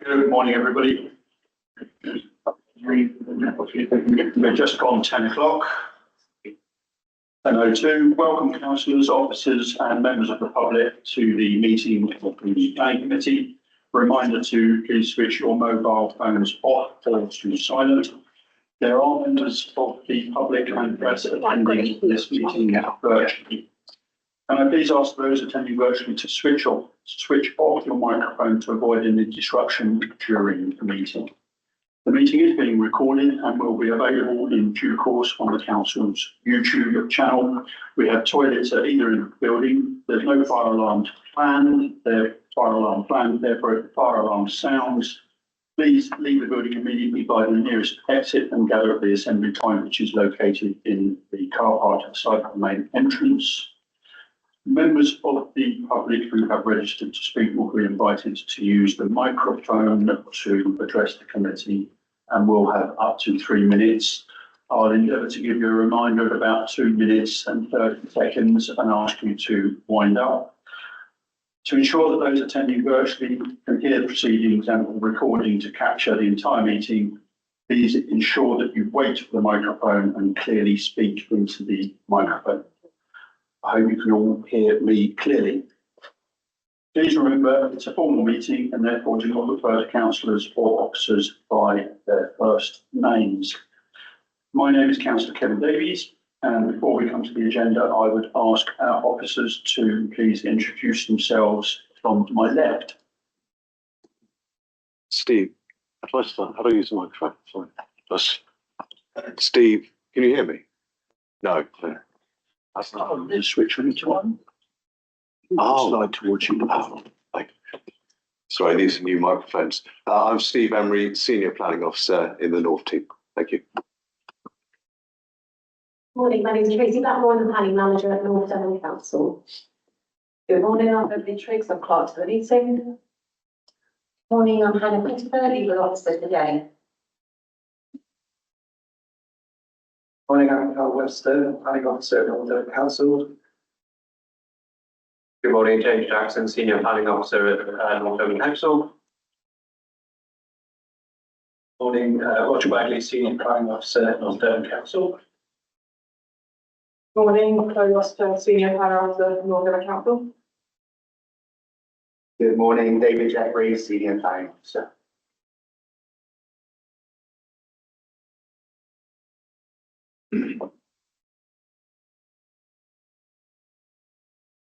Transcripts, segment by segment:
Good morning, everybody. We're just gone 10 o'clock. 10:02. Welcome, councillors, officers, and members of the public to the meeting of the planning committee. Reminder to please switch your mobile phones off or to silent. There are members of the public and press attending this meeting virtually. Can I please ask those attending virtually to switch off your microphone to avoid any disruption during the meeting. The meeting is being recorded and will be available in due course on the council's YouTube channel. We have toilets at either end of the building. There's no fire alarm planned. Therefore, if the fire alarm sounds, please leave the building immediately by the nearest exit and gather at the assembly point, which is located in the car park outside the main entrance. Members of the public who have registered to speak will be invited to use the microphone to address the committee and will have up to 3 minutes. I'll endeavour to give you a reminder at about 2 minutes and 30 seconds and ask you to wind up. To ensure that those attending virtually can hear the proceedings and the recording to capture the entire meeting, please ensure that you wait for the microphone and clearly speak into the microphone. I hope you can all hear me clearly. Please remember it's a formal meeting and therefore do not refer to councillors or officers by their first names. My name is Councillor Kevin Davies, and before we come to the agenda, I would ask our officers to please introduce themselves from my left. Steve, how do I use the microphone? Sorry. Steve, can you hear me? No. That's not the switch on each one. Slide towards you. Sorry, these are new microphones. I'm Steve Emery, Senior Planning Officer in the North team. Thank you. Morning, my name is Tracy Blackmore, I'm the Planning Manager at North Devon Council. Good morning, I'm Beverly Triggs, I'm clerk to the meeting. Morning, I'm Hannah Peterborough, Legal Officer today. Morning, I'm Carl Webster, Planning Officer at North Devon Council. Good morning, James Jackson, Senior Planning Officer at North Devon Council. Morning, Roger Bagley, Senior Planning Officer at North Devon Council. Morning, Chloe Roster, Senior Planner Officer, North Devon Council. Good morning, David Jeffrey, Senior Planning Officer.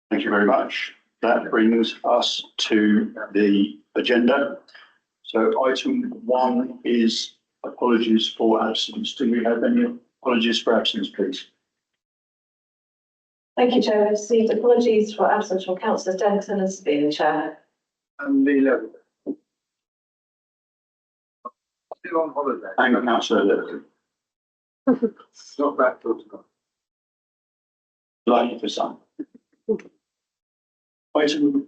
Thank you very much. That brings us to the agenda. So item 1 is apologies for absence. Do we have any apologies for absence, please? Thank you, Chair. I've received apologies for absence from Councillors Denton and Spear, Chair. And the 11th. Still on holiday. Hang on, Councillor Liverpool. Not back till tonight. Lucky for some. Item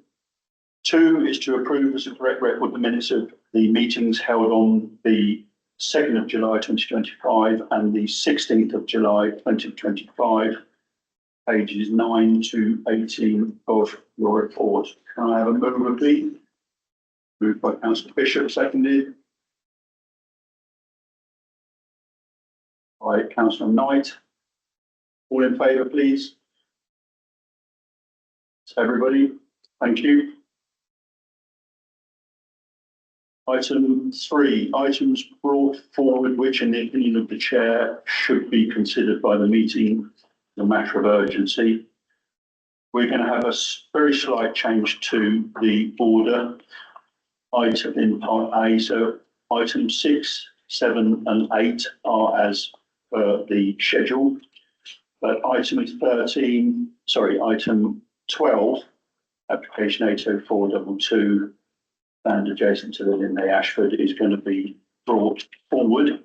2 is to approve as a correct record the minutes of the meetings held on the 2nd of July 2025 and the 16th of July 2025, pages 9 to 18 of your report. Can I have a mover, please? Moved by Councillor Bishop, seconded by Councillor Knight. All in favour, please? Everybody, thank you. Item 3, items brought forward which in the opinion of the chair should be considered by the meeting as a matter of urgency. We're going to have a very slight change to the order item in part A. So item 6, 7 and 8 are as per the schedule, but item 12, application 80422 and adjacent to the Linley Ashford is going to be brought forward.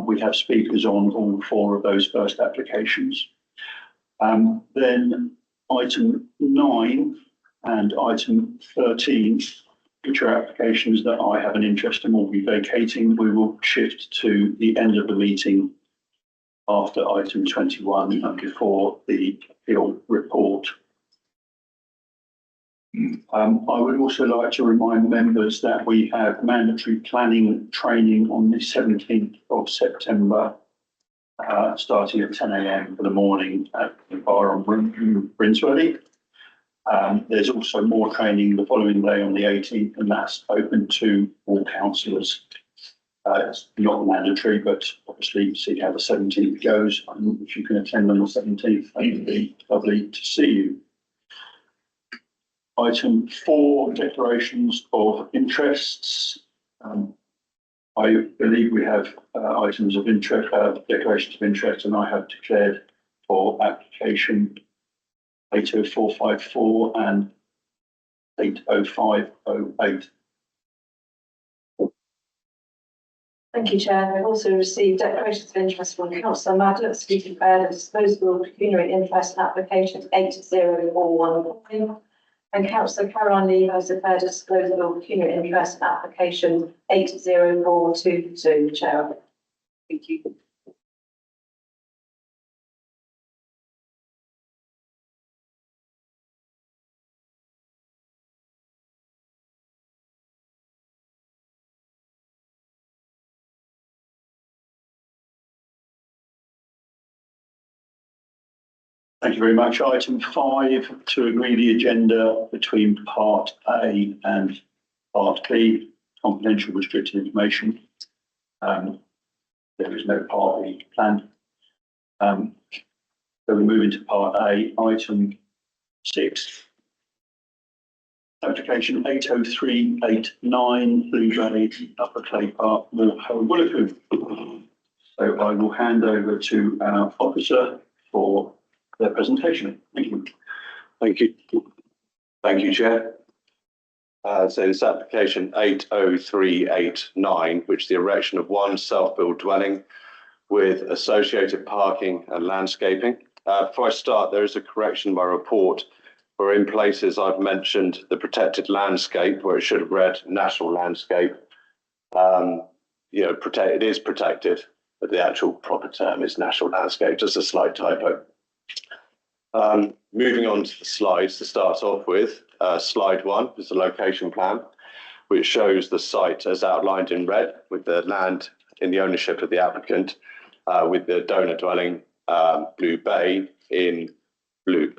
We have speakers on all 4 of those first applications. Then item 9 and item 13, which are applications that I have an interest in, will be vacating. We will shift to the end of the meeting after item 21 and before the appeal report. I would also like to remind members that we have mandatory planning training on the 17th of September, starting at 10 a.m. for the morning at the bar on Brinsworthy. There's also more training the following day on the 18th, and that's open to all councillors. It's not mandatory, but obviously see how the 17th goes. And if you can attend on the 17th, that would be lovely to see you. Item 4, declarations of interests. I believe we have items of interest, declarations of interest, and I have declared for application 80454 and 80508. Thank you, Chair. I've also received declarations of interest from Councillor Maddox, who declared a disposable pecuniary interest in application 80415. And Councillor Caroline Lee has declared a disposable pecuniary interest in application 80422, Chair. Thank you. Thank you very much. Item 5, to agree the agenda between Part A and Part B, confidential restricted information. There is no Part B planned. So we move into Part A, item 6. Application 80389, Blue Valley, Upper Clay Park, Woolwich. So I will hand over to our officer for their presentation. Thank you. Thank you. Thank you, Chair. So this application 80389, which is the erection of one self-built dwelling with associated parking and landscaping. Before I start, there is a correction in my report where in places I've mentioned the protected landscape where it should have read national landscape. It is protected, but the actual proper term is national landscape, just a slight typo. Moving on to the slides to start off with, slide 1 is the location plan, which shows the site as outlined in red with the land in the ownership of the applicant, with the donor dwelling, Blue Bay, in blue.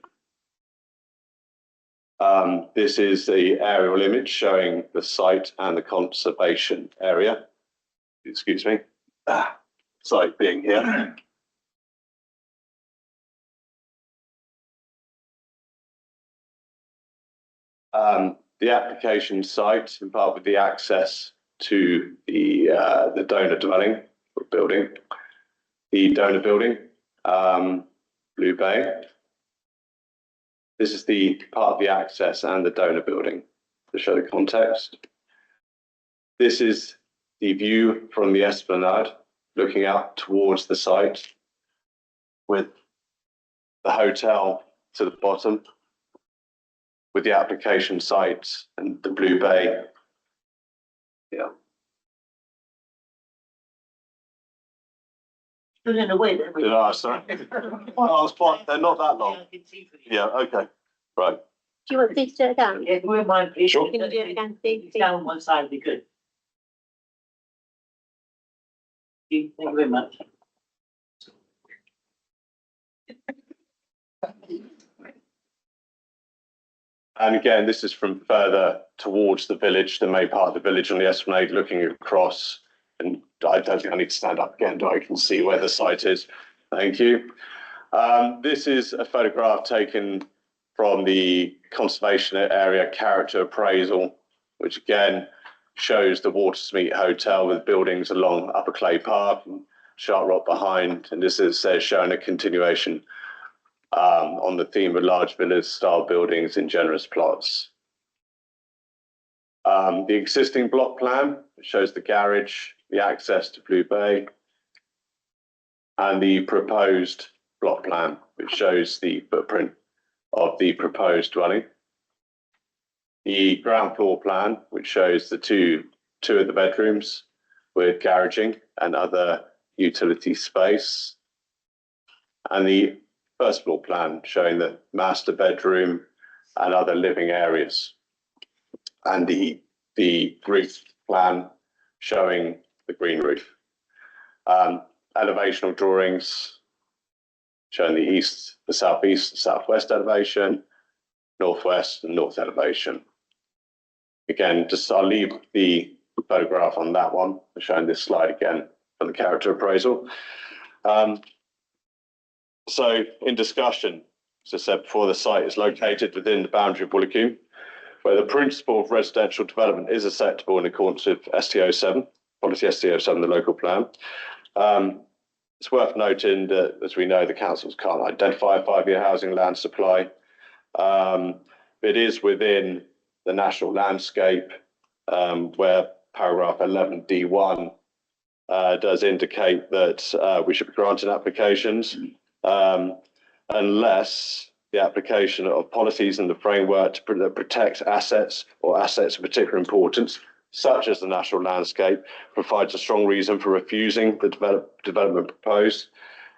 This is the aerial image showing the site and the conservation area. Excuse me, site being here. The application site, in part with the access to the donor dwelling or building, the donor building, Blue Bay. This is the part of the access and the donor building to show the context. This is the view from the esplanade, looking out towards the site with the hotel to the bottom, with the application site and the Blue Bay. Yeah. Still in the way. Did I, sorry? Oh, I was fine. They're not that long. Yeah, okay. Right. Do you want Steve to do it again? Yeah, we mind, please. Sure. Can you do it again, Steve? Down one side would be good. Thank you very much. And again, this is from further towards the village, the main part of the village on the esplanade, looking across. And I don't think I need to stand up again, I can see where the site is. Thank you. This is a photograph taken from the conservation area character appraisal, which again shows the Watersmeet Hotel with buildings along Upper Clay Park and Sharp Rock behind. And this is showing a continuation on the theme of large villas style buildings in generous plots. The existing block plan shows the garage, the access to Blue Bay, and the proposed block plan, which shows the footprint of the proposed dwelling. The ground floor plan, which shows the two of the bedrooms with garaging and other utility space. And the first floor plan showing the master bedroom and other living areas. And the roof plan showing the green roof. Elevational drawings showing the east, the southeast, the southwest elevation, northwest and north elevation. Again, just I'll leave the photograph on that one, showing this slide again for the character appraisal. So in discussion, as I said before, the site is located within the boundary of Woolacombe, where the principle of residential development is acceptable in accordance with ST07, policy ST07, the local plan. It's worth noting that, as we know, the councils can't identify a 5-year housing land supply. It is within the national landscape, where paragraph 11D1 does indicate that we should be granting applications unless the application of policies in the framework that protects assets or assets of particular importance, such as the national landscape, provides a strong reason for refusing the development proposed.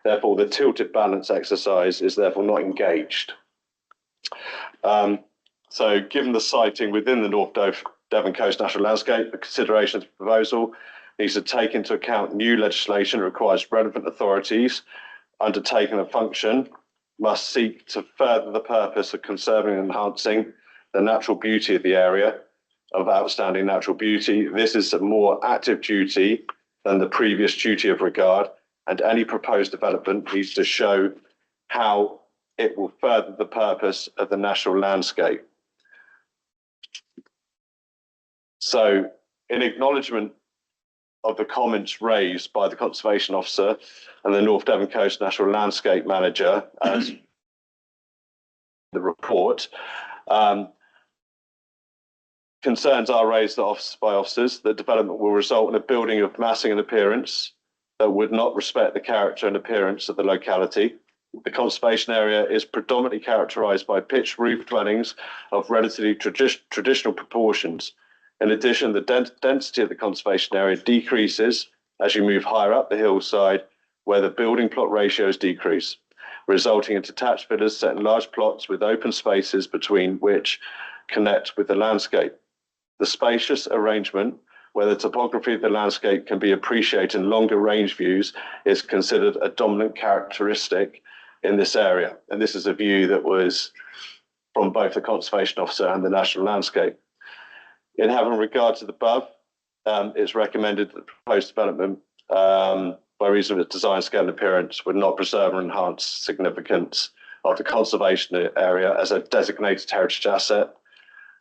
Therefore, the tilted balance exercise is therefore not engaged. So given the siting within the North Devon Coast National Landscape, the consideration of the proposal needs to take into account new legislation that requires relevant authorities undertaking a function must seek to further the purpose of conserving and enhancing the natural beauty of the area of outstanding natural beauty. This is a more active duty than the previous duty of regard, and any proposed development needs to show how it will further the purpose of the national landscape. So in acknowledgement of the comments raised by the Conservation Officer and the North Devon Coast National Landscape Manager as the report, concerns are raised by officers that development will result in a building of massing and appearance that would not respect the character and appearance of the locality. The conservation area is predominantly characterised by pitched roof dwellings of relatively traditional proportions. In addition, the density of the conservation area decreases as you move higher up the hillside, where the building plot ratios decrease, resulting in detached villas set in large plots with open spaces between which connect with the landscape. The spacious arrangement, where the topography of the landscape can be appreciated in longer range views, is considered a dominant characteristic in this area. And this is a view that was from both the Conservation Officer and the National Landscape. In having regard to the above, it's recommended that the proposed development, by reason of its design, scale and appearance, would not preserve or enhance significance of the conservation area as a designated heritage asset,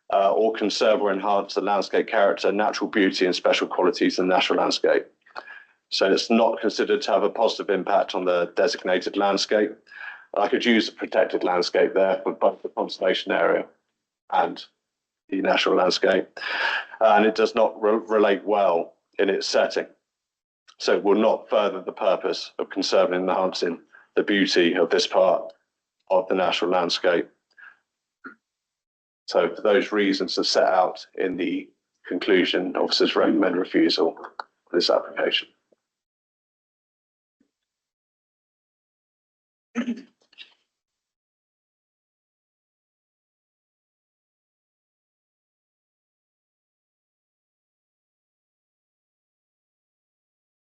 or conserve or enhance the landscape character, natural beauty and special qualities in the national landscape. So it's not considered to have a positive impact on the designated landscape. I could use a protected landscape there for both the conservation area and the national landscape, and it does not relate well in its setting. So it will not further the purpose of conserving and enhancing the beauty of this part of the national landscape. So for those reasons are set out in the conclusion, officers recommend refusal of this application.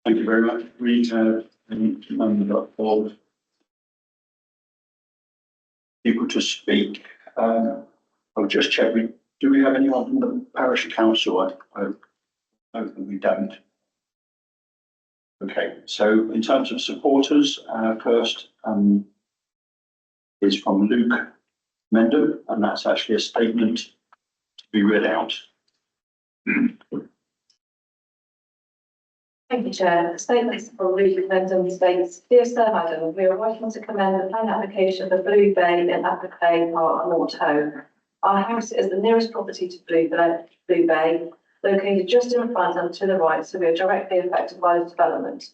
Thank you very much. We have a number of people to speak. I'll just check. Do we have anyone from the parish council? I hope we don't. Okay, so in terms of supporters, first is from Luke Mendham, and that's actually a statement to be read out. Thank you, Chair. The statement from Luke Mendham states, Dear Sir, Madam, we are writing to commend the planning application for Blue Bay in Appleclay Park, Morto. Our house is the nearest property to Blue Bay, located just in front and to the right, so we are directly affected by the development.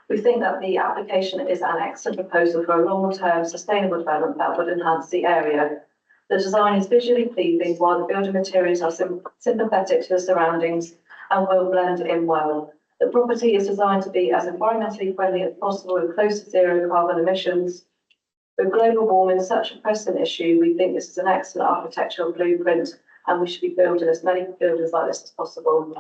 We think that the application is an excellent proposal for a long-term sustainable development that would enhance the area. The design is visually pleasing, while the building materials are sympathetic to the surroundings and will blend in well. The property is designed to be as environmentally friendly as possible with close to zero carbon emissions. With global warming such a pressing issue, we think this is an excellent architectural blueprint and we should be building as many buildings like this as possible.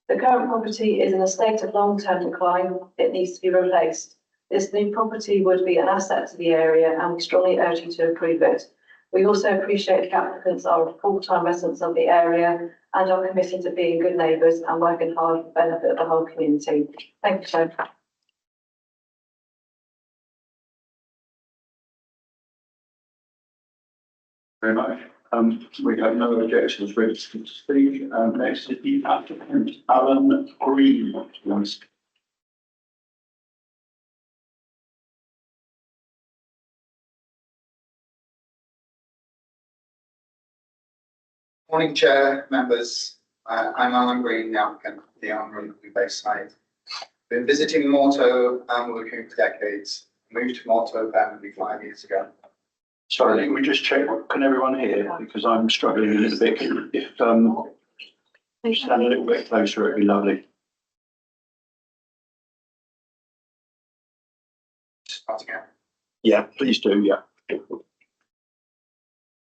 The current property is in a state of long-term decline. It needs to be replaced. This new property would be an asset to the area and we strongly urge you to approve it. We also appreciate the applicants are full-time residents of the area and are committed to being good neighbours and working hard for the benefit of the whole community. Thank you, Chair. Very much. We have no objections registered to speak. Next is the applicant, Alan Green, please. Morning, Chair, members. I'm Alan Green, the applicant for the Armoury Bayside. Been visiting Morto and working for decades. Moved to Morto permanently 5 years ago. Sorry, let me just check. Can everyone hear? Because I'm struggling a little bit. If stand a little bit closer, it'd be lovely. Start again. Yeah, please do. Yeah.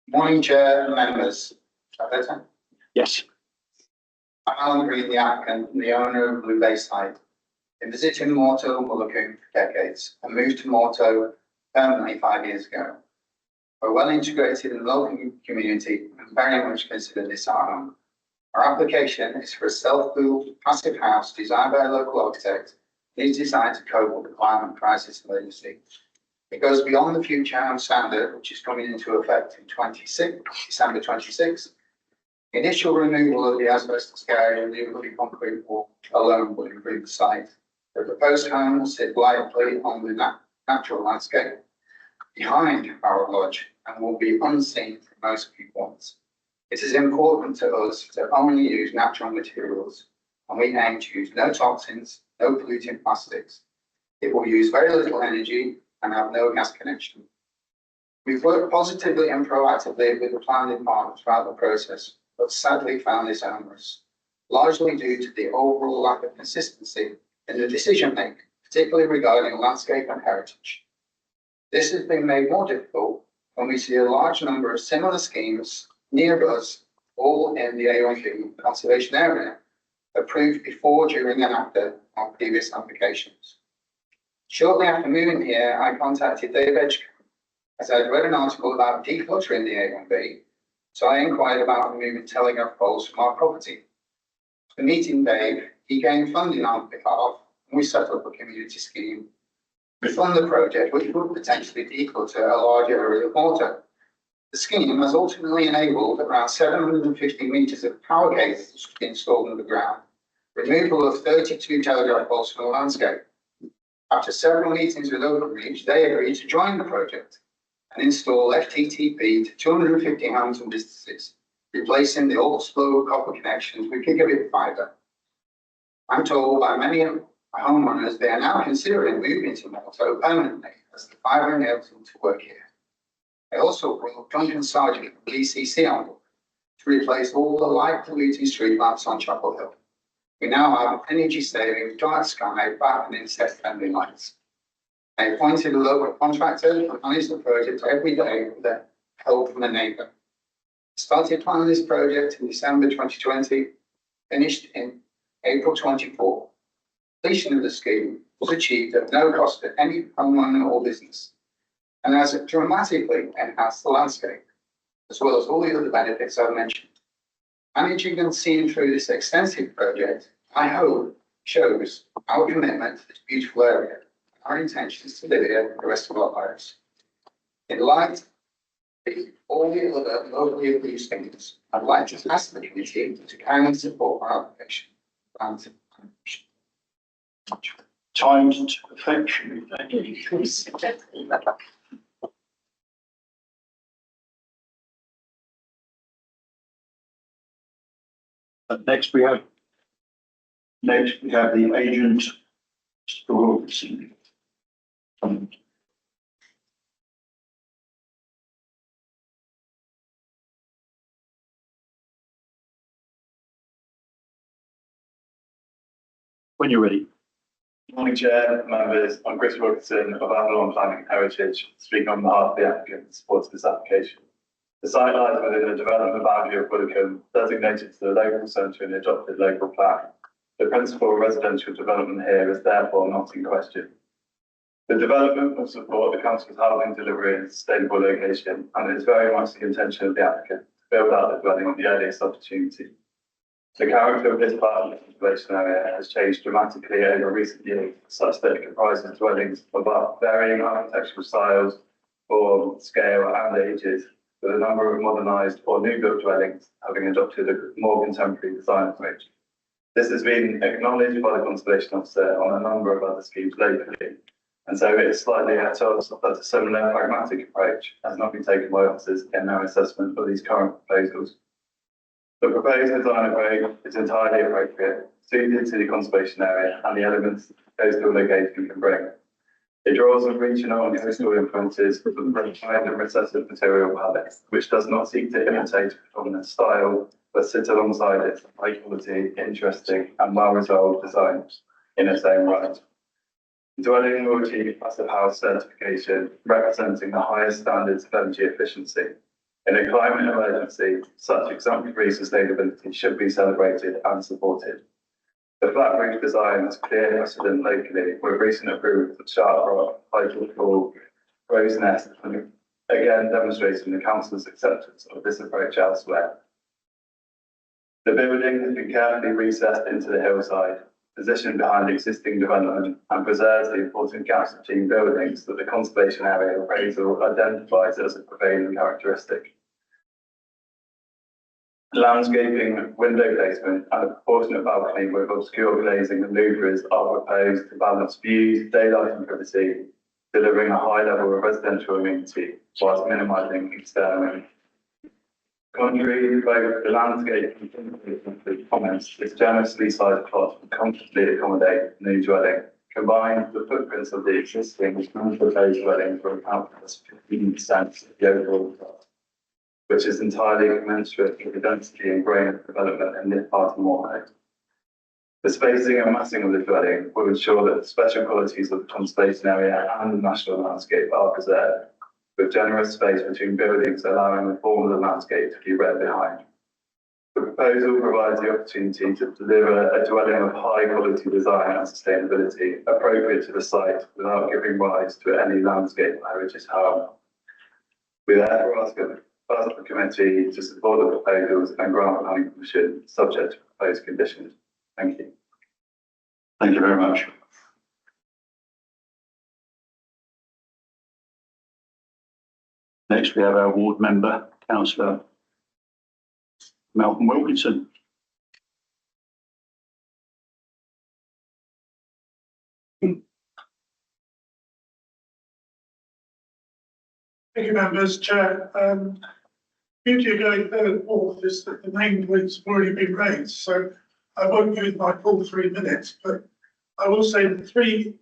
Morning, Chair, members. Is that better? Yes. I'm Alan Green, the applicant and the owner of Blue Bayside. Been visiting Morto and Wollacombe for decades and moved to Morto permanently 5 years ago. We're well integrated in the local community and very much consider this our home. Our application is for a self-built passive house designed by a local architect and is designed to cope with the climate crisis emergency. It goes beyond the future house standard, which is coming into effect in December 26. Initial removal of the asbestos carrier and the ugly concrete wall alone will improve the site. The proposed home will sit lightly on the natural landscape behind our lodge and will be unseen from most viewpoints. It is important to us to only use natural materials and we aim to use no toxins, no polluting plastics. It will use very little energy and have no gas connection. We've worked positively and proactively with the planning department throughout the process, but sadly found this onerous, largely due to the overall lack of consistency in the decision making, particularly regarding landscape and heritage. This has been made more difficult when we see a large number of similar schemes near us, all in the A1B conservation area, approved before, during and after our previous applications. Shortly after moving here, I contacted Dave Edgecombe as I'd read an article about decluttering the A1B, so I inquired about removing telegraph poles from our property. For meeting Dave, he gained funding on behalf and we set up a community scheme to fund the project, which would potentially declutter a large area of water. The scheme has ultimately enabled around 750 metres of power cables to be installed underground, removal of 32 telegraph poles from the landscape. After several meetings with Openreach, they agreed to join the project and install FTTP to 250 homes and businesses, replacing the old slow copper connections with gigabit fibre. I'm told by many homeowners they are now considering moving to Morto permanently as the fibre enables them to work here. I also brought Duncan Sargent from DCC on board to replace all the light polluting street lamps on Chapel Hill. We now have energy saving, dark sky, back and insect friendly lights. I appointed a local contractor to manage the project every day with the help from a neighbour. Started planning this project in December 2020, finished in April 24. Completion of the scheme was achieved at no cost to any homeowner or business, and has dramatically enhanced the landscape, as well as all the other benefits I've mentioned. Managing and seeing through this extensive project, I hope, shows our commitment to this beautiful area and our intentions to live here for the rest of our lives. In light of all the other locally approved schemes, I'd like to ask the committee to kindly support our application. Timed to perfection. Thank you. Next we have the agent. When you're ready. Morning Chair, members, I'm Chris Wilkinson of Avalon Planning and Heritage, speaking on behalf of the applicant in support of this application. The site lies within the development boundary of Willicombe, designated to the local centre in the adopted local plan. The principal residential development here is therefore not in question. The development will support the council's housing delivery in a sustainable location, and it is very much the intention of the applicant to build out the dwelling at the earliest opportunity. The character of this part of the conservation area has changed dramatically over recent years, such that it comprises dwellings of varying architectural styles, form, scale, and ages, with a number of modernised or new built dwellings having adopted a more contemporary design approach. This has been acknowledged by the Conservation Officer on a number of other schemes locally, and so it's slightly at us that a similar pragmatic approach has not been taken by officers in their assessment of these current proposals. The proposed design approach is entirely appropriate, suited to the conservation area and the elements coastal location can bring. It draws on regional and coastal influences with a refined and recessive material palette, which does not seek to imitate a predominant style, but sit alongside its high quality, interesting, and well resolved designs in its own right. The dwelling will achieve Passive House certification, representing the highest standards of energy efficiency. In a climate emergency, such exemplary sustainability should be celebrated and supported. The flat roof design is clear precedent locally, with recent approvals of Sharp Rock, Highfield, Rose Nest, and again demonstrating the council's acceptance of this approach elsewhere. The building has been carefully recessed into the hillside, positioned behind existing development, and preserves the important gaps between buildings that the conservation area appraisal identifies as a prevailing characteristic. Landscaping, window placement, and a proportionate balcony with obscure glazing and louvres are proposed to balance views, daylight, and privacy, delivering a high level of residential amenity whilst minimising external. Contrary to both the landscape and the comments, this generously sized plot will comfortably accommodate new dwelling. Combined, the footprints of the existing and proposed dwelling will account for 15% of the overall plot, which is entirely commensurate with the density and grain of development in this part of Moorhead. The spacing and massing of the dwelling will ensure that the special qualities of the conservation area and the national landscape are preserved, with generous space between buildings allowing the form of the landscape to be read behind. The proposal provides the opportunity to deliver a dwelling of high quality design and sustainability appropriate to the site without giving rise to any landscape heritage harm. We therefore ask the committee to support the proposals and grant planning permission subject to proposed conditions. Thank you. Thank you very much. Next, we have our ward member, Councillor Malcolm Wilkinson. Thank you, members. Chair. Beauty of going third and fourth is that the main points have already been raised, so I won't use my full 3 minutes, but I will say the 3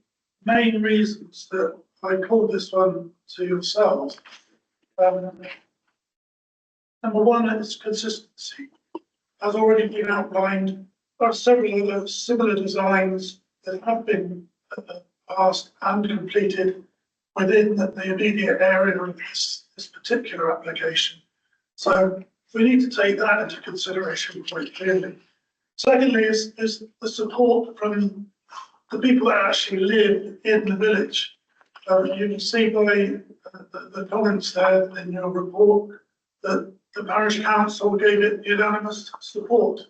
main reasons that I called this one to yourselves. Number one is consistency. As already been outlined, there are several other similar designs that have been passed and completed within the immediate area of this particular application. So we need to take that into consideration quite clearly. Secondly is the support from the people that actually live in the village. You can see by the comments there in your report that the parish council gave it unanimous support.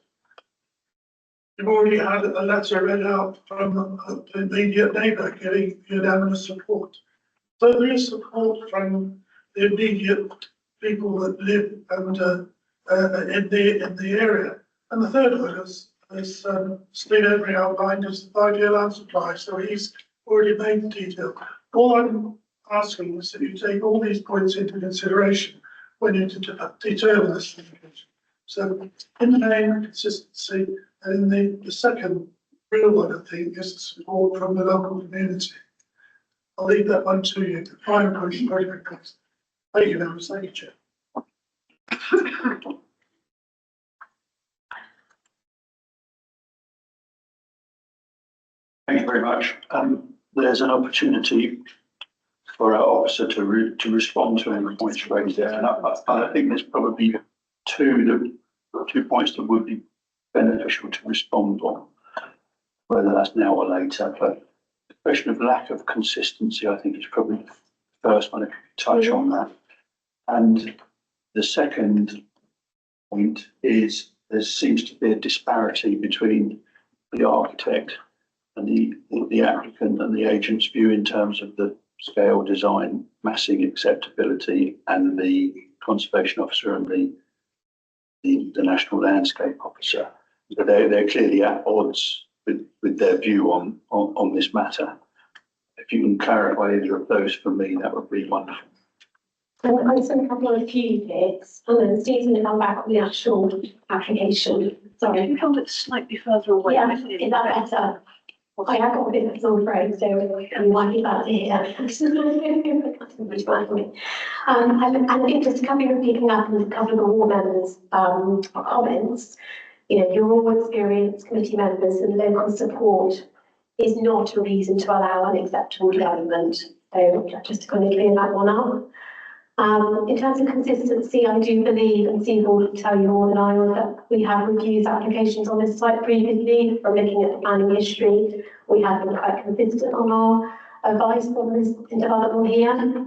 You've already had a letter read out from the immediate neighbour giving unanimous support. So there is support from the immediate people that live and in the area. And the third one is Steve Emery outlined is the 5-year land supply. So he's already made the detail. All I'm asking is that you take all these points into consideration when you determine this application. So in the main, consistency, and in the second real one, I think, is the support from the local community. I'll leave that one to you. The final question, very quickly. Thank you, members. Thank you, Chair. Thank you very much. There's an opportunity for our officer to respond to any points raised there. And I think there's probably two points that would be beneficial to respond on, whether that's now or later. But the question of lack of consistency, I think, is probably the first one, if you could touch on that. And the second point is there seems to be a disparity between the architect and the applicant and the agent's view in terms of the scale, design, massing, acceptability, and the conservation officer and the National Landscape Officer. So they're clearly at odds with their view on this matter. If you can clarify either of those for me, that would be wonderful. I'm just going to cover a few bits, and then Steve's going to come back on the actual application. Sorry. Can you hold it slightly further away? Yeah, is that better? I have got a bit of a sore throat, so you might be about to hear. And I think just coming and picking up and covering the war members' comments, you know, your all experienced committee members and local support is not a reason to allow unacceptable development. So just to kind of clear that one up. In terms of consistency, I do believe, and Steve will tell you more than I will, that we have reviewed applications on this site previously from looking at the planning history. We have been quite consistent on our advice on this development here.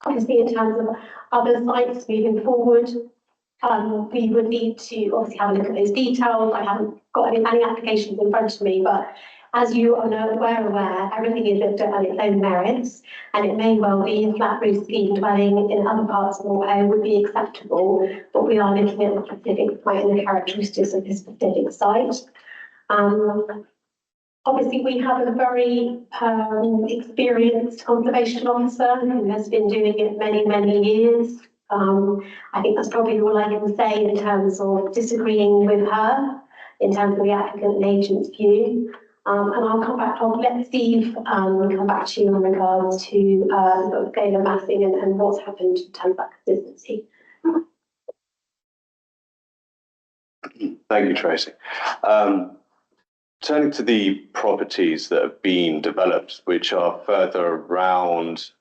Obviously, in terms of other sites moving forward, we would need to obviously have a look at those details. I haven't got any applications in front of me, but as you are aware, everything is looked at on its own merits, and it may well be a flat roof scheme dwelling in other parts of Moorhay would be acceptable, but we are looking at the specific site and the characteristics of this specific site. Obviously, we have a very experienced conservation officer who has been doing it many, many years. I think that's probably all I can say in terms of disagreeing with her, in terms of the applicant and agent's view. And I'll let Steve come back to you in regards to sort of scale of massing and what's happened in terms of consistency. Thank you, Tracy. Turning to the properties that have been developed, which are further around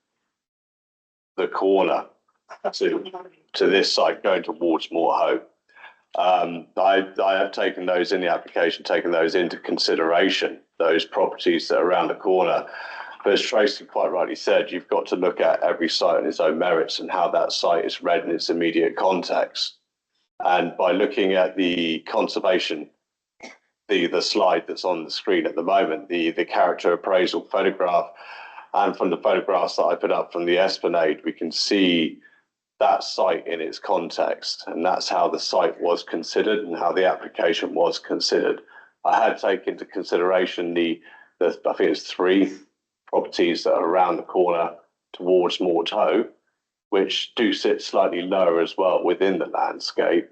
the corner to this site going towards Moorhoe. I have taken those in the application, taken those into consideration, those properties that are around the corner. But as Tracy quite rightly said, you've got to look at every site and its own merits and how that site is read in its immediate context. And by looking at the conservation, the slide that's on the screen at the moment, the character appraisal photograph, and from the photographs that I put up from the Esplanade, we can see that site in its context, and that's how the site was considered and how the application was considered. I had taken into consideration I think it's 3 properties that are around the corner towards Moorhoe, which do sit slightly lower as well within the landscape.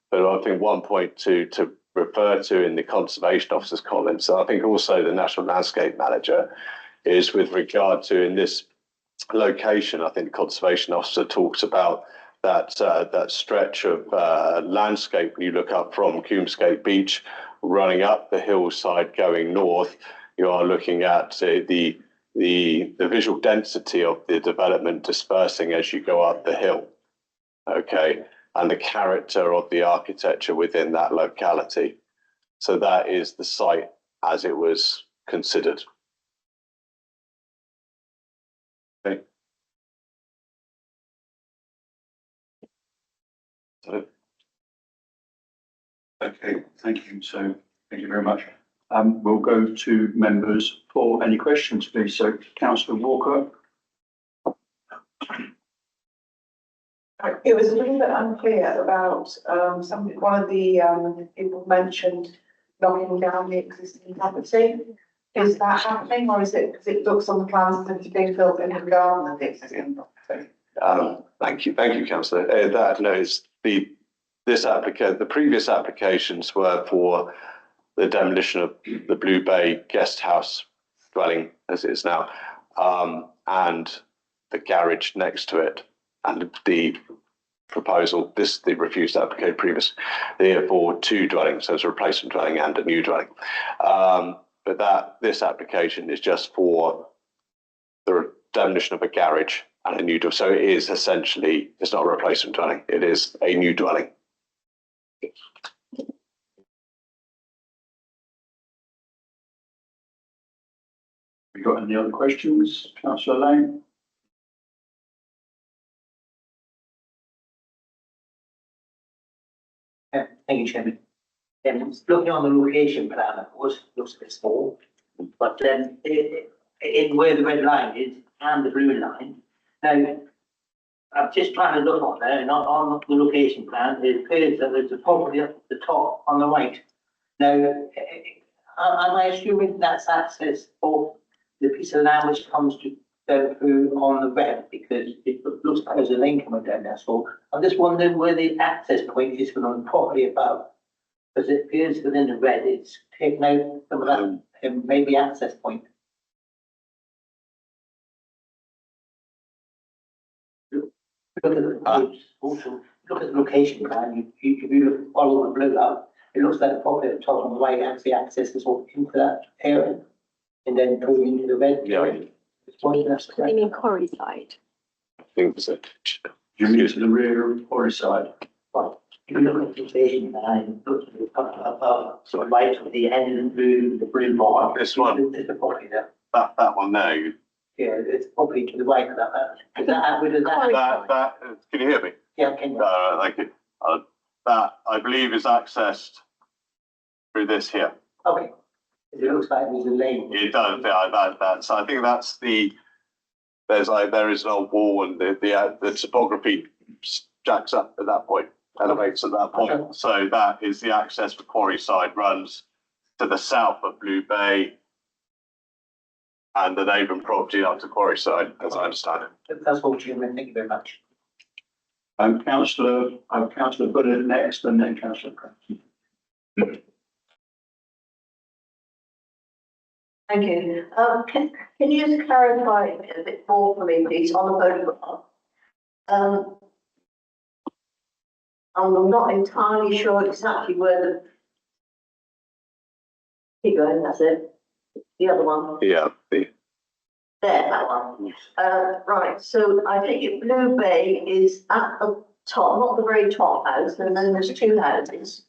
But I think one point to refer to in the conservation officer's comments, and I think also the National Landscape Manager, is with regard to in this location. I think the conservation officer talks about that stretch of landscape when you look up from Coomsgate Beach, running up the hillside going north. You are looking at the visual density of the development dispersing as you go up the hill. Okay, and the character of the architecture within that locality. So that is the site as it was considered. Okay. Okay, thank you. So thank you very much. We'll go to members for any questions, please. So Councillor Walker. It was a little bit unclear about one of the people mentioned knocking down the existing property. Is that happening, or is it because it looks on the plans that it's being built in the garden of the existing property? Thank you, Councillor. The previous applications were for the demolition of the Blue Bay guest house dwelling as it is now, and the garage next to it, and the proposal, the refused application previous, for 2 dwellings, so it's a replacement dwelling and a new dwelling. but this application is just for the demolition of a garage and a new dwelling. So it is essentially, it's not a replacement dwelling, it is a new dwelling. Have you got any other questions, councillor Lane? Thank you, Chairman. Looking on the location plan, of course, it looks a bit small, but then in where the red line is and the blue line. Now, I'm just trying to look on there, and on the location plan, it appears that there's a property up at the top on the right. Now, am I assuming that's access for the piece of land which comes to go through on the red? Because it looks like there's a lane coming down there, so I'm just wondering where the access point is for the property above. Because it appears within the red, it's taken out some of that, maybe access point. Look at the roads, also, look at the location plan, if you follow the blue up, it looks like the property at the top on the right, actually accesses all into that area. And then going into the red area. You mean quarry side? I think so. You mean to the rear of Quarry side? Well, if you look at the location plan, look at the above, sort of right of the end of the blue bar. This one? There's the property there. That one there, Yeah, it's probably to the right of that. Is that, where does that, can you hear me? Yeah, can you? Thank you. That, I believe, is accessed through this here. Okay. It looks like there's a lane. It does, yeah, so I think that's there is an old wall and the topography jacks up at that point, elevates at that point. Okay. So that is the access for Quarry side, runs to the south of Blue Bay and the neighbouring property up to Quarry side, as I understand it. That's all, Chairman. Thank you very much. Councillor Bullitt next, and then councillor Crouch. Thank you. Can you just clarify a bit more for me, please, on the photograph? I'm not entirely sure exactly where the. Keep going, that's it. The other one. Yeah. There, that one. Right, so I think Blue Bay is at the top, not the very top house, and then there's two houses.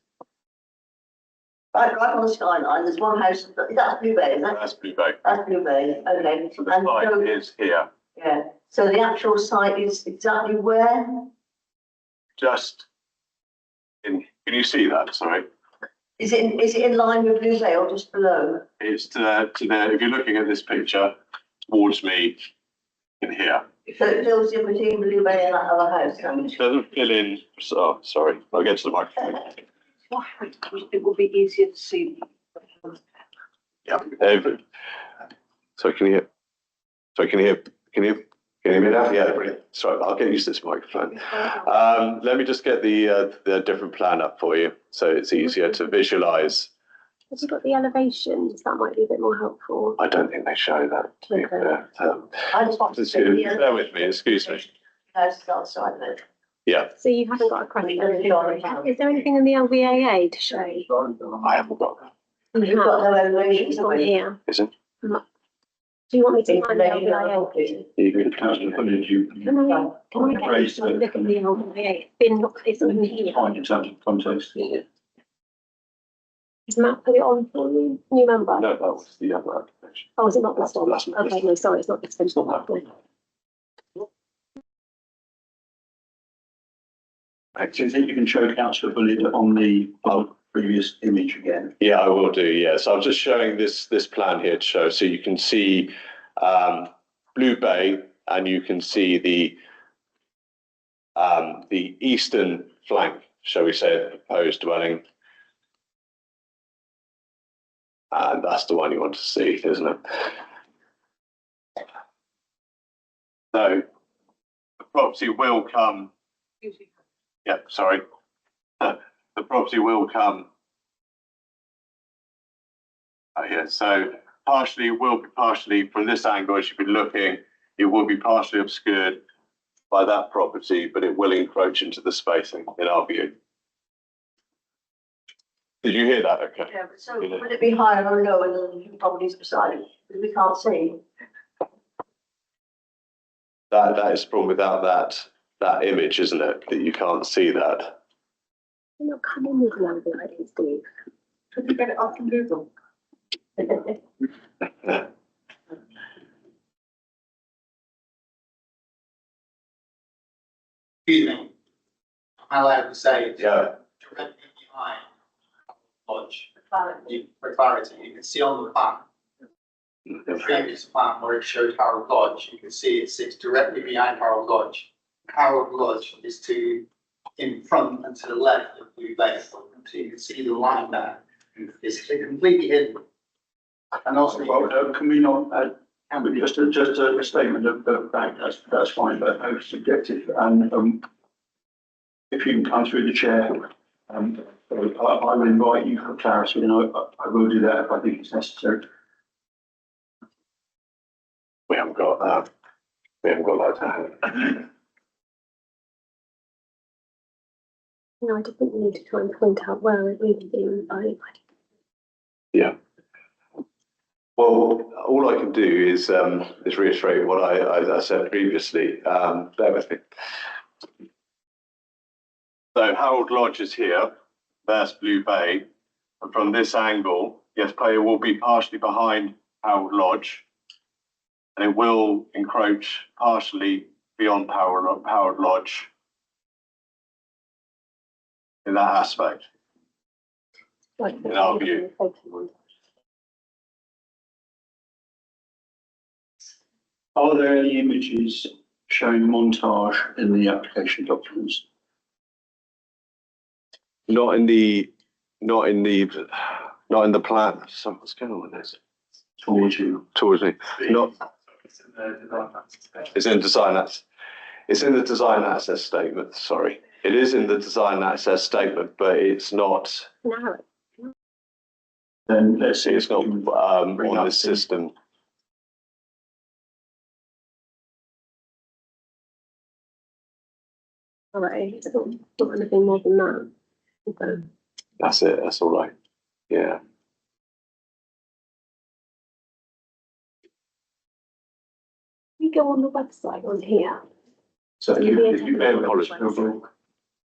Right on the skyline, there's one house, that's Blue Bay, isn't it? That's Blue Bay. That's Blue Bay, okay. So the site is here, Yeah, so the actual site is exactly where? just can you see that? Sorry. Is it in line with Blue Bay or just below? It's to the, if you're looking at this picture towards me in here. So it fills in between Blue Bay and that other house, then? Doesn't fill in, oh, sorry, I'll get to the microphone. It will be easier to see. Yeah. So can you hear me now? Yeah, brilliant. Sorry, I'll get used to this microphone. Let me just get the different plan up for you, so it's easier to visualize. Have you got the elevations? That might be a bit more helpful. I don't think they show that. To be fair. I just want to see the. Bear with me, excuse me. House outside of it. Yeah, So you haven't got a question. Is there anything in the LVAA to show? I haven't got that. You've got no elevations It's on here. Isn't? Do you want me to find the LVAA? You can Councillor Bullitt, you Can I Raise get a look at the LVAA? It's on here. find in terms of context. Is Matt put it on for you? New member? No, that was the other application. Oh, is it not this one? That's not this Okay, no, sorry, it's not this one. It's not that one. Do you think you can show councillor Bullitt on the previous image again? Yeah, I will do, yeah. So I'm just showing this plan here to show, so you can see Blue Bay and you can see the eastern flank, shall we say, of the proposed dwelling. And that's the one you want to see, isn't it? So the property will come. Yep, sorry. The property will come here. So partially, will be partially from this angle, as you've been looking, it will be partially obscured by that property, but it will encroach into the spacing in our view. Did you hear that? Okay. Yeah, but so would it be higher or lower than the properties beside it? Because we can't see. That is the problem without that image, isn't it? That you can't see that. You're not coming with one of the ideas, Steve. Could you get it up from Google? Excuse me. I'm allowed to say it's Yeah. directly behind Lodge. For clarity, you can see on the plan, the previous plan where it showed Harold Lodge, you can see it sits directly behind Harold Lodge. Harold Lodge is in front and to the left of Blue Bay, so you can see the line there. It's completely hidden. And also, Well, can we not add, can we just a statement of fact, that's fine, but no subjective, and, if you can come through the chair, I will invite you for clarity, and I will do that if I think it's necessary. We haven't got that. We haven't got that to hand. No, I just think we need to try and point out where it really being by. Yeah. Well, all I can do is reiterate what I said previously. Bear with me. So Harold Lodge is here. There's Blue Bay, and from this angle, yes, player will be partially behind Harold Lodge, and it will encroach partially beyond Harold Lodge in that aspect. In our view. Are there any images showing a montage in the application documents? Not in the plan. So what's going on with this? Towards you? Towards me. Not. It's in design access. It's in the design access statement. Sorry, it is in the design access statement, but it's not. No. Then let's see. It's not on this system. All right, it's not anything more than that. Okay. That's it. That's all right. Yeah. We go on the website on here. So if you bear with us, It's we'll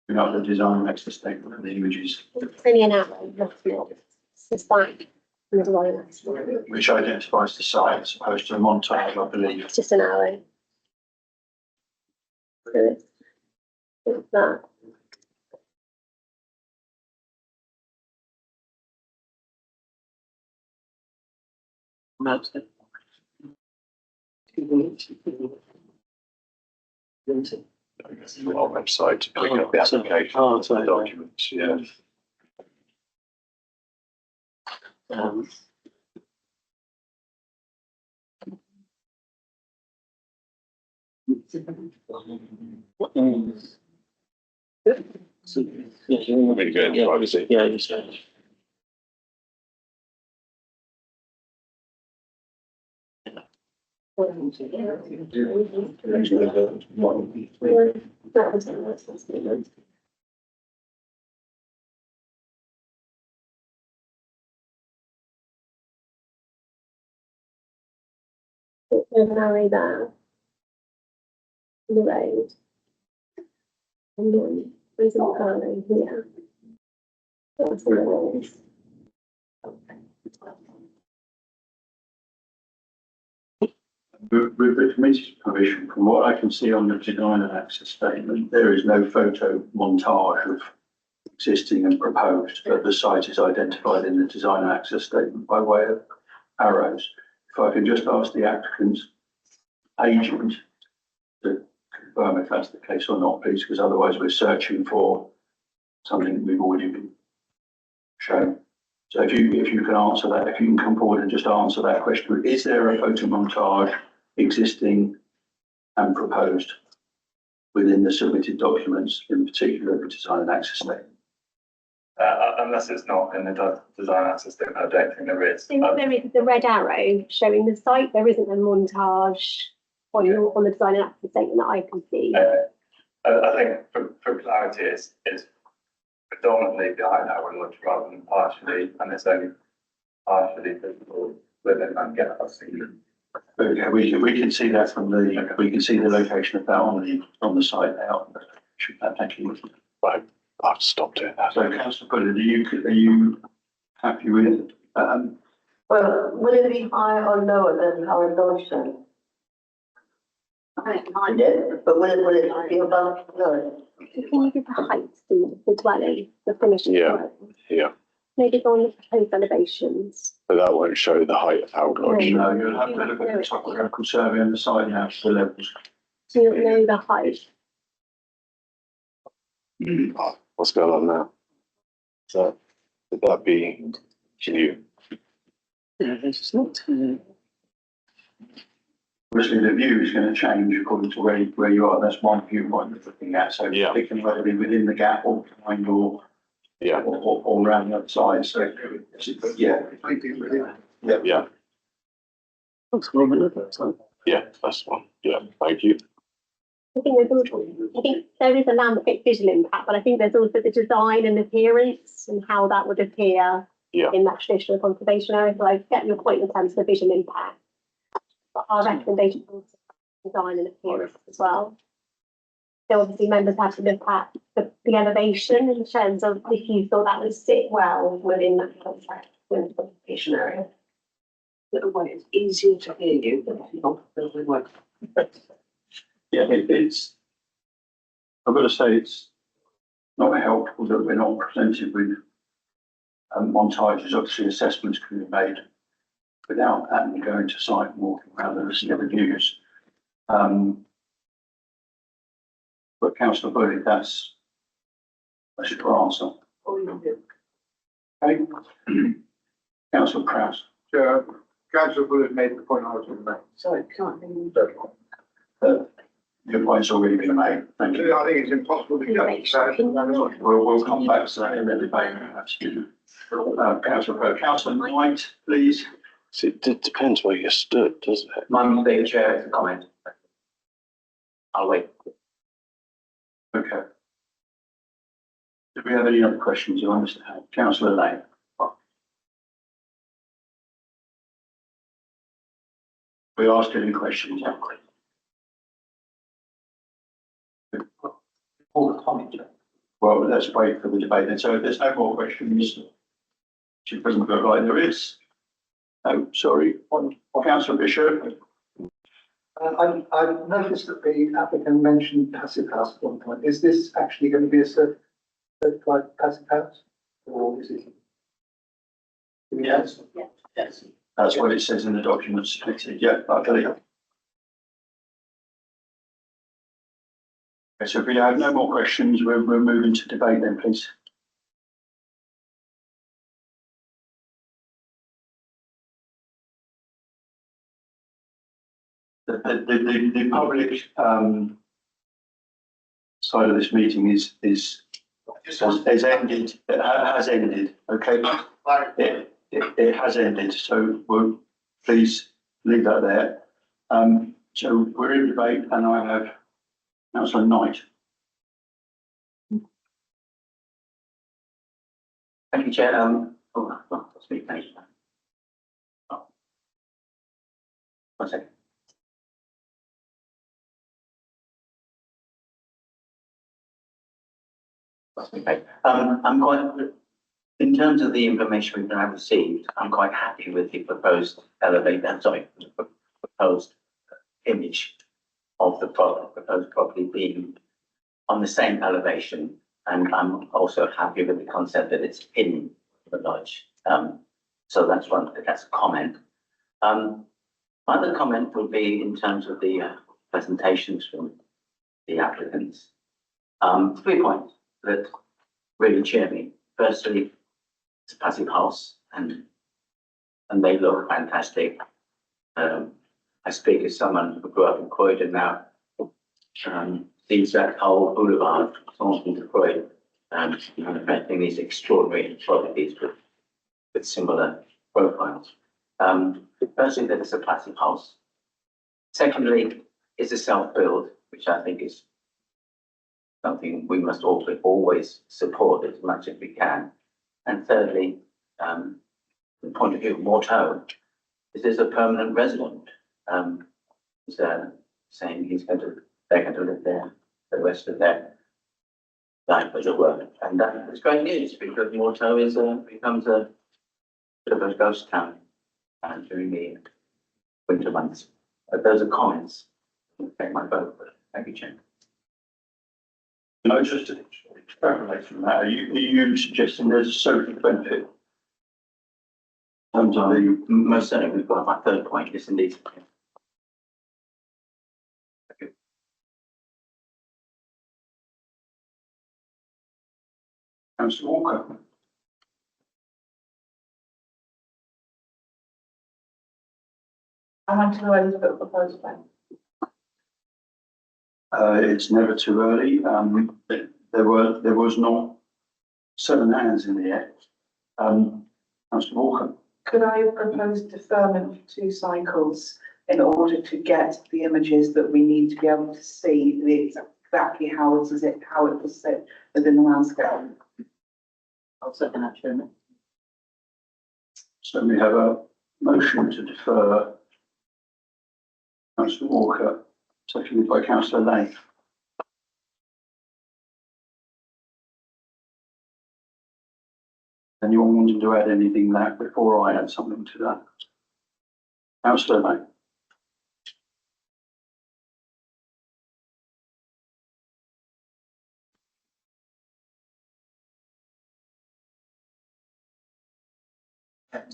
bring up the design access statement and the images, only an hour, nothing. It's just that. in the design access. which identifies the site as opposed to a montage, I believe. It's just an arrow. So it's that. Maps. Our website to pick up the application documents. Yeah. Really good privacy. Yeah, you said. There's an arrow there. The road. And then there's an arrow here. That's the road. With the committee's permission, from what I can see on the design and access statement, there is no photo montage of existing and proposed, but the site is identified in the design and access statement by way of arrows. If I can just ask the applicant's agent to confirm if that's the case or not, please, because otherwise we're searching for something that we've already been shown. So if you can answer that, if you can come forward and just answer that question, is there a photo montage existing and proposed within the submitted documents, in particular the design and access statement? Unless it's not in the design access statement, I don't think there is. There is the red arrow showing the site. There isn't a montage on the design and access statement that I can see. I think for clarity, it's predominantly behind our lodge rather than partially, and it's only partially visible within that gap. Okay, we can see that from the, we can see the location of that on the site now. Thank you. Right, I've stopped doing that. So councillor Bullen, are you happy with, Well, will it be higher or lower than our lodge then? I don't mind it, but will it be above, lower? Can you give the height to the dwelling, the finished Yeah. dwelling? Yeah, Maybe go on the proposed elevations. but that won't show the height of Harold Lodge. no, you'll have to look at the topographical survey on the site now for the levels. Do you know the height? Oh, what's going on now? So, would that be you? Obviously, the view is going to change according to where you are. That's one viewpoint you're looking at. So Yeah. it can either be within the gap or behind Yeah, or around the other side. So, yeah. yeah. Yeah, that's one. Yeah, thank you. I think there is a landscape visual impact, but I think there's also the design and appearance and how that would appear Yeah. in that traditional conservation area. So I get your point in terms of the visual impact. But our recommendation is also design and appearance as well. So obviously members have to look at the elevation in terms of if you thought that would sit well within that conservation area. It's easier to hear you than if you're not building work. Yeah, it's, I've got to say, it's not helpful that we're not presented with montages. Obviously, assessments can be made without having to go into site and walking around and listen to the views. But councillor Bully, that's your answer. Okay. Councillor Krause. Councillor Bullock made the point I was going to make. Sorry, can't hear you. Your point's already been made. Thank you. I think it's impossible to get. We'll come back to that in the debate. Councillor Knight, please. See, it depends where you stood, doesn't it? My mistake, Chair, is a comment. I'll wait. Okay. Do we have any other questions? You understand? Councillor Lane. We asked any questions, haven't we? All the comment. Well, let's wait for the debate then. So if there's no more questions, it doesn't look like there is. Oh, sorry, Councillor Bishop. I've noticed that the applicant mentioned passive house at one point. Is this actually going to be a certified passive house? Or is it? Yes. Yes. That's what it says in the document submitted. Yeah, I believe. Okay, so if we have no more questions, we're moving to debate then, please. The public side of this meeting has ended. It has ended. Okay. It has ended. So we'll please leave that there. So we're in debate, and I have Councillor Knight. Thank you, Chair. I'll speak later. One second. Okay. I'm quite, in terms of the information we've now received, I'm quite happy with the proposed proposed image of the proposed property being on the same elevation. And I'm also happy with the concept that it's in the lodge. So that's a comment. My other comment would be in terms of the presentations from the applicants. 3 points that really cheer me. Firstly, it's a passive house and they look fantastic. I speak as someone who grew up in Croydon now. Sees that whole boulevard from to Croydon, manifesting these extraordinary properties with similar profiles. Firstly, that it's a passive house. Secondly, it's a self-build, which I think is something we must also always support as much as we can. And thirdly, from the point of view of Morto, this is a permanent resident. He's saying they're going to live there the rest of their life, as it were. And that is great news because Morto becomes a bit of a ghost town during the winter months. Those are comments. I'll take my vote, but thank you, Chair. No, just to extrapolate from that, are you suggesting there's a social benefit? In terms of the, Most certainly, we've got my third point, yes, indeed. Councillor Walker? I want to know the proposed plan. It's never too early. There was not 7 hands in the air. Councillor Walker? Could I propose deferment for 2 cycles in order to get the images that we need to be able to see exactly how it will sit within the landscape? I'll second that, Chairman. So we have a motion to defer. Councillor Walker, seconded by Councillor Lane. Anyone wanting to add anything that before I add something to that? Councillor Lane.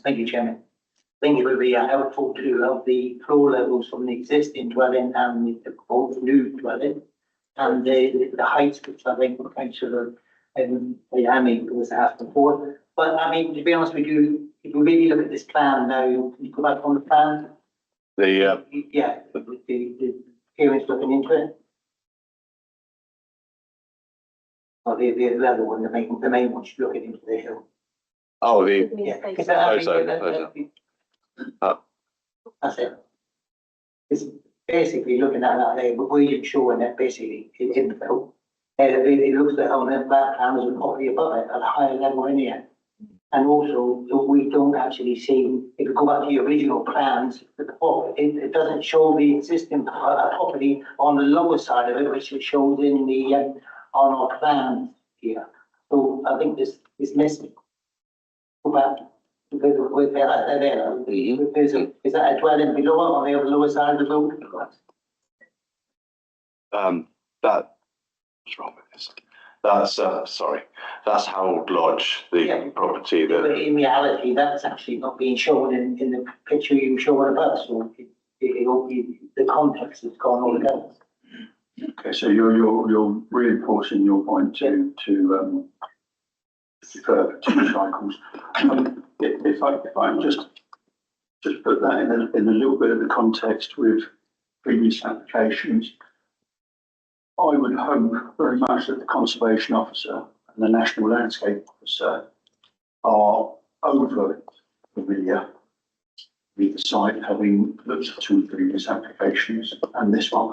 Thank you, Chairman. I think it would be helpful to have the floor levels from the existing dwelling and the proposed new dwelling, and the heights, which I think Councillor Miami was asked before. But I mean, to be honest with you, if we really look at this plan now, can you go back on the plan? The, Yeah, the parents looking into it. Or the other one, the main one, she's looking into the hill. oh, the, Yeah, because that's it. It's basically looking at that there, but we're showing it basically in the film. It looks like on that plan as a property above it at a higher level in here. And also, we don't actually see, if you go back to your original plans, it doesn't show the existing property on the lower side of it, which it shows in the, on our plan here. So I think this is missing. Go back. Because with there, is that a dwelling below it on the lower side of the building? that, what's wrong with this? That's, sorry, that's Harold Lodge, the property But that, in reality, that's actually not being shown in the picture you showed above, so it'll be, the context has gone all together. Okay, so you're reinforcing your point to defer 2 cycles. If I just put that in a little bit of the context with previous applications, I would hope very much that the Conservation Officer and the National Landscape Officer are over familiar with the site, having looked at 2 previous applications and this one.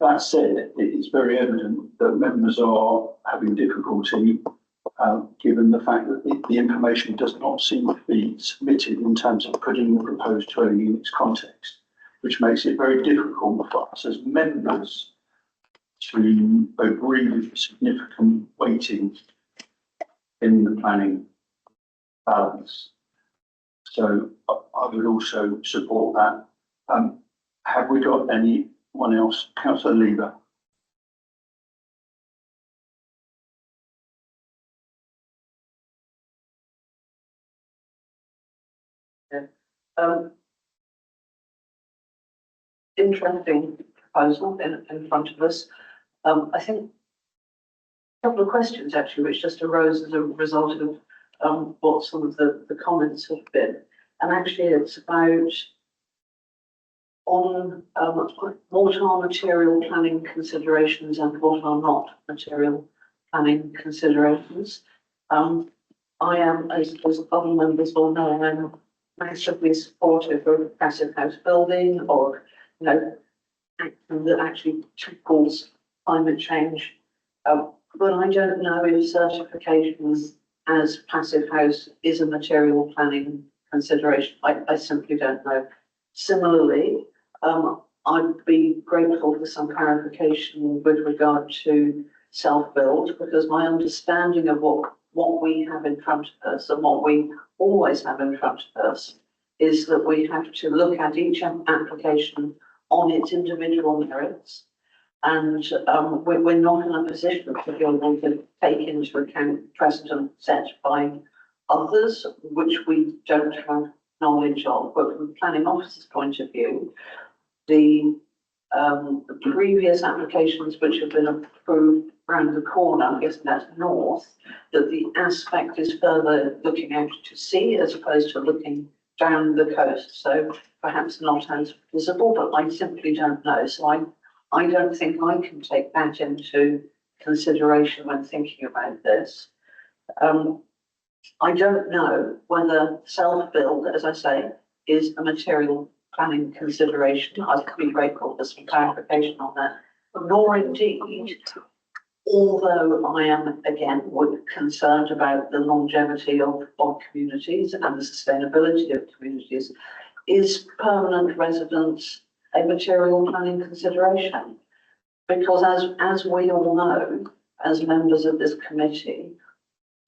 That said, it is very evident that members are having difficulty given the fact that the information does not seem to be submitted in terms of putting the proposed dwelling in its context, which makes it very difficult for us as members to agree with the significant weighting in the planning balance. So I would also support that. Have we got anyone else? Councillor Lever. Interesting proposal in front of us. I think a couple of questions actually, which just arose as a result of what some of the comments have been. And actually it's about on what are material planning considerations and what are not material planning considerations. I am, as other members will know, I'm massively supportive of a passive house building or, action that actually tackles climate change But I don't know if certifications as passive house is a material planning consideration. I simply don't know. Similarly, I'd be grateful for some clarification with regard to self-build, because my understanding of what we have in front of us and what we always have in front of us is that we have to look at each application on its individual merits. And we're not in a position to be able to take into account precedent set by others, which we don't have knowledge of. But from the planning officer's point of view, the previous applications which have been approved around the corner, I'm guessing that's north, that the aspect is further looking out to sea as opposed to looking down the coast. So perhaps not as visible, but I simply don't know. So I don't think I can take that into consideration when thinking about this. I don't know whether self-build, as I say, is a material planning consideration. I'd be grateful for some clarification on that. Nor indeed, although I am again concerned about the longevity of communities and the sustainability of communities, is permanent residence a material planning consideration? Because as we all know, as members of this committee,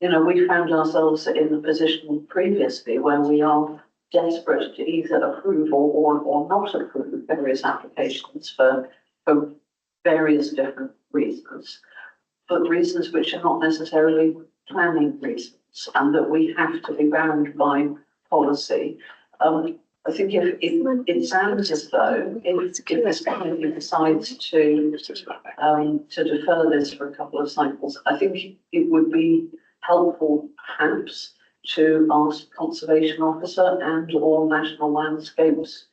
you know, we found ourselves in the position previously where we are desperate to either approve or not approve various applications for various different reasons, but reasons which are not necessarily planning reasons, and that we have to be bound by policy. I think if it sounds as though if this committee decides to defer this for a couple of cycles, I think it would be helpful perhaps to ask Conservation Officer and or National Landscapes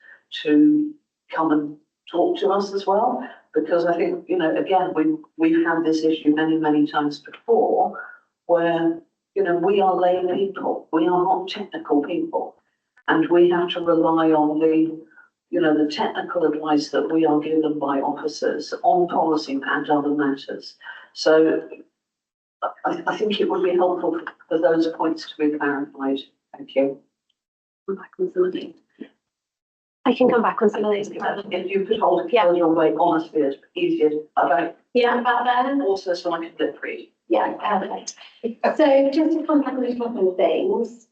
to come and talk to us as well, because I think, you know, again, we've had this issue many times before where, you know, we are lay people, we are not technical people. And we have to rely on the technical advice that we are given by officers on policy and other matters. So I think it would be helpful for those points to be clarified. Thank you. I can come back on some of those. If you could hold it further away, honestly, it's easier. Yeah, about then. Also, so I can lip read. Yeah, perfect. So just to come back on a couple of things.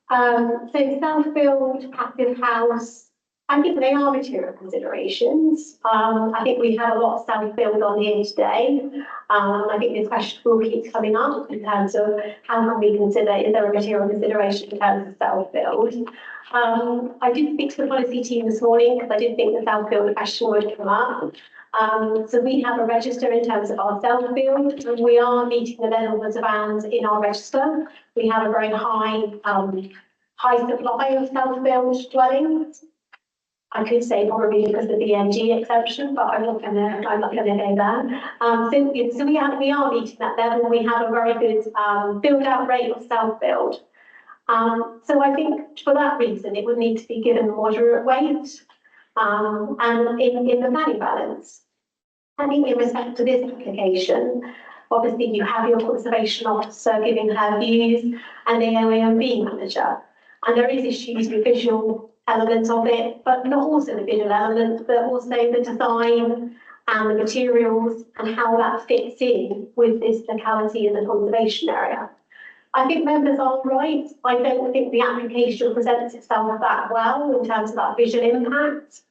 So self-build, passive house, I think they are material considerations. I think we have a lot of self-build on here today. I think this question will keep coming up in terms of how can we consider, is there a material consideration in terms of self-build? I did speak to the policy team this morning because I didn't think the self-build question would come up. So we have a register in terms of our self-build, and we are meeting the levels of bands in our register. We have a very high supply of self-build dwellings. I could say probably because of the BMG exemption, but I'm not gonna go there. So we are meeting that level. We have a very good build out rate of self-build. So I think for that reason, it would need to be given moderate weight and in the planning balance. I think in respect to this application, obviously you have your Conservation Officer giving her views and the OAMB manager. And there is issues with visual elements of it, but not also the visual elements, but also the design and the materials and how that fits in with this locality in the conservation area. I think members are right. I don't think the application presents itself that well in terms of that visual impact.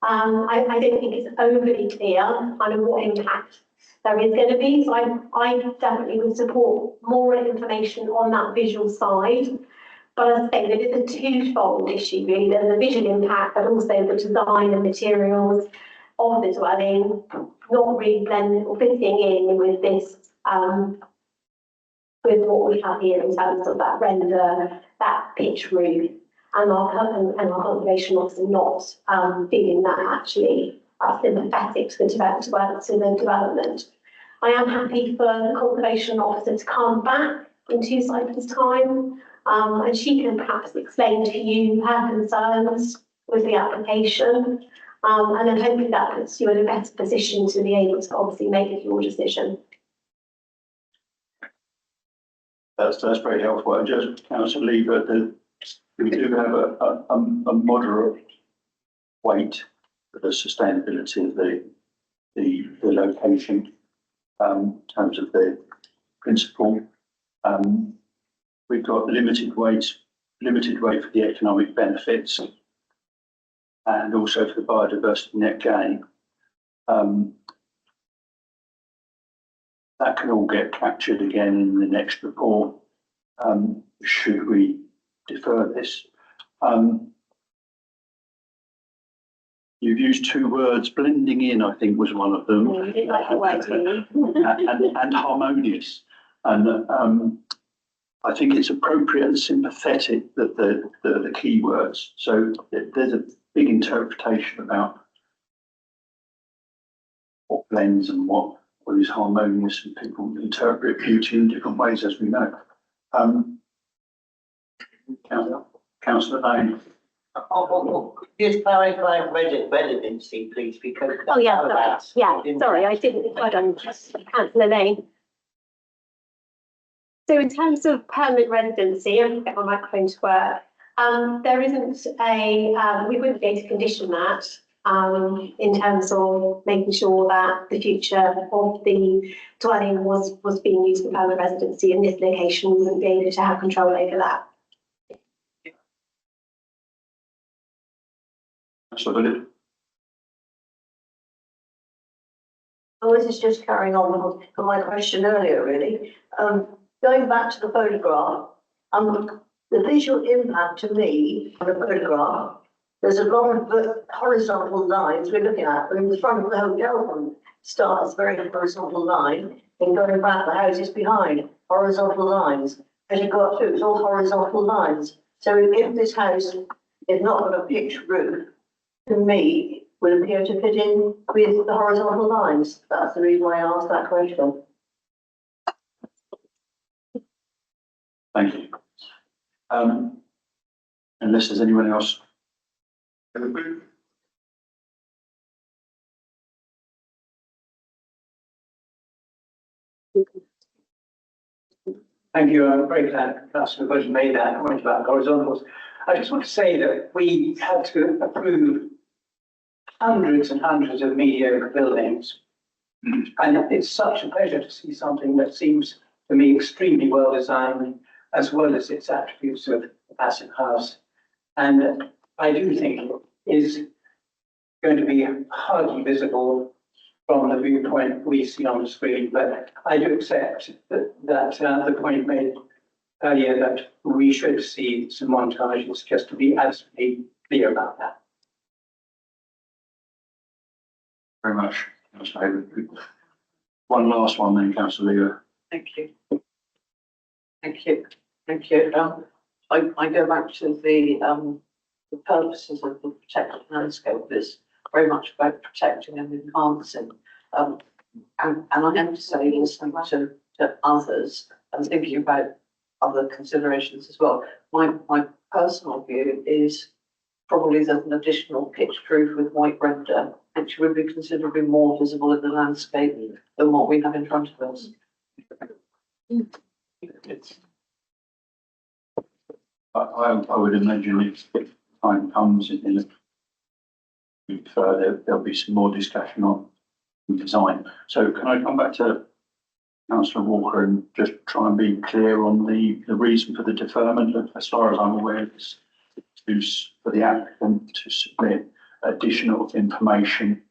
I don't think it's overly clear kind of what impact there is going to be. So I definitely would support more information on that visual side. But as I say, it is a twofold issue really. There's the visual impact, but also the design and materials of the dwelling not really blending or fitting in with this, with what we have here in terms of that render, that pitch roof. And our Conservation Officer not feeling that actually sympathetic to the development. I am happy for the Conservation Officer to come back in 2 cycles' time, and she can perhaps explain to you her concerns with the application, and then hopefully that puts you in a better position to be able to obviously make your decision. That's very helpful. And just Councillor Lever, we do have a moderate weight for the sustainability of the location, in terms of the principle. We've got limited weight for the economic benefits and also for the biodiversity net gain. That can all get captured again in the next report, should we defer this. You've used two words, blending in, I think was one of them. I didn't like the wording. And harmonious. And I think it's appropriate and sympathetic that the key words. So there's a big interpretation about what blends and what is harmonious, and people interpret beauty in different ways, as we know. Councillor Lane. Just clarify residency, please, because. Oh, yeah, sorry, I didn't, I don't, Councillor Lane. So in terms of permanent residency, I'm going to get my microphone to work. There isn't we wouldn't be able to condition that in terms of making sure that the future of the dwelling was being used for permanent residency in this location. We wouldn't be able to have control over that. Absolutely. Well, this is just carrying on from my question earlier, really. Going back to the photograph, the visual impact to me on the photograph, there's a lot of horizontal lines we're looking at. In the front of the hotel from starts very horizontal line, and going back the houses behind, horizontal lines. As you go up through, it's all horizontal lines. So if this house is not got a pitched roof, to me, will appear to fit in with the horizontal lines. That's the reason why I asked that question. Thank you. Unless there's anyone else. Thank you. I'm very glad Councillor Bush made that comment about horizontals. I just want to say that we had to approve hundreds and hundreds of mediocre buildings. And it's such a pleasure to see something that seems to me extremely well designed, as well as its attributes of a passive house. And I do think it is going to be hardly visible from the viewpoint we see on the screen, but I do accept that the point made earlier that we should see some montages, just to be absolutely clear about that. Very much. One last one then, Councillor Lever. Thank you. Thank you. Thank you. I go back to the purposes of the protected landscape. It's very much about protecting and enhancing. And I have to say, listening to others and thinking about other considerations as well, my personal view is probably that an additional pitched roof with white render actually would be considerably more visible in the landscape than what we have in front of us. I would imagine if time comes in there'll be some more discussion on design. So can I come back to Councillor Walker and just try and be clear on the reason for the deferment? As far as I'm aware, it's for the applicant to submit additional information,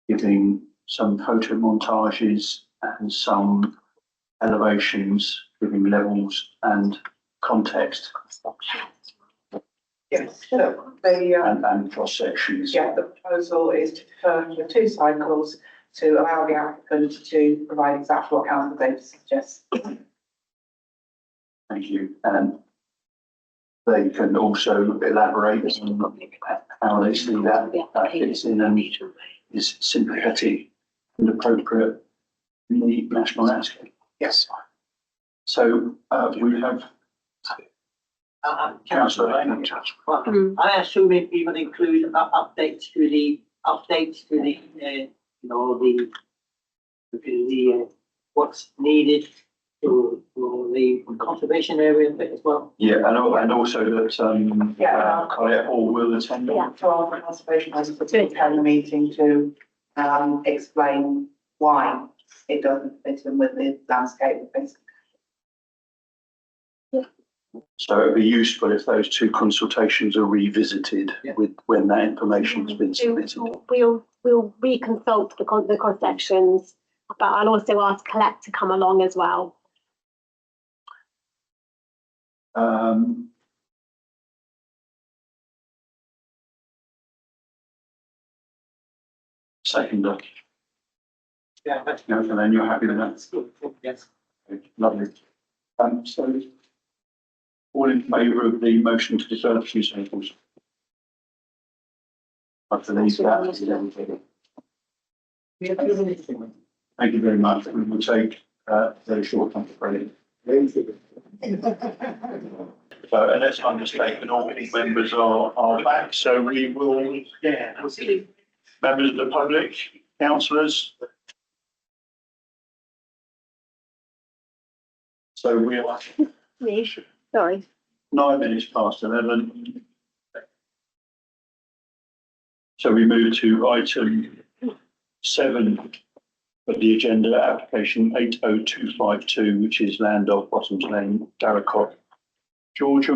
giving some photo montages and some elevations, giving levels and context. Yes, so and cross sections. yeah, the proposal is to defer the 2 cycles to allow the applicant to provide exactly what council data suggests. Thank you. And they can also elaborate on how they see that fits in and is sympathetic and appropriate in the national landscape. Yes. So we have Councillor Lane. I assume it even include updates to the what's needed for the conservation area bit as well. Yeah, and also that, Colette Hall will attend. Yeah. So our conservation has to attend the meeting to, explain why it doesn't fit in with the landscape. So it'd be useful if those two consultations are revisited with, when that information has been submitted. We'll reconsult the conceptions, but I'll also ask Colette to come along as well. Second, Yeah, that's no, and then you're happy with that? good. Yes. Lovely. So all in favour of the motion to defer the few samples? I believe that is everybody. Thank you very much. We will take a very short time break. So, and let's understand, all the members are back, so we will, members of the public, councillors. So we are Me, sorry. 9 minutes past 11. So we move to item 7 of the agenda, application 80252, which is land of Bottoms Lane, Darracott, Georgia.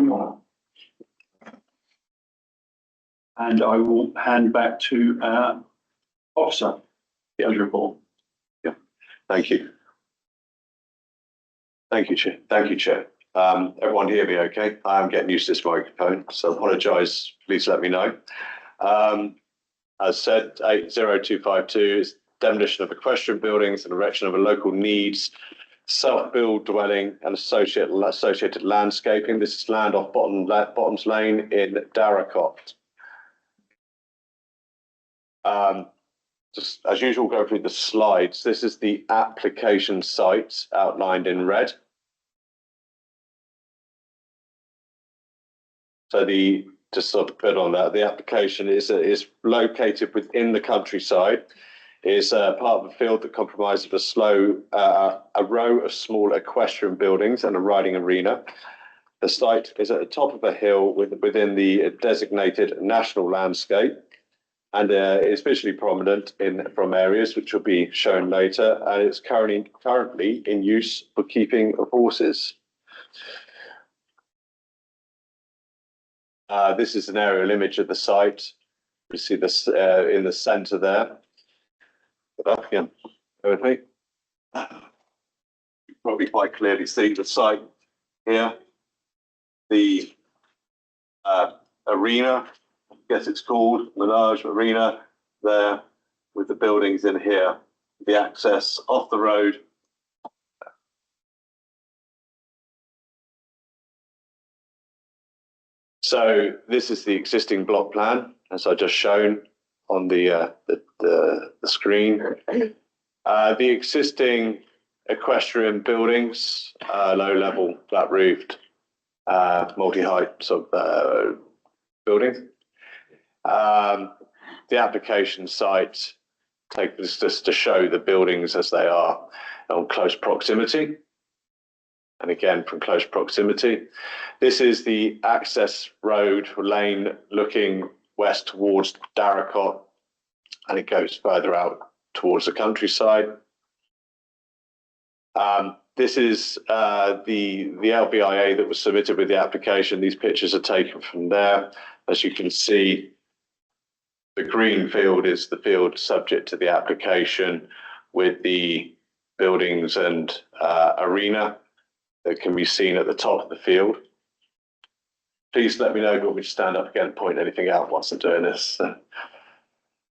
And I will hand back to our officer, the report. Thank you. Thank you, Chair. Thank you, Chair. Everyone hear me okay? I am getting used to this microphone, so apologise. Please let me know. As said, 80252 is demolition of equestrian buildings and erection of a local needs self-build dwelling and associated landscaping. This is land off Bottoms Lane in Darracott. Just as usual, go through the slides. This is the application site outlined in red. So just sort of put on that, the application is located within the countryside. Is part of a field that comprises a row of small equestrian buildings and a riding arena. The site is at the top of a hill within the designated national landscape, and is visually prominent from areas which will be shown later, and it's currently in use for keeping of horses. This is an aerial image of the site. You see this in the centre there. Again, with me. You probably quite clearly see the site here. The arena, I guess it's called, the large arena there with the buildings in here. The access off the road. So this is the existing block plan, as I just shown on the screen. The existing equestrian buildings, low-level, flat-roofed, multi-height sort of buildings. The application site take this just to show the buildings as they are on close proximity. And again, from close proximity. This is the access road or lane looking west towards Darracott, and it goes further out towards the countryside. This is the LBIA that was submitted with the application. These pictures are taken from there. As you can see, the green field is the field subject to the application with the buildings and arena that can be seen at the top of the field. Please let me know if you want me to stand up again and point anything out whilst I'm doing this.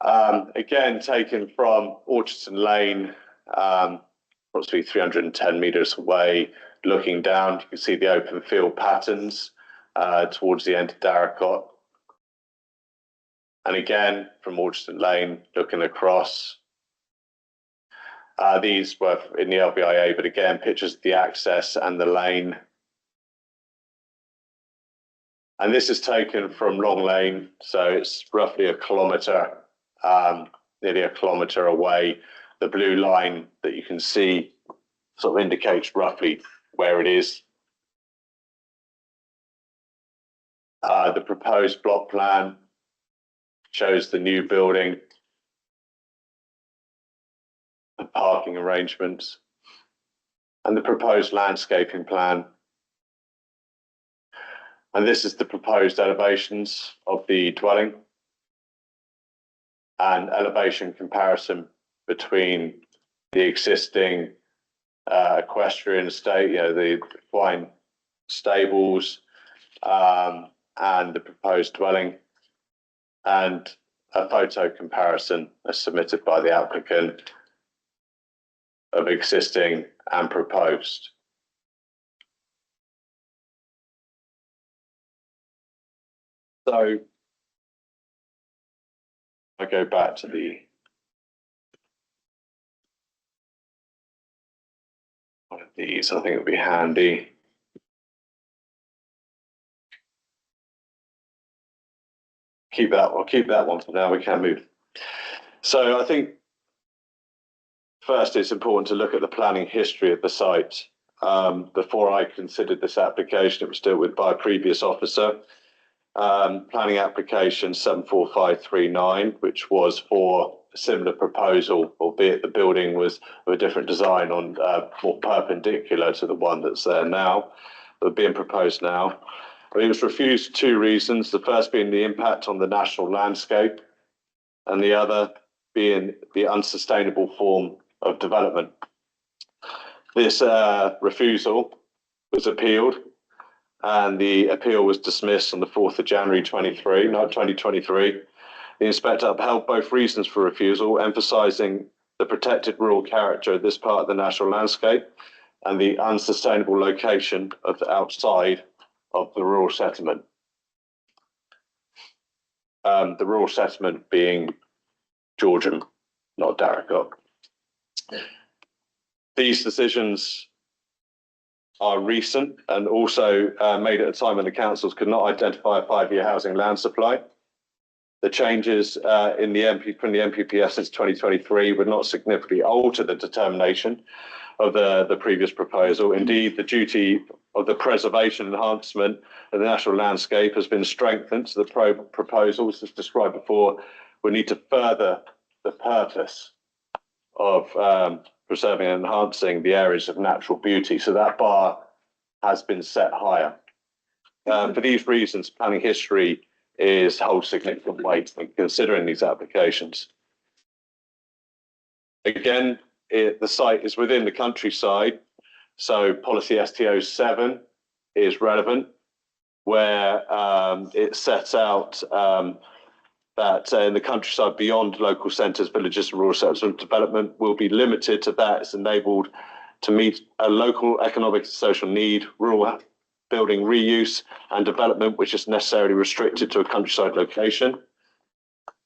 Again, taken from Orchardson Lane, approximately 310 metres away, looking down, you can see the open field patterns towards the end of Darracott. And again, from Orchardson Lane, looking across. These were in the LBIA, but again, pictures of the access and the lane. And this is taken from Long Lane, so it's roughly a kilometre, nearly a kilometre away. The blue line that you can see sort of indicates roughly where it is. The proposed block plan shows the new building, the parking arrangements, and the proposed landscaping plan. And this is the proposed elevations of the dwelling and elevation comparison between the existing equestrian estate, the equine stables, and the proposed dwelling, and a photo comparison as submitted by the applicant of existing and proposed. So I go back to one of these. I think it would be handy. I'll keep that one for now. We can move. So I think first it's important to look at the planning history of the site. Before I considered this application, it was dealt with by a previous officer. Planning application 74539, which was for a similar proposal, albeit the building was of a different design on more perpendicular to the one that's there now, but being proposed now. It was refused for two reasons, the first being the impact on the national landscape, and the other being the unsustainable form of development. This refusal was appealed, and the appeal was dismissed on the 4th of January 2023. The inspector upheld both reasons for refusal, emphasising the protected rural character of this part of the national landscape and the unsustainable location of the outside of the rural settlement. The rural settlement being Georgian, not Darragog. These decisions are recent and also made at a time when the councils could not identify a 5-year housing land supply. The changes from the NPPF since 2023 would not significantly alter the determination of the previous proposal. Indeed, the duty of the preservation and enhancement of the national landscape has been strengthened. So the proposals, as described before, will need to further the purpose of preserving and enhancing the areas of natural beauty. So that bar has been set higher. For these reasons, planning history holds significant weight when considering these applications. Again, the site is within the countryside, so policy STO 7 is relevant, where it sets out that in the countryside beyond local centres, villages and rural settlement development will be limited to that. It's enabled to meet a local economic and social need, rural building reuse and development, which is necessarily restricted to a countryside location.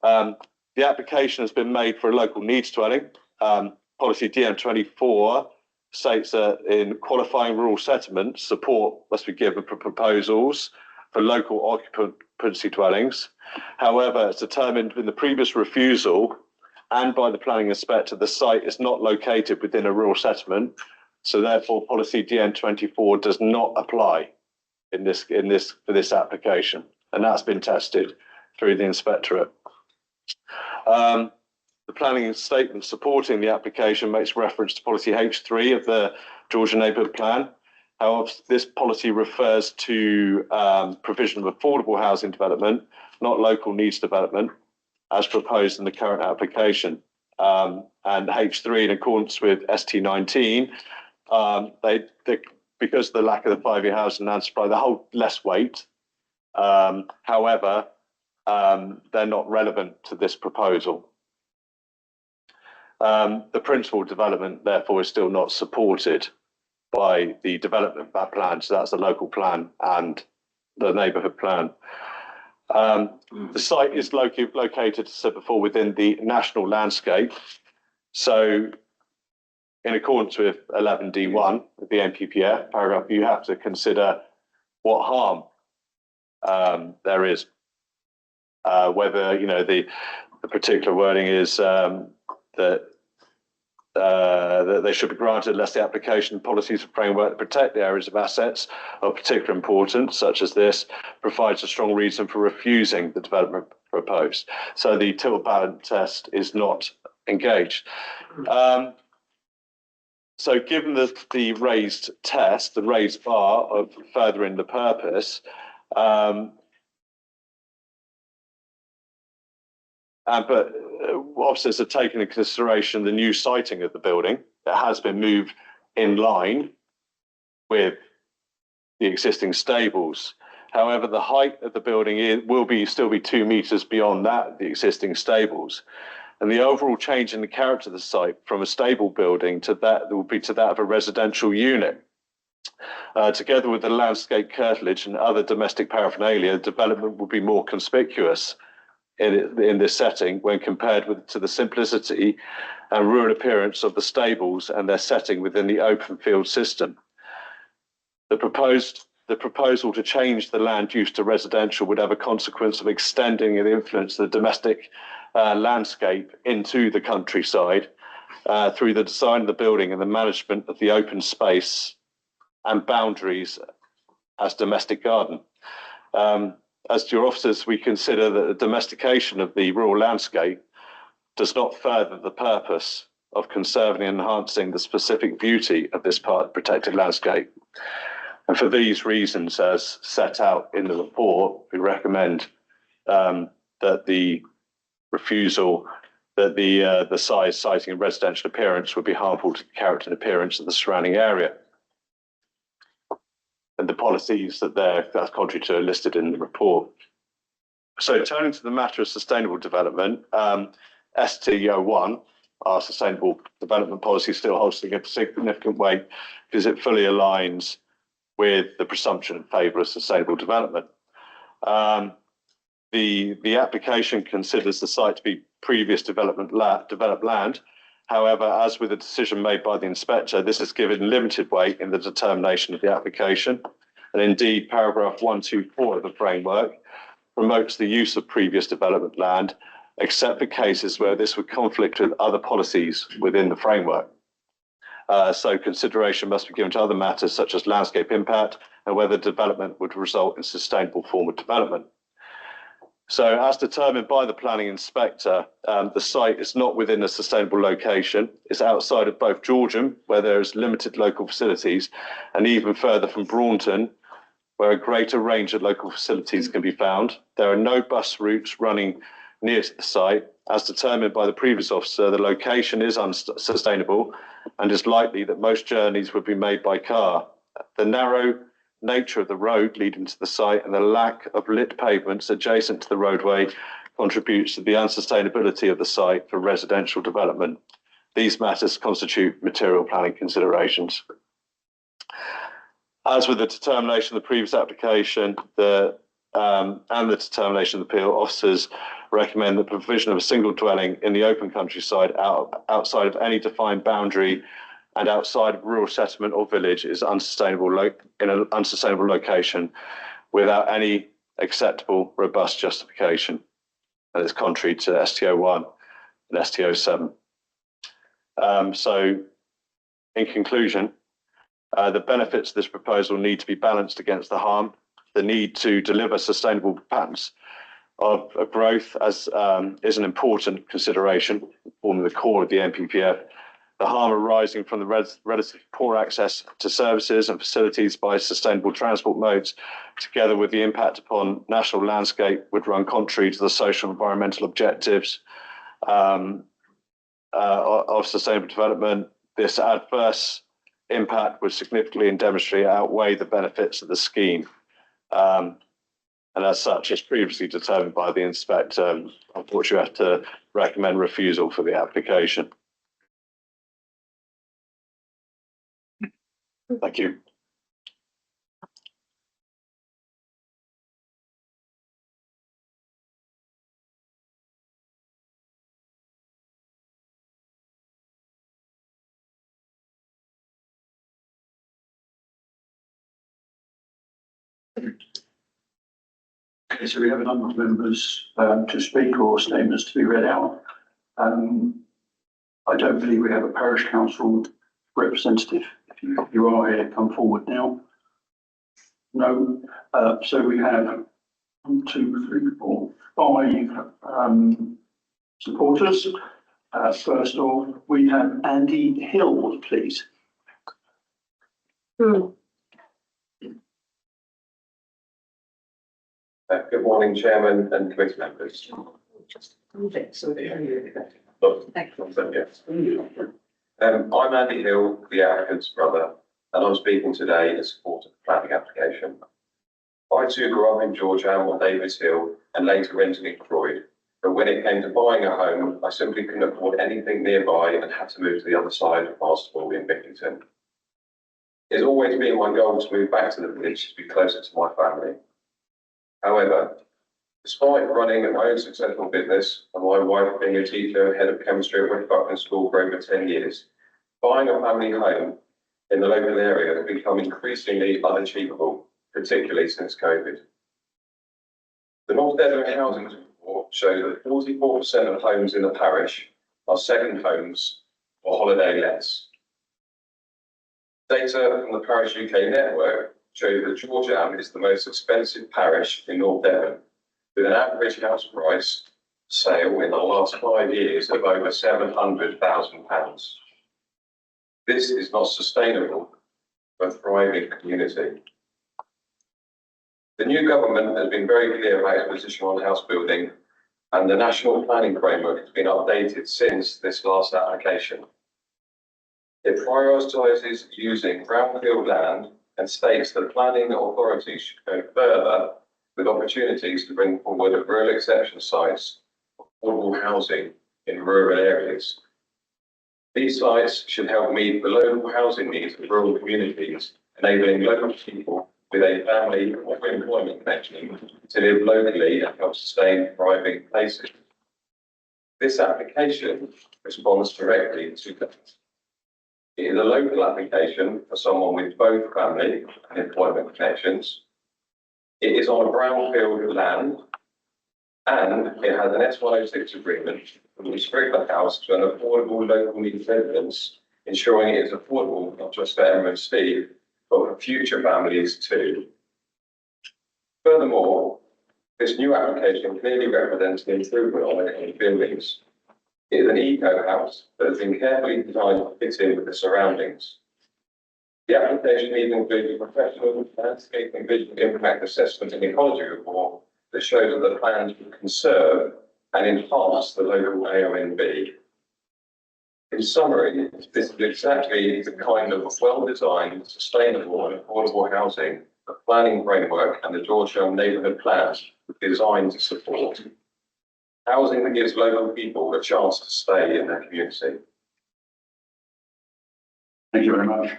The application has been made for a local needs dwelling. Policy DM24 states that in qualifying rural settlements, support must be given for proposals for local occupancy dwellings. However, it's determined in the previous refusal and by the planning inspector, the site is not located within a rural settlement. So therefore, policy DN24 does not apply for this application, and that's been tested through the inspectorate. The planning statement supporting the application makes reference to policy H3 of the Georgian Neighbourhood Plan. However, this policy refers to provision of affordable housing development, not local needs development, as proposed in the current application. And H3, in accordance with ST19, because of the lack of the 5-year housing land supply, they hold less weight. However, they're not relevant to this proposal. The principal development, therefore, is still not supported by the development plan. So that's the local plan and the neighbourhood plan. The site is located, as I said before, within the national landscape. So in accordance with 11D1 of the NPPF paragraph, you have to consider what harm there is, whether the particular wording is that that they should be granted unless the application policies and framework that protect the areas of assets of particular importance, such as this, provides a strong reason for refusing the development proposed. So the tilt balance test is not engaged. So given the raised test, the raised bar of furthering the purpose, but officers have taken into consideration the new siting of the building that has been moved in line with the existing stables. However, the height of the building will still be 2 meters beyond that, the existing stables. And the overall change in the character of the site from a stable building to that will be to that of a residential unit. Together with the landscape curtilage and other domestic paraphernalia, development will be more conspicuous in this setting when compared to the simplicity and rural appearance of the stables and their setting within the open field system. The proposal to change the land use to residential would have a consequence of extending the influence of the domestic landscape into the countryside through the design of the building and the management of the open space and boundaries as domestic garden. As to your officers, we consider that the domestication of the rural landscape does not further the purpose of conserving and enhancing the specific beauty of this part of protected landscape. And for these reasons, as set out in the report, we recommend that the refusal that the size, siting and residential appearance would be harmful to the character and appearance of the surrounding area. And the policies that's contrary to are listed in the report. So turning to the matter of sustainable development, ST01, our sustainable development policy, still holds significant weight because it fully aligns with the presumption in favour of sustainable development. The application considers the site to be previous developed land. However, as with the decision made by the inspector, this is given limited weight in the determination of the application. And indeed, paragraph 124 of the framework promotes the use of previous development land, except for cases where this would conflict with other policies within the framework. So consideration must be given to other matters such as landscape impact and whether development would result in sustainable form of development. So as determined by the planning inspector, the site is not within a sustainable location. It's outside of both Georgeham, where there is limited local facilities, and even further from Braunton, where a greater range of local facilities can be found. There are no bus routes running near to the site. As determined by the previous officer, the location is unsustainable and is likely that most journeys would be made by car. The narrow nature of the road leading to the site and the lack of lit pavements adjacent to the roadway contributes to the unsustainability of the site for residential development. These matters constitute material planning considerations. As with the determination of the previous application, and the determination of the appeal, officers recommend the provision of a single dwelling in the open countryside outside of any defined boundary and outside of rural settlement or village is unsustainable in an unsustainable location without any acceptable, robust justification. And it's contrary to ST01 and ST07. So in conclusion, the benefits of this proposal need to be balanced against the harm. The need to deliver sustainable patterns of growth as is an important consideration, forming the core of the NPPF. The harm arising from the relative poor access to services and facilities by sustainable transport modes, together with the impact upon national landscape, would run contrary to the social and environmental objectives of sustainable development. This adverse impact would significantly and demonstrably outweigh the benefits of the scheme. And as such, as previously determined by the inspector, unfortunately, we have to recommend refusal for the application. Thank you. Okay, so we have a number of members to speak or statements to be read out. I don't believe we have a parish council representative. If you are here, come forward now. No, so we have 1, 2, 3, 4, 5 supporters. First off, we have Andy Hill, please. Hmm. Good morning, Chairman and committee members. I'm Andy Hill, the applicant's brother, and I'm speaking today in support of the planning application. I too grew up in Georgetown on Davis Hill and later rented in Croyd, but when it came to buying a home, I simply couldn't afford anything nearby and had to move to the other side of Barnstaple in Bicklington. It's always been my goal to move back to the village to be closer to my family. However, despite running my own successful business and my wife being a teacher, head of chemistry at West Buckland School for over 10 years, buying a family home in the local area has become increasingly unachievable, particularly since COVID. The North Devon Housing Report shows that 44% of homes in the parish are second homes or holiday lets. Data from the Parish UK network shows that Georgetown is the most expensive parish in North Devon, with an average house price sale in the last 5 years of over £700,000. This is not sustainable for a thriving community. The new government has been very clear about its position on house building, and the national planning framework has been updated since this last application. It prioritises using brownfield land and states that planning authorities should go further with opportunities to bring forward rural exception sites for affordable housing in rural areas. These sites should help meet the local housing needs of rural communities, enabling local people with a family or employment connection to live locally and help sustain thriving places. This application responds directly to that. It is a local application for someone with both family and employment connections. It is on a brownfield land, and it has an S106 agreement to restrict the house to an affordable local needs residence, ensuring it is affordable not just for Emma and Steve, but for future families too. Furthermore, this new application clearly represents an improvement on the buildings. It is an eco house that has been carefully designed to fit in with the surroundings. The application even includes a professional landscape and visual impact assessment and ecology report that shows that the plans will conserve and enhance the local AONB. In summary, this is exactly the kind of well-designed, sustainable and affordable housing the planning framework and the Georgetown neighbourhood plans are designed to support. Housing that gives local people a chance to stay in their community. Thank you very much.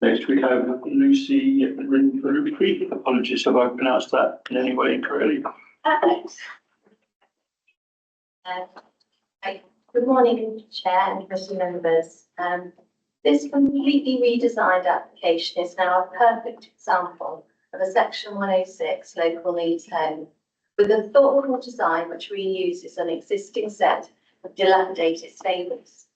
Next we have Lucy Ruby. Apologies if I pronounced that in any way incorrectly. Perfect. Good morning, Chair and committee members. This completely redesigned application is now a perfect example of a Section 106 local needs home, with a thoughtful design which reuses an existing set of dilapidated stables.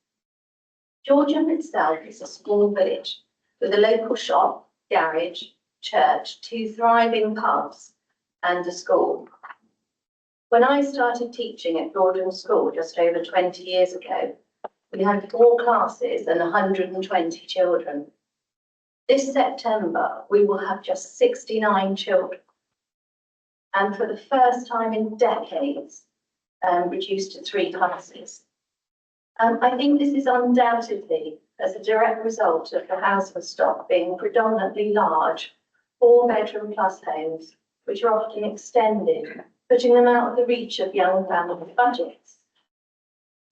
Georgetown itself is a small village with a local shop, garage, church, 2 thriving pubs and a school. When I started teaching at Georgetown School just over 20 years ago, we had 4 classes and 120 children. This September, we will have just 69 children. And for the first time in decades, reduced to 3 classes. I think this is undoubtedly as a direct result of the housing stock being predominantly large, 4-bedroom plus homes, which are often extended, putting them out of the reach of young family budgets.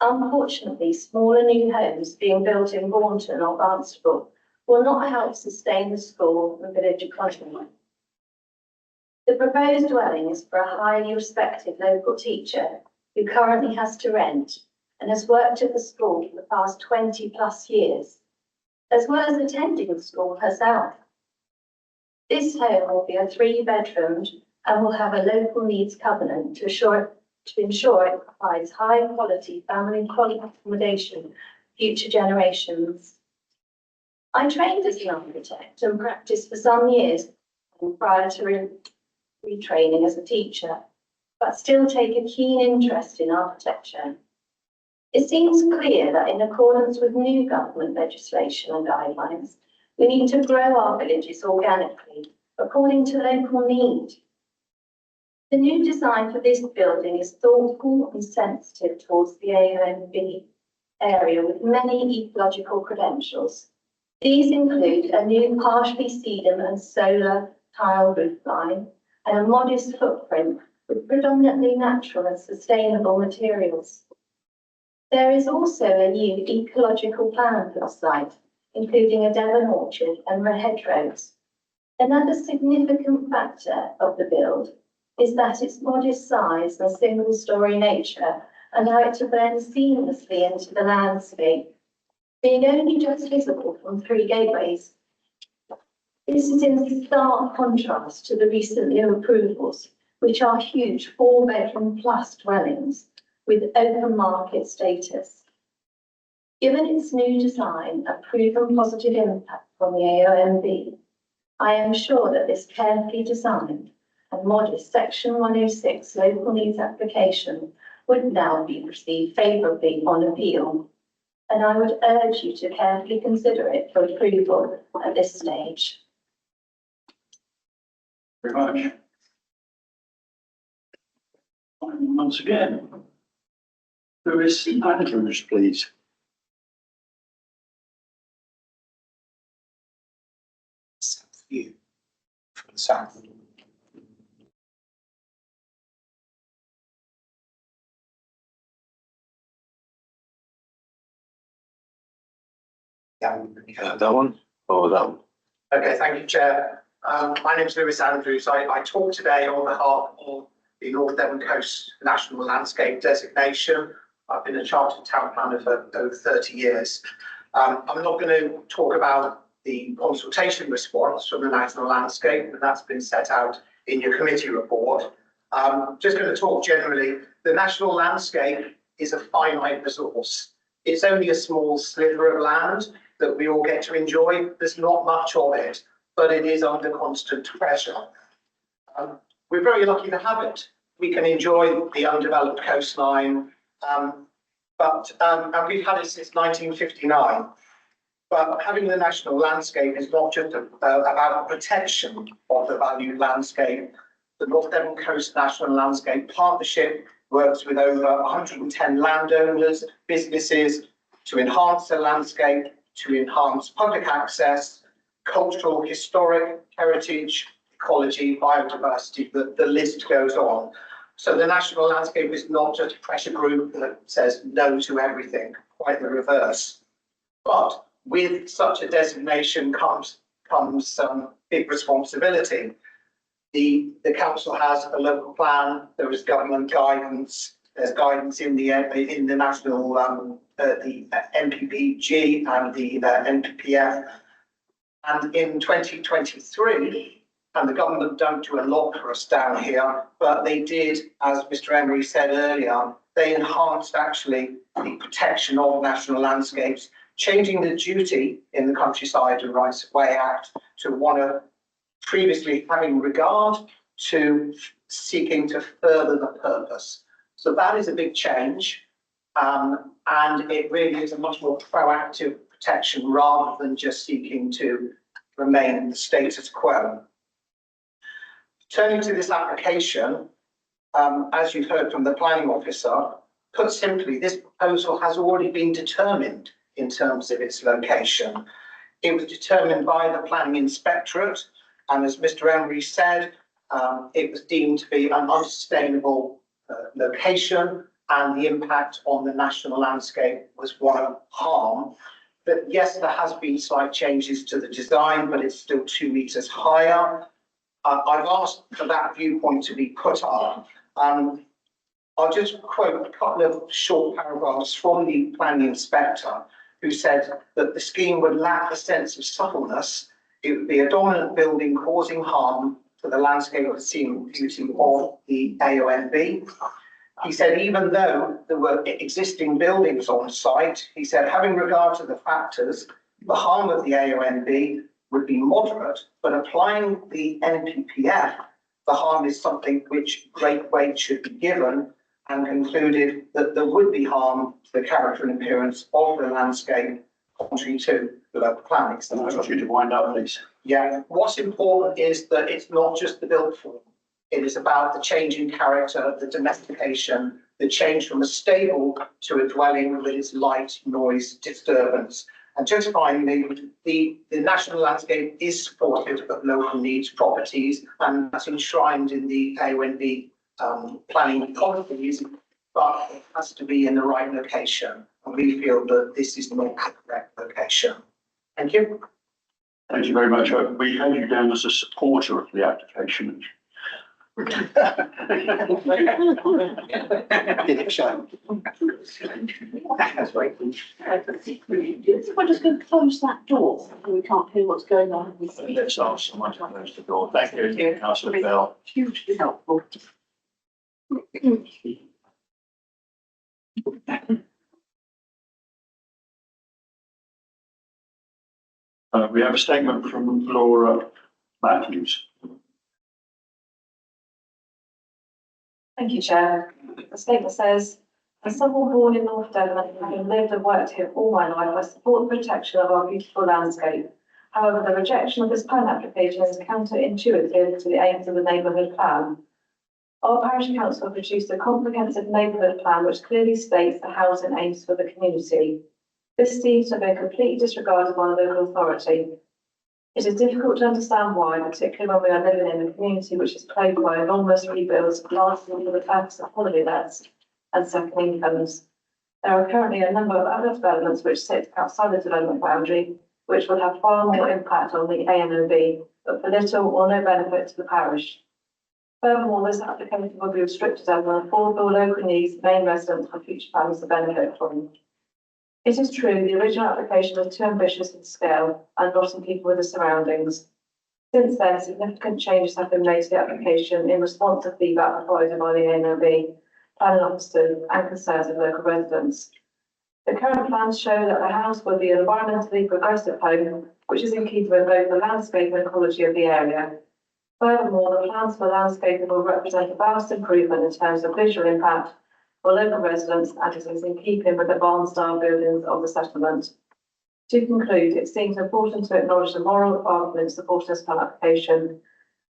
Unfortunately, smaller new homes being built in Bournemouth or Barnstaple will not help sustain the school and village economy. The proposed dwelling is for a highly respected local teacher who currently has to rent and has worked at the school for the past 20 plus years, as well as attending the school herself. This home will be a 3-bedroomed and will have a local needs covenant to to ensure it provides high quality family quality accommodation for future generations. I trained as an architect and practiced for some years prior to retraining as a teacher, but still take a keen interest in architecture. It seems clear that in accordance with new government legislation and guidelines, we need to grow our villages organically according to local need. The new design for this building is thoughtful and sensitive towards the AONB area with many ecological credentials. These include a new partially sedum and solar tile roof line and a modest footprint with predominantly natural and sustainable materials. There is also a new ecological plan for the site, including a Devon orchard and hedgerows. Another significant factor of the build is that its modest size and single-storey nature allow it to blend seamlessly into the landscape, being only just visible from 3 gateways. This is in stark contrast to the recent new approvals, which are huge 4-bedroom plus dwellings with open market status. Given its new design and proven positive impact from the AONB, I am sure that this carefully designed and modest Section 106 local needs application would now be received favourably on appeal, and I would urge you to carefully consider it for approval at this stage. Very much. Once again, Lewis Andrews, please. View from the south. Yeah, that one or that one? Okay, thank you, Chair. My name is Lewis Andrews. I talk today on behalf of the North Devon Coast National Landscape Designation. I've been a chartered town planner for over 30 years. I'm not going to talk about the consultation response from the National Landscape, and that's been set out in your committee report. Just going to talk generally. The National Landscape is a finite resource. It's only a small sliver of land that we all get to enjoy. There's not much of it, but it is under constant pressure. We're very lucky to have it. We can enjoy the undeveloped coastline, and we've had it since 1959. But having the National Landscape is not just about protection of the valued landscape. The North Devon Coast National Landscape Partnership works with over 110 landowners, businesses to enhance the landscape, to enhance public access, cultural, historic, heritage, ecology, biodiversity, the list goes on. So the National Landscape is not just a pressure group that says no to everything, quite the reverse. But with such a designation comes some big responsibility. The council has a local plan, there is government guidance, there's guidance in the national, the NPPG and the NPPF. And in 2023, and the government don't do a lot for us down here, but they did, as Mr. Emery said earlier, they enhanced actually the protection of national landscapes, changing the duty in the Countryside and Rights of Way Act to one of previously having regard to seeking to further the purpose. So that is a big change, and it really is a much more proactive protection rather than just seeking to remain the status quo. Turning to this application, as you've heard from the planning officer, put simply, this proposal has already been determined in terms of its location. It was determined by the planning inspectorate, and as Mr. Emery said, it was deemed to be an unsustainable location, and the impact on the national landscape was one of harm. But yes, there has been slight changes to the design, but it's still 2 meters higher. I've asked for that viewpoint to be put up. I'll just quote a couple of short paragraphs from the planning inspector, who said that the scheme would lack a sense of suppleness. It would be a dominant building causing harm to the landscape and scenic beauty of the AONB. He said, even though there were existing buildings on site, he said, having regard to the factors, the harm of the AONB would be moderate, but applying the NPPF, the harm is something which great weight should be given, and concluded that there would be harm to the character and appearance of the landscape contrary to the local planning. I want you to wind up, please. Yeah, what's important is that it's not just the built form. It is about the change in character, the domestication, the change from a stable to a dwelling with its light, noise, disturbance. And just finally, the national landscape is supportive of local needs properties, and that's enshrined in the AONB planning policies, but it has to be in the right location. And we feel that this is not the correct location. Thank you. Thank you very much. We have you down as a supporter of the application. Give it a shame. That's right. We're just going to close that door, we can't hear what's going on. Let's ask someone to close the door. Thank you, Councillor Bell. Hugely helpful. We have a statement from Laura Matthews. Thank you, Chair. The statement says, as someone born in North Devon, having lived and worked here all my life, I support the protection of our beautiful landscape. However, the rejection of this plan application is counterintuitive to the aims of the neighbourhood plan. Our parish council produced a comprehensive neighbourhood plan which clearly states the housing aims for the community. This seems to have been completely disregarded by the local authority. It is difficult to understand why, particularly when we are living in a community which is plagued by enormous rebuilds, largely for the purpose of holiday lets and second incomes. There are currently a number of other developments which sit outside the development boundary, which will have far more impact on the ANOB, but for little or no benefit to the parish. Furthermore, this application will be restricted as an affordable local needs main residence for future families to benefit from. It is true, the original application was too ambitious in scale and not in keeping with the surroundings. Since then, significant changes have been made to the application in response to feedback provided by the ANOB, planning officers and concerns of local residents. The current plans show that the house will be an environmentally progressive home, which is in keeping with both the landscape and ecology of the area. Furthermore, the plans for landscaping will represent a vast improvement in terms of visual impact for local residents, and it is in keeping with the barn-style buildings of the settlement. To conclude, it seems important to acknowledge the moral arguments supporting this plan application.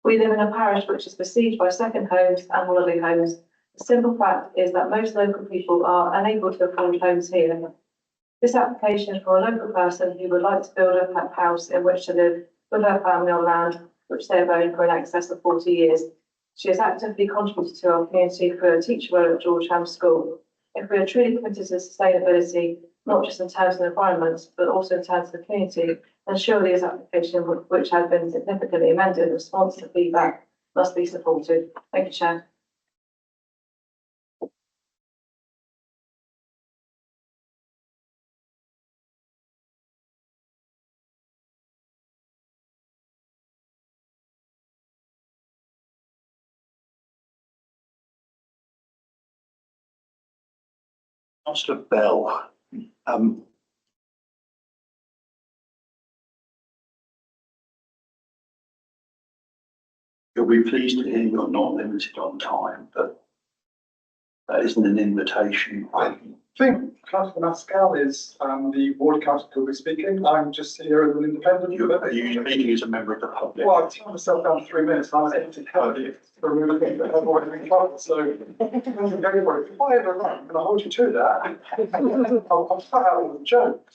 We live in a parish which is besieged by second homes and holiday homes. The simple fact is that most local people are unable to afford homes here. This application is for a local person who would like to build a house in which to live with her family on land which they have owned for in excess of 40 years. She has actively contributed to our community through her teacher role at Georgetown School. If we are truly committed to sustainability, not just in terms of the environment, but also in terms of the community, then surely this application, which has been significantly amended in response to feedback, must be supported. Thank you, Chair. Councillor Bell, you'll be pleased to hear you're not limited on time, but that isn't an invitation. I think Councillor Mascal is the ward councillor who will be speaking. I'm just here as an independent. Are you speaking as a member of the public? Well, I've timed myself down to 3 minutes and I was edited heavily to remove things that have already been covered. So if I ever run, I'm going to hold you to that. I'll start out with a joke.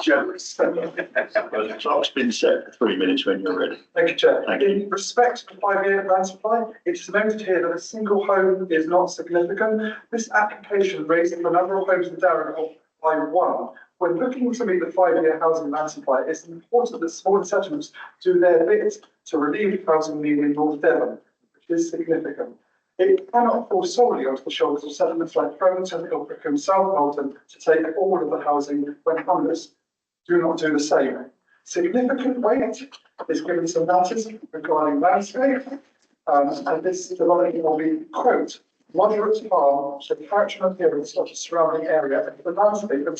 Jokes. Well, the clock's been set for 3 minutes when you're ready. Thank you, Chair. Thank you. In respect to the 5-year land supply, it is noted here that a single home is not significant. This application raises the number of homes in Darren by 1. When looking to meet the 5-year housing land supply, it's important that smaller settlements do their bit to relieve housing need in North Devon, which is significant. It cannot fall solely onto the shoulders of settlements like Fromenton, Ilfracombe, South Molton to take all of the housing when others do not do the same. Significant weight is given to matters regarding landscape, And this development will be, quote, moderate harm to the character and appearance of the surrounding area and the landscape of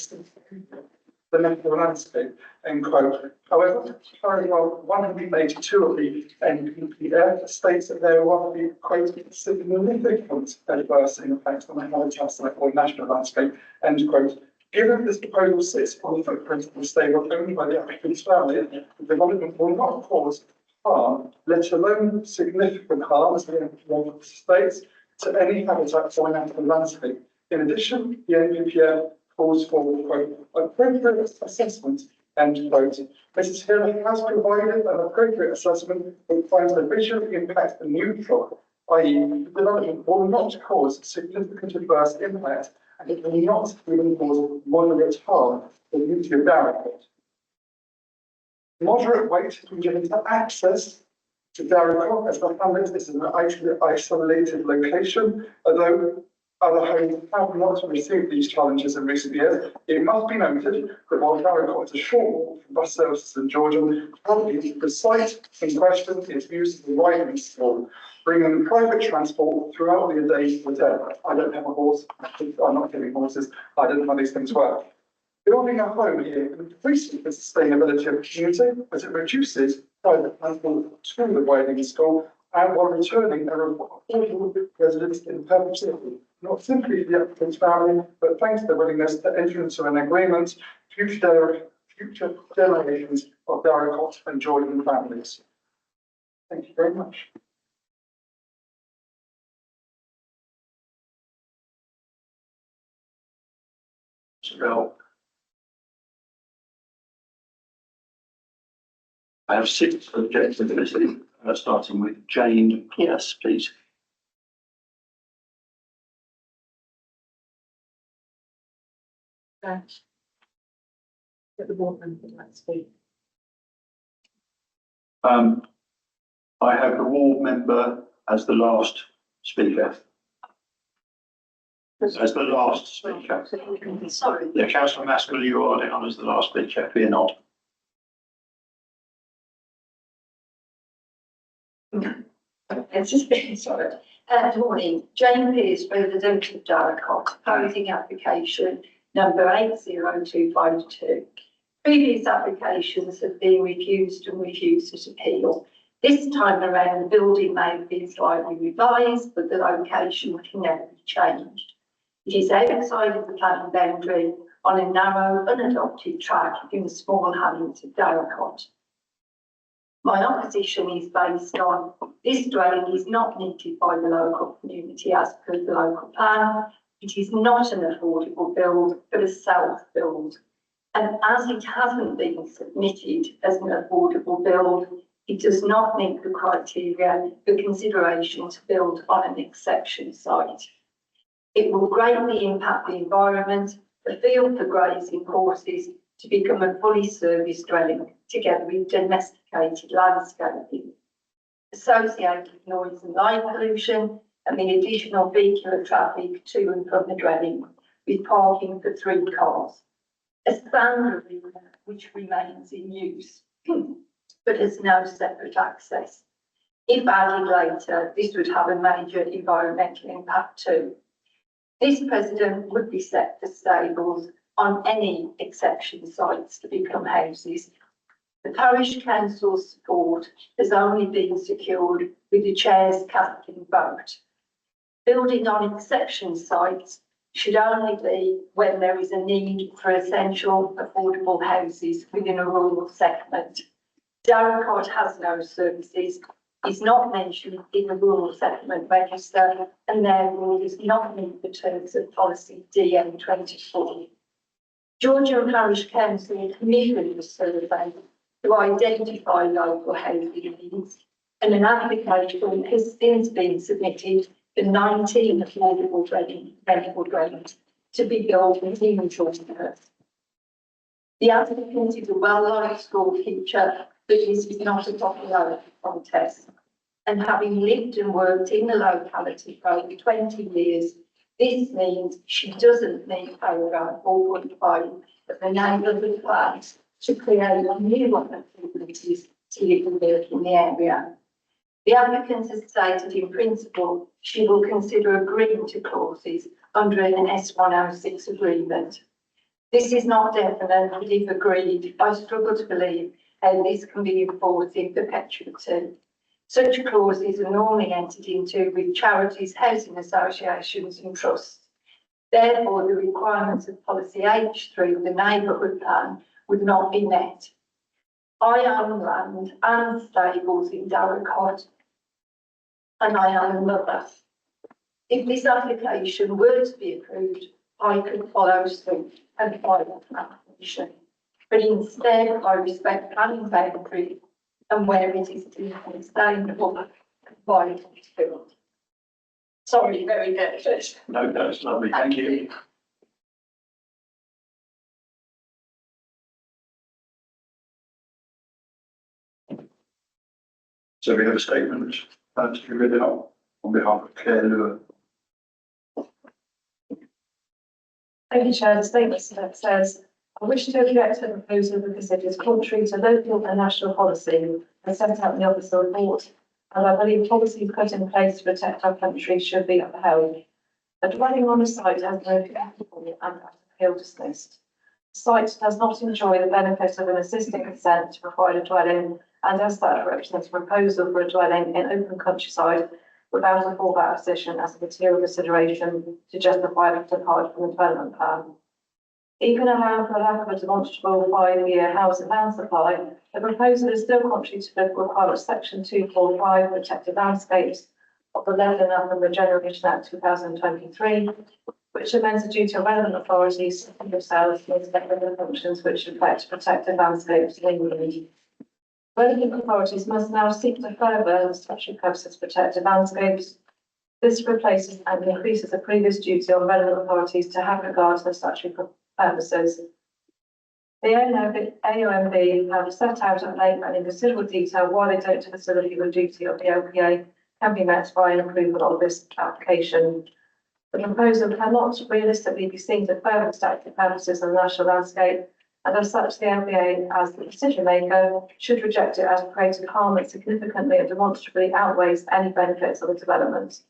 the natural landscape, end quote. However, paragraph 182 of the NPPF states that there will be, quote, significant adverse impact on the habitat site or national landscape, end quote. Given this proposal sits on the footprint of the stable owned by the applicant's family, the development will not cause harm, let alone significant harm, as the NPPF states, to any habitat or natural landscape. In addition, the NPPF calls for, quote, appropriate assessment, end quote. Mrs. Hill has provided an appropriate assessment that finds the visual impact neutral, i.e. the development will not cause significant adverse impact and it will not even cause moderate harm to the beauty of Darracott. Moderate weight has been given to access to Darracott as the hamlet is an isolated location, although other homes have not received these challenges in recent years. It must be noted that while Darracott is a short walk from bus service to St George, probably the site in question is used as a riding school, bringing private transport throughout the day for dead. I don't have a horse, I'm not giving horses, I don't know how these things work. Building a home here increases the sustainability of the community as it reduces private transport to the riding school and while returning a affordable residence in perpetuity, not simply for the applicant's family, but thanks to their willingness to enter into an agreement, future generations of Darracott and Jordan families. Thank you very much. Bill. I have 6 objects in this, starting with Jane Pierce, please. Get the board member to speak. I have the ward member as the last speaker. As the last speaker. Sorry. Yeah, Councillor Maskell, you are down as the last speaker, fear not. It's just been, sorry. Good morning, Jane Pierce, resident of Darracott, proposing application number 80252. Previous applications have been refused and refused at appeal. This time around, the building may have been slightly revised, but the location can never be changed. It is outside of the planning boundary on a narrow, unadopted track in the small hamlet of Darracott. My opposition is based on this dwelling is not needed by the local community as per the local plan. It is not an affordable build, but a self-build. And as it hasn't been submitted as an affordable build, it does not meet the criteria for consideration to build on an exception site. It will greatly impact the environment, the field for grazing horses to become a fully serviced dwelling, together with domesticated landscaping, associated noise and light pollution, and the additional vehicular traffic to and from the dwelling, with parking for 3 cars. A standard which remains in use, but has no separate access. If added later, this would have a major environmental impact too. This precedent would be set for stables on any exception sites to become houses. The parish council's support has only been secured with the chair's casting vote. Building on exception sites should only be when there is a need for essential affordable houses within a rural settlement. Darracott has no services, is not mentioned in the rural settlement register, and therefore does not meet the terms of policy DM24. Georgian Parish Council commissioned a survey to identify local housing needs, and an application has since been submitted for 19 affordable rental dwellings to be built within Georgehurst. The applicant is a well-liked school teacher, but this is not a popularity contest. And having lived and worked in the locality for over 20 years, this means she doesn't need paragraph 4.5 of the neighbourhood plan to create new opportunities to live and work in the area. The applicant has stated in principle she will consider agreeing to clauses under an S106 agreement. This is not definite, but if agreed, I struggle to believe how this can be enforced in perpetuity. Such clauses are normally entered into with charities, housing associations and trusts. Therefore, the requirements of policy H3 of the neighbourhood plan would not be met. I own land and stables in Darracott, and I am a mother. If this application were to be approved, I could follow suit and file an application. But instead, I respect planning boundaries and where it is deeply sustainable, by field. Sorry, very delicate. No, that's lovely. Thank you. So we have a statement to be read out on behalf of Claire Lure. Thank you, Chair. The statement says, I wish to object to the proposal because it is contrary to local and national policy as set out in the officer report, and I believe policies put in place to protect our country should be upheld. A dwelling on a site has no applicable and appeal dismissed. The site does not enjoy the benefit of an existing consent to provide a dwelling, and as such represents a proposal for a dwelling in open countryside without a fallback position as a material consideration to justify a departure from the development plan. Even allowing for a lack of a demonstrable 5-year house and land supply, the proposal is still contrary to the requirements section 245 protected landscapes of the Land and Urban Regeneration Act 2023, which amends the duty of relevant authorities to themselves to inspect the functions which affect protected landscapes legally. Relevant authorities must now seek to further the statutory purposes protected landscapes. This replaces and increases the previous duty on relevant authorities to have regard to the statutory purposes. The AOMB have set out at length and in considerable detail why they don't facilitate the duty of the LPA can be met by an approval of this application. The proposal cannot realistically be seen to further statutory purposes of the national landscape, and as such, the LPA, as the decision maker, should reject it as creating harm that significantly and demonstrably outweighs any benefits of the development.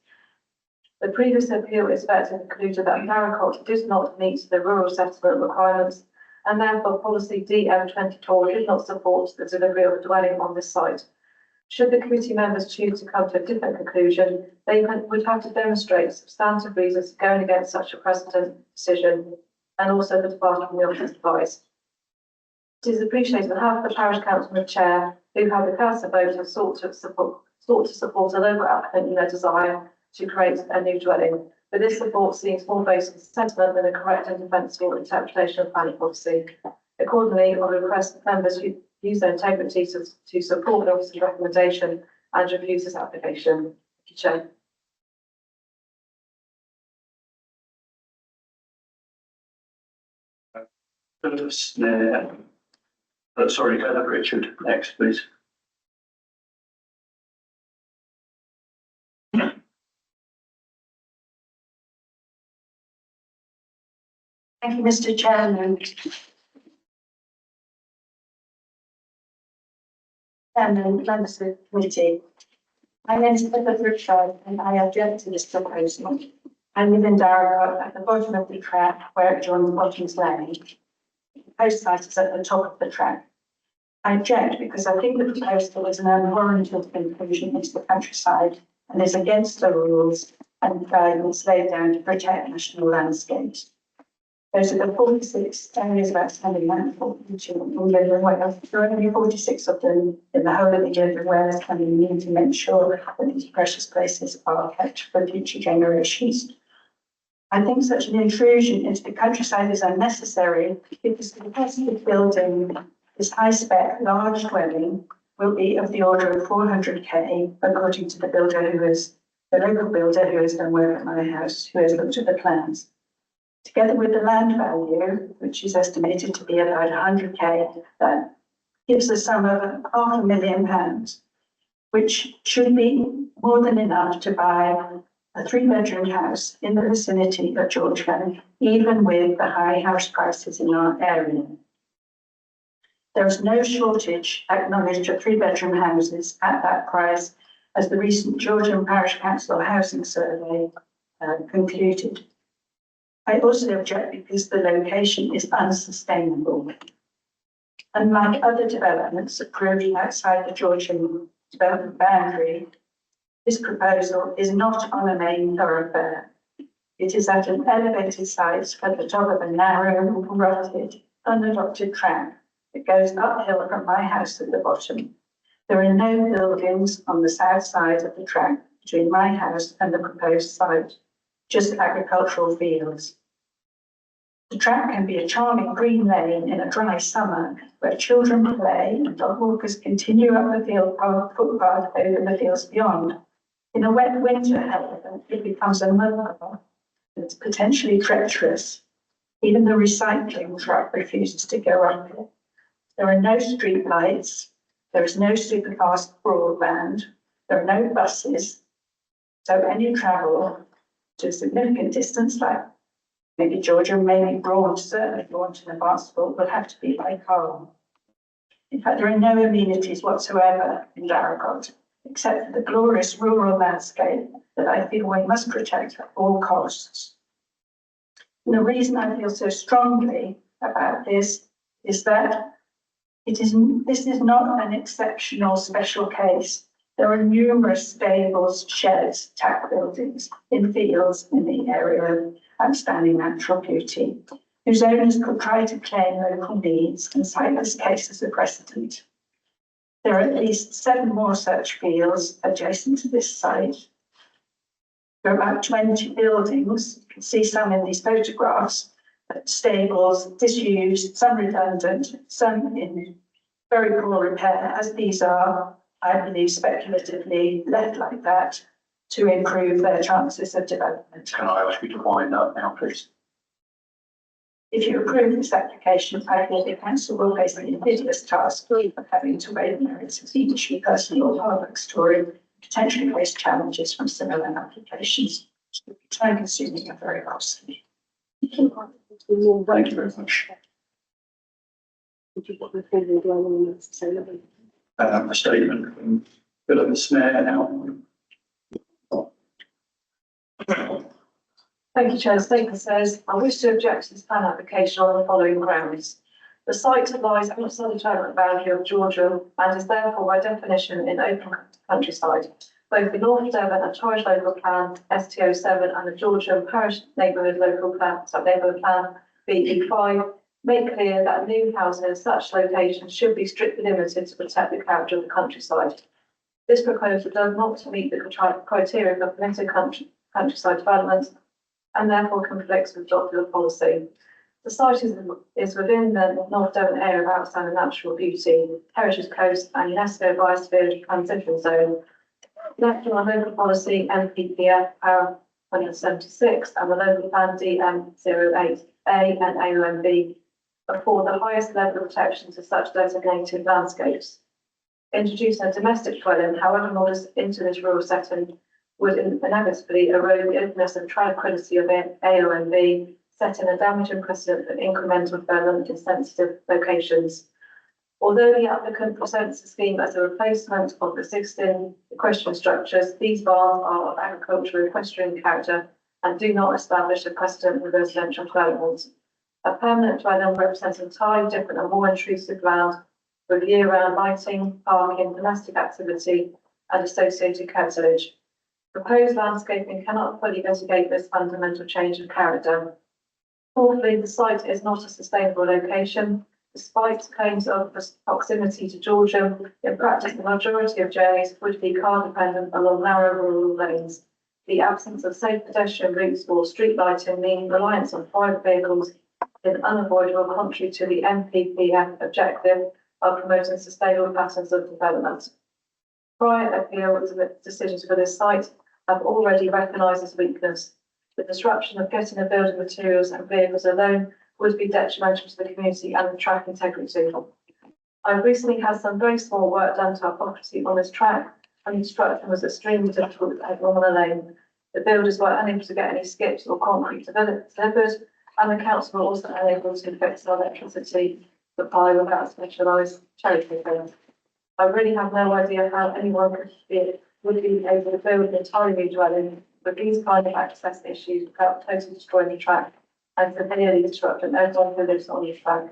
The previous appeal is effectively concluded that Darracott did not meet the rural settlement requirements, and therefore policy DM24 did not support the delivery of a dwelling on this site. Should the committee members choose to come to a different conclusion, they would have to demonstrate substantive reasons going against such a precedent decision, and also the departure from the officer's advice. It is appreciated that half the parish council and chair, who have the council vote, have sought to support a local applicant in their desire to create a new dwelling. But this support seems more based on sentiment than a correct and defensible interpretation of planning policy. Accordingly, I request that members use their integrity to support the officer's recommendation and refuse this application. Thank you, Chair. Sorry, Richard, next, please. Thank you, Mr. Chairman. Members of the committee. My name is Heather Richard and I object to this proposal. I live in Darracott at the bottom of the track where it joins Bottoms Lane. The post site is at the top of the track. I object because I think the proposal is an unwarranted inclusion into the countryside and is against the rules and guidance laid down to protect national landscapes. Those are the 46 areas of outstanding landfall in Yeovil Wales. There are only 46 of them in the whole of the Yeovil Wales, and we need to make sure that these precious places are kept for future generations. I think such an intrusion into the countryside is unnecessary because the capacity of building this high-spec, large dwelling will be of the order of 400k, according to the local builder who has done work at my house, who has looked at the plans. Together with the land value, which is estimated to be about 100k, that gives a sum of £500,000, which should be more than enough to buy a 3-bedroom house in the vicinity of Georgetown, even with the high house prices in our area. There is no shortage acknowledged of 3-bedroom houses at that price, as the recent Georgian Parish Council Housing Survey concluded. I also object because the location is unsustainable. Unlike other developments approved outside the Georgian development boundary, this proposal is not on a main thoroughfare. It is at an elevated site at the top of a narrow, rutted, unadopted track that goes uphill from my house at the bottom. There are no buildings on the south side of the track between my house and the proposed site, just agricultural fields. The track can be a charming green lane in a dry summer where children play and dog walkers continue up the footpath over the fields beyond. In a wet winter, however, it becomes a mud puddle. It's potentially treacherous. Even the recycling truck refuses to go up it. There are no street lights. There is no superfast broadband. There are no buses. So any travel to a significant distance, like maybe Georgia, maybe Braun, certainly Braunton and Barnstable, will have to be by car. In fact, there are no amenities whatsoever in Darragod, except for the glorious rural landscape that I feel we must protect at all costs. And the reason I feel so strongly about this is that this is not an exceptional special case. There are numerous stables, sheds, tack buildings in fields in the area of outstanding natural beauty, whose owners could try to claim local needs and cite this case as a precedent. There are at least 7 more such fields adjacent to this site. There are about 20 buildings. You can see some in these photographs, stables, disused, some redundant, some in very poor repair, as these are, I believe, speculatively left like that to improve their chances of development. Can I ask you to wind up now, please? If you approve this application, I think the council will face the invidious task of having to weigh the merits of each personal or public story, potentially face challenges from similar applications. Time consuming and very costly. Thank you very much. A statement from Philip the Snare now. Thank you, Chair. The statement says, I wish to object to this plan application on the following grounds. The site lies outside the development boundary of Georgia and is therefore by definition in open countryside. Both the North Devon and Torridge Local Plan, ST07, and the Georgian Parish Neighbourhood Local Plan, Neighbourhood Plan, BE5, make clear that new housing in such locations should be strictly limited to protect the character of the countryside. This proposal does not meet the criteria for permitted countryside development and therefore conflicts with popular policy. The site is within the North Devon area of outstanding natural beauty, Heritage Coast and UNESCO Biosphere Transition Zone. National and local policy NPPF Power 176 and the local plan DM08A and AOMB afford the highest level of protection to such designated landscapes. Introducing a domestic dwelling, however modest, into this rural setting would inevitably erode the openness and tranquility of AOMB, setting a damaging precedent for incremental development in sensitive locations. Although the applicant presents the scheme as a replacement of existing equestrian structures, these barns are of agricultural equestrian character and do not establish a precedent for residential development. A permanent dwelling represents entirely different and more intrusive land with year-round lighting, parking, domestic activity, and associated curtilage. Proposed landscaping cannot fully mitigate this fundamental change of character. Fourthly, the site is not a sustainable location. Despite claims of proximity to Georgia, in practice, the majority of journeys would be car dependent along narrow rural lanes. The absence of safe pedestrian routes or street lighting mean reliance on private vehicles is unavoidable, contrary to the NPPF objective of promoting sustainable patterns of development. Prior appeals to the decisions for this site have already recognised this weakness. The disruption of getting the building materials and vehicles alone would be detrimental to the community and the track integrity. I've recently had some very small work done to our property on this track, and the construction was extremely difficult at Norman Lane. The builders were unable to get any skips or concrete delivered, and the council were also unable to fix our electricity supply without specialised cherry picking. I really have no idea how anyone could be would be able to build an entirely new dwelling with these kind of access issues without totally destroying the track and severely disrupting everyone who lives on the track.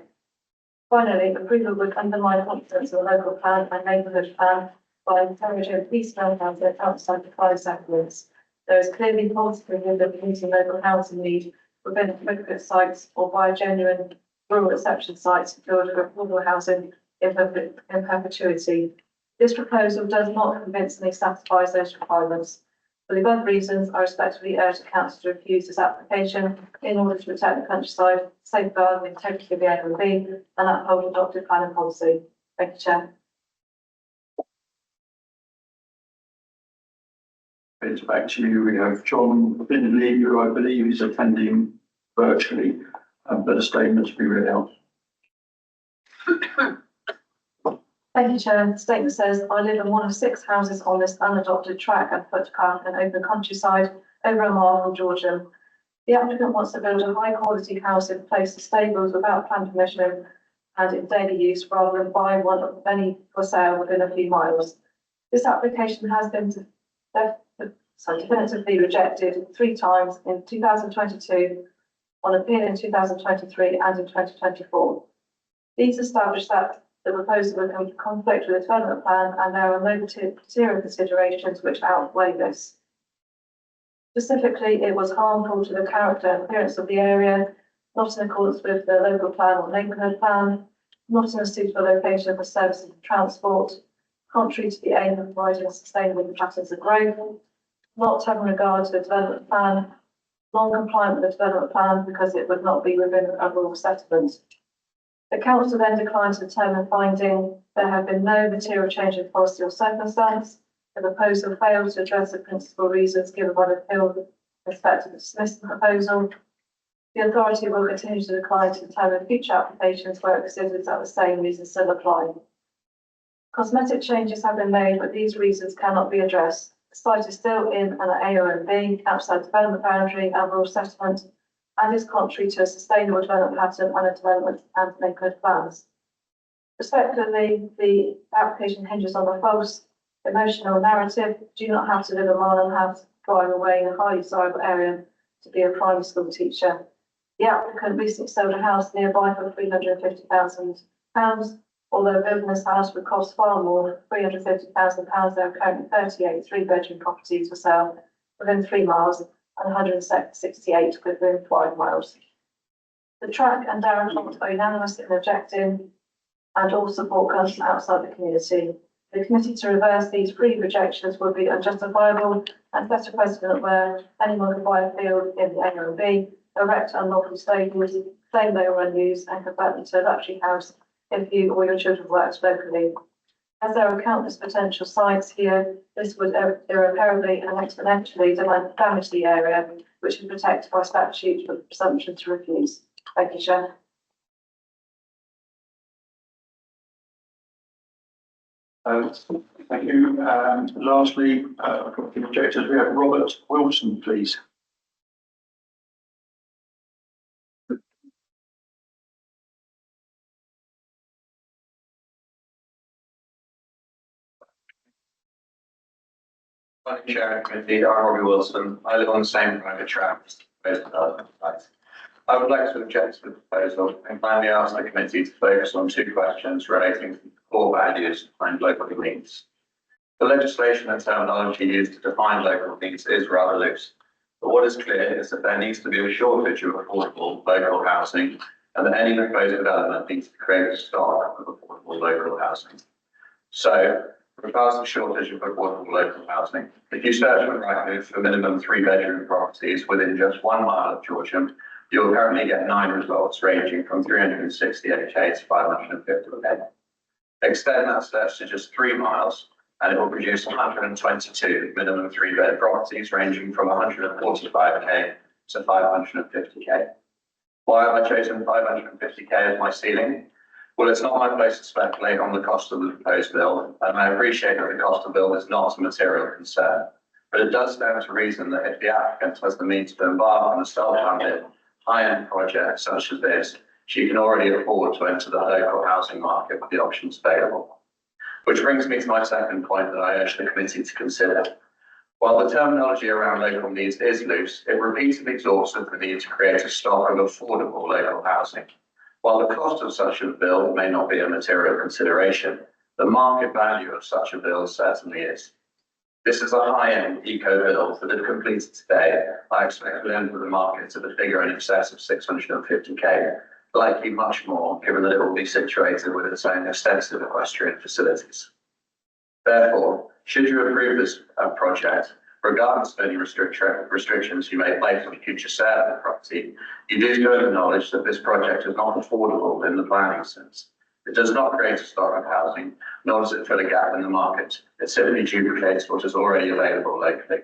Finally, approval would undermine confidence in the local plan and neighbourhood plan by encouraging piecemeal housing outside the 5 settlements. There is clearly policy of meeting local housing need within appropriate sites or by genuine rural exception sites to build affordable housing in perpetuity. This proposal does not convincingly satisfy those requirements. For the above reasons, I respectfully urge the council to refuse this application in order to protect the countryside, safeguard the integrity of the AOB and uphold adopted planning policy. Thank you, Chair. It's back to you. We have John Findlay, who I believe is attending virtually, but a statement to be read out. Thank you, Chair. The statement says, I live in one of 6 houses on this unadopted track and footpath in open countryside over a mile from Georgian. The applicant wants to build a high quality house in place of stables without plan permission and in daily use rather than buy one of many for sale within a few miles. This application has been definitively rejected 3 times in 2022, on appeal in 2023 and in 2024. These establish that the proposal would come into conflict with the development plan and there are no material considerations which outweigh this. Specifically, it was harmful to the character and appearance of the area, not in accordance with the local plan or neighbourhood plan, not in a suitable location for services and transport, contrary to the aim of providing sustainable patterns of growth, not having regard to the development plan, non-compliant with the development plan because it would not be within a rural settlement. The council then declined to determine finding there have been no material change in policy or circumstance. The proposal failed to address the principal reasons given by the appeal with respect to the dismissed proposal. The authority will continue to decline to determine future applications where it considers that the same reasons still apply. Cosmetic changes have been made, but these reasons cannot be addressed. The site is still in an AONB outside development boundary and rural settlement and is contrary to a sustainable development pattern and a development and neighbourhood plans. Respectively, the application hinges on a false emotional narrative. Do not have to live a mile and a half drive away in a highly desirable area to be a primary school teacher. The applicant recently sold a house nearby for £350,000. Although building this house would cost far more, £350,000, there are currently 38 3-bedroom properties for sale within 3 miles and 168 within 5 miles. The track and Darren Holt are unanimous in objecting and all support comes from outside the community. The committee to reverse these 3 rejections would be unjustifiable and set a precedent where anyone could buy a field in the AOB, erect unlawful stables, claim they were unused and convert them to a luxury house if you or your children worked locally. As there are countless potential sites here, this would irreparably and exponentially damage the area, which is protected by statute with the presumption to refuse. Thank you, Chair. Thank you. Lastly, the objectors, we have Robert Wilson, please. Chair of the Committee, I'm Robbie Wilson. I live on the same private track as the proposed development site. I would like to object to the proposal and kindly ask the committee to focus on 2 questions relating to the core values behind local needs. The legislation and terminology used to define local needs is rather loose, but what is clear is that there needs to be a shortage of affordable local housing and that any proposed development needs to create a stock of affordable local housing. So, regards to shortage of affordable local housing, if you search on Rightmove for minimum 3-bedroom properties within just 1 mile of Georgian, you'll currently get 9 results ranging from 368k to 550k. Extend that search to just 3 miles and it will produce 122 minimum 3-bed properties ranging from 145k to 550k. Why have I chosen 550k as my ceiling? Well, it's not my place to speculate on the cost of the proposed bill, and I appreciate that the cost of the bill is not a material concern. But it does stand to reason that if the applicant has the means to embark on a self-funded, high-end project such as this, she can already afford to enter the local housing market with the options available. Which brings me to my second point that I urge the committee to consider. While the terminology around local needs is loose, it repeatedly exhausts the need to create a stock of affordable local housing. While the cost of such a bill may not be a material consideration, the market value of such a bill certainly is. This is a high-end eco bill that, if completed today, I expect will enter the market at a figure in excess of 650k, likely much more, given that it will be situated with its own extensive equestrian facilities. Therefore, should you approve this project, regardless of any restrictions you may place on future sale of the property, you do so acknowledge that this project is not affordable in the planning sense. It does not create a stock of housing, nor does it fill a gap in the market. It simply duplicates what is already available locally.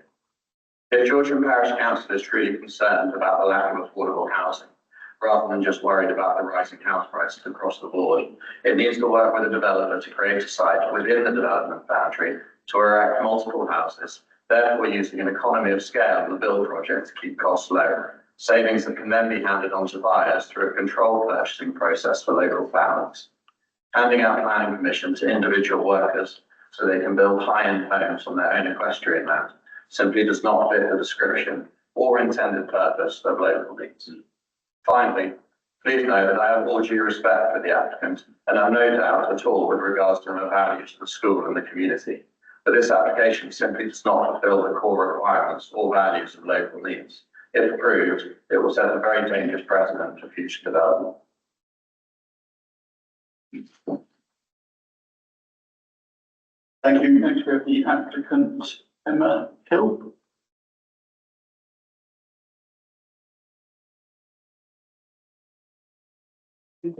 If Georgian Parish Council is truly concerned about the lack of affordable housing, rather than just worried about the rising house prices across the board, it needs to work with a developer to create a site within the development boundary to erect multiple houses, therefore using an economy of scale in the build project to keep costs low, savings that can then be handed on to buyers through a controlled purchasing process for local families. Handing out planning permission to individual workers so they can build high-end homes on their own equestrian land simply does not fit the description or intended purpose of local needs. Finally, please know that I have all due respect for the applicant and have no doubt at all with regards to her values for the school and the community. But this application simply does not fulfil the core requirements or values of local needs. If approved, it will set a very dangerous precedent for future development. Thank you. Next we have the applicant, Emma Hill. Good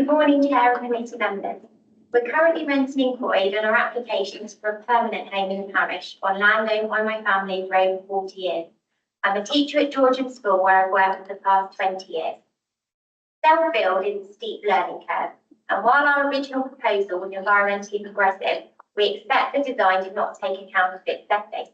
morning, Chair and committee members. We're currently renting in Croyd and our applications for a permanent home in the parish on land owned by my family for over 40 years. I'm a teacher at Georgian School where I've worked for the past 20 years. Self-build is a steep learning curve, and while our original proposal was environmentally progressive, we expect the design did not take account of its setting.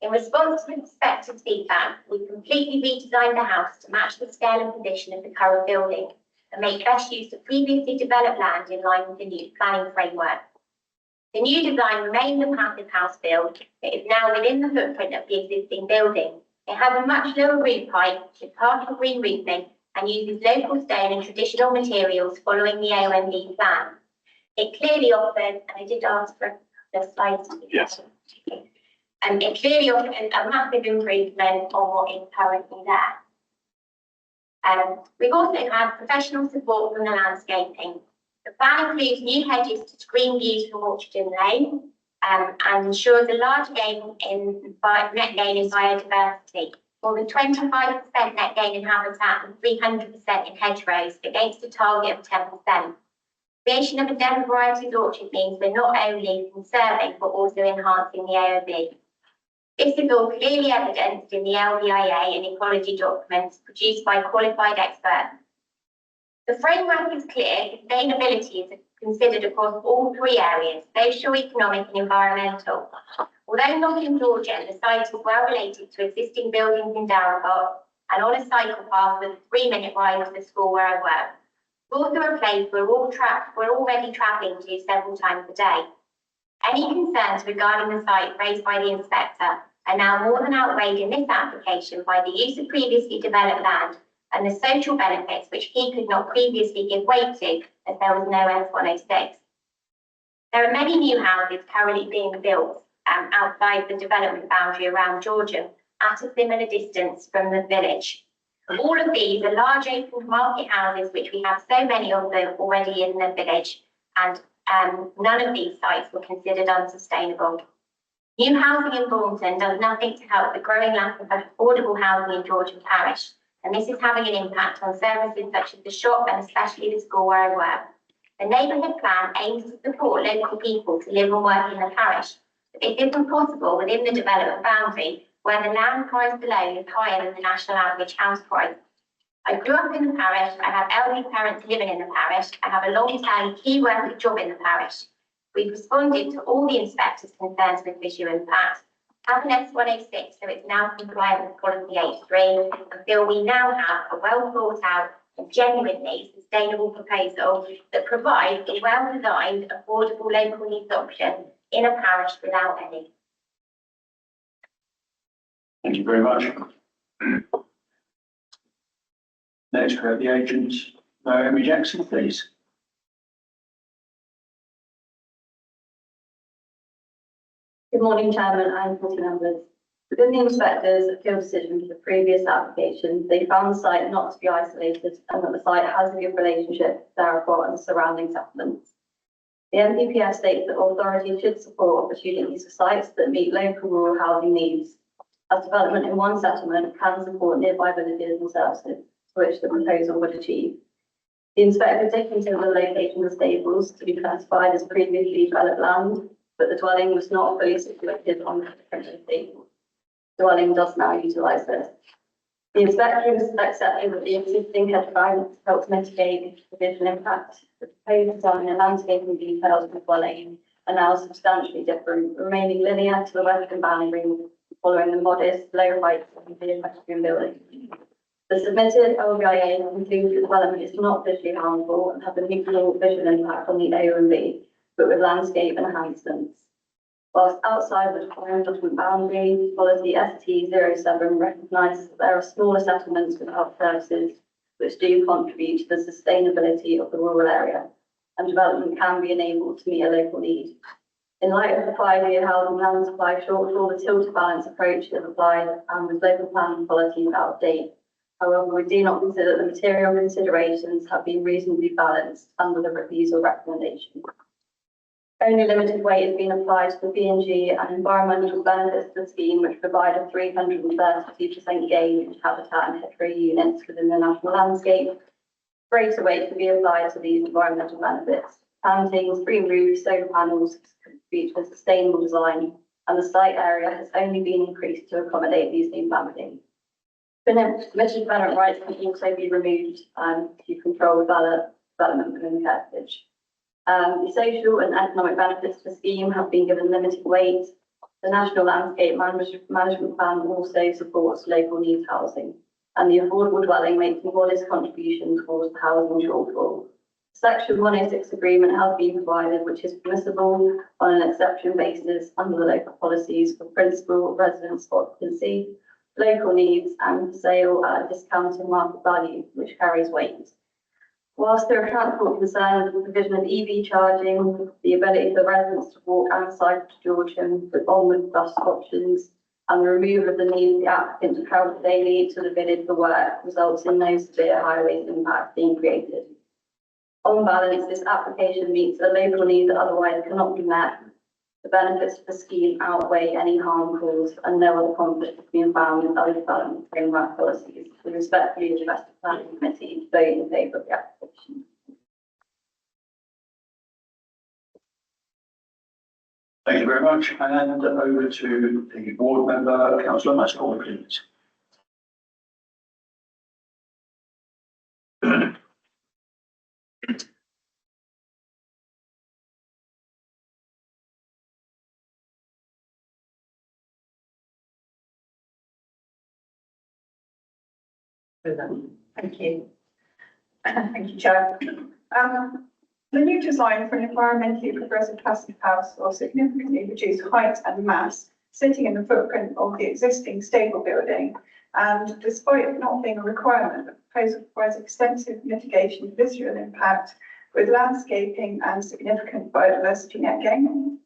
In response to expected feedback, we completely redesigned the house to match the scale and position of the current building and make best use of previously developed land in line with the new planning framework. The new design remains a passive house build, but is now within the footprint of the existing building. It has a much lower roof height with partial green roofing and uses local stone and traditional materials following the AONB plan. It clearly offers, and I did ask for the slides. Yes. And it clearly offers a massive improvement on what is currently there. We've also had professional support from the landscaping. The plan includes new hedges to screen views from Orchardin Lane and ensures a large gain in net gain in biodiversity. More than 25% net gain in habitat and 300% in hedgerows against a target of 10%. Creation of a Devon varieties orchard means we're not only conserving but also enhancing the AOB. This is all clearly evidenced in the LVIA and ecology documents produced by qualified experts. The framework is clear. Sustainability is considered across all three areas: social, economic and environmental. Although not in Georgia, the site is well related to existing buildings in Darragh and on a cycle path with a 3-minute ride to the school where I work. It's also a place we're already travelling to several times a day. Any concerns regarding the site raised by the inspector are now more than outweighed in this application by the use of previously developed land and the social benefits which he could not previously give weight to as there was no F106. There are many new houses currently being built outside the development boundary around Georgian at a similar distance from the village. All of these are large open market houses which we have so many of them already in the village, and none of these sites were considered unsustainable. New housing in Bournemouth does nothing to help the growing lack of affordable housing in Georgian Parish, and this is having an impact on services such as the shop and especially the school where I work. The neighbourhood plan aims to support local people to live and work in the parish, but it isn't possible within the development boundary where the land price alone is higher than the national average house price. I grew up in the parish, I have elderly parents living in the parish, I have a long-term key worker job in the parish. We've responded to all the inspectors' concerns with visual impact, have an S106 so it's now compliant with policy H3, and feel we now have a well thought out, a genuinely sustainable proposal that provides a well-designed, affordable local needs option in a parish without any. Thank you very much. Next, we have the agent, Naomi Jackson, please. Good morning, Chairman and committee members. Within the inspector's appeal decision for the previous application, they found the site not to be isolated and that the site has a good relationship with Darragh and the surrounding settlements. The NPPF states that authorities should support opportunities for sites that meet local rural housing needs, as development in one settlement can support nearby villages and services, which the proposal would achieve. The inspector did consider the location of the stables to be classified as previously developed land, but the dwelling was not fully situated on the different stables. The dwelling does now utilise this. The inspector has accepted that the existing hedge banks help mitigate the provision impact. The proposed design and landscaping details of the dwelling are now substantially different, remaining linear to the western boundary, following the modest, low height of the equestrian building. The submitted LVIA concludes the development is not visually harmful and has a neutral visual impact on the OMB, but with landscape enhancements. Whilst outside the defined document boundary, policy ST07 recognises that there are smaller settlements with health services which do contribute to the sustainability of the rural area, and development can be enabled to meet a local need. In light of the 5-year housing land supply shortfall, the tilted balance approach is applied and with local planning policies out of date. However, we do not consider the material considerations have been reasonably balanced under the refusal recommendation. Only limited weight has been applied to the B&G and environmental benefits of the scheme, which provide a 332% gain in habitat and hectare units within the national landscape. Greater weight can be applied to these environmental benefits. Plantings, green roofs, solar panels contribute to a sustainable design, and the site area has only been increased to accommodate these new families. Permitted development rights can also be removed to control development within the heritage. The social and economic benefits of the scheme have been given limited weight. The National Landscape Management Plan also supports local needs housing, and the affordable dwelling makes a modest contribution towards the housing shortfall. Section 106 agreement has been provided, which is permissible on an exception basis under the local policies for principal residence occupancy, local needs, and sale at a discounted market value, which carries weight. Whilst there are transport concerns with the provision of EV charging, the ability for residents to walk and cycle to Georgeham with onward bus options, and the removal of the need of the applicant to travel daily to the village for work results in no severe highways impact being created. On balance, this application meets a local need that otherwise cannot be met. The benefits of the scheme outweigh any harm caused, and no other conflict has been found with other development framework policies. We respectfully request the planning committee to vote in favour of the application. Thank you very much. And over to the board member, Councillor Mascall, please. Thank you. Thank you, Chair. The new design for an environmentally progressive passive house will significantly reduce height and mass, sitting in the footprint of the existing stable building. And despite it not being a requirement, the proposal provides extensive mitigation of visual impact with landscaping and significant biodiversity net gain.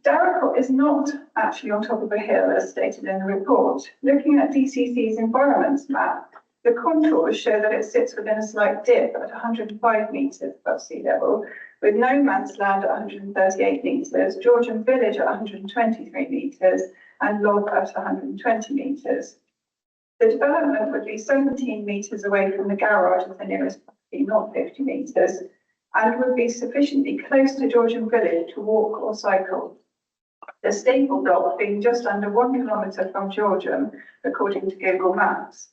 Darragh is not actually on top of a hill as stated in the report. Looking at DCC's environments map, the contours show that it sits within a slight dip at 105 metres above sea level, with No Man's Land at 138 metres, Georgeham Village at 123 metres, and Log at 120 metres. The development would be 17 metres away from the garage of the nearest property, not 50 metres, and would be sufficiently close to Georgeham Village to walk or cycle. The stable block being just under 1 kilometre from Georgeham, according to Google Maps.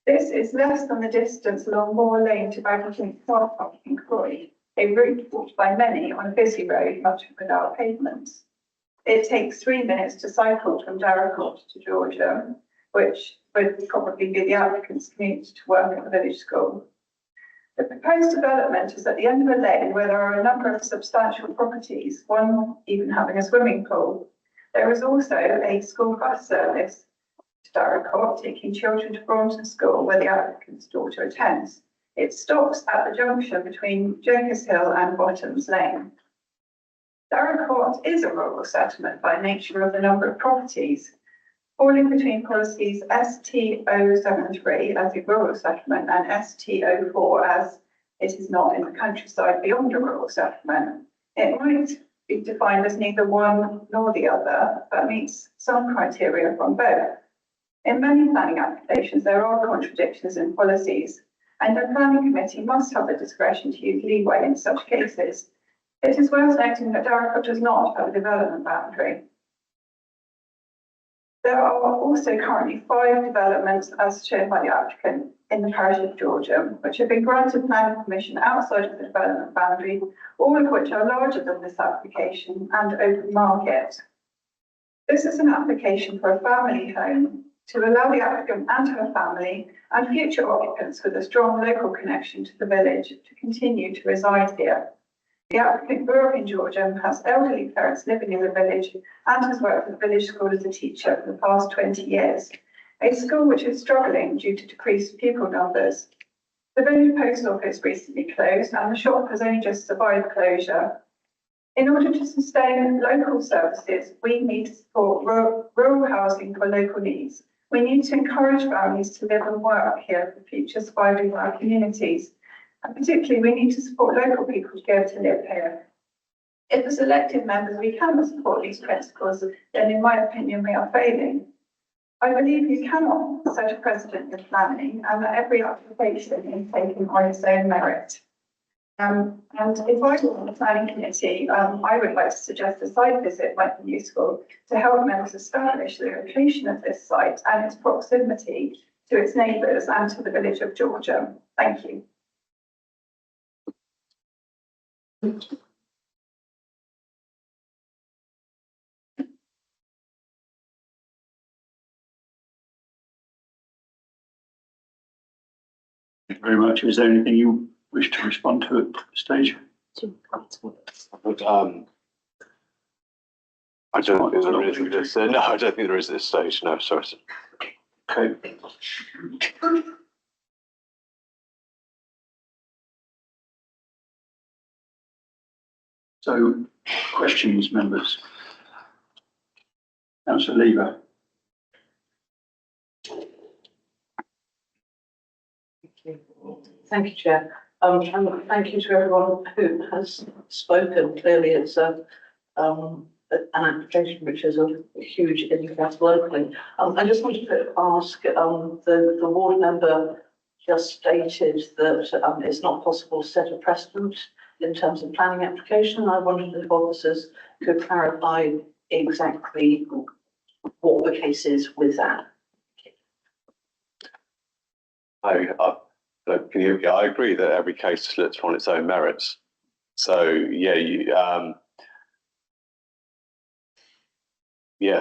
This is less than the distance along Moor Lane to Bagleton Car Park in Croy, a route walked by many on a busy road, much without pavements. It takes 3 minutes to cycle from Darragh to Georgeham. which would probably be the applicant's commute to work at the village school. The proposed development is at the end of a lane where there are a number of substantial properties, one even having a swimming pool. There is also a school bus service to Darracott, taking children to Braunton School, where the applicant's daughter attends. It stops at the junction between Jenkins Hill and Bottoms Lane. Darracott is a rural settlement by nature of the number of properties, falling between policies ST073 as a rural settlement and ST04 as it is not in the countryside beyond a rural settlement. It might be defined as neither one nor the other, but meets some criteria from both. In many planning applications, there are contradictions in policies, and the planning committee must have the discretion to use leeway in such cases. It is worth noting that Darracott does not have a development boundary. There are also currently 5 developments, as shown by the applicant, in the parish of Georgeham, which have been granted planning permission outside of the development boundary, all of which are larger than this application and open market. This is an application for a family home to allow the applicant and her family and future occupants with a strong local connection to the village to continue to reside here. The applicant grew up in Georgeham, has elderly parents living in the village, and has worked at the village school as a teacher for the past 20 years, a school which is struggling due to decreased pupil numbers. The village post office recently closed, and the shop has only just survived closure. In order to sustain local services, we need to support rural housing for local needs. We need to encourage families to live and work here for future survival of our communities. And particularly, we need to support local people to be able to live here. If as elected members we cannot support these principles, then in my opinion, we are failing. I believe you cannot set a precedent in planning and that every application is taken on its own merit. And if I were on the planning committee, I would like to suggest a site visit might be useful to help members establish the location of this site and its proximity to its neighbours and to the village of Georgeham. Thank you. Thank you very much. Is there anything you wish to respond to at this stage? I don't think there is this. No, I don't think there is at this stage. No, sorry. Okay. So, questions, members? Councillor Lever. Thank you, Chair. And thank you to everyone who has spoken. Clearly, it's an application which is of huge interest locally. I just wanted to ask, the ward member just stated that it's not possible to set a precedent in terms of planning application. I wondered if officers could clarify exactly what the case is with that. I agree that every case slips on its own merits. So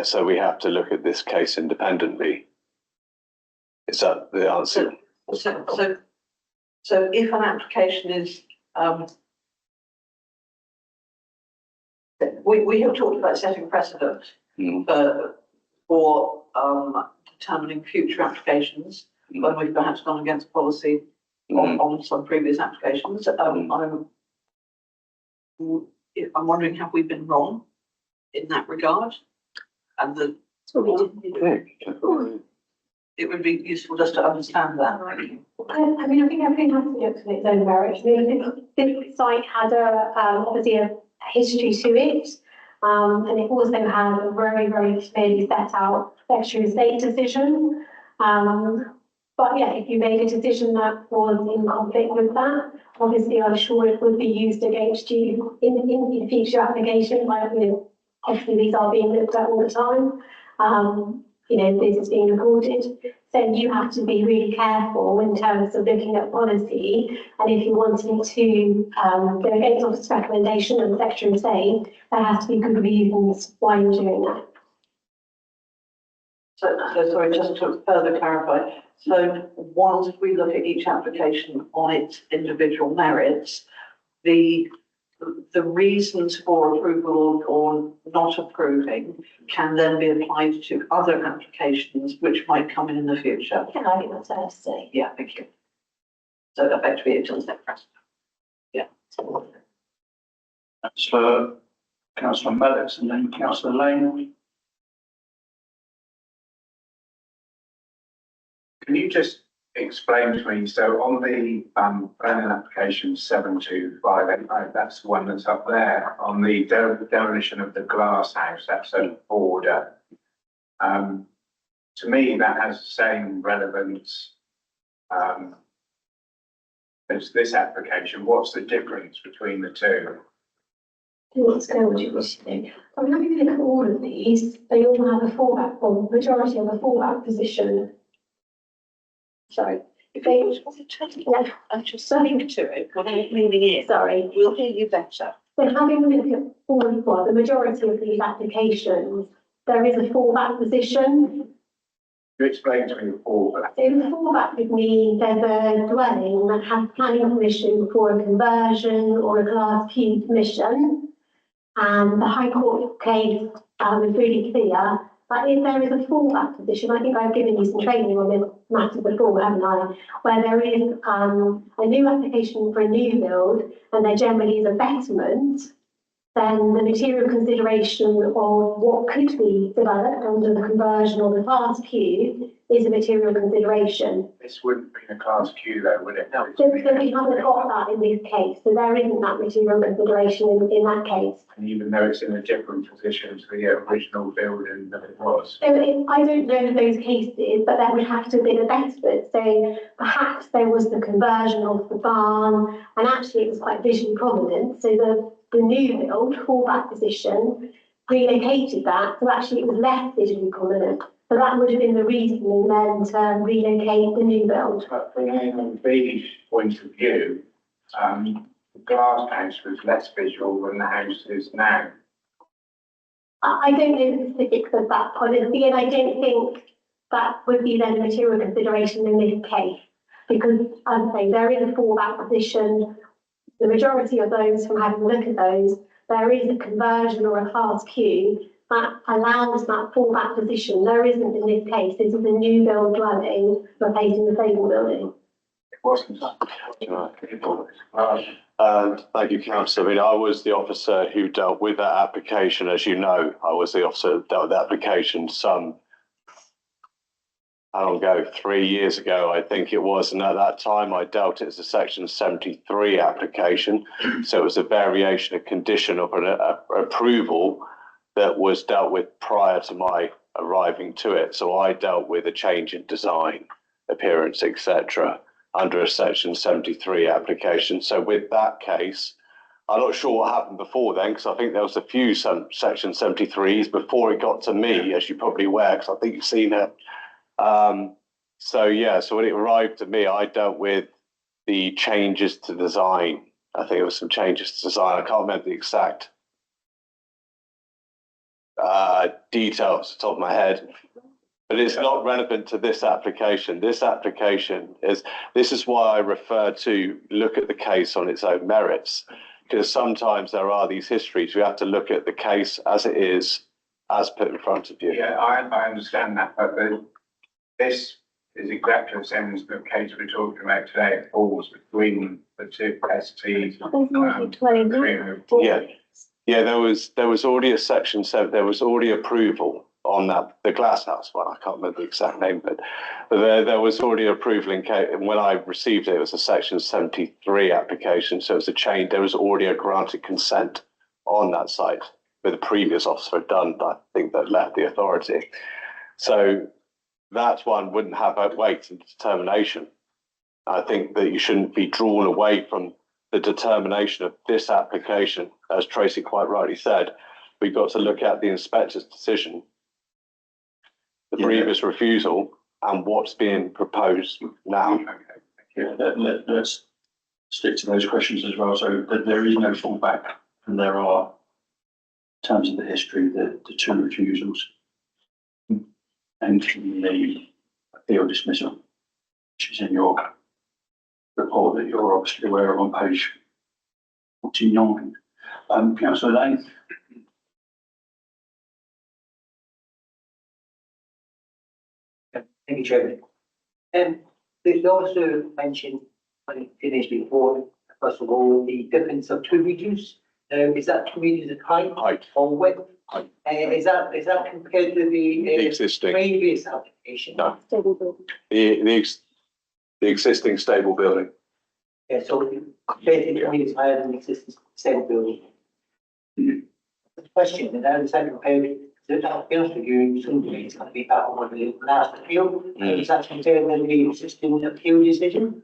so we have to look at this case independently. Is that the answer? So if an application is, we have talked about setting precedent for determining future applications when we've perhaps gone against policy on some previous applications. I'm wondering, have we been wrong in that regard? And it would be useful just to understand that. I mean, I think everything has to be up to its own merit. I mean, this site had obviously a history to it, and it also had a very, very clearly set out Secretary of State decision. But yeah, if you made a decision that was in conflict with that, obviously I'm sure it would be used against you in future applications. Like, obviously these are being looked at all the time. This is being recorded. So you have to be really careful in terms of looking at policy. And if you're wanting to go against officer's recommendation and the Secretary of State, there has to be good reasons why you're doing that. So sorry, just to further clarify, so whilst we look at each application on its individual merits, the reasons for approval or not approving can then be applied to other applications which might come in the future. Can I get that fair to say? Yeah, thank you. So effectively it does that precedent. Yeah. Councillor Mellis and then Councillor Lane. Can you just explain to me, so on the planning application 725, that's the one that's up there, on the demolition of the glass house, that's a border. To me, that has the same relevance as this application. What's the difference between the two? Let's go with your questioning. I'm having a look at all of these. They all have a fallback, or majority of a fallback position. Sorry. If they, yeah, I'm just saying to it, without leaning in. Sorry. We'll hear you better. So having a look at all of, well, the majority of these applications, there is a fallback position. You explain to me the fallback. So the fallback would mean there's a dwelling that has planning permission for a conversion or a Class Q permission. And the High Court case is really clear that if there is a fallback position, I think I've given you some training on this matter before, haven't I? Where there is a new application for a new build and there generally is a betterment, then the material consideration of what could be developed under the conversion or the Class Q is a material consideration. This wouldn't be a Class Q though, would it? No. So we haven't got that in this case, so there isn't that material consideration in that case. And even though it's in a different position to the original building that it was. So I don't know those cases, but there would have to have been a betterment. So perhaps there was the conversion of the barn, and actually it was quite visually prominent. So the new build fallback position relocated that, so actually it was less visually prominent. So that would have been the reasoning then to relocate the new build. But from AMB's point of view, the glass house was less visual than the house is now. I don't know the specifics of that policy, and I don't think that would be then a material consideration in this case. Because, as I say, there is a fallback position. The majority of those, from having a look at those, there is a conversion or a Class Q that allows that fallback position. There isn't in this case. This is a new build dwelling replacing the stable building. It wasn't. Thank you, Councillor. I mean, I was the officer who dealt with that application. As you know, I was the officer who dealt with that application how long ago? 3 years ago, I think it was. And at that time, I dealt it as a Section 73 application. So it was a variation, a condition of an approval that was dealt with prior to my arriving to it. So I dealt with a change in design, appearance, etc., under a Section 73 application. So with that case, I'm not sure what happened before then, because I think there was a few Section 73s before it got to me, as you probably aware, because I think you've seen it. So when it arrived to me, I dealt with the changes to design. I think it was some changes to design. I can't remember the exact details off the top of my head, but it's not relevant to this application. This is why I refer to look at the case on its own merits, because sometimes there are these histories. We have to look at the case as it is, as put in front of you. Yeah, I understand that, but this is exactly the same as the case we're talking about today. It falls between the two STs. There was already a Section 7. There was already approval on that, the glass house one. I can't remember the exact name, but there was already approval in case. When I received it, it was a Section 73 application. So it was a change. There was already a granted consent on that site with a previous officer had done. I think that left the authority. So that one wouldn't have a weight in determination. I think that you shouldn't be drawn away from the determination of this application. As Tracy quite rightly said, we've got to look at the inspector's decision, the previous refusal, and what's being proposed now. Yeah, let's stick to those questions as well. So there is no fallback, and there are, in terms of the history, the two refusals. entering the appeal dismissal, which is in your report that you're obviously aware of on page 49. Councillor Lane? Thank you, Chairman. There's also mentioned, I think, finished before, first of all, the difference of 2 metres. Is that 2 metres of height or width? Is that compared to the existing previous application? No. The existing stable building. Yeah, so 30 metres higher than the existing stable building. The question, and I understand compared to that, to be honest with you, something is going to be back on the last appeal. Is that compared with the existing appeal decision?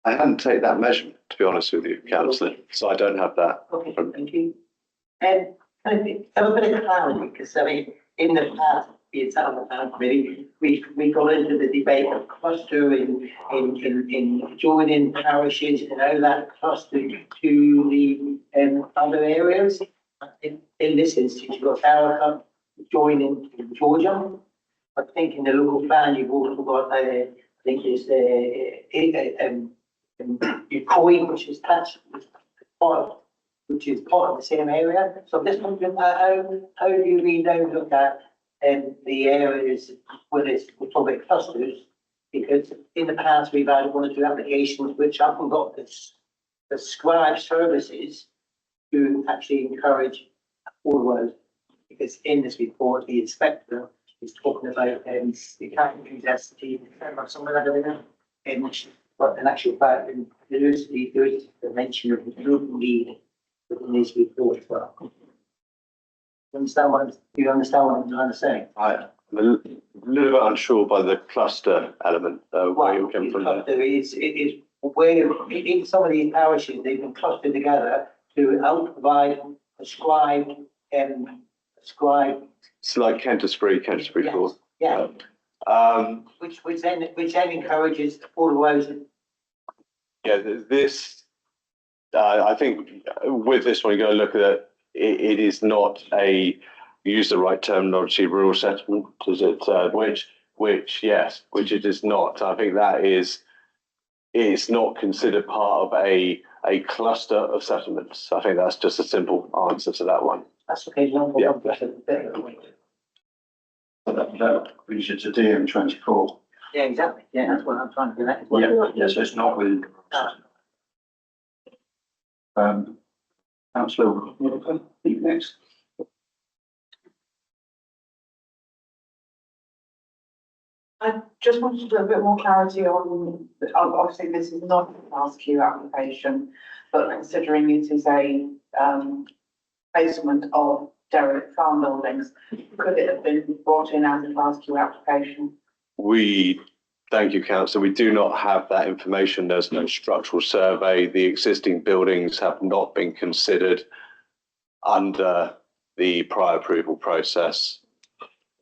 I hadn't taken that measurement, to be honest with you, councillor, so I don't have that. Okay, thank you. And have a bit of clarity, because I mean, in the past, the Town Plan Committee, we got into the debate of clustering in joining parishes and how that clustered to the other areas. In this instance, you've got Barracombe joining in Georgia. I think in the local plan, you've also got, I think it's Coy, which is attached, which is part of the same area. So I'm just wondering how do you now look at the areas where there's public clusters? Because in the past, we've had 1 or 2 applications which haven't got the scribe services to actually encourage affordable. Because in this report, the inspector is talking about the categories density, some of that area, but in actual fact, there is a mention of the local need within this report as well. Do you understand what I'm trying to say? I'm a little bit unsure by the cluster element, where you came from there. It is where in some of these parishes, they've been clustered together to help provide prescribed. It's like Canterbury Court. Yeah. Which then encourages affordable housing. Yeah, this, I think with this one, you got to look at it. It is not a, use the right terminology, rural settlement, is it? Which it is not. I think that it's not considered part of a cluster of settlements. I think that's just a simple answer to that one. That's okay. No problem. That brings you to DM24. Yeah, exactly. Yeah, that's what I'm trying to do. That. Yeah, so it's not within. Councillor, next. I just wanted a bit more clarity on, obviously this is not a class Q application, but considering it is a placement of derelict farm buildings, could it have been brought in as a class Q application? Thank you, councillor. We do not have that information. There's no structural survey. The existing buildings have not been considered under the prior approval process.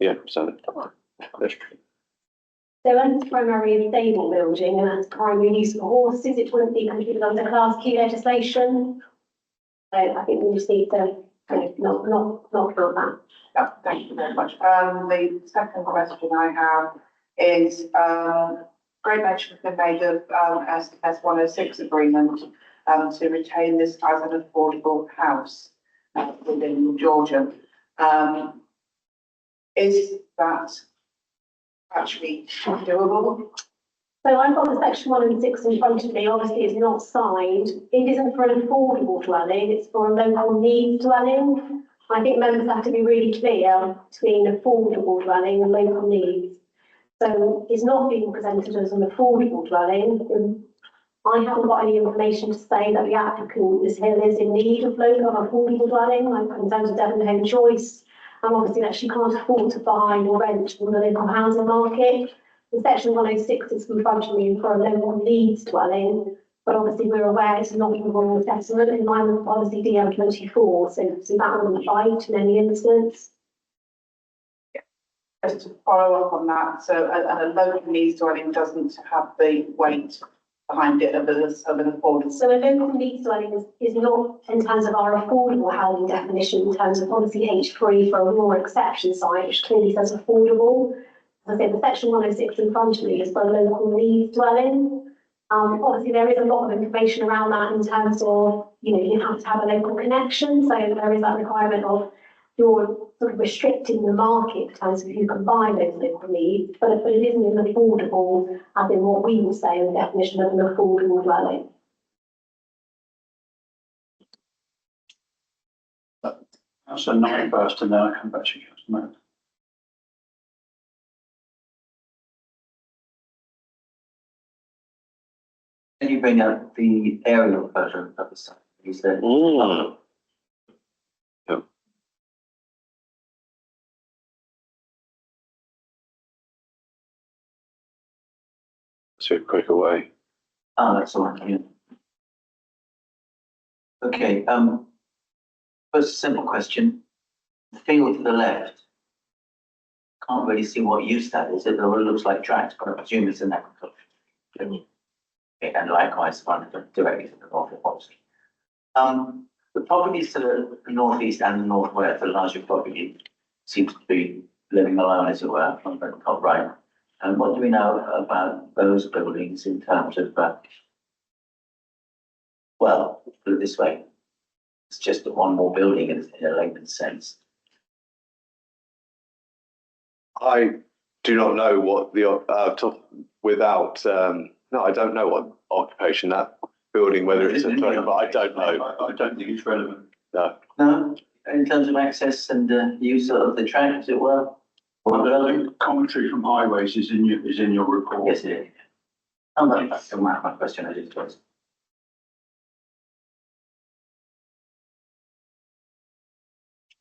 Yeah, so. So as it's primarily a stable building and that's primary use for horses, it wouldn't be considered under Class Q legislation. So I think we just need to not count that. Yeah, thank you very much. The second question I have is, great mention has been made of S106 agreement to retain this as an affordable house within Georgia. Is that actually doable? So I've got the section 106 in front of me. Obviously, it's not signed. It isn't for an affordable dwelling. It's for a local needs dwelling. I think members have to be really clear between affordable dwelling and local needs. So it's not being presented as an affordable dwelling. I haven't got any information to say that the applicant, Ms. Hill, is in need of local affordable dwelling, like in terms of Devon Home Choice. And obviously that she can't afford to buy or rent from the local housing market. The section 106 is in front of me for a local needs dwelling, but obviously we're aware it's not a rural assessment in line with policy DM24, so that wouldn't bite in any instance. Just to follow up on that, so a local needs dwelling doesn't have the weight behind it of an affordable. So a local needs dwelling is not in terms of our affordable housing definition, in terms of policy H3 for a rural exception site, which clearly says affordable. As I said, the section 106 in front of me is for a local needs dwelling. Obviously there is a lot of information around that in terms of, you have to have a local connection. So there is that requirement of you're sort of restricting the market in terms of who can buy those local needs, but it isn't an affordable, as in what we would say in the definition of an affordable dwelling. Councillor Knight first, and then I come back to you, Councillor Murphy. Can you bring up the aerial photo of the site? Is there? So quicker way. Oh, that's all right, yeah. Okay, first simple question. The field to the left. Can't really see what use that is. It looks like tracks, but I presume it's an agriculture. Okay, and likewise, one directly to the north of Oxley. The properties to the northeast and the northwest, the larger property, seems to be living alone, as it were, on the top right. And what do we know about those buildings in terms of, well, put it this way, it's just one more building in a layman's sense. I do not know what the, without, no, I don't know what occupation that building, whether it's a dwelling, but I don't know. I don't think it's relevant. No. No, in terms of access and use of the track, as it were? Well, the commentary from highways is in your report. Yes, it is. Oh, no, that's my question, I did twice.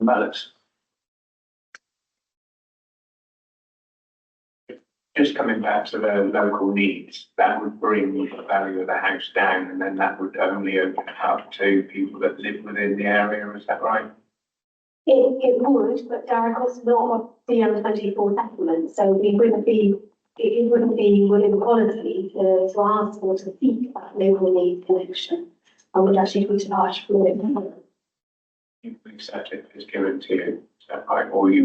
Alex. Just coming back to the local needs, that would bring the value of the house down, and then that would only open it up to people that live within the area, is that right? It would, but Darragh not the M24 settlement, so it wouldn't be within policy to ask or to seek that local needs connection. I would actually be charged for it. You would accept it as given to you, is that right? Or you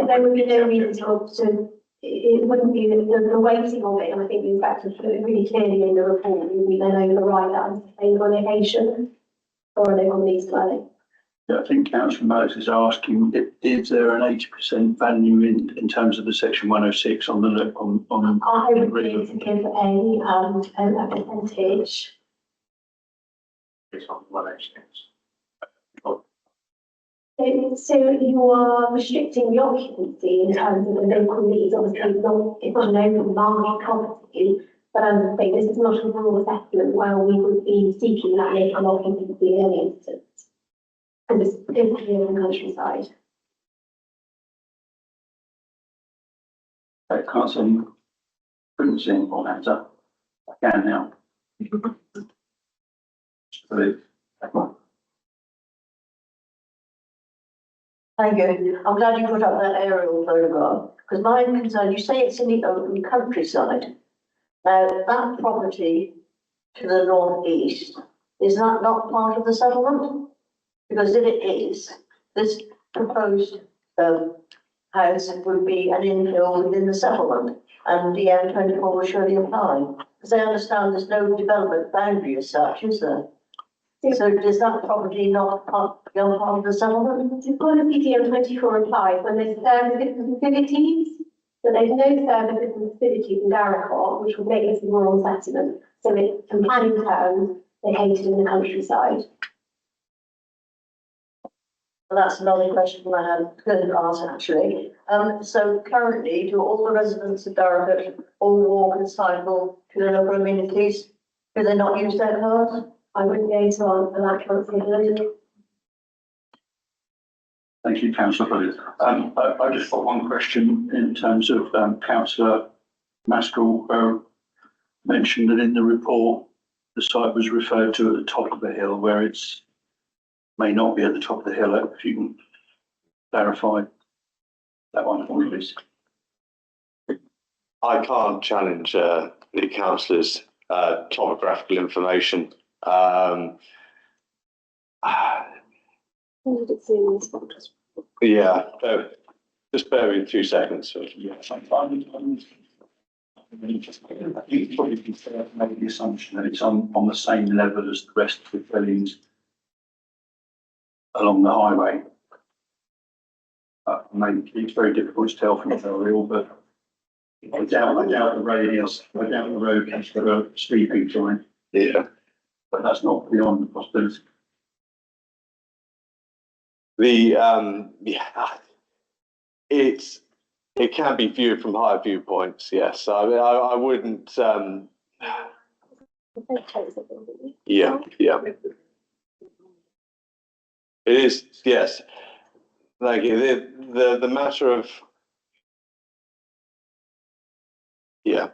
There would be no reason to, it wouldn't be the weighting of it, and I think the inspector put it really clearly in the report, it would be then override that unsustainable location for a local needs dwelling. Yeah, I think Councillor Murphy is asking, is there an 80% value in terms of the section 106 on the on? I would need to give a percentage. It's on 106. So you are restricting the occupancy in terms of the local needs, obviously it's not an open market property, but I'm saying this is not a rural assessment where we would be seeking that local occupancy in any instance. And it's differently in the countryside. I can't see, couldn't see any more hands up. I can now. Thank you. I'm glad you put up that aerial photograph, because my concern, you say it's in the open countryside. Now, that property to the northeast, is that not part of the settlement? Because if it is, this proposed house would be an infill within the settlement, and the M24 will surely apply. Because I understand there's no development boundary as such, is there? So does that property not become part of the settlement? You've got a CTM24 applies when there's services and facilities, but there's no services and facilities in Darragh, which would make this a rural settlement. So it's, in planning terms, located in the countryside. Well, that's another question I had to ask actually. So currently, do all the residents of Darragh all walk and cycle to the local amenities? Do they not use their cars? I wouldn't go to answer that, Councillor. Thank you, Councillor Bullitt. I just got one question in terms of Councillor Maskell mentioned that in the report, the site was referred to at the top of the hill where it's may not be at the top of the hill. If you can clarify that one for me, please. I can't challenge the councillor's topographical information. Yeah, just bear with me 2 seconds. Yeah, you probably be fair to make the assumption that it's on the same level as the rest of the buildings along the highway. Maybe it's very difficult to tell from the aerial, but I doubt the radius, I doubt the road has got a steep incline. Yeah. But that's not beyond the possibility. It can be viewed from higher viewpoints. Yes, I mean, I wouldn't. Yeah. It is. Yes. Thank you. The matter of. Yeah.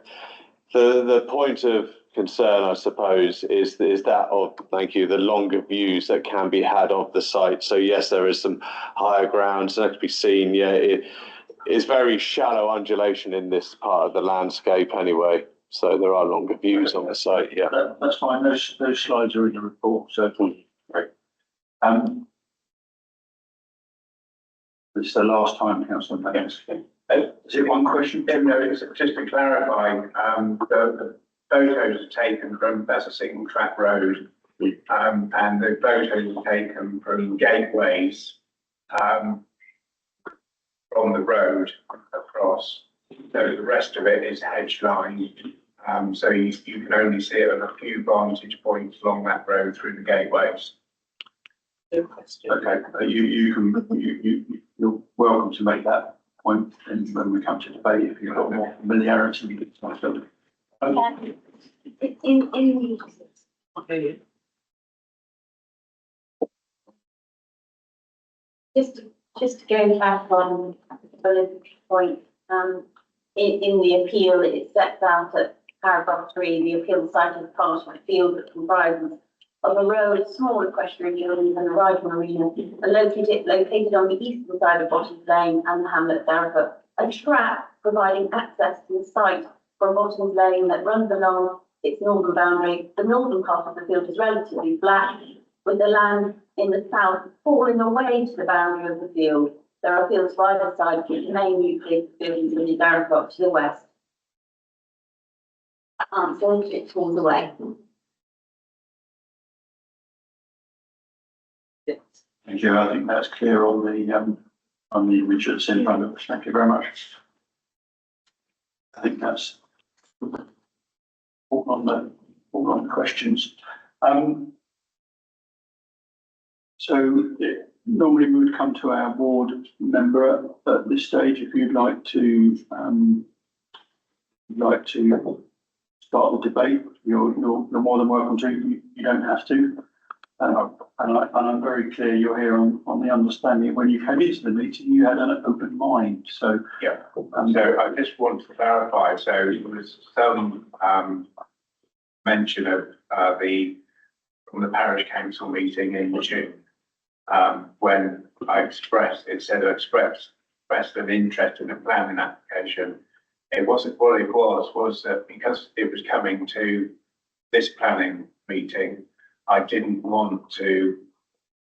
The point of concern, I suppose, is that of, thank you, the longer views that can be had of the site. So yes, there is some higher grounds that can be seen. Yeah, it is very shallow undulation in this part of the landscape anyway. So there are longer views on the site. Yeah, that's fine. Those slides are in the report. So great. This is the last time, Councillor Banks. Is it one question? No, it's just to clarify, the photos are taken from, that's a single track road, and the photos are taken from gateways, from the road across. So the rest of it is hedge lined, so you can only see it at a few vantage points along that road through the gateways. Okay, you're welcome to make that point when we come to debate if you've got more familiarity with it. Just going back on the point, in the appeal, it sets out at paragraph 3, the appeal site is part of a field that comprises of a road, small equestrian buildings and a riding arena, are located on the eastern side of Bottoms Lane and the hamlet Darragh. A track providing access to the site from Bottoms Lane that runs along its northern boundary. The northern part of the field is relatively flat, with the land in the south falling away to the boundary of the field. There are fields by either side, with the main nucleus buildings in the Darragh to the west. So it falls away. Thank you. I think that's clear on the image that's in front of us. Thank you very much. I think that's all on the questions. So normally we would come to our ward member at this stage. If you'd like to start the debate, you're more than welcome to. You don't have to. And I'm very clear you're here on the understanding when you came into the meeting, you had an open mind. So yeah. So I just want to clarify. So there was some mention of from the parish council meeting in June, when I expressed an interest in a planning application. It wasn't what it was that because it was coming to this planning meeting, I didn't want to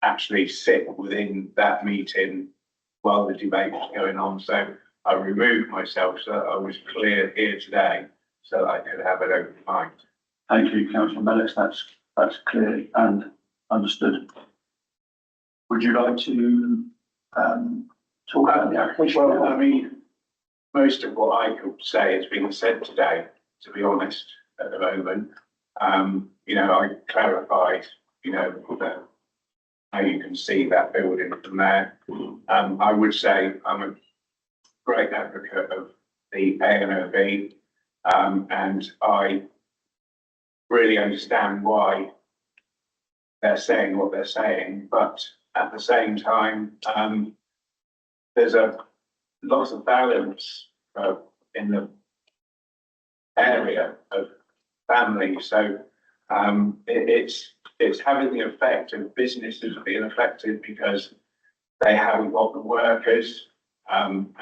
actually sit within that meeting while the debate was going on. So I removed myself so that I was clear here today so that I could have an open mind. Thank you, Councillor Mellis. That's clear and understood. Would you like to talk about the application? Well, I mean, most of what I could say has been said today, to be honest, at the moment. I clarified, how you can see that building from there. I would say I'm a great advocate of the ANOB, and I really understand why they're saying what they're saying, but at the same time, there's a lot of balance in the area of family. So it's having the effect of businesses being affected because they haven't got the workers. And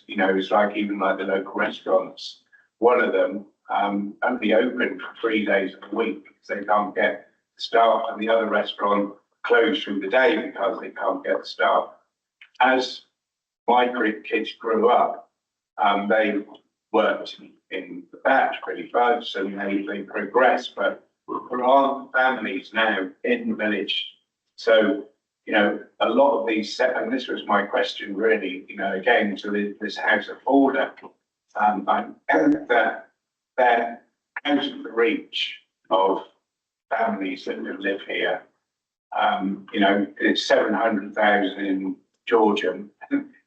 it's like even like the local restaurants, one of them only open for 3 days a week because they can't get staff, and the other restaurant closed through the day because they can't get staff. As my kids grew up, they worked in the batch pretty much, and they progressed, but there aren't families now in the village. So, you know, a lot of these, and this was my question really, you know, again, to this House of Order, that they're out of the reach of families that live here. You know, it's 700,000 in Georgia.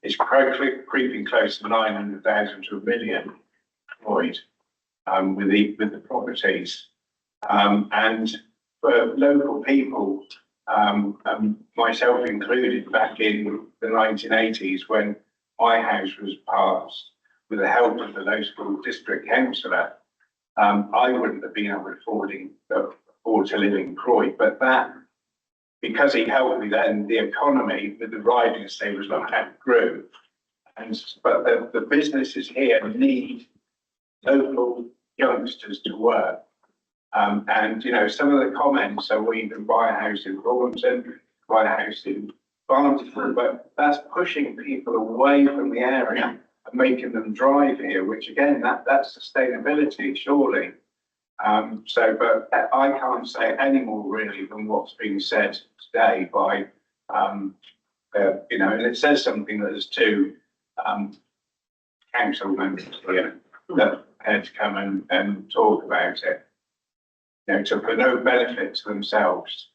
It's creeping close to 900,000 to 1 million employed with the properties. And for local people, myself included, back in the 1980s when my house was passed, with the help of the local district councillor, I wouldn't have been able to afford to live in Croy, but that, because he helped me then, the economy with the riding estate was not how it grew. But the businesses here need local youngsters to work. And, you know, some of the comments, so we can buy a house in Rawlinson, buy a house in Barnsley, but that's pushing people away from the area and making them drive here, which again, that's sustainability, surely. But I can't say any more really than what's been said today by, you know, and it says something that there's two council members here that had to come and talk about it, you know, for no benefit to themselves.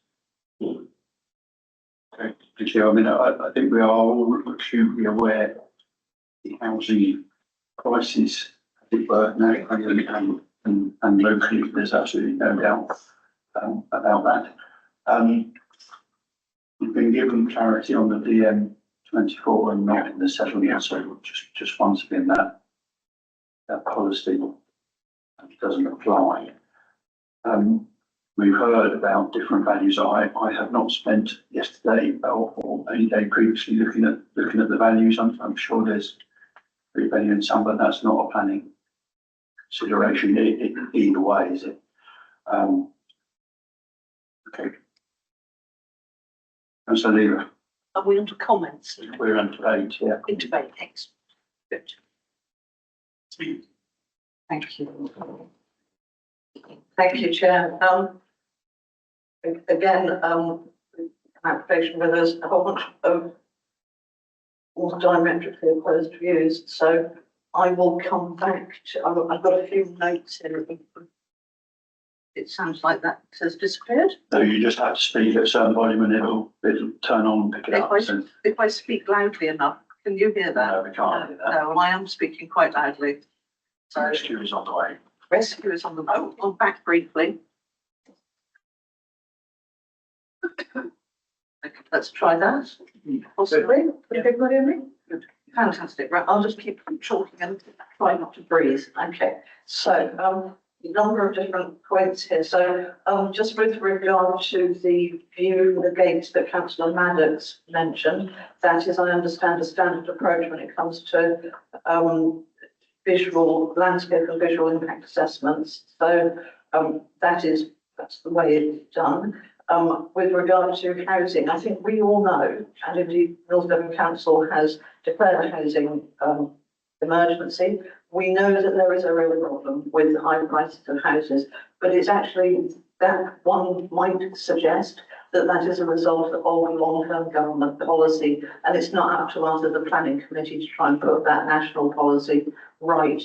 Okay, thank you. I mean, I think we are all acutely aware the housing crisis, as it were, now, and locally, there's absolutely no doubt about that. We've been given clarity on the DM24 and not in the settlement, so just once again that policy doesn't apply. We've heard about different values. I have not spent yesterday or any day previously looking at the values. I'm sure there's 3 billion some, but that's not a planning consideration either way, is it? Okay. Councillor Lever. Are we on to comments? We're on to 8, yeah. In debate, thanks. Good. Thank you. Thank you, Chair. Again, application where there's a whole bunch of all diametrically opposed views, so I will come back to, I've got a few notes here. It sounds like that has disappeared. No, you just have to speak at a certain volume and it'll turn on and pick it up. If I speak loudly enough, can you hear that? No, we can't hear that. No, I am speaking quite loudly. So rescue is on the way. Rescue is on the way. I'll back briefly. Okay, let's try that. Possibly. Could everybody hear me? Good. Fantastic. Right, I'll just keep talking and try not to breathe. Okay. So, a number of different points here. So, just with regard to the view against that Councillor Maddox mentioned, that is, I understand, a standard approach when it comes to visual landscape and visual impact assessments. So, that's the way it's done. With regard to housing, I think we all know, and indeed North Devon Council has declared a housing emergency. We know that there is a real problem with the high prices of houses, but it's actually that one might suggest that that is a result of long-term government policy, and it's not up to us as the planning committee to try and put that national policy right.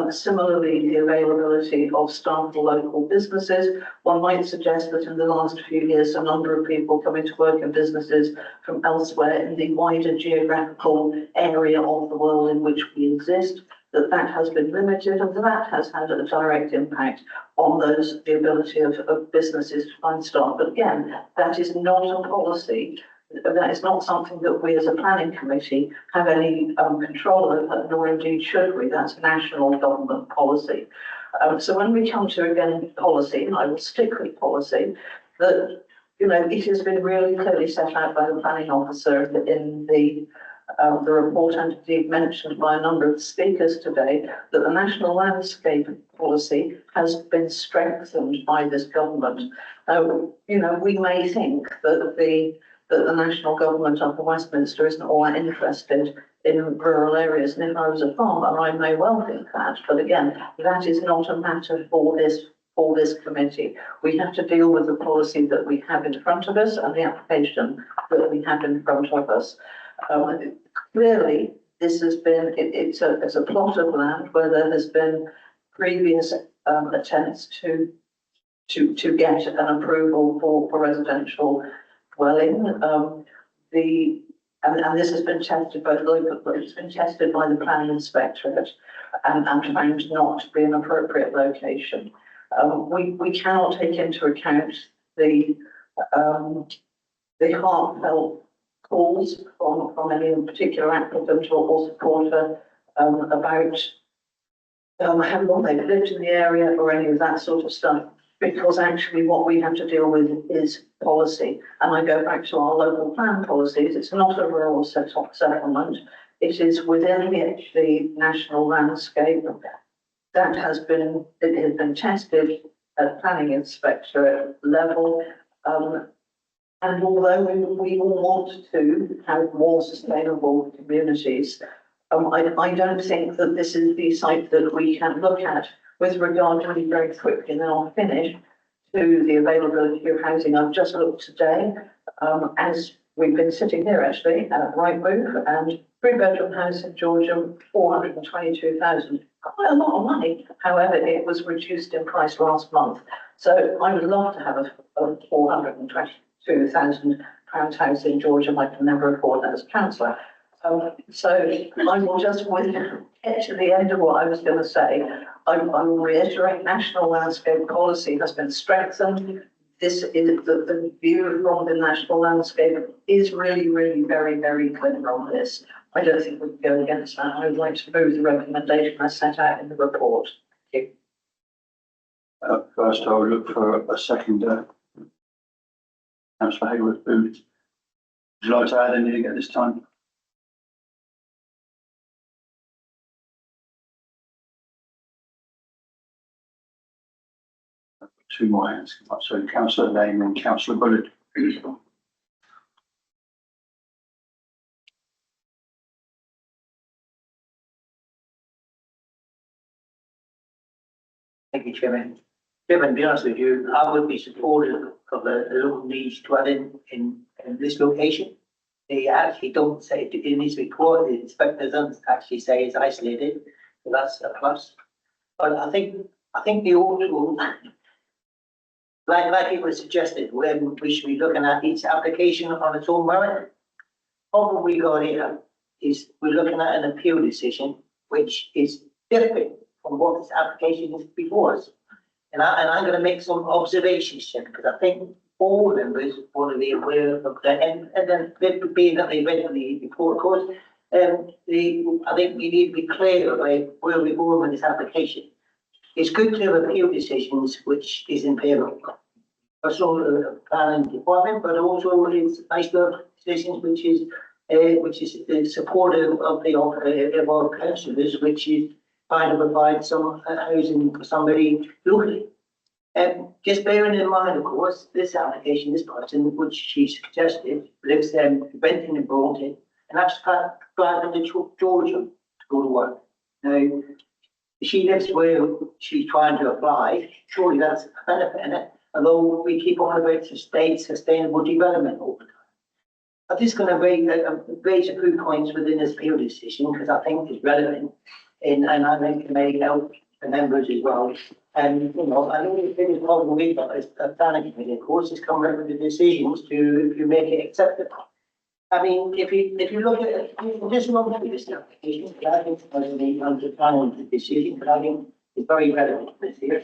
Similarly, the availability of staff for local businesses, one might suggest that in the last few years, a number of people coming to work in businesses from elsewhere in the wider geographical area of the world in which we exist, that has been limited, and that has had a direct impact on the ability of businesses to find staff. But again, that is not a policy. That is not something that we as a planning committee have any control over, nor indeed should we. That's national government policy. So when we come to, again, policy, and I will stick with policy, that, you know, it has been really clearly set out by the planning officer in the The report and indeed mentioned by a number of speakers today that the national landscape policy has been strengthened by this government. Now, you know, we may think that the national government of Westminster isn't all that interested in rural areas, and if I was a farmer, I may well think that, but again, that is not a matter for this committee. We have to deal with the policy that we have in front of us and the application that we have in front of us. Clearly, this has been, it's a plot of land where there has been previous attempts to get an approval for residential dwelling. And this has been tested both locally, it's been tested by the planning inspectorate and found not to be an appropriate location. We cannot take into account the heartfelt calls from any particular applicant or supporter about how long they've lived in the area or any of that sort of stuff, because actually what we have to deal with is policy. And I go back to our local plan policies. It's not a rural settlement. It is within the national landscape. That has been, it has been tested at planning inspectorate level. And although we all want to have more sustainable communities, I don't think that this is the site that we can look at with regard to very quickly, and then I'll finish, to the availability of housing. I've just looked today, as we've been sitting here actually at Rightmove, and 3-bedroom house in Georgia, 422,000. Quite a lot of money. However, it was reduced in price last month. So I would love to have a 422,000 pound house in Georgia. I can never afford that as a councillor. So I will just get to the end of what I was going to say. I will reiterate, national landscape policy has been strengthened. This is the view from the national landscape is really, really very, very clear on this. I don't think we can go against that. I would like to move the recommendation I set out in the report. Thank you. First, I will look for a seconder. Councillor Hayworth, would you like to add anything at this time? Two more hands. So Councillor Lane and Councillor Bullard. Thank you, Chairman. Chairman, to be honest with you, I would be supportive of a local niche dwelling in this location. They actually don't say it needs to be core, the inspector doesn't actually say it's isolated, so that's a plus. But I think the overall, like it was suggested, when we should be looking at each application on its own merit. What we got here is we're looking at an appeal decision, which is different from what this application is before us. And I'm going to make some observations, Chair, because I think all members want to be aware of that. And then being that they read the report, of course, I think we need to be clear about where we're going with this application. It's good to have appeal decisions which is in favour of the planning department, but also it's nice to have decisions which is supportive of our councillors, which is trying to provide some housing for somebody locally. Just bearing in mind, of course, this application, this person, which she suggested, lives renting in Broughton, and that's driving to Georgia to go to work. Now, she lives where she's trying to apply, surely that's a benefit in it, although we keep on about sustainable development all the time. I'm just going to raise a few points within this appeal decision because I think it's relevant, and I think it may help the members as well. And you know, I know the biggest problem we've got is the planning committee, of course, is coming up with the decisions to make it acceptable. I mean, if you look at it, just run through this application, but I think it's going to be under planning decision, but I think it's very relevant to this here.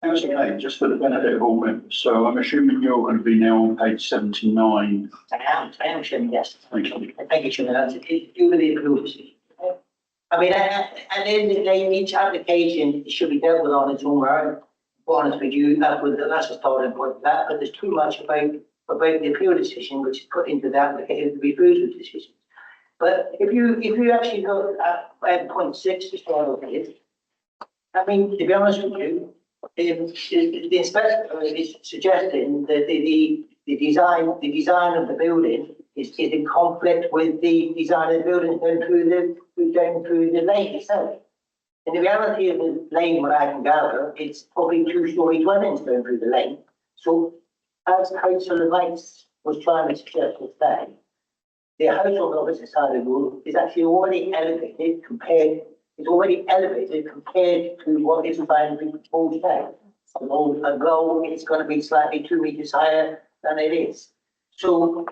Okay, just for the benefit of all members. So I'm assuming you're going to be now on page 79. I am, Chairman, yes. Thank you. Thank you, Chairman. That's it. Do with the approval decision. I mean, at the end of the day, each application should be dealt with on its own merit. To be honest with you, that's the starting point of that, but there's too much about the appeal decision which is put into the application, the refusal decision. But if you actually go at point six to start with, I mean, to be honest with you, the inspector is suggesting that the design of the building is in conflict with the design of the building going through the lane itself. And the reality of the lane, what I can gather, it's probably 2-story dwellings going through the lane. So as Councillor Knights was trying to suggest today, the house on the opposite side of the road is actually already elevated compared to what is trying to be proposed now. Although it's going to be slightly 2 meters higher than it is. So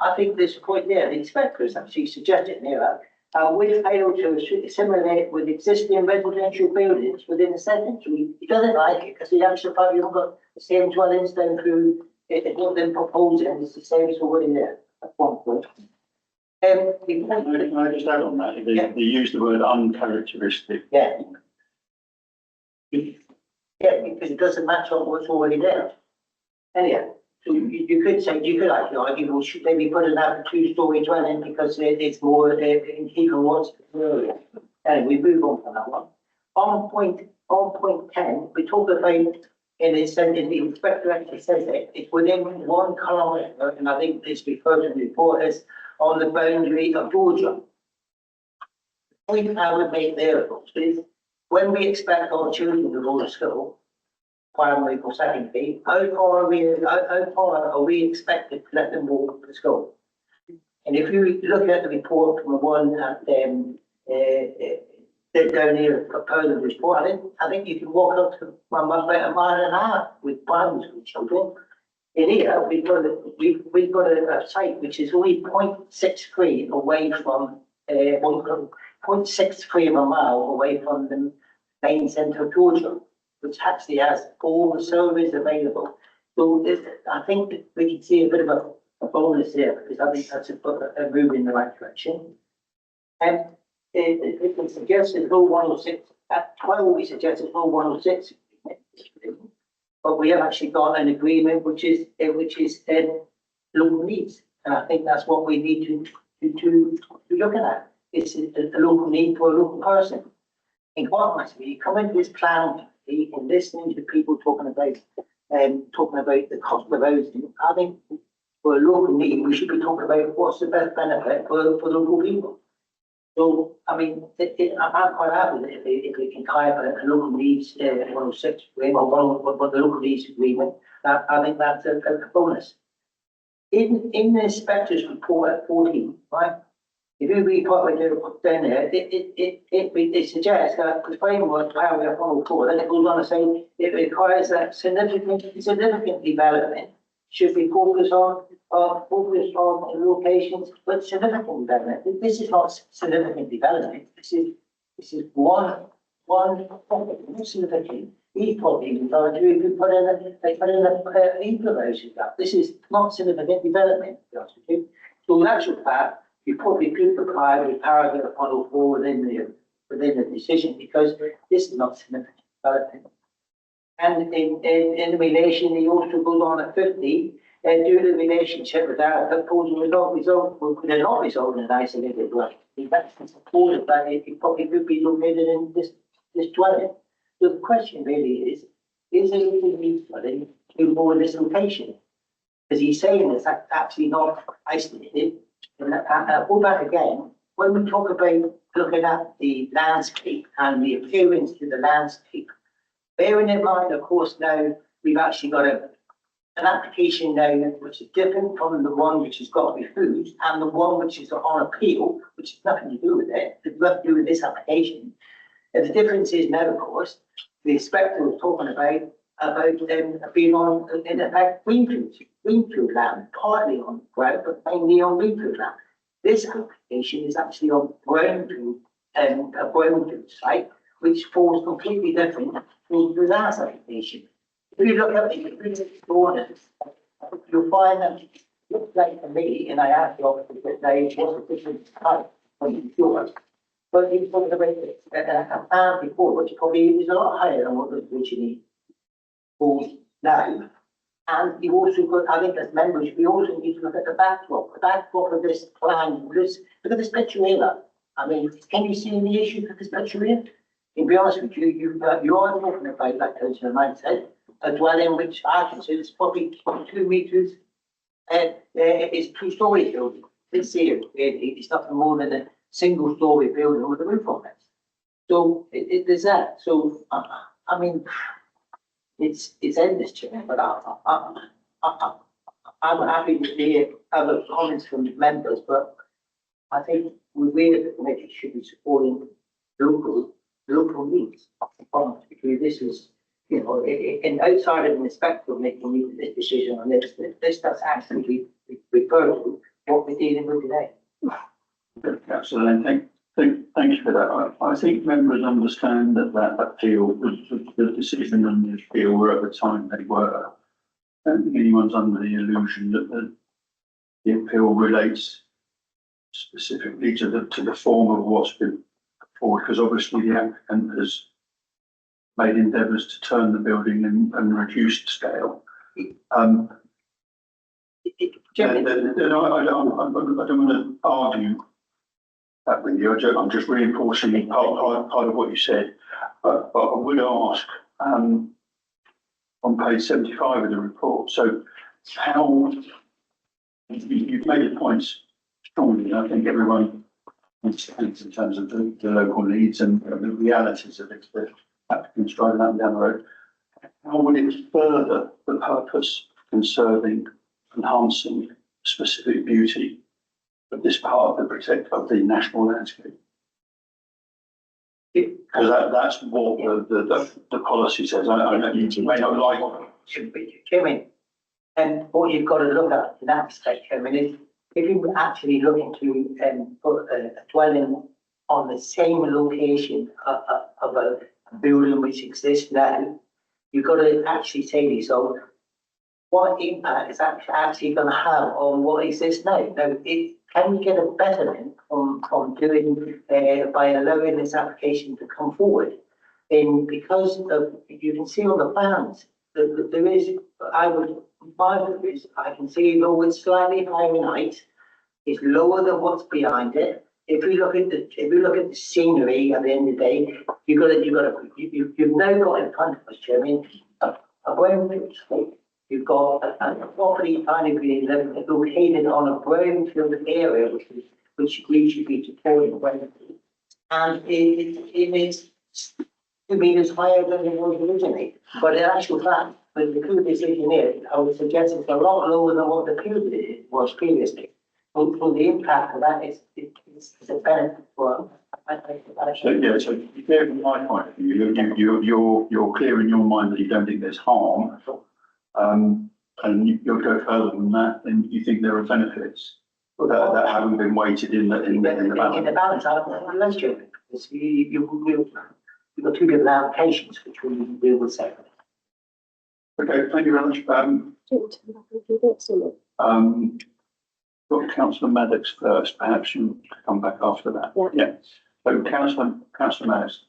I think this point there, the inspector has actually suggested here, we fail to assimilate with existing residential buildings within the setting. So he doesn't like it because the actual part you've got the same dwellings down through what they're proposing is the same as already there. That's one point. Can I just add on that? They use the word uncharacteristic. Yeah. Yeah, because it doesn't match up what's already there. Anyhow, so you could actually argue, well, should they be putting out a 2-story dwelling because it's more in keeping what's earlier. Anyway, we move on from that one. On point 10, we talk about in the inspector actually says that it's within 1 kilometre, and I think this referred to the report as on the boundary of Georgia. The point I would make there, of course, is when we expect our children to go to school, primary or secondary, how far are we expected to let them walk to school? And if you look at the report from the one at down here, proposed report, I think you can walk up to about 1.5 miles with primary school children. In here, we've got a site which is only 0.63 away from 0.63 of a mile away from the main centre of Georgia, which actually has all the services available. So I think that we can see a bit of a bonus here, because I think that's a move in the right direction. And it suggested Law 106, at 12 we suggested Law 106, but we have actually got an agreement which is local needs. And I think that's what we need to be looking at. It's a local need for a local person. And quite honestly, you come into this plan and listening to people talking about the cost of housing, I think for a local need, we should be talking about what's the best benefit for local people. So, I mean, I'm quite happy that if we can tie up a local needs 106 agreement, or the local needs agreement, I think that's a bonus. In the inspector's report at 14, right? If you read what we do down there, it suggests that the framework paragraph 104, then it goes on to say it requires that significant development should be focused on locations with significant development. This is not significant development. This is one significant. These properties you put in a equalization gap. This is not significant development, to be honest with you. So in actual fact, you probably could comply with paragraph 104 within the decision, because this is not significant development. And in relation, he also goes on at 50, due to the relationship with that proposal they're not resolved in an isolated way. That's supported that it probably could be located in this dwelling. So the question really is a local needs dwelling suitable in this location? Because he's saying it's actually not isolated. And I'll go back again, when we talk about looking at the landscape and the appearance to the landscape, bearing in mind, of course, now we've actually got an application now which is different from the one which has got refused and the one which is on appeal, which has nothing to do with it, it's nothing to do with this application. And the difference is now, of course, the inspector was talking about them being on, in effect, greenfield land, partly on ground, but mainly on greenfield land. This application is actually on brownfield, a brownfield site, which falls completely different to the last application. If you look at the orders, you'll find that it looks like to me, and I asked the officer that they was a different type from yours. But he was talking about a plan before, which probably is a lot higher than what was originally now. And you also got, I think as members, we also need to look at the backdrop of this plan. Look at this picture here. I mean, can you see any issues with this picture here? To be honest with you, you are talking about, like Councillor Knight said, a dwelling which I consider is probably 2 meters. It's 2-story building. This here, it's nothing more than a single-story building with a roof on it. So there's that. So I mean, it's endless, Chair. But I'm happy to hear other comments from the members. But I think we as a committee should be supporting local needs. Because this is, you know, and outside of an inspector making this decision on this does actually refer to what we're dealing with today. Councillor Lane, thank you for that. I think members understand that appeal, the decision and the appeal were at the time they were. I don't think anyone's under the illusion that the appeal relates specifically to the form of what's been put forward, because obviously the applicant has made endeavours to turn the building and reduce the scale. I don't want to argue that with you. I'm just reinforcing part of what you said. But I would ask on page 75 of the report. So how you've made the points strongly. I think everyone understands in terms of the local needs and the realities of it. The applicants driving up and down the road. How would it further the purpose of conserving, enhancing specific beauty of this part of the national landscape? Because that's what the policy says. I know you may not like it. Chairman, and what you've got to look at in that respect, Chairman, is if you were actually looking to put a dwelling on the same location of a building which exists now, you've got to actually say to yourself, what impact is that actually going to have on what exists now? Now, can we get a betterment from doing by allowing this application to come forward? And because of, you can see on the plans that there is, I can see though it's slightly higher in height, it's lower than what's behind it. If you look at the scenery at the end of the day, you've now got in front of us, Chairman, a brownfield site. You've got a property kind of being located on a brownfield area, which we should be supporting brownfield. And it is 2 meters higher than it was originally. But in actual fact, with the Peel decision here, I would suggest it's a lot lower than what the Peel was previously. So the impact of that is a benefit for us. So you clear from my point of view, you're clear in your mind that you don't think there's harm, and you'll go further than that, then you think there are benefits that haven't been weighted in the balance. In the balance, I'm not sure, because you've got 2 different applications which we will separate. Okay, thank you very much. Got Councillor Maddox first. Perhaps you can come back after that. Yeah. So Councillor Maddox.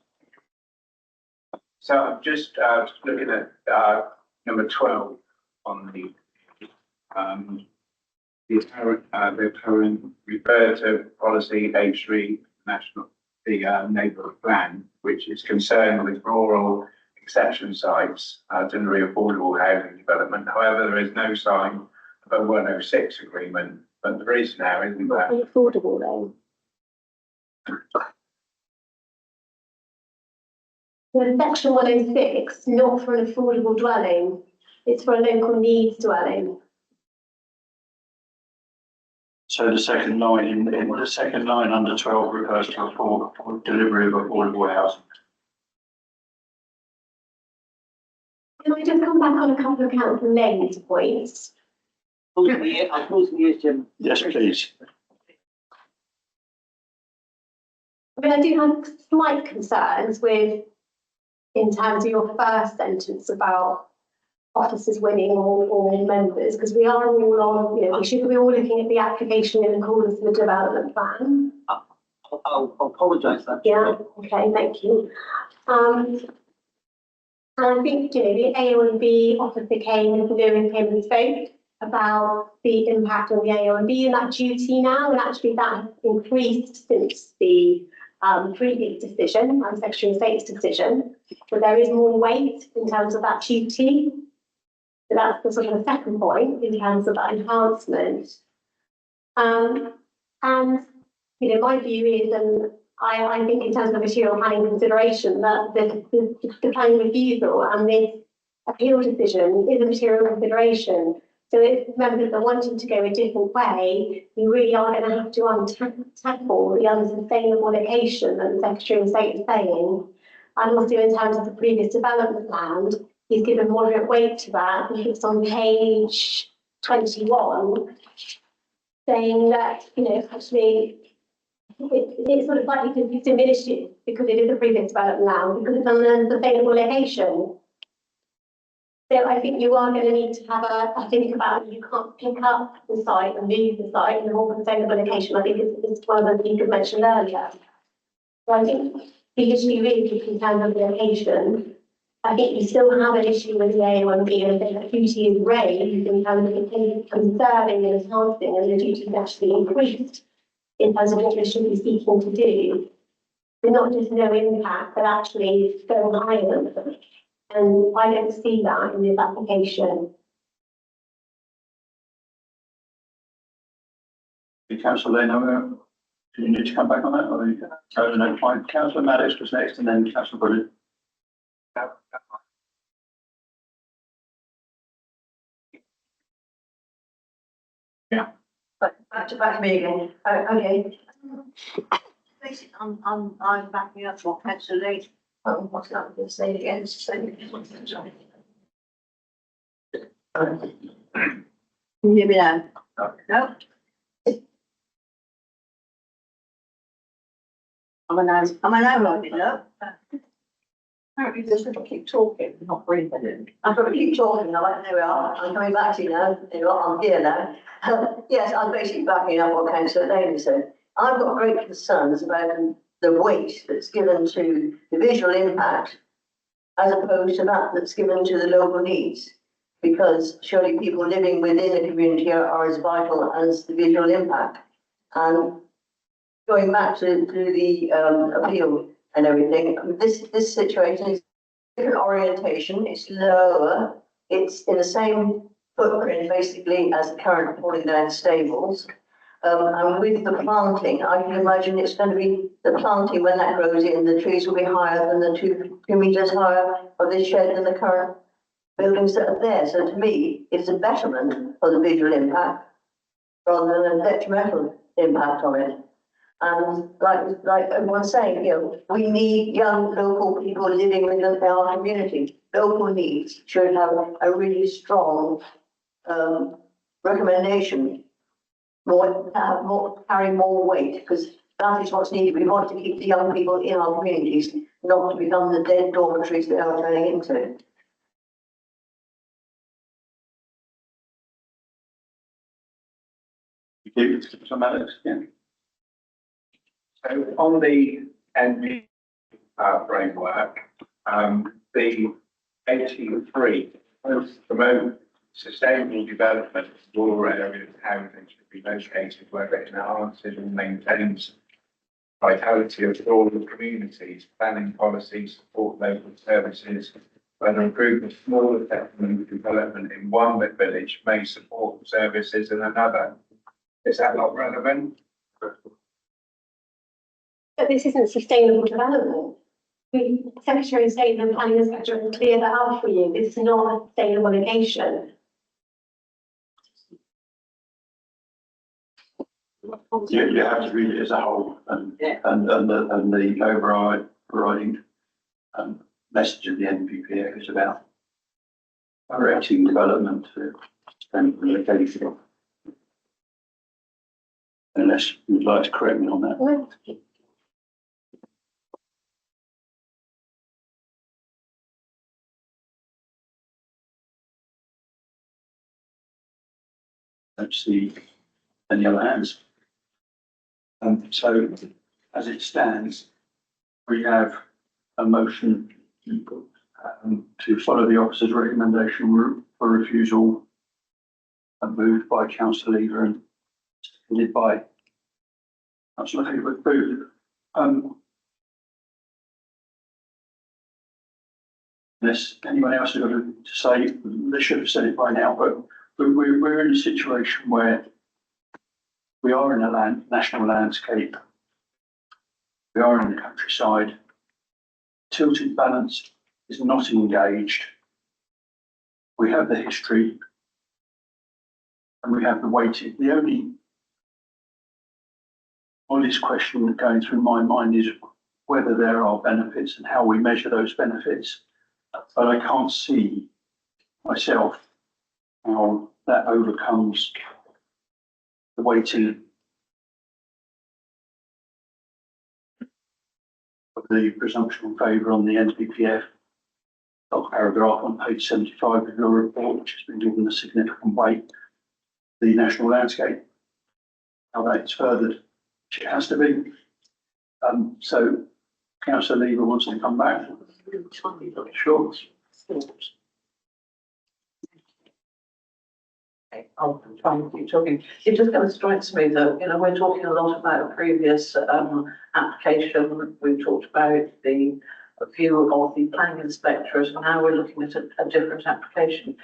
So I'm just looking at number 12 on the current refer to policy H3 national neighbourhood plan, which is concerned with rural exception sites, generally affordable housing development. However, there is no sign of a 106 agreement, but there is now, isn't there? Affordable though. Well, section 106, not for an affordable dwelling, it's for a local needs dwelling. So the second line in the second line under 12 refers to for delivery of affordable housing. Can I just come back on a couple of Councillor Lane's points? Yes, please. I mean, I do have slight concerns with, in terms of your first sentence about officers winning or members, because we are all on, you know, we should be all looking at the application in accordance with the development plan. I'll apologise for that. Yeah, okay, thank you. And I think, you know, the AONB officer came and spoke about the impact on the AONB and that duty now, and actually that has increased since the previous decision, and Secretary of State's decision, but there is more weight in terms of that duty. So that's the sort of the second point in terms of that enhancement. And, you know, my view is, and I think in terms of the material planning consideration, that the planning refusal and this appeal decision is a material consideration. So if members are wanting to go a different way, we really are going to have to tackle the unsustainable location that the Secretary of State is saying. And also in terms of the previous development plan, he's given moderate weight to that. I think it's on page 21, saying that, you know, actually, it's sort of likely to diminish it because it is a previous development now, because it's on an unsustainable location. So I think you are going to need to have a think about it. You can't pick up the site and move the site in a more sustainable location. I think it's one of the things you mentioned earlier. So I think the issue really is in terms of the location. I think you still have an issue with the AONB and the duty is raised in terms of conserving and enhancing, and the duty is actually increased in terms of what we should be seeking to do. We're not just no impact, but actually going higher than that. And I don't see that in this application. Councillor Leno, do you need to come back on that? Or no, fine. Councillor Maddox was next, and then Councillor Bullen. Yeah. Back to me again. Okay. Basically, I'm backing up what Councillor Lane. What's that going to say again? Can you hear me now? No? Am I now right? No? Apparently just got to keep talking, not breathing. I've got to keep talking. There we are. I'm coming back to you now. There you are. I'm here now. Yes, I'm basically backing up what Councillor Lane said. I've got great concerns about the weight that's given to the visual impact as opposed to that that's given to the local needs. Because surely people living within the community are as vital as the visual impact. And going back to the appeal and everything, this situation is different orientation, it's lower, it's in the same footprint basically as the current falling down stables. And with the planting, I can imagine it's going to be the planting when that grows in, the trees will be higher than the 2 meters higher of this shed than the current buildings that are there. So to me, it's a betterment for the visual impact rather than a detrimental impact on it. And like everyone's saying, you know, we need young local people living within our community. Local needs should have a really strong recommendation. Carry more weight, because that is what's needed. We want to keep the young people in our communities, not to become the dead dormitories they are turning into. Some Alex, yeah. So on the NP framework, the 83 promote sustainable development of rural areas, housing should be located where it enhances and maintains vitality of rural communities, planning policies, support local services, whether improve the smaller settlement development in one village may support services in another. Is that not relevant? But this isn't sustainable development. The Secretary of State and the Planning Inspector will clear that out for you. This is not a sustainable location. You have to read it as a whole, and the overriding message of the NPPF is about directing development to sustainable location. Unless you'd like to correct me on that. Don't see any other hands. So as it stands, we have a motion to follow the officer's recommendation for refusal, moved by councillor Lever and seconded by councillor Hayward Booth. Unless anyone else has got to say, they should have said it by now, but we're in a situation where we are in a national landscape. We are in the countryside. Tilted balance is not engaged. We have the history and we have the weighting. The only honest question going through my mind is whether there are benefits and how we measure those benefits. But I can't see myself how that overcomes the weighting of the presumption in favour on the NPPF paragraph on page 75 of your report, which has been given a significant weight, the national landscape, how that is furthered, which it has to be. So Councillor Lever wants to come back. Sure. Okay, I'll try and keep talking. It just kind of strikes me that, you know, we're talking a lot about a previous application. We've talked about the view of the planning inspectorate, and now we're looking at a different application.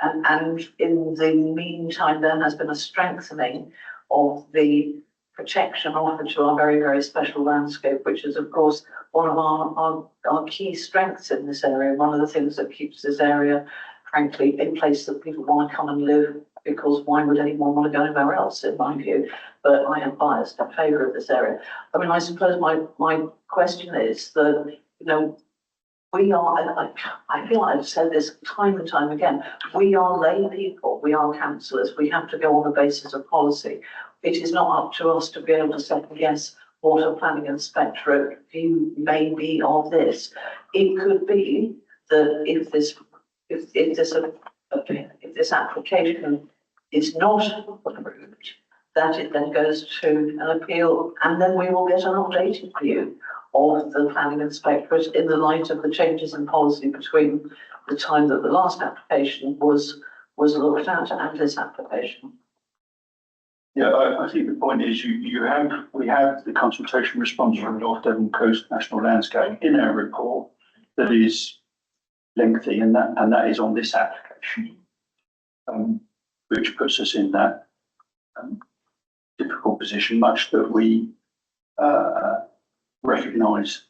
And in the meantime, there has been a strengthening of the protection offered to our very, very special landscape, which is, of course, one of our key strengths in this area. One of the things that keeps this area, frankly, a place that people want to come and live, because why would anyone want to go anywhere else, in my view? But I am biased in favour of this area. I mean, I suppose my question is that, you know, we are, I feel I've said this time and time again, we are lay people, we are councillors, we have to go on the basis of policy. It is not up to us to be able to second guess what a planning inspectorate view may be of this. It could be that if this application is not approved, that it then goes to an appeal, and then we will get an updated view of the planning inspectorate in the light of the changes in policy between the time that the last application was looked at and this application. Yeah, I think the point is we have the consultation response from North Devon Coast National Landscape in our report that is lengthy, and that is on this application, which puts us in that difficult position, much that we recognise,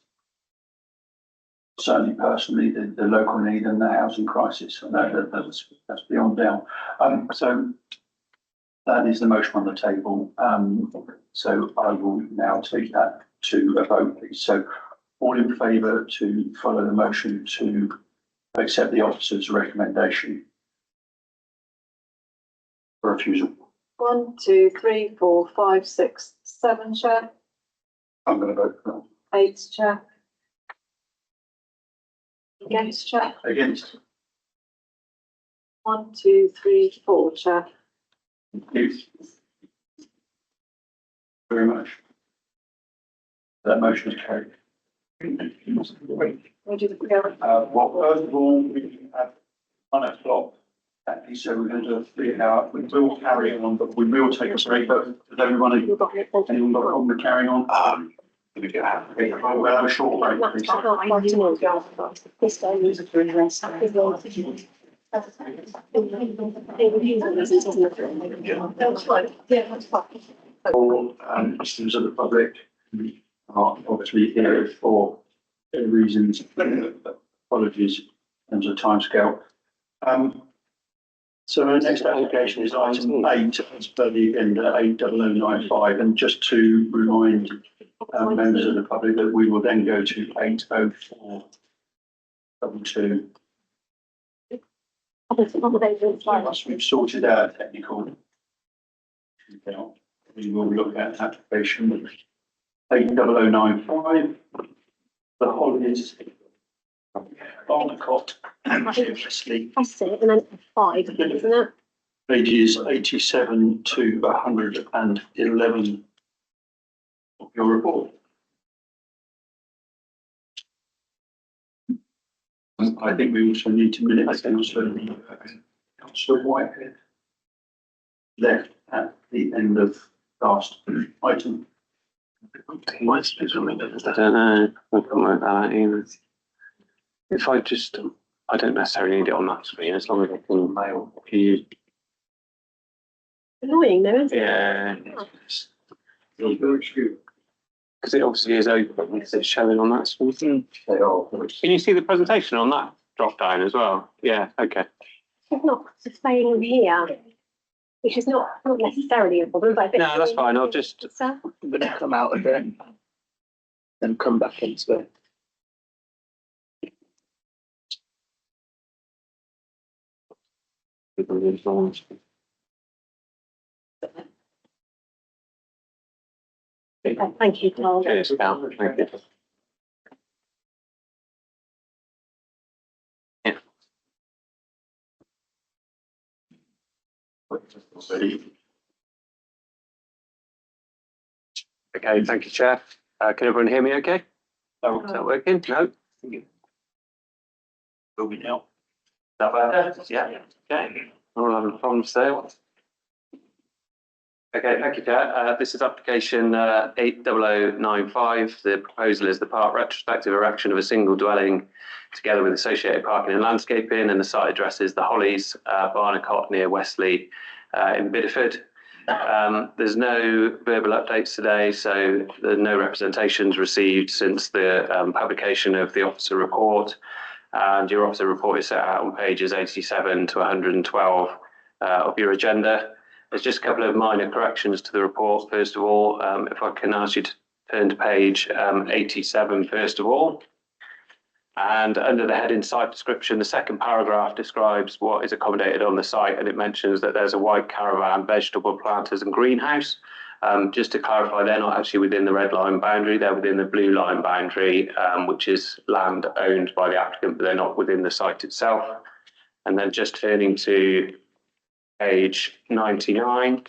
certainly personally, the local need and the housing crisis, and that's beyond doubt. So that is the motion on the table. So I will now take that to a vote, please. So all in favour to follow the motion to accept the officer's recommendation for refusal. 1, 2, 3, 4, 5, 6, 7, Chair. I'm going to vote for 8, Chair. Against, Chair. that. Against? 1, 2, 3, 4, Chair. Thank you very much. That motion is carried. Would you agree? Well, first of all, we have 1 o'clock. So we're going to do a 3 hour. We will carry on, but we will take a break. But does anyone got a problem with carrying on? We'll have a short break, please. All customers of the public are obviously here for reasons. Apologies in terms of timescale. So our next application is item 8 as per the agenda 80095, and just to remind members of the public that we will then go to 80422. Once we've sorted out technical, we will look at application 80095, the Hollies, Barnicott and Wesley. That's it, and then 5, isn't it? Pages 87 to 111 of your report. I think we also need to minute Councillor Whitehead left at the end of last item. I don't know. I can work that out either. If I just, I don't necessarily need it on that screen as long as I can use. Annoying though, isn't it? Yeah. Because it obviously is open, because it's showing on that screen. Can you see the presentation on that drop down as well? Yeah, okay. It's not displaying here, which is not necessarily a problem, but. No, that's fine. I'll just. I'm going to come out of it, then come back into it. Thank you, Carl. Cheers, Cal. Thank you. Okay, thank you, Chair. Can everyone hear me okay? Oh, is that working? No? Will be now. That better? Yeah, okay. I'm not having problems there. Okay, thank you, Chair. This is application 80095. The proposal is the part retrospective erection of a single dwelling together with associated parking and landscaping, and the site address is the Hollies, Barnacott near Wesley in Bideford. There's no verbal updates today, so there's no representations received since the publication of the officer report. And your officer report is set out on pages 87 to 112 of your agenda. There's just a couple of minor corrections to the report. First of all, if I can ask you to turn to page 87 first of all. And under the heading site description, the second paragraph describes what is accommodated on the site, and it mentions that there's a white caravan, vegetable planters and greenhouse. Just to clarify, they're not actually within the red line boundary, they're within the blue line boundary, which is land owned by the applicant, but they're not within the site itself. And then just turning to page 99.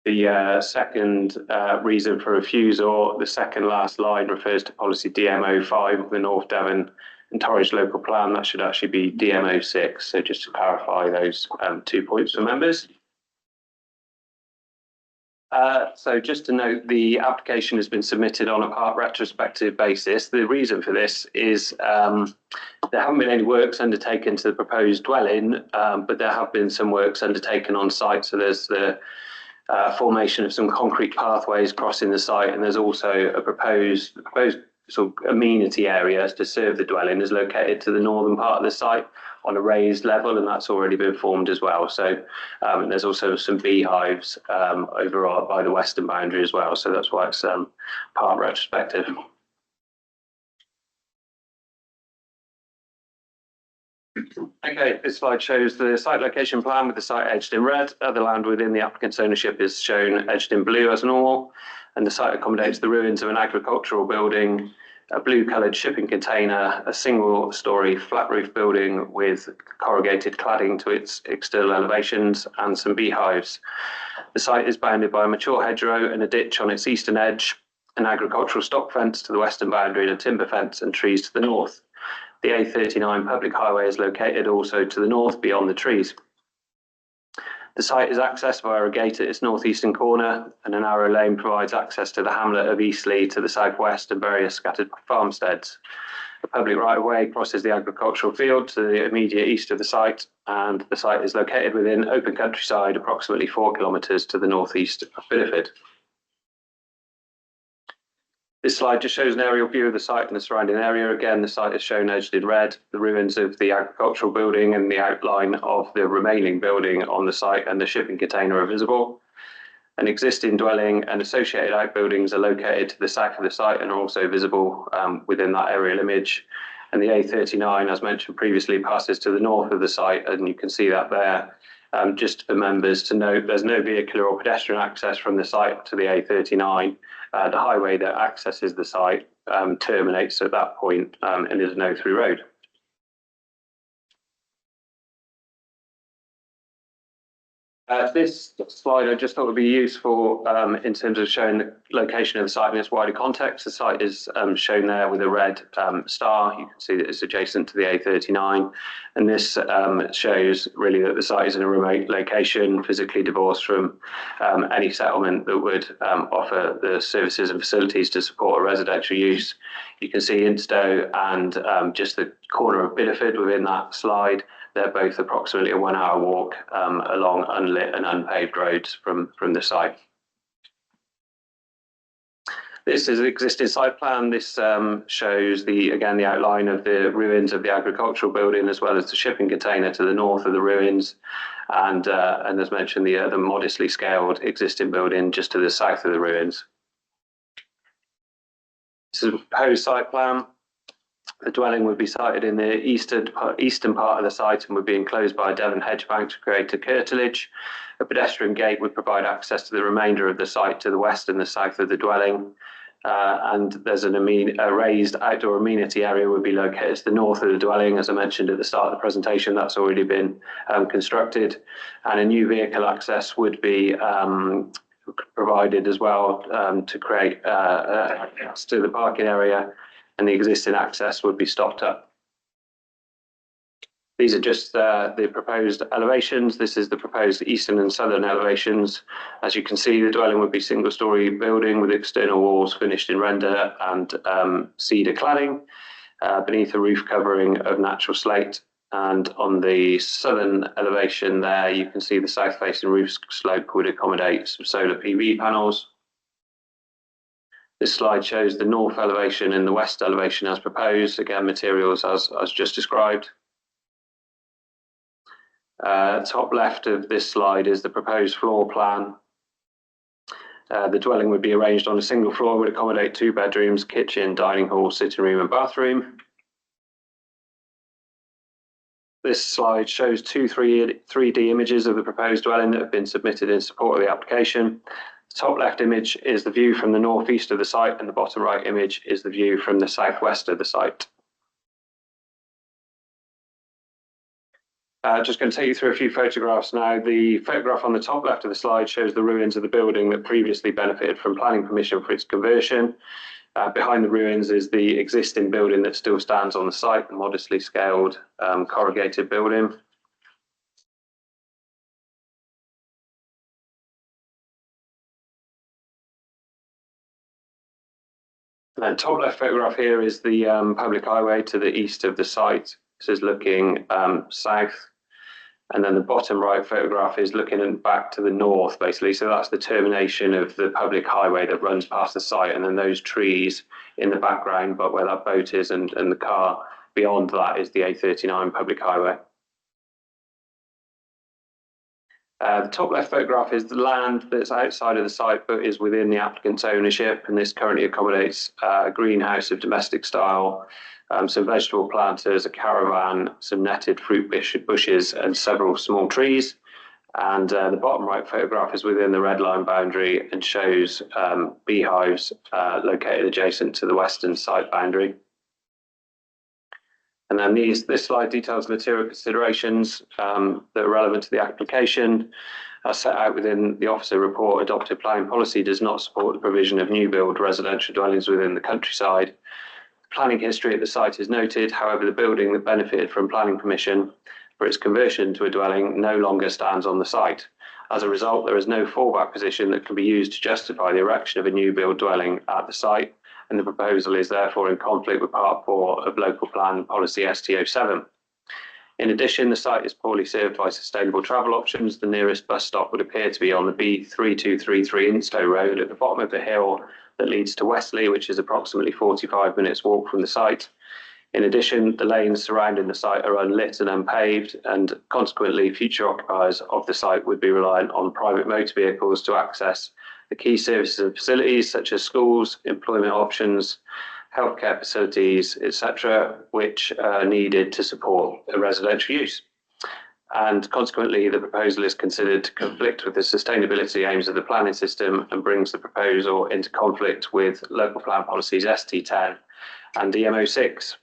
The second reason for refusal, the second last line refers to policy DMO5 of the North Devon and Torridge local plan. That should actually be DMO6. So just to clarify those 2 points for members. So just to note, the application has been submitted on a part retrospective basis. The reason for this is there haven't been any works undertaken to the proposed dwelling, but there have been some works undertaken on site. So there's the formation of some concrete pathways crossing the site, and there's also a proposed sort of amenity area to serve the dwelling is located to the northern part of the site on a raised level, and that's already been formed as well. So there's also some beehives over by the western boundary as well. So that's why it's part retrospective. Okay, this slide shows the site location plan with the site edged in red. Other land within the applicant's ownership is shown edged in blue as normal, and the site accommodates the ruins of an agricultural building, a blue-coloured shipping container, a single-storey flat-roof building with corrugated cladding to its external elevations, and some beehives. The site is bounded by a mature hedgerow and a ditch on its eastern edge, an agricultural stock fence to the western boundary, and a timber fence and trees to the north. The A39 public highway is located also to the north beyond the trees. The site is accessed via a gate at its northeastern corner, and a narrow lane provides access to the hamlet of Eastleigh to the southwest and various scattered farmsteads. A public right-of-way crosses the agricultural field to the immediate east of the site, and the site is located within open countryside approximately 4 kilometres to the northeast of Bideford. This slide just shows an aerial view of the site and the surrounding area. Again, the site is shown edged in red. The ruins of the agricultural building and the outline of the remaining building on the site and the shipping container are visible. An existing dwelling and associated outbuildings are located to the south of the site and are also visible within that aerial image. And the A39, as mentioned previously, passes to the north of the site, and you can see that there. Just for members to note, there's no vehicular or pedestrian access from the site to the A39. The highway that accesses the site terminates at that point and is a no-through road. This slide I just thought would be useful in terms of showing the location of the site in its wider context. The site is shown there with a red star. You can see that it's adjacent to the A39. And this shows really that the site is in a remote location, physically divorced from any settlement that would offer the services and facilities to support a residential use. You can see Instow and just the corner of Bideford within that slide. They're both approximately a 1 hour walk along unlit and unpaved roads from the site. This is the existing site plan. This shows again the outline of the ruins of the agricultural building as well as the shipping container to the north of the ruins. And as mentioned, the modestly scaled existing building just to the south of the ruins. This is a proposed site plan. The dwelling would be sited in the eastern part of the site and would be enclosed by a Devon hedge bank to create a curtilage. A pedestrian gate would provide access to the remainder of the site to the west and the south of the dwelling. And there's a raised outdoor amenity area would be located to the north of the dwelling. As I mentioned at the start of the presentation, that's already been constructed. And a new vehicle access would be provided as well to create access to the parking area. And the existing access would be stopped up. These are just the proposed elevations. This is the proposed eastern and southern elevations. As you can see, the dwelling would be single-storey building with external walls finished in render and cedar cladding beneath a roof covering of natural slate. And on the southern elevation there, you can see the south-facing roof slope would accommodate some solar PV panels. This slide shows the north elevation and the west elevation as proposed. Again, materials as just described. Top left of this slide is the proposed floor plan. The dwelling would be arranged on a single floor, would accommodate 2 bedrooms, kitchen, dining hall, sitting room and bathroom. This slide shows 2 3D images of the proposed dwelling that have been submitted in support of the application. The top left image is the view from the northeast of the site and the bottom right image is the view from the southwest of the site. Just going to take you through a few photographs now. The photograph on the top left of the slide shows the ruins of the building that previously benefited from planning permission for its conversion. Behind the ruins is the existing building that still stands on the site, a modestly scaled corrugated building. And top left photograph here is the public highway to the east of the site. This is looking south. And then the bottom right photograph is looking back to the north, basically. So that's the termination of the public highway that runs past the site. And then those trees in the background, but where that boat is and the car beyond that is the A39 public highway. The top left photograph is the land that's outside of the site but is within the applicant's ownership, and this currently accommodates a greenhouse of domestic style, some vegetable planters, a caravan, some netted fruit bushes and several small trees. And the bottom right photograph is within the red line boundary and shows beehives located adjacent to the western site boundary. And then this slide details material considerations that are relevant to the application. As set out within the officer report, adopted planning policy does not support the provision of new build residential dwellings within the countryside. Planning history at the site is noted. However, the building that benefited from planning permission for its conversion to a dwelling no longer stands on the site. As a result, there is no fallback position that can be used to justify the erection of a new build dwelling at the site, and the proposal is therefore in conflict with Part 4 of Local Plan Policy ST07. In addition, the site is poorly served by sustainable travel options. The nearest bus stop would appear to be on the B3233 Instow Road at the bottom of the hill that leads to Wesley, which is approximately 45 minutes walk from the site. In addition, the lanes surrounding the site are unlit and unpaved, and consequently future occupiers of the site would be reliant on private motor vehicles to access the key services and facilities such as schools, employment options, healthcare facilities, etc., which are needed to support a residential use. And consequently, the proposal is considered to conflict with the sustainability aims of the planning system and brings the proposal into conflict with local plan policies ST10 and DMO6.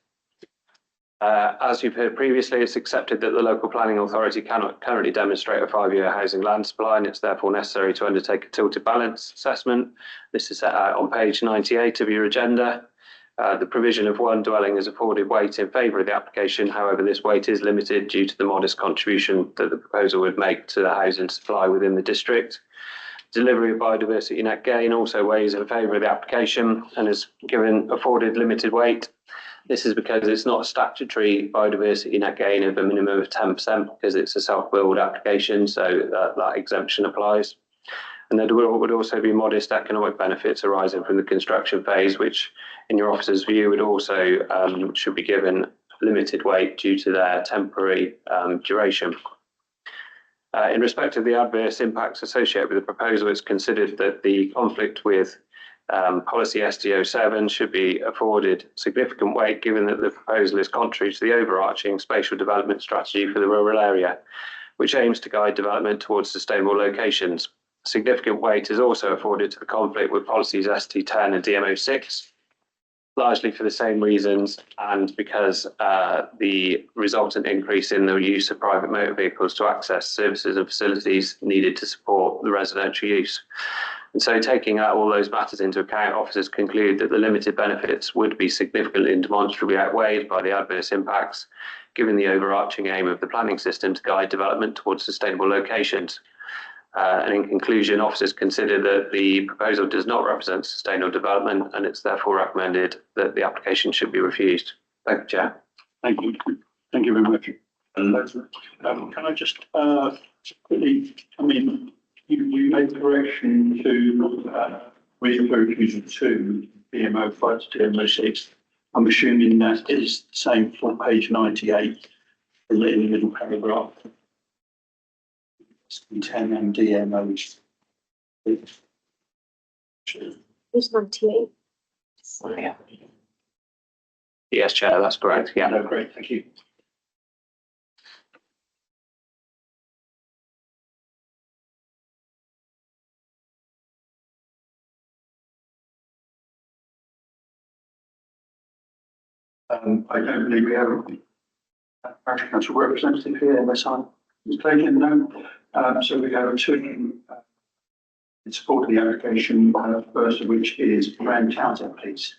As you've heard previously, it's accepted that the local planning authority cannot currently demonstrate a 5-year housing land supply, and it's therefore necessary to undertake a tilted balance assessment. This is set out on page 98 of your agenda. The provision of one dwelling is afforded weight in favour of the application. However, this weight is limited due to the modest contribution that the proposal would make to the housing supply within the district. Delivery of biodiversity net gain also weighs in favour of the application and is afforded limited weight. This is because it's not a statutory biodiversity net gain of a minimum of 10% because it's a self-build application, so that exemption applies. And there would also be modest economic benefits arising from the construction phase, which in your officer's view would also should be given limited weight due to their temporary duration. In respect of the adverse impacts associated with the proposal, it's considered that the conflict with policy SDO7 should be afforded significant weight given that the proposal is contrary to the overarching spatial development strategy for the rural area, which aims to guide development towards sustainable locations. Significant weight is also afforded to the conflict with policies ST10 and DMO6, largely for the same reasons and because the resultant increase in the use of private motor vehicles to access services and facilities needed to support the residential use. And so taking all those matters into account, officers conclude that the limited benefits would be significantly and demonstrably outweighed by the adverse impacts, given the overarching aim of the planning system to guide development towards sustainable locations. And in conclusion, officers consider that the proposal does not represent sustainable development and it's therefore recommended that the application should be refused. Thank you, Chair. Thank you. Thank you very much. Can I just quickly come in? You made the correction to read refusal to DMO 5 to DMO 6. I'm assuming that is the same for page 98 in the middle paragraph. 10 and DMO. Page 98. Yeah. Yes, Chair, that's correct. Yeah. No, great, thank you. I don't believe we have a parish council representative here unless I'm mistaken. No. So we go to in support of the application, first of which is Graham Townsend, please.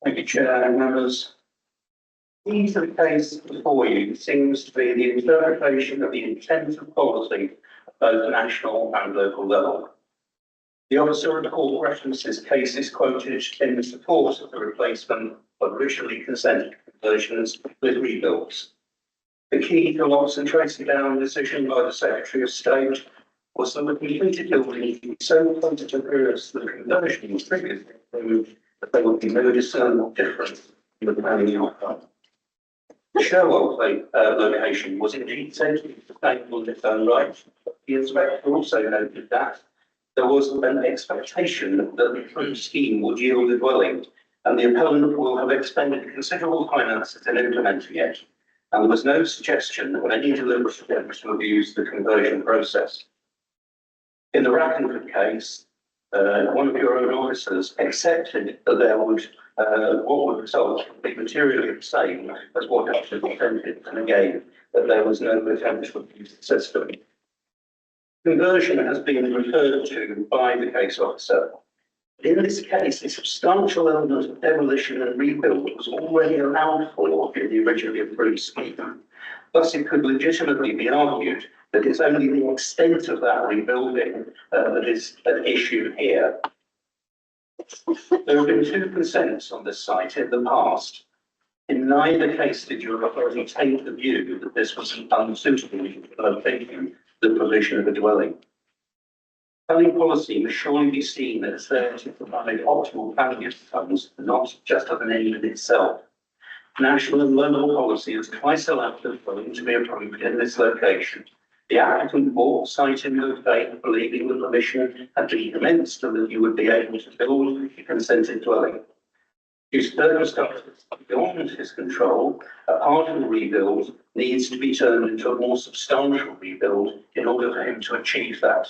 Thank you, Chair and members. The key to the case before you seems to be the interpretation of the intent of policy at both national and local level. The officer of the court references cases quoted in support of the replacement of originally consented conversions with rebuilds. The key to Watson Tracy Down decision by the Secretary of State was that the completed building would be so close to periods that conversion was previously approved that there would be no discernible difference in the planning outcome. The Sherwell location was indeed centrally sustainable in its own right. The inspector also noted that there was an expectation that the approved scheme would yield a dwelling, and the appellant will have expended considerable finances in implementing it, and there was no suggestion that any deliberate attempts to abuse the conversion process. In the Rackenford case, one of your own officers accepted that there would what would result be materially the same as what actually attempted, and again, that there was no attempt to abuse the system. Conversion has been referred to by the case officer. In this case, a substantial element of demolition and rebuild was already allowed for in the originally approved scheme. Thus, it could legitimately be argued that it's only the extent of that rebuilding that is an issue here. There have been 2 consents on this site in the past. In neither case did your authority take the view that this was unsuitable location, the provision of a dwelling. Planning policy must surely be seen as there to provide optimal planning outcomes, not just as an aim in itself. National and local policy has twice allowed the dwelling to be approved in this location. The applicant bought the site in good faith, believing the permission had been commenced and that you would be able to build a consented dwelling. Due to circumstances beyond his control, a part of the rebuild needs to be turned into a more substantial rebuild in order for him to achieve that.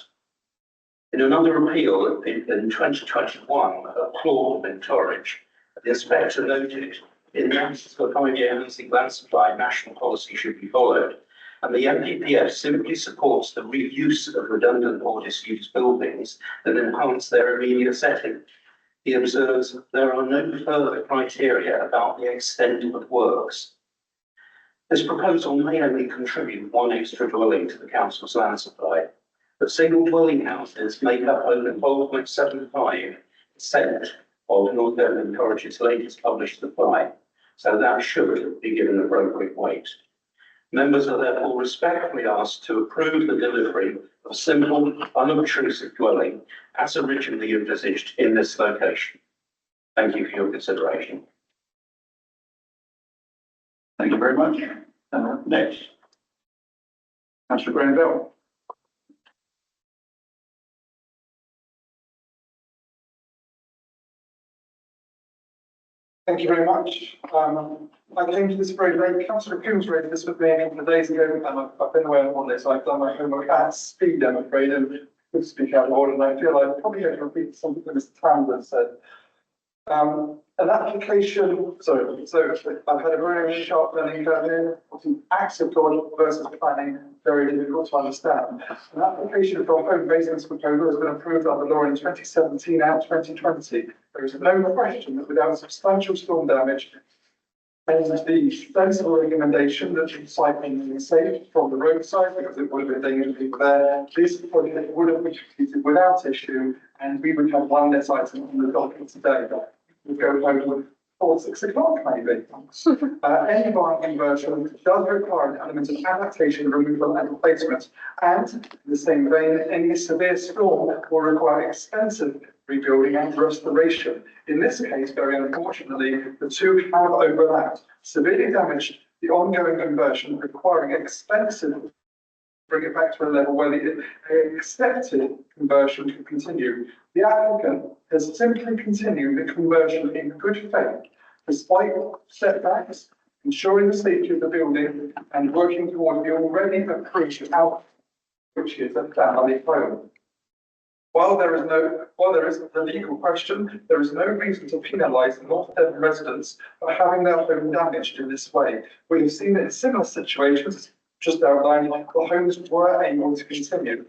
In another appeal in 2021, a clause in Torridge, the inspector noted in the absence of a 5-year housing land supply, national policy should be followed. And the NPPF simply supports the reuse of redundant or disused buildings that enhance their immediate setting. He observes there are no further criteria about the extent of works. This proposal may only contribute one extra dwelling to the council's land supply, but single dwelling houses make up only 12.75% of North Devon Torridge's latest published supply, so that should be given appropriate weight. Members are therefore respectfully asked to approve the delivery of simple, unobtrusive dwelling as originally envisaged in this location. Thank you for your consideration. Thank you very much. Next, Councillor Graham Bell. Thank you very much. I came to this very late. Councillor Coombs raised this with me a couple of days ago, and I've been away on this. I've done my homework at speed, I'm afraid, and could speak out of order, and I feel I'm probably going to repeat something that Mr. Townsend said. An application, so I've had a very sharp learning curve here. Active law versus planning, very difficult to understand. An application for a home residence proposal has been approved under law in 2017 and 2020. There is no question that without substantial storm damage, and the sensible recommendation that the site being safe from the roadside, because it would have been dangerous people there, this project would have been completed without issue, and we would have one less item on the docket today. We'll go home or 6 o'clock maybe. Any barn conversion does require an element of adaptation, removal and replacement. And in the same vein, any severe storm will require expensive rebuilding and restoration. In this case, very unfortunately, the two have overlapped. Severely damaged, the ongoing conversion requiring expensive, bring it back to a level where the accepted conversion can continue. The applicant has simply continued the conversion in good faith, despite setbacks, ensuring the safety of the building and working towards the already approved outcome, which is a family home. While there is the legal question, there is no reason to penalise North Devon residents for having their home damaged in this way. We have seen it in similar situations, just outlined, the homes were able to continue.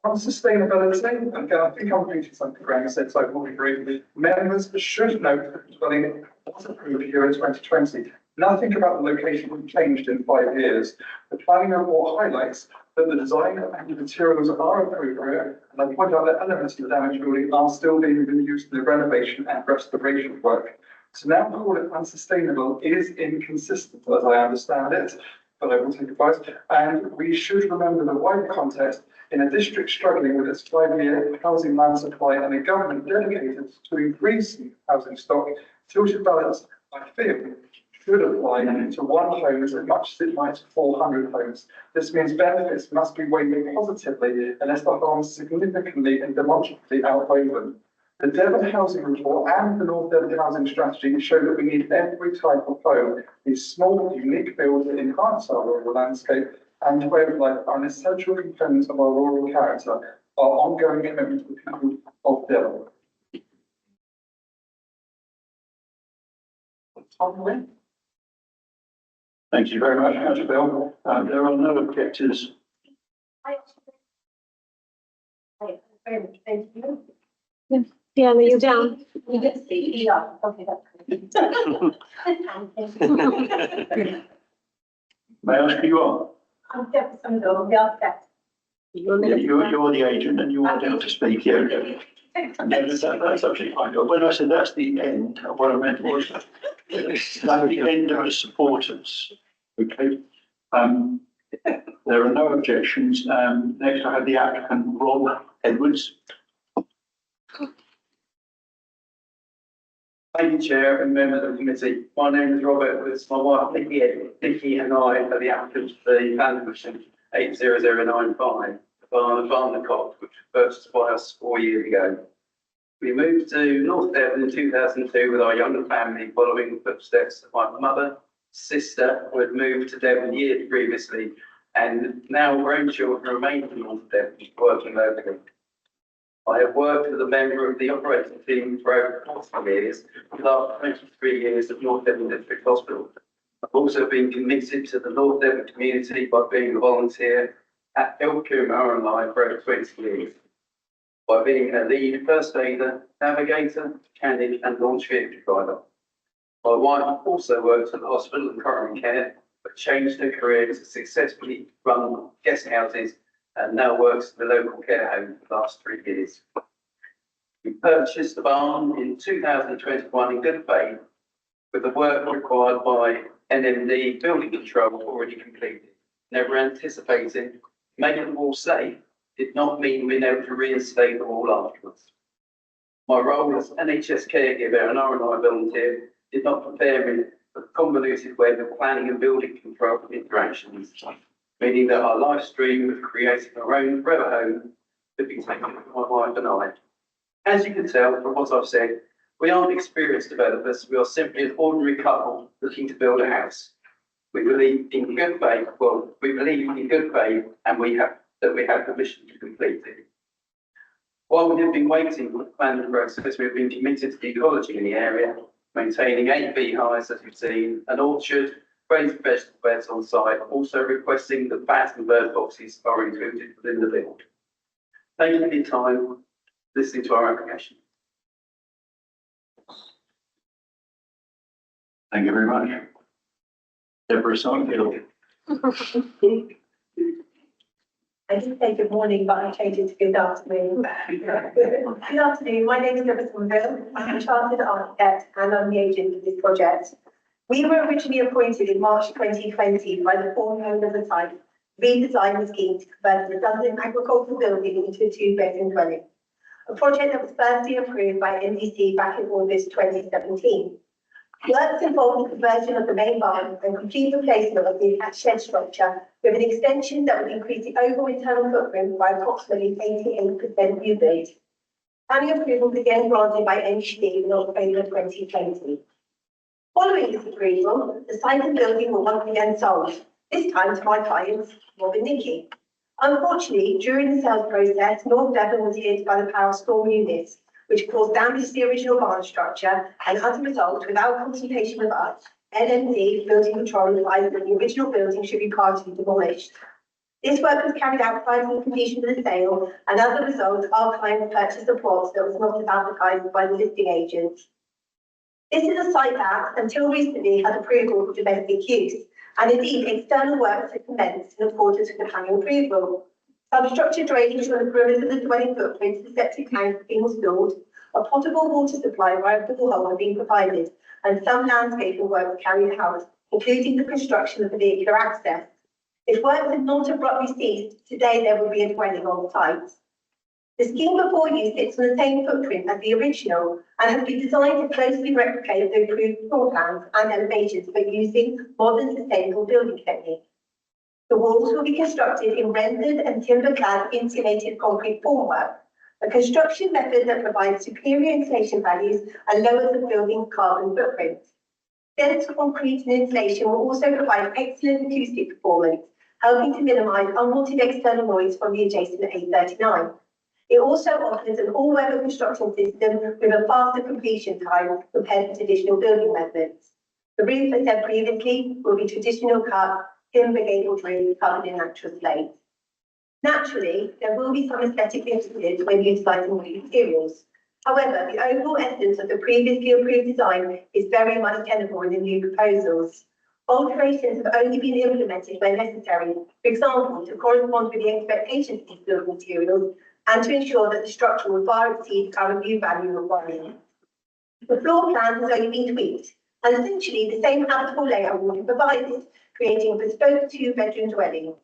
On sustainability, and again, I think I'm repeating something Graham said, so I will be brief. Members should note that the dwelling was approved here in 2020. Nothing about the location changed in 5 years. The planning report highlights that the design and the materials are appropriate, and I point out that elements of the damaged building are still being used in the renovation and restoration work. So now call it unsustainable is inconsistent, as I understand it, but I will take advice. And we should remember the wider context in a district struggling with its 5-year housing land supply and a government dedicated to increasing housing stock. Tilted balance, I feel, should apply to one home as much as it might to 400 homes. This means benefits must be weighed positively unless the harms significantly and demonstrably outweigh them. The Devon Housing Report and the North Devon Housing Strategy show that we need every type of home. These small, unique builds that enhance our rural landscape and way of life are an essential component of our rural character, our ongoing commitment to the people of Devon. Thank you very much, Councillor Bell. There are no objectors. Yeah, are you down? You can see, yeah, okay, that's May I ask who you are? I'm Jefferson Dole, the architect. You're the agent and you want to speak here. That's absolutely fine. When I said that's the end, what I meant was that's the end of the supporters. Okay. There are no objections. Next I have the applicant, Rob Edwards. Thank you, Chair and members of the committee. My name is Rob Edwards. My wife Nikki and I are the applicants for the Planning Commission 80095, Barnacock, which was purchased by us 4 years ago. We moved to North Devon in 2002 with our younger family, following the footsteps of my mother, sister, who had moved to Devon years previously, and now grandchildren remain in North Devon, working locally. I have worked as a member of the operating team for over 40 years, the last 23 years at North Devon District Hospital. I've also been committed to the North Devon community by being a volunteer at Ilfracombe RMI for over 20 years, by being a lead first aider, navigator, mechanic and launch vehicle driver. My wife also works at the hospital in coronary care, but changed her career to successfully run guest houses and now works at the local care home for the last 3 years. We purchased the barn in 2021 in good faith, with the work required by NMD building control already completed. Never anticipating making the wall safe did not mean being able to reinstate the wall afterwards. My role as NHS caregiver and RNI volunteer did not prepare me for the convoluted web of planning and building control interactions, meaning that our life stream of creating our own forever home could be taken by my wife and I. As you can tell from what I've said, we aren't experienced developers, we are simply an ordinary couple looking to build a house. We believe in good faith, and we have permission to complete it. While we have been waiting for the planning process, we have been committed to the ecology in the area, maintaining 8 beehives, as you've seen, an orchard, raised vegetable beds on site, also requesting that bat and bird boxes are included within the build. Thank you for your time listening to our application. Thank you very much. Deborah Seinfeld. I did say good morning, but I changed it to good afternoon. Good afternoon, my name is Deborah Seinfeld. I'm a chartered architect and I'm the agent for this project. We were originally appointed in March 2020 by the former owner of the site, redesign the scheme to convert a redundant agricultural building into a 2-bedroom dwelling. A project that was firstly approved by NDC back in August 2017. Works involved the conversion of the main barn and complete replacement of the attached shed structure with an extension that would increase the overall internal footprint by approximately 88% new build. Planning approval was again granted by NDC in October 2020. Following this approval, the site and building were once again sold, this time to my clients, Rob and Nikki. Unfortunately, during the sales process, North Devon was hit by the power storm units, which caused damage to the original barn structure, and as a result, without consultation with us, NMD Building Control advised that the original building should be partially demolished. This work was carried out prior to the completion of the sale, and as a result, our client purchased a plot that was not as advertised by the listing agent. This is a site that, until recently, had approval for domestic use, and indeed, external works had commenced in accordance with the planning approval. Substructure drainage on the perimeter of the dwelling footprint, the septic tank has been installed, a potable water supply via a borehole has been provided, and some landscaping works carried out, including the construction of the vehicular access. If works had not abruptly ceased, today there would be a dwelling on site. The scheme before you sits on the same footprint as the original and has been designed to closely replicate the approved floor plans and elevations, but using modern sustainable building techniques. The walls will be constructed in rendered and timber-clad insulated concrete formwork, a construction method that provides superior insulation values and lowers the building's carbon footprint. Dense concrete and insulation will also provide excellent acoustic performance, helping to minimise unwanted external noise from the adjacent A39. It also offers an all-weather construction system with a faster completion time compared to traditional building methods. The roof, as said previously, will be traditional cut, timber gabled roof covered in natural slate. Naturally, there will be some aesthetic differences when utilising new materials. However, the overall essence of the previously approved design is very much tenable in the new proposals. Alterations have only been implemented where necessary, for example, to correspond with the expectations of these building materials and to ensure that the structure will far exceed current view value requirements. The floor plan has only been tweaked, and essentially the same habitable layout will be provided, creating a bespoke 2-bedroom dwelling.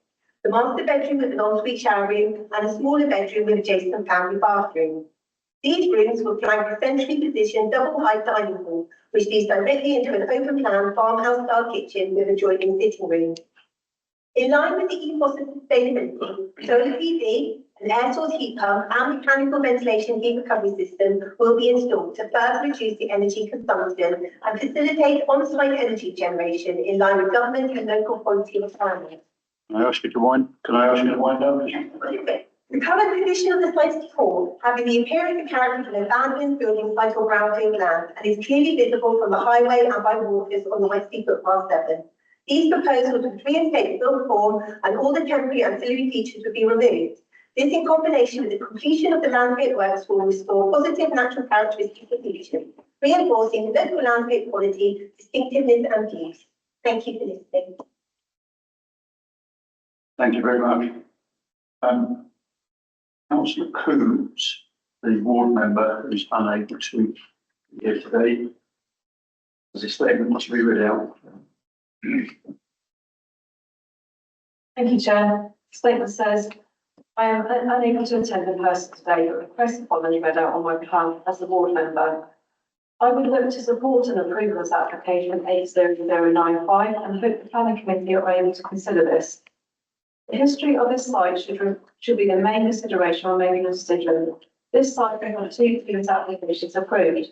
The master bedroom with an ensuite shower room and a smaller bedroom with adjacent family bathroom. These rooms will flank a centrally positioned double-height dining hall, which leads directly into an open-plan farmhouse-style kitchen with adjoining sitting room. In line with the ethos of sustainability, solar PV, an air source heat pump and mechanical ventilation heat recovery system will be installed to further reduce the energy consumption and facilitate on-site energy generation in line with government and local policy requirements. Can I ask you to wind down? The current condition of the site is poor, having the appearance and character of an abandoned building site or brownfield land, and is clearly visible from the highway and by waters on the Westley footpath 7. These proposals would reinstate the built form and all the temporary ancillary features would be removed. This, in combination with the completion of the landscape works, will restore positive natural characteristics of the region, reinforcing local landscape quality, distinctiveness and views. Thank you for listening. Thank you very much. Councillor Coombs, the ward member who's unable to be here today, as a statement must be read out. Thank you, Chair. The statement says, I am unable to attend in person today, but request the following read out on my behalf as a ward member. I would look to support and approve this application 80095 and hope the planning committee are able to consider this. The history of this site should be the main consideration when making a decision. This site has had 2 previous applications approved.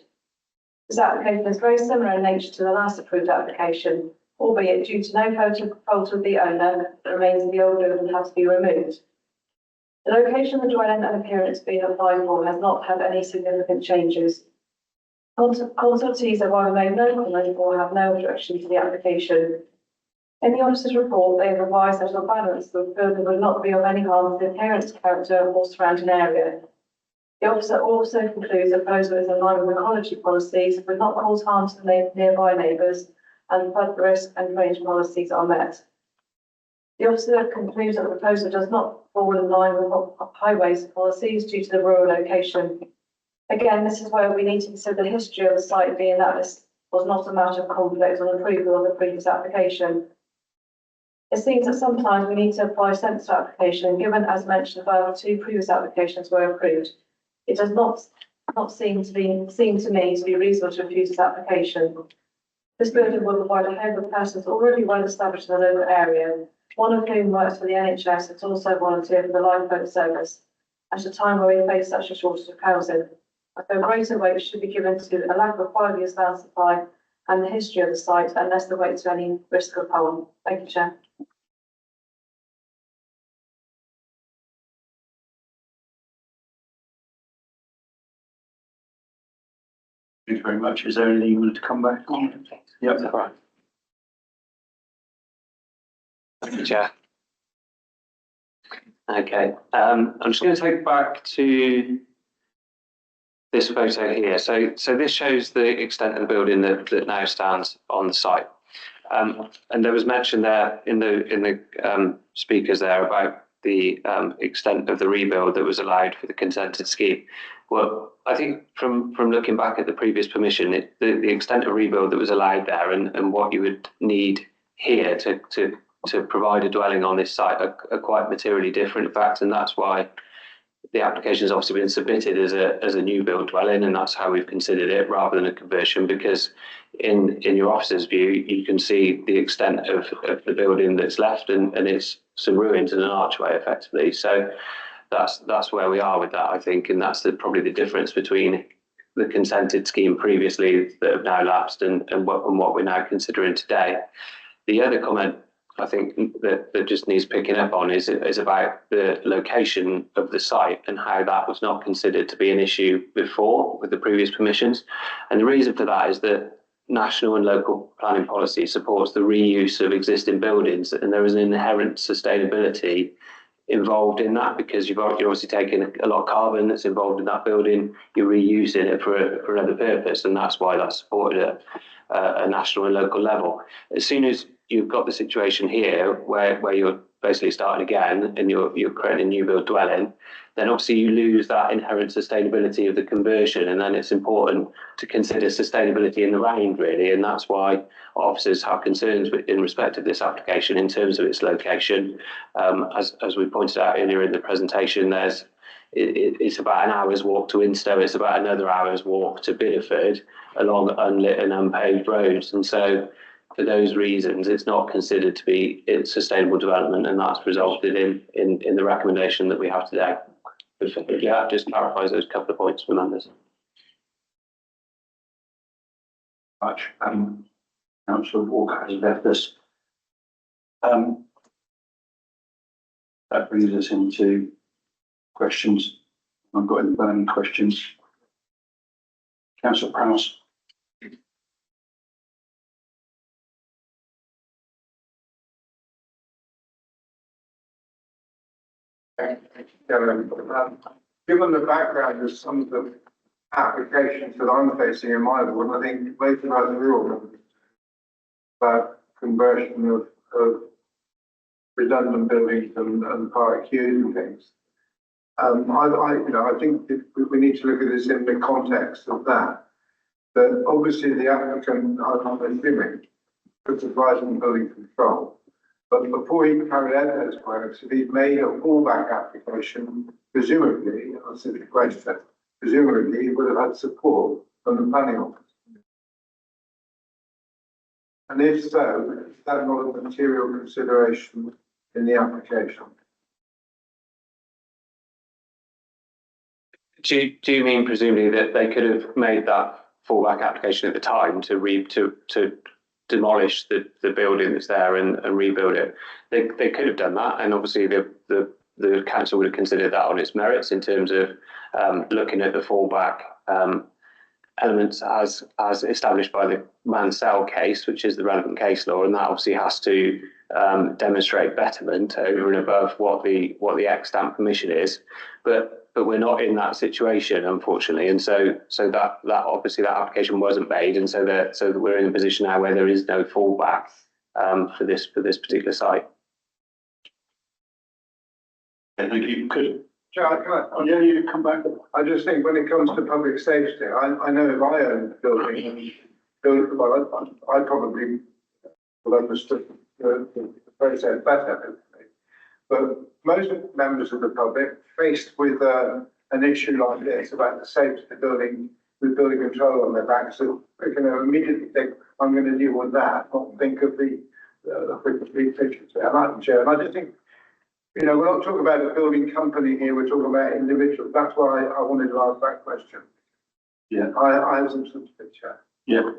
This application is very similar in nature to the last approved application, albeit due to no fault of the owner, the remains of the old building have to be removed. The location of the dwelling and appearance being applied for has not had any significant changes. Consultees have either made no comment or have no objection to the application. In the officer's report, they have advised that on balance, the building would not be of any harm to the appearance, character, or surrounding area. The officer also concludes the proposal is in line with ecology policies, would not cause harm to the nearby neighbours, and flood risk and drainage policies are met. The officer concludes that the proposal does not fall in line with highways policies due to the rural location. Again, this is where we need to consider the history of the site, being that this was not a matter of conflict on approval of the previous application. It seems that sometimes we need to apply sense to application, given, as mentioned above, 2 previous applications were approved. It does not seem to me to be reasonable to refuse this application. This building will provide a home for persons already well established in the local area, one of whom works for the NHS and also volunteered for the lifeboat service, at a time where we face such a shortage of housing. I feel greater weight should be given to a lack of 5 years land supply and the history of the site, and less the weight to any risk of harm. Thank you, Chair. Thank you very much. Is there anything you wanted to come back on? Yep. Right. Thank you, Chair. Okay, I'm just going to take back to this photo here. So this shows the extent of the building that now stands on the site. And there was mention there in the speakers there about the extent of the rebuild that was allowed for the consented scheme. Well, I think from looking back at the previous permission, the extent of rebuild that was allowed there and what you would need here to provide a dwelling on this site are quite materially different, in fact, and that's why the application has obviously been submitted as a new build dwelling, and that's how we've considered it rather than a conversion, because in your officer's view, you can see the extent of the building that's left, and it's some ruins and an archway effectively. So that's where we are with that, I think, and that's probably the difference between the consented scheme previously that have now lapsed and what we're now considering today. The other comment I think that just needs picking up on is about the location of the site and how that was not considered to be an issue before with the previous permissions. And the reason for that is that national and local planning policy supports the reuse of existing buildings, and there is an inherent sustainability involved in that, because you're obviously taking a lot of carbon that's involved in that building, you're reusing it for another purpose, and that's why that's supported at a national and local level. As soon as you've got the situation here where you're basically starting again and you're creating a new build dwelling, then obviously you lose that inherent sustainability of the conversion, and then it's important to consider sustainability in the round, really, and that's why officers have concerns in respect of this application in terms of its location. As we pointed out earlier in the presentation, it's about an hour's walk to Instow, it's about another hour's walk to Bideford along unlit and unpaved roads, and so for those reasons, it's not considered to be sustainable development, and that's resulted in the recommendation that we have today. Yeah, just clarifies those couple of points for members. Much. Councillor Walker has left us. That brings us into questions? I've got any burning questions. Councillor Prowse. Given the background of some of the applications that I'm facing in my ward, I think both of us are all about conversion of redundant buildings and park queues and things. I think that we need to look at this in the context of that. That obviously the applicant, I'm assuming, puts advice on building control. But before he carried out those works, if he'd made a fallback application, presumably, that's the question, presumably he would have had support from the planning office. And if so, is that not a material consideration in the application? Do you mean presumably that they could have made that fallback application at the time to demolish the building that's there and rebuild it? They could have done that, and obviously the council would have considered that on its merits in terms of looking at the fallback elements as established by the Mansell case, which is the relevant case law, and that obviously has to demonstrate betterment over and above what the extant permission is, but we're not in that situation, unfortunately, and so that obviously that application wasn't made, and so that we're in a position now where there is no fallback for this particular site. Thank you. Yeah, you come back. I just think when it comes to public safety, I know if I owned a building, I probably will understand the process better. But most members of the public faced with an issue like this about the safety of the building, with building control on their back, so they're going to immediately think, I'm going to deal with that, not think of the big picture. Madam Chair, and I just think, we're not talking about a building company here, we're talking about individuals. That's why I wanted to ask that question. Yeah. I have some sort of picture. Yeah,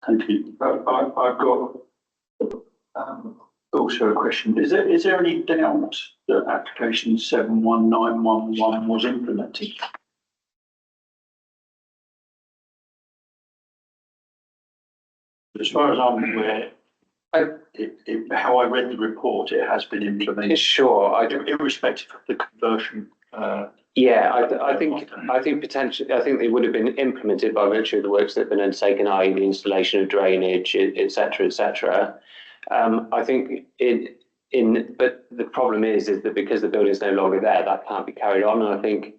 thank you. I've got also a question. Is there any doubt that application 71911 was implemented? As far as I'm aware, how I read the report, it has been implemented. Sure, irrespective of the conversion. Yeah, I think potentially, I think they would have been implemented by virtue of the works that have been undertaken, i.e. the installation of drainage, et cetera. I think but the problem is that because the building is no longer there, that can't be carried on. And I think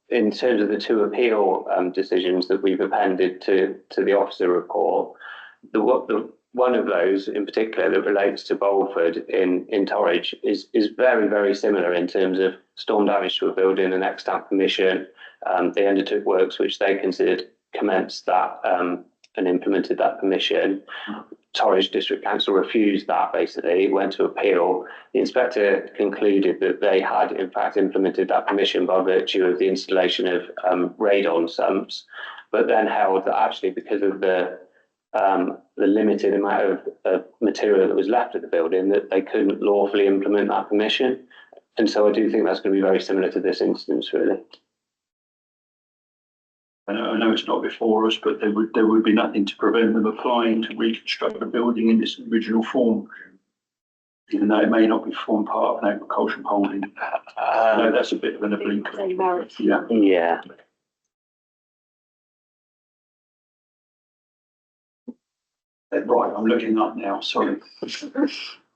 in terms of the two appeal decisions that we've appended to the officer report, one of those in particular that relates to Bolford in Torridge is very, very similar in terms of storm damage to a building and extant permission. They undertook works which they considered commenced that and implemented that permission. Torridge District Council refused that, basically, went to appeal. The inspector concluded that they had in fact implemented that permission by virtue of the installation of radon sumps, but then held that actually because of the limited amount of material that was left at the building, that they couldn't lawfully implement that permission. And so I do think that's going to be very similar to this instance, really. I know it's not before us, but there would be nothing to prevent them applying to reconstruct the building in its original form, even though it may not be formed part of an agricultural holding. No, that's a bit of an oblique. Yeah. Yeah. Right, I'm looking up now. Sorry,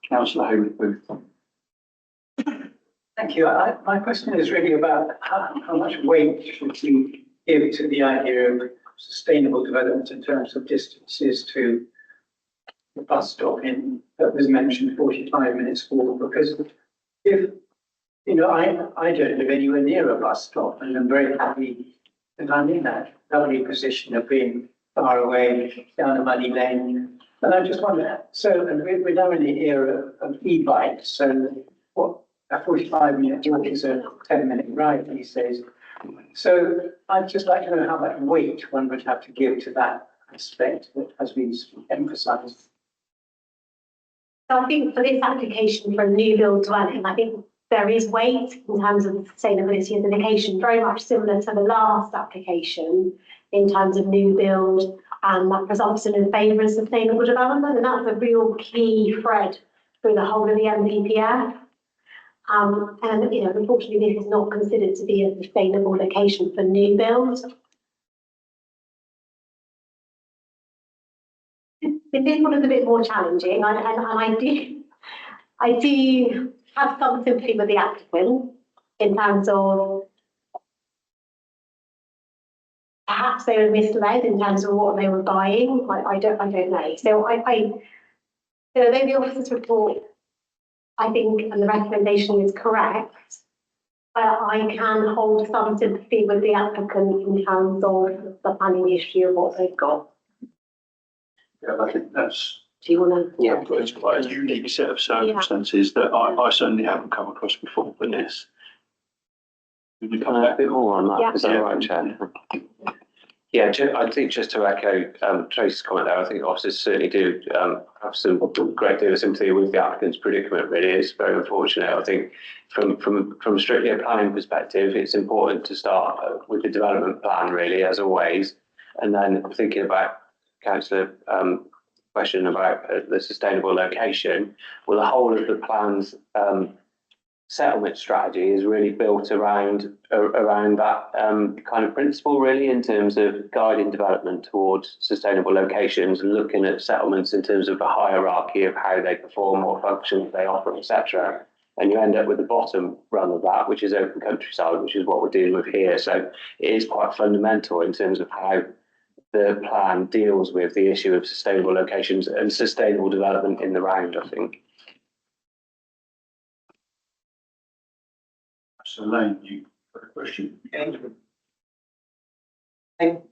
Councillor Hayward Booth. Thank you. My question is really about how much weight should we give to the idea of sustainable development in terms of distances to the bus stop that was mentioned 45 minutes walk, because if, I don't live anywhere near a bus stop, and I'm very happy that I'm in that lovely position of being far away down a muddy lane. And I just wonder, and we're now in the era of e-bikes, so what a 45-minute walk is a 10-minute ride these days. So I'd just like to know how much weight one would have to give to that aspect that has been emphasised. So I think for this application for a new build dwelling, I think there is weight in terms of the sustainability of the location, very much similar to the last application in terms of new build and that presumption in favour of sustainable development. And that's a real key thread through the whole of the NPPF. And, you know, unfortunately, this is not considered to be a sustainable location for new build. This one is a bit more challenging, and I do have some sympathy with the applicant in terms of perhaps they were misled in terms of what they were buying. I don't know. So so though the officer's report, I think, and the recommendation is correct, I can hold some sympathy with the applicant in terms of the planning issue of what they've got. Yeah, I think that's. Do you want to? Yeah, it's quite a unique set of circumstances that I certainly haven't come across before, but yes. Can I add a bit more on that? Yeah. Is that all right, Chair? Yeah, I think just to echo Tracy's comment there, I think officers certainly do have some great deal of sympathy with the applicant's predicament. Really, it's very unfortunate. I think from strictly a planning perspective, it's important to start with the development plan, really, as always, and then thinking about Councillor question about the sustainable location. Well, the whole of the plan's settlement strategy is really built around that kind of principle, really, in terms of guiding development towards sustainable locations and looking at settlements in terms of the hierarchy of how they perform, what functions they offer, etc. And you end up with the bottom rung of that, which is open countryside, which is what we're dealing with here. So it is quite fundamental in terms of how the plan deals with the issue of sustainable locations and sustainable development in the round, I think. So Lane, you got a question? Thank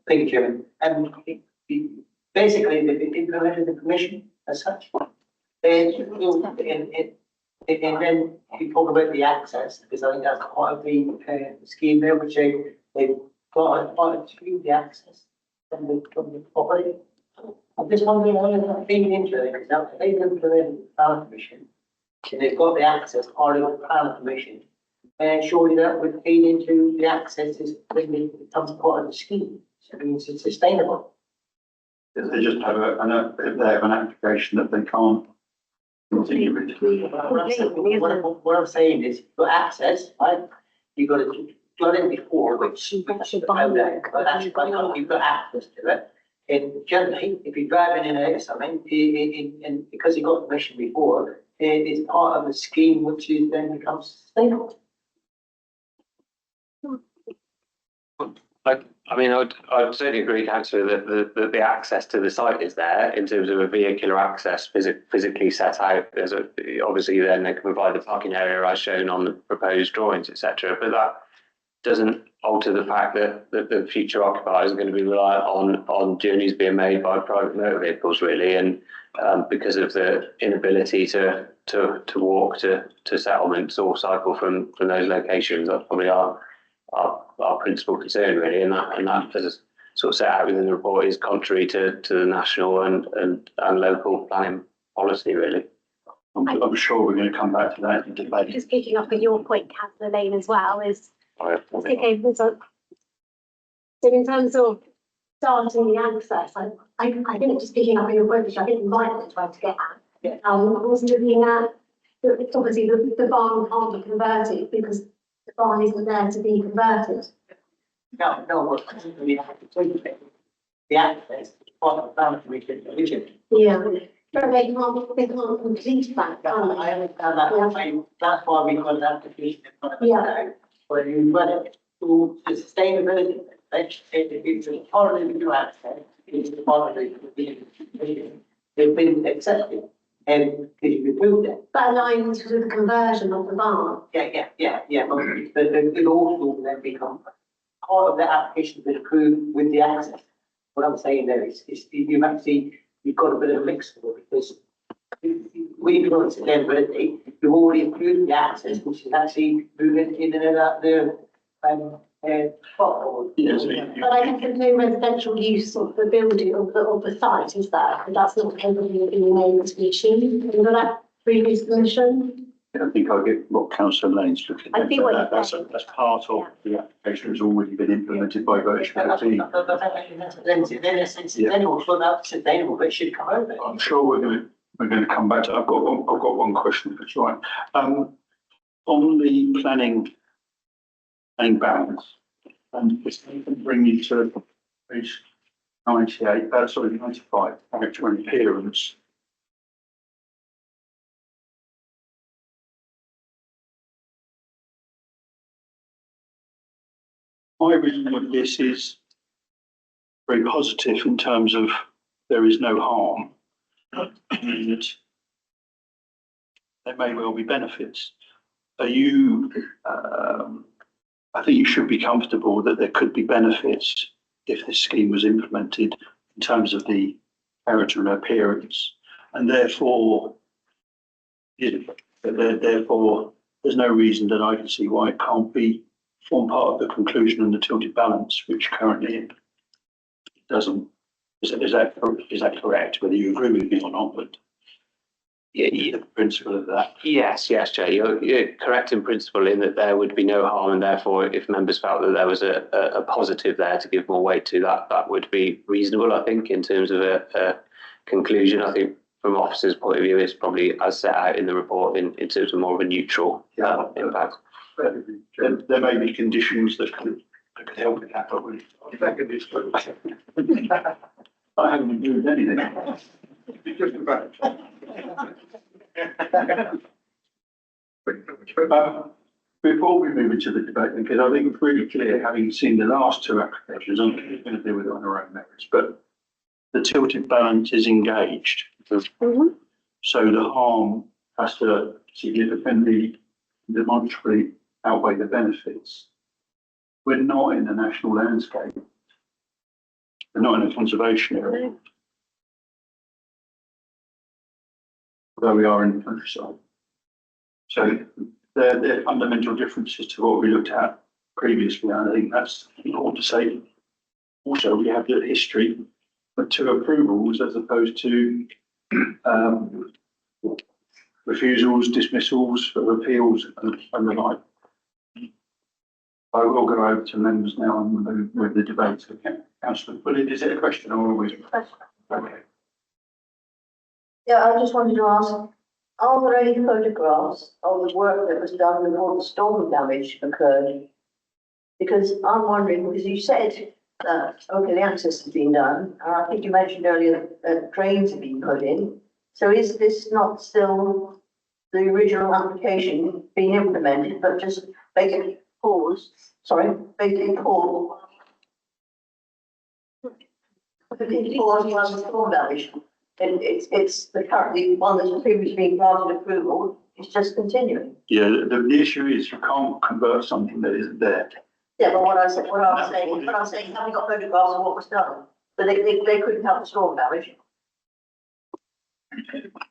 you, Chairman. Basically, they implemented the commission as such. And then you talk about the access, because I think that's part of the scheme there, which they've got to the access from the property. I'm just wondering how they're feeding into it, because now they've implemented the plan commission, and they've got the access part of the plan commission. And surely that would feed into the access when it becomes part of the scheme. So it means it's sustainable. They just have they have an application that they can't continue with. What I'm saying is, for access, right, you've got to got in before, which you've got access to it. And generally, if you're driving in and out of something, and because you got permission before, it is part of the scheme which is then becomes sustainable. I mean, I'd certainly agree, Councillor, that the access to the site is there in terms of a vehicular access physically set out. Obviously then they can provide the parking area as shown on the proposed drawings, etc. But that doesn't alter the fact that the future occupiers are going to be reliant on journeys being made by private motor vehicles, really, and because of the inability to walk to settlements or cycle from those locations. That's probably our principal concern, really, and that as sort of set out within the report is contrary to the national and local planning policy, really. I'm sure we're going to come back to that in debate. Just picking up on your point, Councillor Lane, as well, is okay. So in terms of starting the access, I think just picking up on your point, which I think you might have tried to get at. I was looking at obviously the barn can't be converted because the barn isn't there to be converted. No, we have to take it. The access part of the plan commission. Yeah. But they can't complete that. I understand that. Yeah. That's why we got that application in front of us now. But you run it to the sustainability, it's a part of the new access, it's part of they've been accepted. And you approved it. That aligns with the conversion of the barn. Yeah. But it also then become part of the application been approved with the access. What I'm saying there is you've got a bit of a mix because we've got sustainability, you've already approved the access, which is actually moving in and out there. But I guess there's no residential use of the building of the site, is there? And that's not capable of being able to be achieved under that previous commission. I think I get what councillor Lane's looking at. I see what you're That's saying. that's part of the application has already been implemented by virtue of the. Then a sense sustainable, so that's sustainable, but it should come over. I'm sure we're going to come back to, I've got one question, if it's right. On the planning and balance, and if we can bring you to page 98, 95, character and appearance. My reading of this is very positive in terms of there is no harm and there may well be benefits. Are you, I think you should be comfortable that there could be benefits if this scheme was implemented in terms of the character and appearance, and therefore, therefore, there's no reason that I can see why it can't form part of the conclusion and the tilted balance, which currently it doesn't. Is that correct? Whether you agree with me or not, but the principle of that. Yes, Chair, you're correct in principle in that there would be no harm, and therefore if members felt that there was a positive there to give more weight to, that would be reasonable, I think, in terms of a conclusion. I think from officers' point of view, it's probably as set out in the report in terms of more of a neutral impact. There may be conditions that could help with that, but I haven't moved anything. Just about. Before we move into the debate, because I think it's really clear, having seen the last two applications, I'm going to deal with it on our own merits, but the tilted balance is engaged. Mm-hmm. So the harm has to significantly, demonstrably outweigh the benefits. We're not in the national landscape. We're not in a conservation area. Although we are in the countryside. So there are fundamental differences to what we looked at previously, and I think that's important to say. Also, we have the history of 2 approvals as opposed to refusals, dismissals, appeals, and the like. I will go over to members now and move with the debate. Okay, Councillor, but is it a question or always? Okay. Yeah, I just wanted to ask, are there any photographs of the work that was done before the storm damage occurred? Because I'm wondering, because you said that, okay, the access has been done, and I think you mentioned earlier that drains have been put in. So is this not still the original application being implemented, but just basically paused while the storm damage? And it's the currently one that's previously been granted approval, it's just continuing. Yeah, the issue is you can't convert something that isn't there. Yeah, but what I'm saying, have we got photographs of what was done? But they couldn't help the storm damage.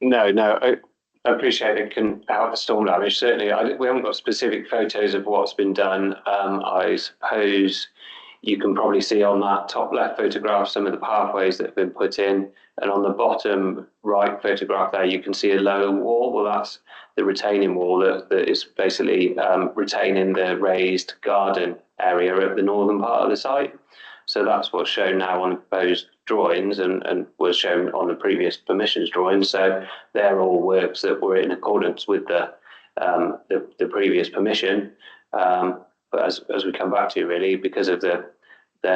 No, I appreciate it can help the storm damage. Certainly, we haven't got specific photos of what's been done. I suppose you can probably see on that top left photograph some of the pathways that have been put in. And on the bottom right photograph there, you can see a low wall. Well, that's the retaining wall that is basically retaining the raised garden area at the northern part of the site. So that's what's shown now on the proposed drawings and was shown on the previous permissions drawings. So they're all works that were in accordance with the previous permission. But as we come back to, really, because of there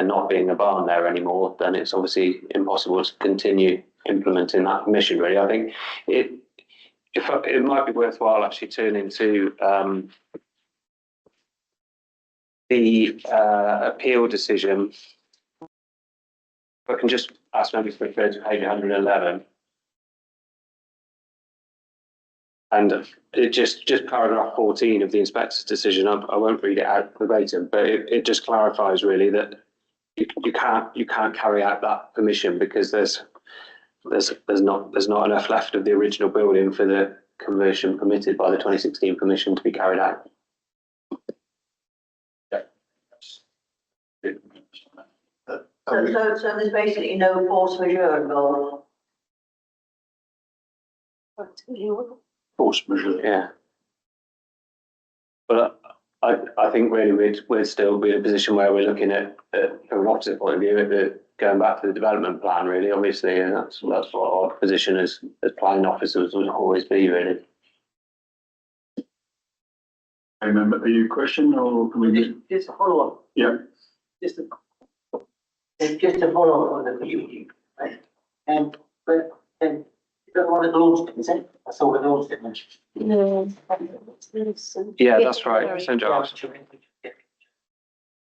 not being a barn there anymore, then it's obviously impossible to continue implementing that permission, really. I think it might be worthwhile actually turning to the appeal decision. If I can just ask members to refer to page 111. And it just paragraph 14 of the inspector's decision, I won't read it out verbatim, but it just clarifies really that you can't carry out that permission because there's not enough left of the original building for the conversion permitted by the 2016 permission to be carried out. So there's basically no force majeure involved. Force majeure. Yeah. But I think really we'd still be in a position where we're looking at from an opposite point of view, at going back to the development plan really, obviously, and that's what our position as planning officers would always be really. Remember the question or can we? Just a follow up. Yeah. Just a follow up on the review, right? But you don't want to launch it, is it? That's all the launch it mentioned. No. Yeah, that's right, St Giles.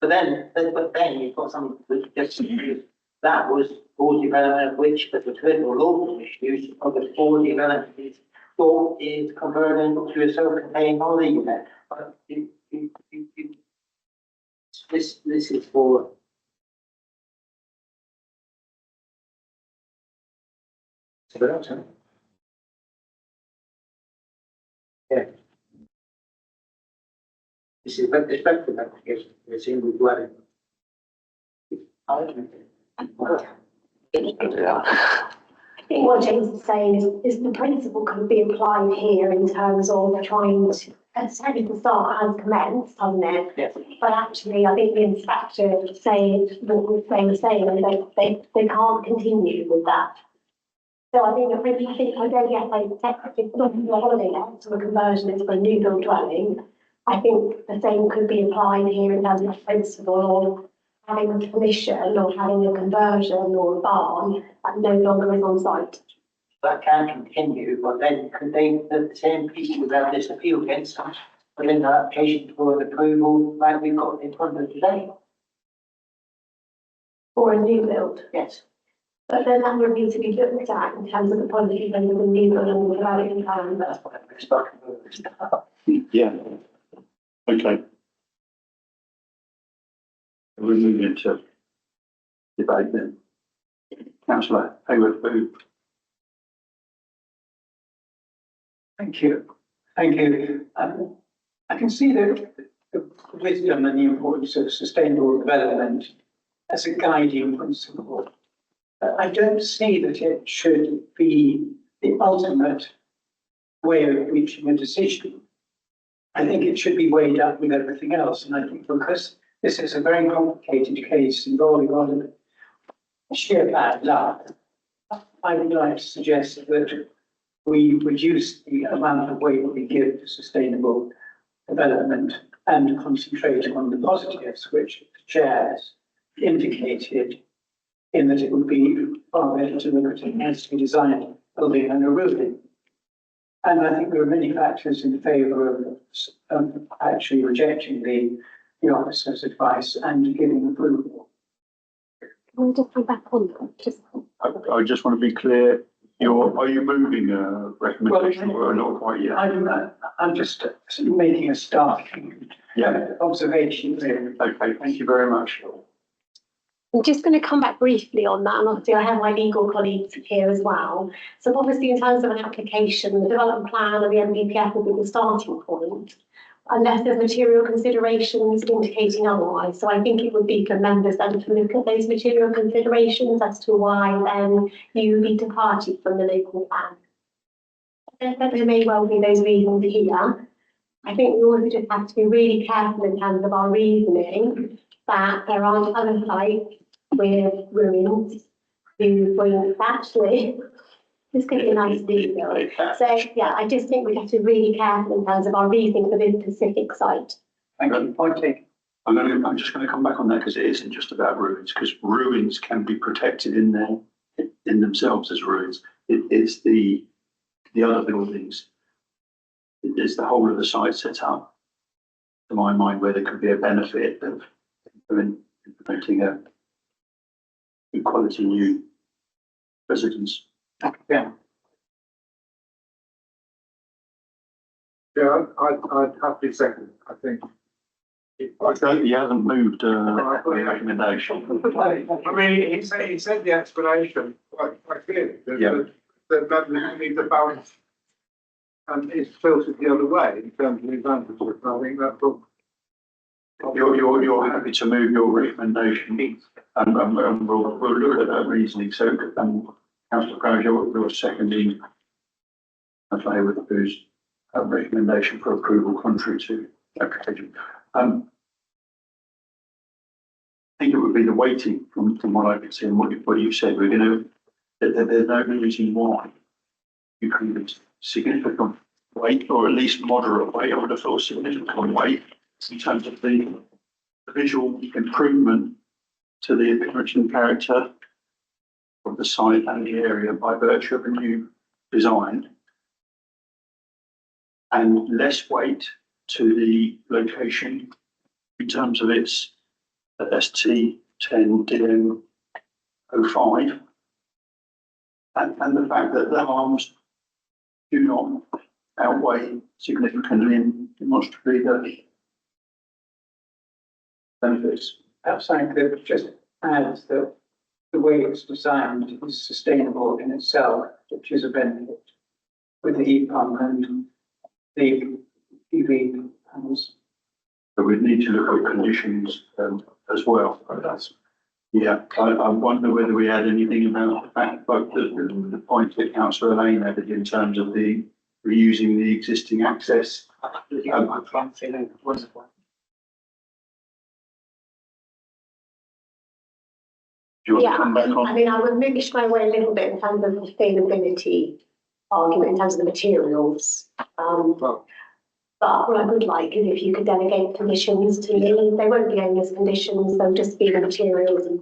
But then you've got something which just that was for development of which the political law issues of the for development is thought is converted to a self-contained holiday unit. But this is for. Yeah. This is very respectful application, it's in the dwelling. I think what James is saying is the principle could be applied here in terms of trying to, certainly the start has commenced, hasn't it? Yes. But actually, I think the inspector what they were saying, they can't continue with that. So I think I don't get like technically not a holiday let, so a conversion is for a new build dwelling. I think the same could be applied here in terms of principle of having a permission or having a conversion or a barn that no longer is on site. That can continue, but then could they, the same people who have this appeal against us, put in an application for an approval like we've got in front of today? For a new build? Yes. But then that would need to be looked at in terms of the policy and the new build and the development plan. That's what I'm expecting. Yeah. Okay. We're moving into debate then. Councillor Hayward Booth. Thank you. Thank you. I can see the wisdom and the importance of sustainable development as a guiding principle. I don't see that it should be the ultimate way of reaching a decision. I think it should be weighed up with everything else. And I think because this is a very complicated case involving a lot of sheer bad luck, I would like to suggest that we reduce the amount of weight we give to sustainable development and concentrate on the positives, which the chair has indicated, in that it would be far better to look at a nicely designed building and a roofing. And I think there are many factors in favour of actually rejecting the officer's advice and giving approval. Can I just come back on that? I just want to be clear, are you moving a recommendation or not quite yet? I'm just making a starting observation there. Okay, thank you very much. I'm just going to come back briefly on that, and obviously I have my legal colleagues here as well. So obviously in terms of an application, the development plan and the NPPF will be the starting point, unless there's material considerations indicating otherwise. So I think it would be for members then to look at those material considerations as to why then you would be departed from the local plan. There may well be those reasons here. I think we also just have to be really careful in terms of our reasoning that there aren't other sites with ruins who will actually, this could be a nice detail. So yeah, I just think we have to be really careful in terms of our reasoning for this specific site. Thank you. Point taken. I'm just going to come back on that because it isn't just about ruins, because ruins can be protected in themselves as ruins. It's the other buildings. It's the whole of the site set up, to my mind, where there could be a benefit of implementing a good quality new residence. Yeah. Yeah, I'd happily second, I think. He hasn't moved a recommendation. I mean, he said the explanation quite clearly. That need the balance and it's filtered the other way in terms of the advantages. I think that's all. You're happy to move your recommendation and we'll look at that reasoning. So, Councillor Crowell, you're seconding Councillor Hayward, whose recommendation for approval contrary to application. I think it would be the weighting from what I could see and what you said. We're going to, there's no reason why you couldn't significant weight, or at least moderate weight. I would have thought significant weight in terms of the visual improvement to the appearance and character of the site and the area by virtue of a new design, and less weight to the location in terms of its ST10DM05, and the fact that the harms do not outweigh significantly and demonstrably the benefits. Perhaps I could just add that the way it's designed is sustainable in itself, which is a benefit with the heat pump and the PV panels. But we'd need to look at conditions as well. That's, yeah, I wonder whether we had anything about the fact, like the point that Councillor Lane added in terms of the reusing the existing access. Do you want to come back on? I mean, I would maybe shy away a little bit in terms of the sustainability argument, in terms of the materials. But what I would like is if you could delegate conditions to me. They won't be onerous conditions, they'll just be the materials, and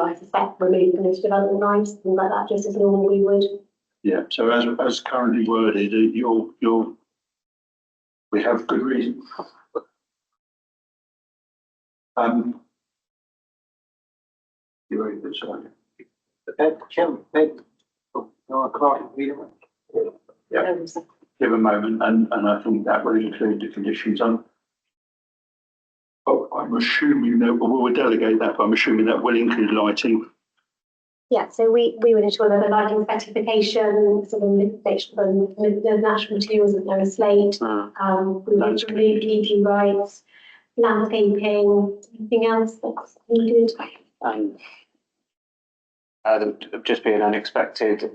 I suspect remove them into development rights, things like that, just as normally we would. Yeah, so as currently worded, we have good reason. You're very good, sorry. Yeah, give a moment, and I think that will include the conditions on. Oh, I'm assuming that we'll delegate that, but I'm assuming that will include lighting. Yeah, so we would ensure that the lighting specification, sort of make sure the natural materials that there are slate, we would remove heating rights, landscaping, anything else that's needed. There would just be an unexpected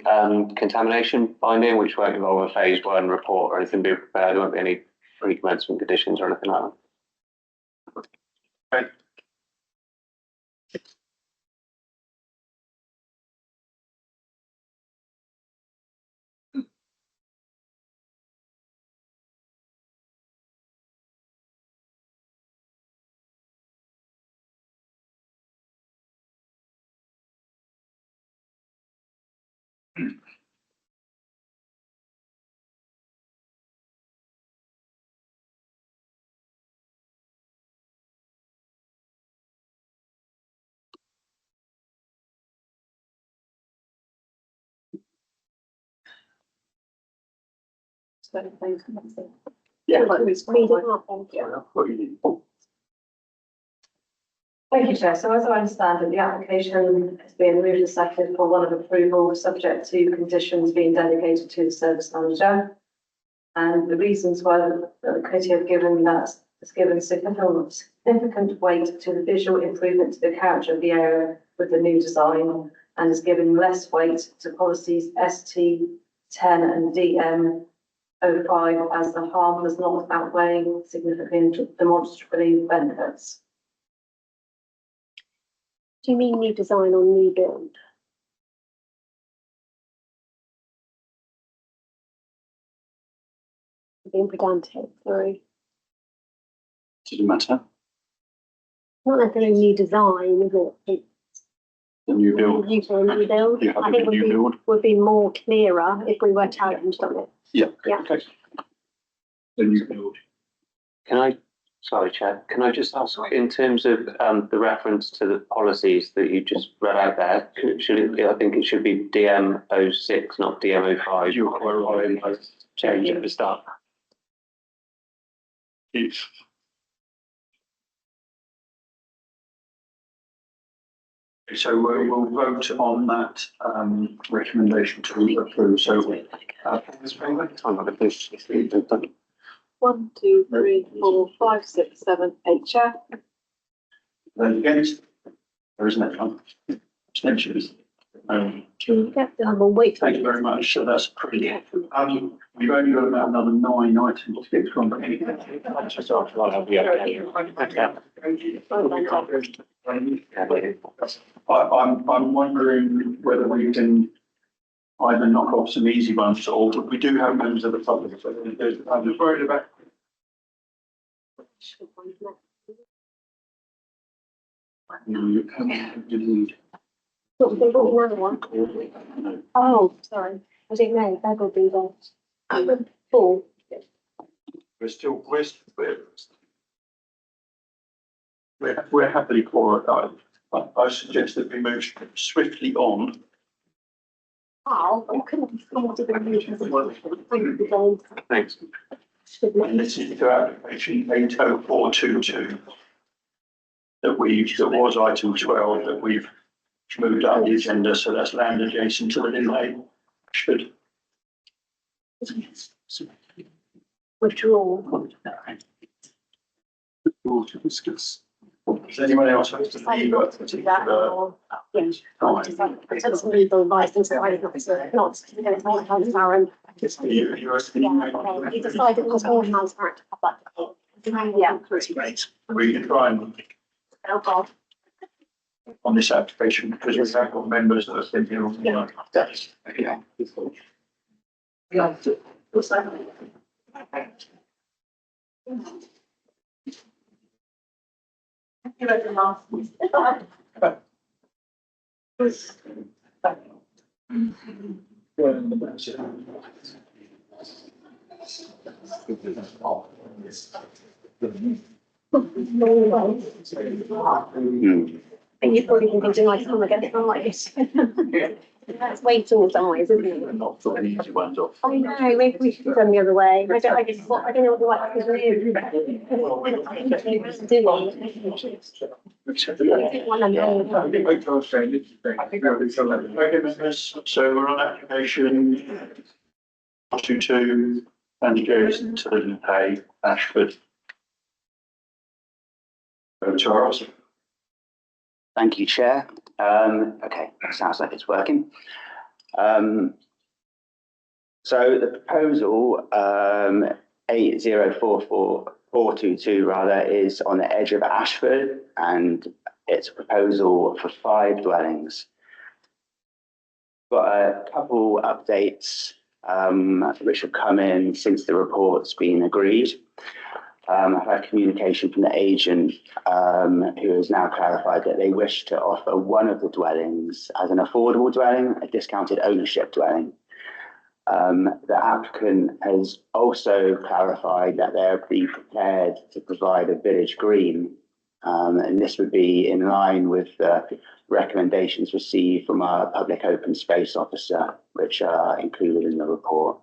contamination finding, which won't involve a phase 1 report or anything being prepared. There won't be any pre-commencement conditions or anything like that. Okay. Yeah. Thank you, Chair. So as I understand it, the application is being moved and seconded for one of approval, subject to conditions being delegated to the service manager. And the reasons why the committee have given that has given significant weight to the visual improvement to the character of the area with the new design, and has given less weight to policies ST10 and DM05 as the harm does not outweigh significant demonstrably benefits. Do you mean new design or new build? Being pedantic, sorry. Doesn't matter. Not necessarily new design, is it? The new build. New build. You have I think a new build. would be more clearer if we were challenged on it. Yeah. Yeah. Okay. The new build. Sorry, Chair, can I just ask, in terms of the reference to the policies that you just read out there, I think it should be DM06, not DM05. You're quite right. Change at the start. So we'll vote on that recommendation to approve. So, 1, 2, 3, 4, 5, 6, 7, 8, Chair. those against? There isn't that one. Abstentions? Wait. Thank you very much. So that's pretty. We've only got about another 9 items to get from. I'm wondering whether we can either knock off some easy ones, or we do have members of the public. So I'm just worried about. Oh, sorry. I didn't know. That would be the full. We're happily for it. I suggest that we move swiftly on. Oh, I couldn't afford to be. Thanks. And this is to application 80422. That was item 12 that we've moved up the agenda, so that's land adjacent to the Linley. Should. Withdraw. To discuss. Does anyone else have to leave a particular? It's legal advice and so I not transparent. You decided it was more transparent. Yeah. We can try and Oh God. on this application because we have got members that have been here on the days. Okay. And you probably can do like some again, like this. That's way too size, isn't it? Not for any easy ones off. I know, maybe we should have done the other way. I don't know what the right thing to do. Okay, members, so we're on application 22 and adjacent to the Hay, Ashford. Over to Charles. Thank you, Chair. Okay, sounds like it's working. So the proposal 8044422 rather is on the edge of Ashford, and it's a proposal for 5 dwellings. Got a couple updates which have come in since the report's been agreed. I've had communication from the agent who has now clarified that they wish to offer one of the dwellings as an affordable dwelling, a discounted ownership dwelling. The applicant has also clarified that they'll be prepared to provide a village green, and this would be in line with the recommendations received from our public open space officer, which are included in the report.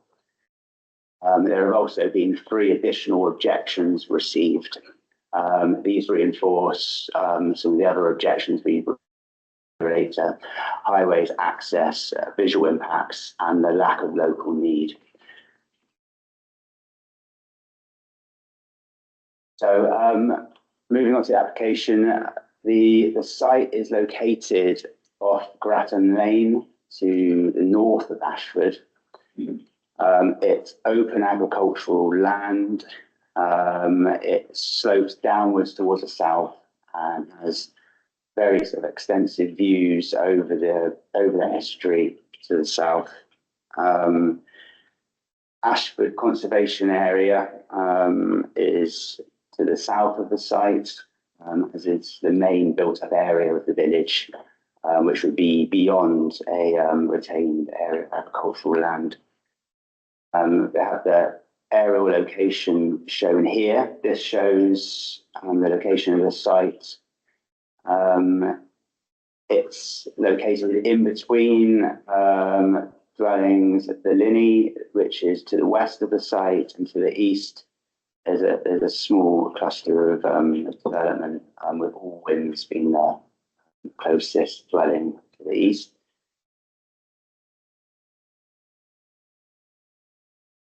There have also been 3 additional objections received. These reinforce some of the other objections we relate to highways access, visual impacts, and the lack of local need. So moving on to the application, the site is located off Grattan Lane to the north of Ashford. It's open agricultural land. It slopes downwards towards the south and has very sort of extensive views over the estuary to the south. Ashford Conservation Area is to the south of the site, as it's the main built-up area of the village, which would be beyond a retained area of agricultural land. They have the aerial location shown here. This shows the location of the site. It's located in between dwellings at the Linney, which is to the west of the site, and to the east there's a small cluster of development with Allwynds being the closest dwelling to the east.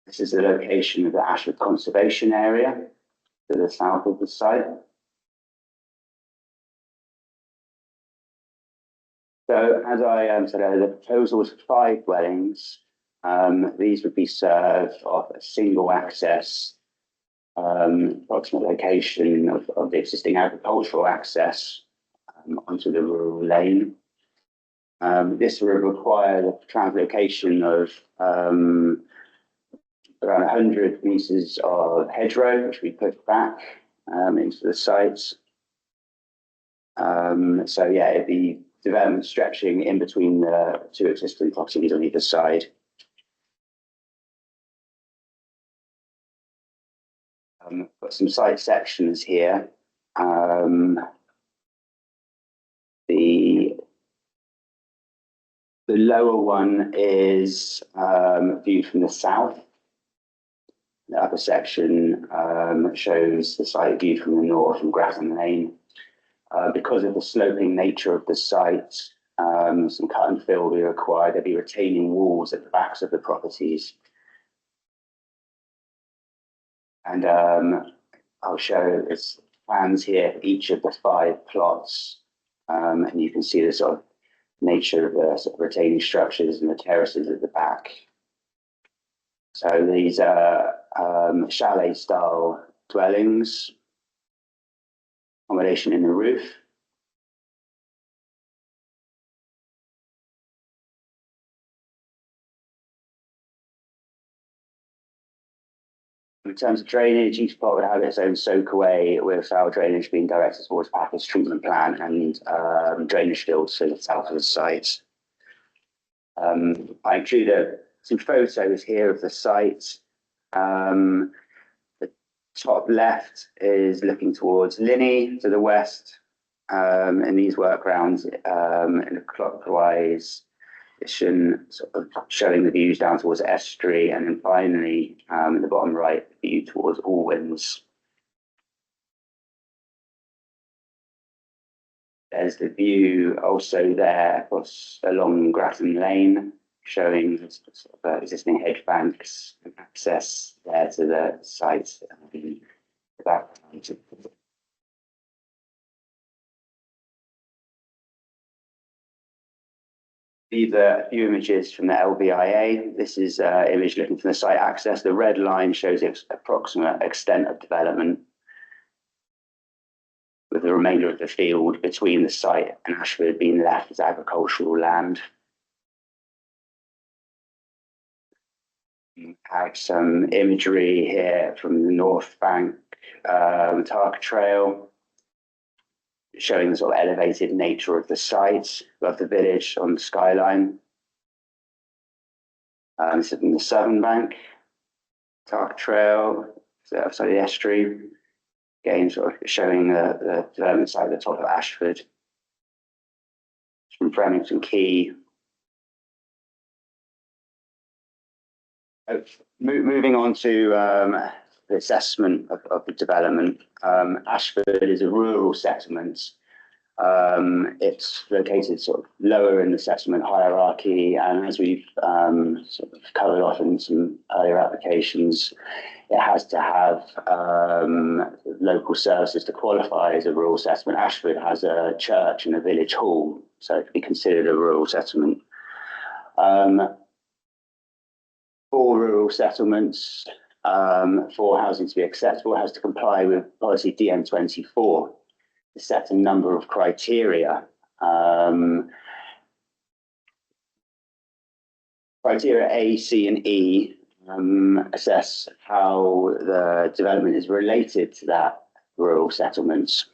This is the location of the Ashford Conservation Area to the south of the site. So as I said earlier, the proposal was for 5 dwellings. These would be served off a single access, approximate location of the existing agricultural access onto the rural lane. This would require the translocation of around 100 meters of hedgerow, which we put back into the sites. So yeah, it'd be development stretching in between the 2 existing properties on either side. Got some site sections here. The lower one is viewed from the south. The upper section shows the site viewed from the north from Grattan Lane. Because of the sloping nature of the site, some cut and fill will be required. There'll be retaining walls at the backs of the properties. And I'll show its plans here for each of the 5 plots. And you can see the sort of nature of the sort of retaining structures and the terraces at the back. So these are chalet style dwellings, accommodation in the roof. In terms of drainage, each plot would have its own soakaway, with foul drainage being directed towards package treatment plant and drainage fields to the south of the site. I include some photos here of the site. The top left is looking towards Linney to the west, and these workarounds in a clockwise position, sort of showing the views down towards Estuary, and then finally in the bottom right, view towards Allwins. There's the view also there across along Grattan Lane, showing the sort of, existing hedge banks and access there to the site. These are a few images from the LBIA. This is an image looking from the site access. The red line shows the approximate extent of development, with the remainder of the field between the site and Ashford being left as agricultural land. You have some imagery here from the North Bank Tarka Trail, showing the sort of elevated nature of the site above the village on the skyline. This is from the Southern Bank Tarka Trail, sorry, the estuary. Again, sort of showing the development site at the top of Ashford. From Flemington Quay. Moving on to the assessment of the development. Ashford is a rural settlement. It's located sort of lower in the settlement hierarchy, and as we've sort of covered off in some earlier applications, it has to have local services to qualify as a rural settlement. Ashford has a church and a village hall, so it could be considered a rural settlement. For rural settlements, for housing to be acceptable, it has to comply with policy DN24 to set a number of criteria. Criteria A, C, and E assess how the development is related to that rural settlement.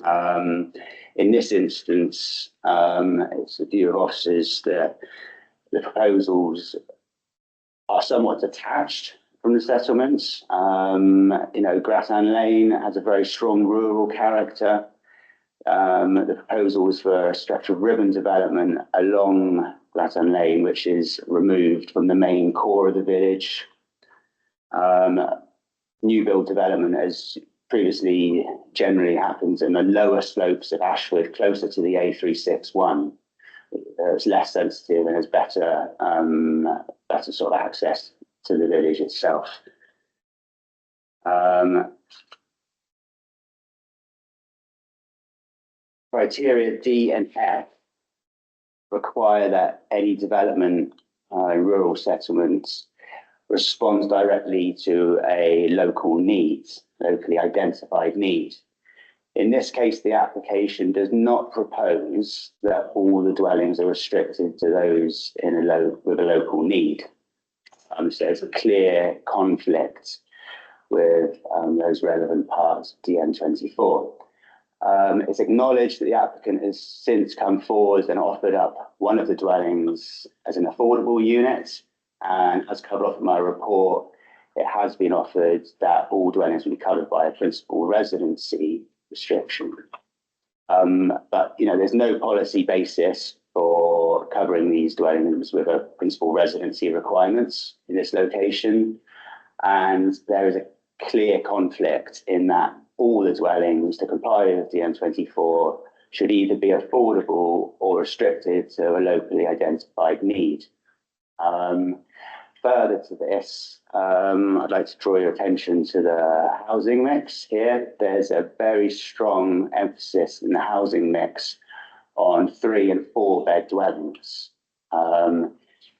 In this instance, it's the view of officers that the proposals are somewhat detached from the settlements. Grattan Lane has a very strong rural character. The proposal was for a stretch of ribbon development along Grattan Lane, which is removed from the main core of the village. New build development, as previously generally happens in the lower slopes of Ashford, closer to the A361. It's less sensitive and has better sort of access to the village itself. Criteria D and F require that any development in rural settlements responds directly to a local need, locally identified need. In this case, the application does not propose that all the dwellings are restricted to those with a local need. So there's a clear conflict with those relevant parts of DN24. It's acknowledged that the applicant has since come forward and offered up one of the dwellings as an affordable unit, and as covered off in my report, it has been offered that all dwellings will be covered by a principal residency restriction. But there's no policy basis for covering these dwellings with a principal residency requirements in this location, and there is a clear conflict in that all the dwellings to comply with DN24 should either be affordable or restricted to a locally identified need. Further to this, I'd like to draw your attention to the housing mix here. There's a very strong emphasis in the housing mix on 3 and 4 bed dwellings.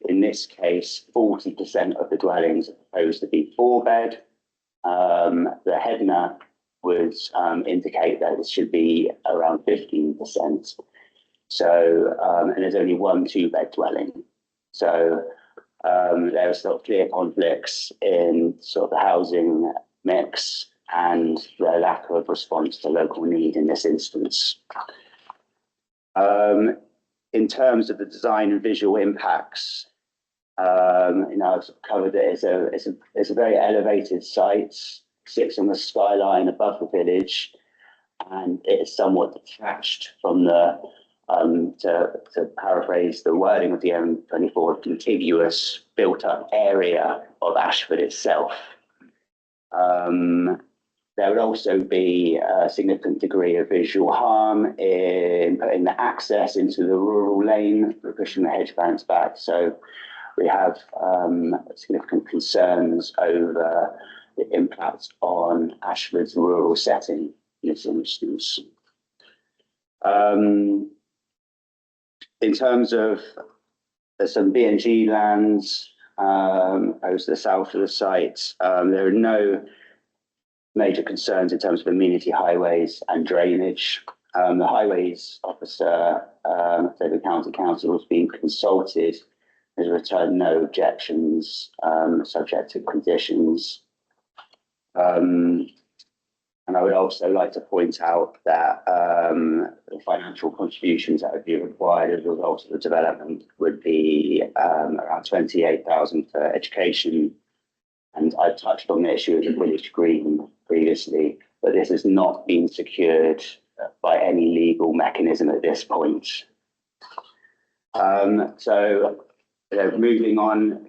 In this case, 40% of the dwellings are proposed to be 4 bed. The HEDNA would indicate that it should be around 15%. So, and there's only 1 2-bed dwelling. So there are sort of clear conflicts in sort of the housing mix and the lack of response to local need in this instance. In terms of the design and visual impacts, I've covered it. It's a very elevated site, sits on the skyline above the village, and it is somewhat detached from the, to paraphrase the wording of the M24, contiguous built-up area of Ashford itself. There would also be a significant degree of visual harm in putting the access into the rural lane, pushing the hedge banks back. So we have significant concerns over the impact on Ashford's rural setting in this instance. In terms of some B&G lands over to the south of the site, there are no major concerns in terms of amenity highways and drainage. The highways officer, the county council, has been consulted, has returned no objections, subject to conditions. And I would also like to point out that the financial contributions that would be required as a result of the development would be around 28,000 for education. And I touched on the issue of the village green previously, but this has not been secured by any legal mechanism at this point. Moving on,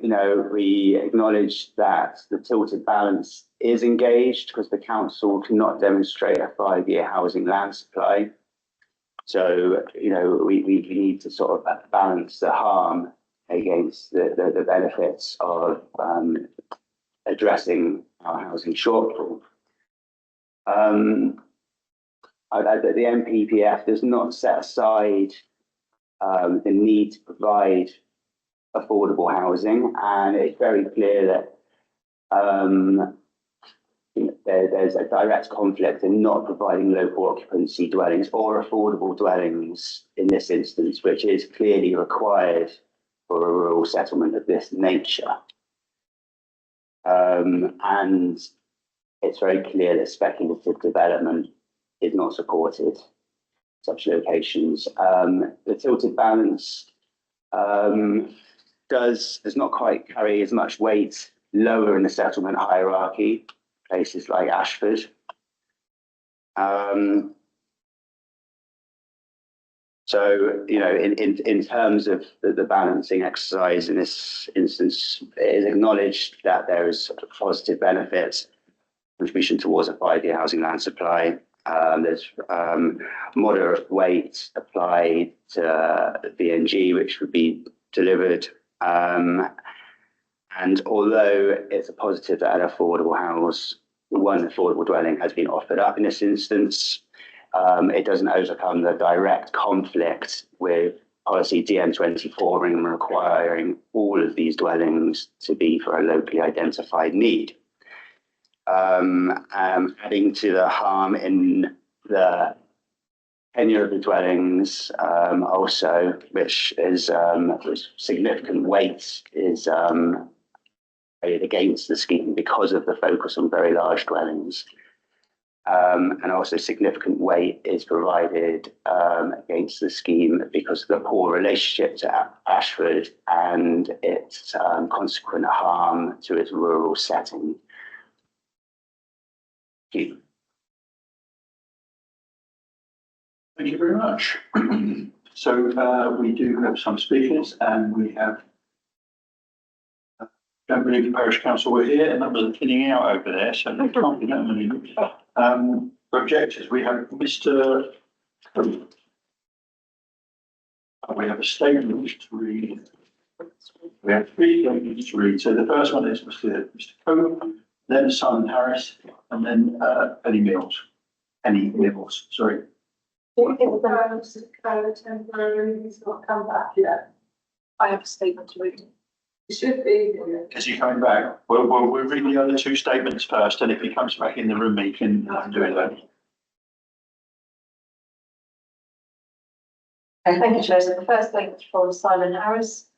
we acknowledge that the tilted balance is engaged because the council cannot demonstrate a 5-year housing land supply. So, we need to sort of balance the harm against the benefits of addressing our housing shortfall. I'd add that the NPPF does not set aside the need to provide affordable housing, and it's very clear that there's a direct conflict in not providing local occupancy dwellings or affordable dwellings in this instance, which is clearly required for a rural settlement of this nature. And it's very clear that speculative development is not supported such locations. The tilted balance does not quite carry as much weight lower in the settlement hierarchy, places like Ashford. In terms of the balancing exercise in this instance, it is acknowledged that there is a positive benefit contribution towards a 5-year housing land supply. There's moderate weight applied to B&G, which would be delivered. And although it's a positive that an affordable house, one affordable dwelling has been offered up in this instance, it doesn't overcome the direct conflict with policy DN24 and requiring all of these dwellings to be for a locally identified need. Adding to the harm in the tenure of the dwellings, also, which is significant weight is laid against the scheme because of the focus on very large dwellings. And also significant weight is provided against the scheme because of the poor relationship to Ashford and its consequent harm to its rural setting. Thank you. Thank you very much. So we do have some speakers, and we have, don't believe the parish council were here, and numbers are thinning out over there, so there can't be that many. For objectors, we have Mr. Coe. We have a statement to read. We have 3 statements to read. So the first one is Mr. Coe, then Simon Harris, and then Penny Mills. Penny Mills, sorry. Mr. Coe temporarily, he's not come back yet. I have a statement to read. He should be here. Is he coming back? We'll read the other 2 statements first, and if he comes back in the room, he can do it then. Okay, thank you, Chair. So the first statement from Simon Harris.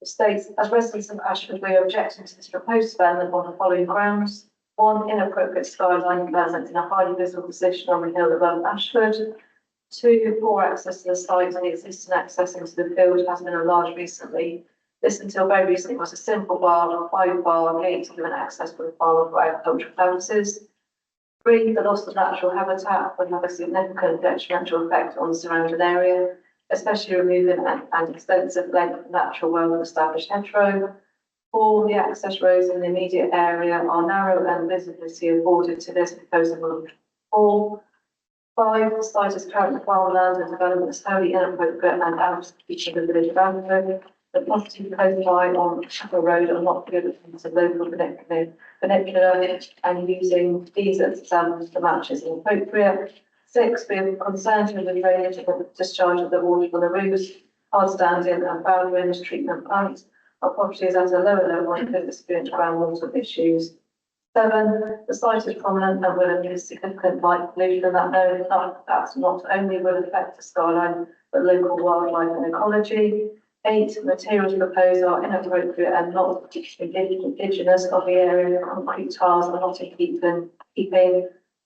It states, as residents of Ashford, we are objecting to this proposed development on the following grounds. 1, inappropriate skyline development in a highly visible position on the hill above Ashford. 2, poor access to the site, and the existing access into the field has been enlarged recently. This until very recently was a simple bar, 5-bar gate to give an access for the farm for agricultural purposes. 3, the loss of natural habitat would have a significant detrimental effect on the surrounding area, especially removing an extensive length of natural well-established hedgerow. 4, the access roads in the immediate area are narrow and visibility afforded to this proposal. 4, 5, the site is currently farmland and development is wholly inappropriate and out of reach of the village boundary. The property proposed by on Chapel Road are not good to local vernacular and using these as examples to match is inappropriate. 6, we are concerned with the drainage and the discharge of the water from the roofs, hard standing and foul drainage treatment plants. Our property is at a lower level and could experience groundwater issues. 7, the site is prominent and will emit significant light pollution that not only will affect the skyline, but local wildlife and ecology. 8, materials proposed are inappropriate and not indigenous of the area. Concrete tiles are not in keeping.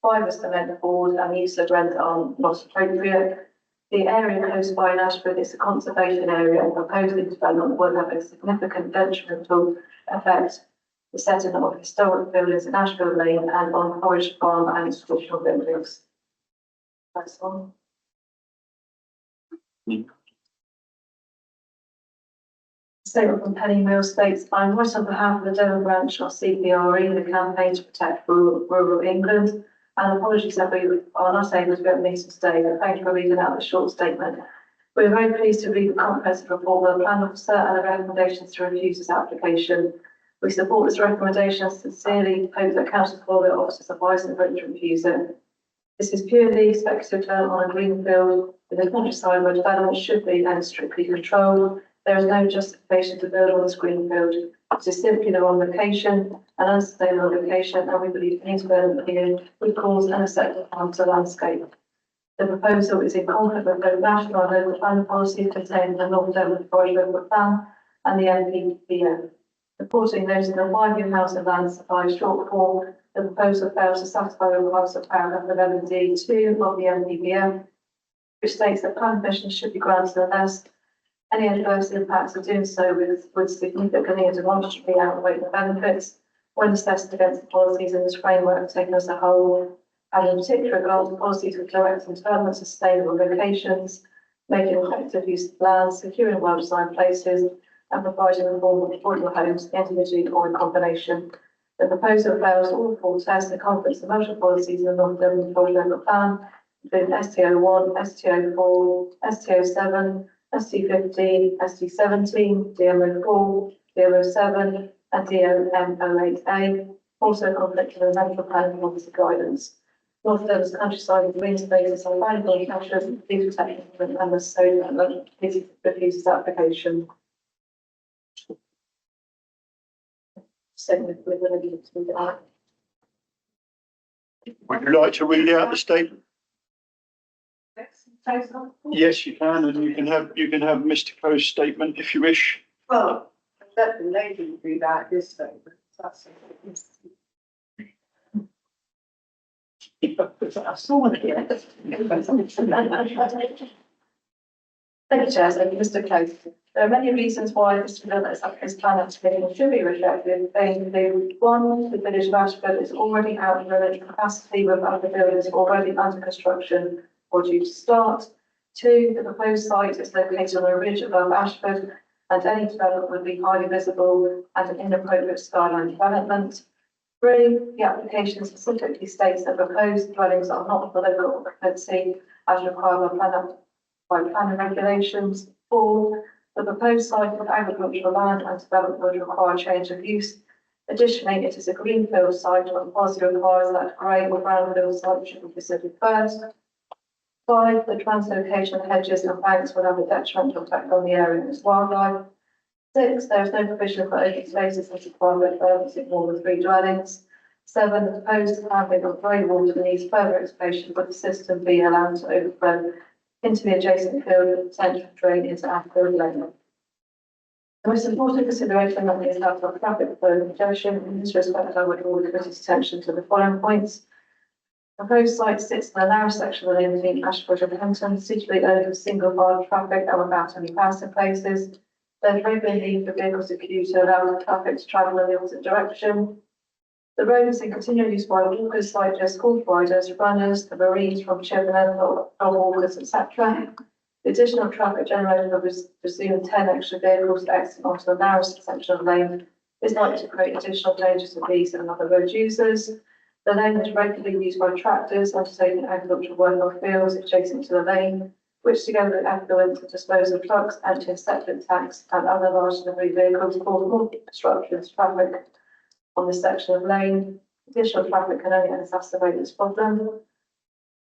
Fibre cement board and use of rent are not appropriate. The area close by in Ashford is a conservation area and proposed development will have a significant detrimental effect. The setting of historic buildings in Ashfield Lane and on Forest Farm and its traditional buildings. That's all. Statement from Penny Mills states, I'm right on behalf of the Devon branch of CPRE, the campaign to protect rural England, and apologies that we are not able to be at the meeting today, but thank you for reading out the short statement. We are very pleased to read the comprehensive report of the plan officer and the recommendations to refuse this application. We support this recommendation and sincerely hope that council follow officers advise and vote to refuse it. This is purely speculative development on a greenfield in the countryside where development should be and strictly controlled. There is no justification to build on this greenfield. It is simply the wrong location, an unsustainable location, and we believe any development here would cause unacceptable harm to the landscape. The proposal is in conflict with both national and local planning policies contained in the North Devon Forest Local Plan and the NPPF. Reporting noting the 5-year housing land supply shortfall, the proposal fails to satisfy the requirements of paragraph 11D2 of the NPPF, which states that plan permission should be granted unless any adverse impacts of doing so would significantly and demonstrably outweigh the benefits when assessed against the policies in this framework taken as a whole, and in particular regard to policies with direct and development sustainable locations, making effective use of land, securing well-designed places, and providing affordable homes individually or in combination. The proposal fails all 4 tests and conflicts the multiple policies in the North Devon Forest Local Plan, including STO1, STO4, STO7, ST15, ST17, DMO4, DMO7, and DOM08A, also conflicting with the Central Planning Policy Guidance. North Devon's countryside with green spaces are valuable and captures legal technical and the solar and refuses application. Same with the Would you like to read out the statement? Yes, you can, and you can have Mr. Coe's statement if you wish. Well, let the lady read out his statement. That's I saw it here. Thank you, Chair. So, Mr. Close. There are many reasons why this development plan application should be rejected. They include: one, the village of Ashford is already out of village capacity with other buildings already under construction or due to start. Two, the proposed site is located on a ridge above Ashford, and any development would be highly visible and an inappropriate skyline development. Three, the application specifically states that proposed dwellings are not for local occupancy as required by planning regulations. Four, the proposed site of agricultural land and development would require change of use. Additionally, it is a greenfield site and policy requires that grey or brownfield site should be considered first. Five, the translocation of hedges and banks would have a detrimental effect on the area and its wildlife. Six, there is no provision for open spaces as required by developments in more than 3 dwellings. Seven, the proposed handling of grey water needs further excavation with the system being allowed to overflow into the adjacent field with potential drain into Ashfield Lane. The most important consideration on is that of traffic flow congestion. In this respect, I would draw the committee's attention to the following points. The proposed site sits in a narrow section of the lane between Ashford and Henton, suitably early with single file traffic and without any passing places. There's regular need for vehicles to queue to allow the traffic to travel in the opposite direction. The road is in continual use by walkers, cyclists, school riders, runners, the marines from Chippenham, dog walkers, etc. The additional traffic generated will presume 10 extra vehicles to exit onto the narrowest section of the lane is likely to create additional dangers to these and other road users. The lane is regularly used by tractors undertaking agricultural work on fields adjacent to the lane, which together with effluent to dispose of trucks, empty septic tanks and other large delivery vehicles cause more disruption to traffic on this section of lane. Additional traffic can only exacerbate this problem.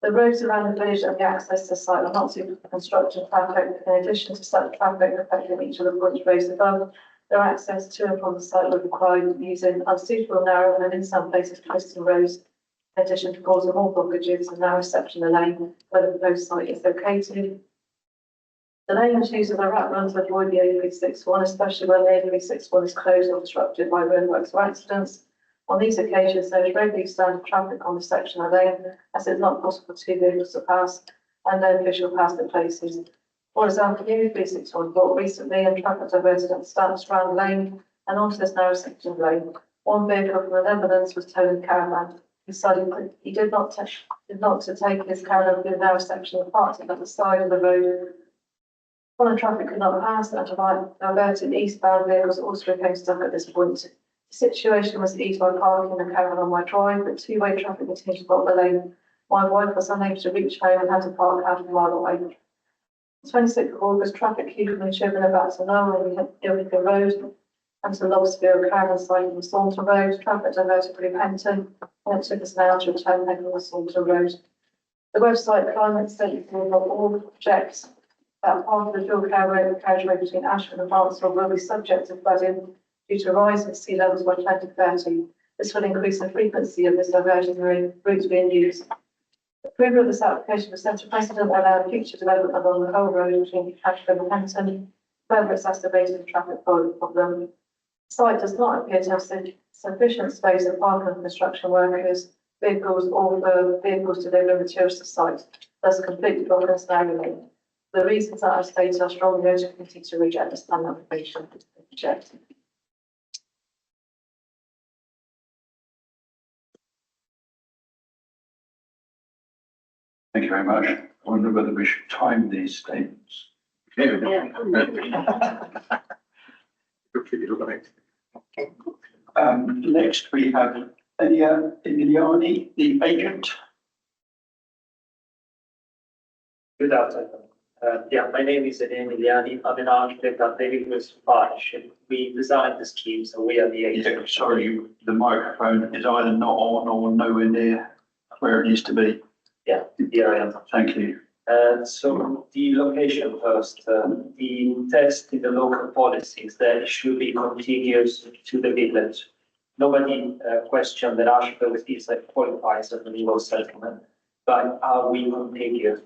The roads around the village and the access to the site are not suitable for construction traffic. In addition to such traffic affecting each of the points raised above, their access to and from the site would require using unsuitable narrow and in some places twisting roads, in addition to causing more blockages in the narrow section of the lane where the proposed site is located. The lane is used as a rat run to avoid the A361, especially when the A361 is closed or disrupted by roadworks or accidents. On these occasions, there is regularly standard traffic on the section of lane, as it is not possible for 2 vehicles to pass and no visual passing places. For example, the A361 brought recently and traffic diverted at the Strand lane and onto this narrow section of lane. One vehicle from the Netherlands was towing a caravan. He decided he did not to take his caravan through the narrow section and parked it at the side of the road. When the traffic could not pass and diverted eastbound vehicles also became stuck at this point. The situation was eased by parking the caravan on my drive, but 2-way traffic continued to block the lane. My wife was unable to reach home and had to park half a mile away. 26th of August, traffic queued from Chippenham back to Norway and Ilford Road and to Lobsfield caravan site from Saunter Road. Traffic diverted through Penton and it took us an hour to return home on Saunter Road. The website Climate Study.org projects that part of the dual carriageway between Ashford and Barnstable will be subject to flooding due to a rise in sea levels by 2030. This will increase the frequency of this diversion route being used. Approval of this application will set a precedent allowing future development along the whole road between Ashford and Henton, further exacerbating the traffic problem. The site does not appear to have sufficient space for parking and construction workers, vehicles, or for vehicles delivering materials to the site, thus completely blocking this narrow lane. For the reasons that I've stated, I strongly urge the committee to reject this plan application. Reject. Thank you very much. I wonder whether we should time these statements. Next, we have Elia Emiliani, the agent. Good afternoon. My name is Elia Emiliani. I'm an architect at the University Partnership. We designed the scheme, so we are the agent. Yeah, sorry, the microphone is either not on or nowhere near where it needs to be. Yeah, here I am. Thank you. So the location first, the text in the local policies that it should be contiguous to the village. Nobody questioned that Ashfield is qualifies as a legal settlement, but are we contiguous?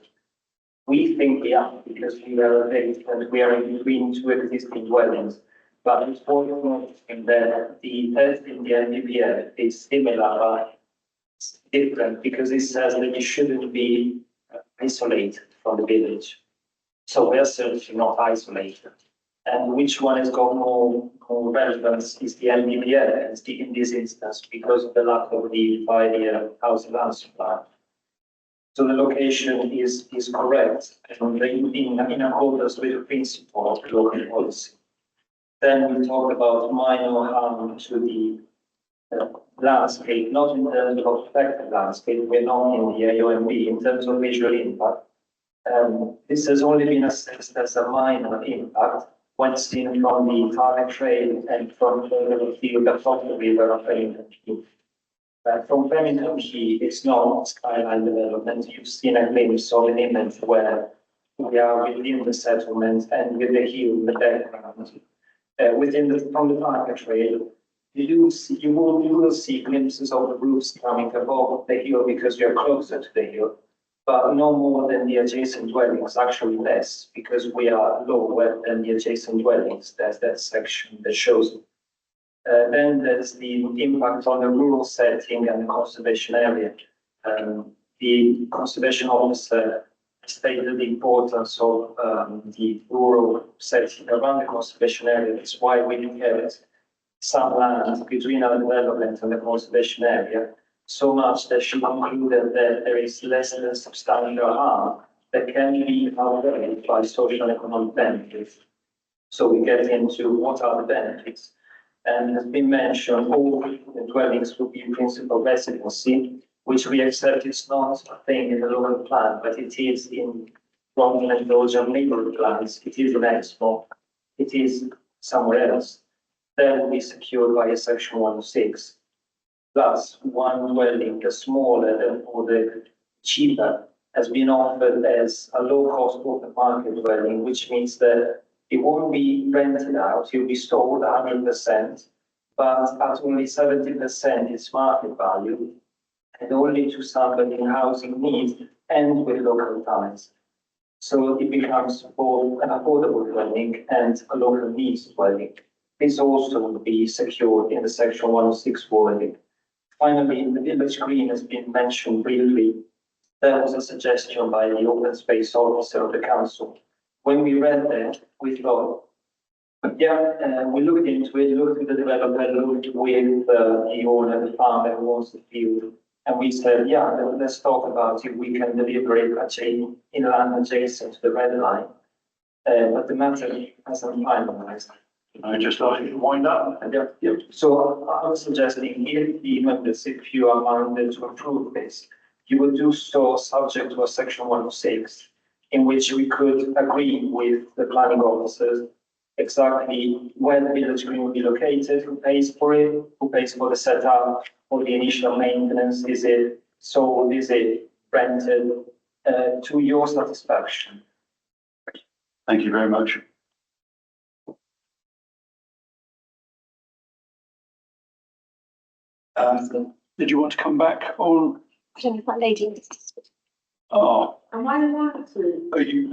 We think we are because we are and we are in between two existing dwellings. But it's worth noting that the text in the NPPF is similar but it's different because it says that it shouldn't be isolated from the village. So we are certainly not isolated. And which one has got more relevance is the NPPF in this instance because of the lack of the 5-year housing land supply. So the location is correct and in accordance with the principle of local policy. Then we talk about minor harm to the landscape, not in terms of affected landscape, we're not in the AOMB, in terms of visual impact. This has only been assessed as a minor impact when seen from the target trail and from the field above the river of Flemington Quay. From Flemington Quay, it's not skyline development. You've seen a glimpse of an image where we are within the settlement and with the hill in the background. From the target trail, you will see glimpses of the roofs coming above the hill because you're closer to the hill, but no more than the adjacent dwellings, actually less, because we are lower than the adjacent dwellings. There's that section that shows it. Then there's the impact on the rural setting and the conservation area. The conservation officer stated the importance of the rural setting around the conservation area. That's why we inherit some land between our development and the conservation area, so much that she concluded that there is less than substantial harm that can be outweighed by social and economic benefits. So we get into what are the benefits. And has been mentioned, all the dwellings will be principal residency, which we accept is not a thing in the local plan, but it is in Roman and Belgian neighborhood plans. It is in Expo. It is somewhere else. That will be secured by a section 106. Plus, one dwelling, the smaller or the cheaper, has been offered as a low-cost open market dwelling, which means that it won't be rented out, it will be sold 100%, but at only 70% its market value, and only to somebody in housing needs and with local ties. So it becomes both an affordable dwelling and a local needs dwelling. This also will be secured in the section 106 wording. Finally, the village green has been mentioned briefly. There was a suggestion by the open space officer of the council. When we read that, we thought, we looked into it, looked at the developer, looked with the owner, the farmer who owns the field, and we said, let's talk about if we can deliver it in land adjacent to the red line. But the matter hasn't finalized. I just ask you to wind up. So I was suggesting if the members, if you are minded to approve this, you would do so subject to a section 106. In which we could agree with the planning officers exactly where the village green will be located, who pays for it, who pays for the setup, or the initial maintenance, is it sold, is it rented, to your satisfaction. Thank you very much. Did you want to come back on? I don't know if that lady. Oh, Am I allowed to? are you,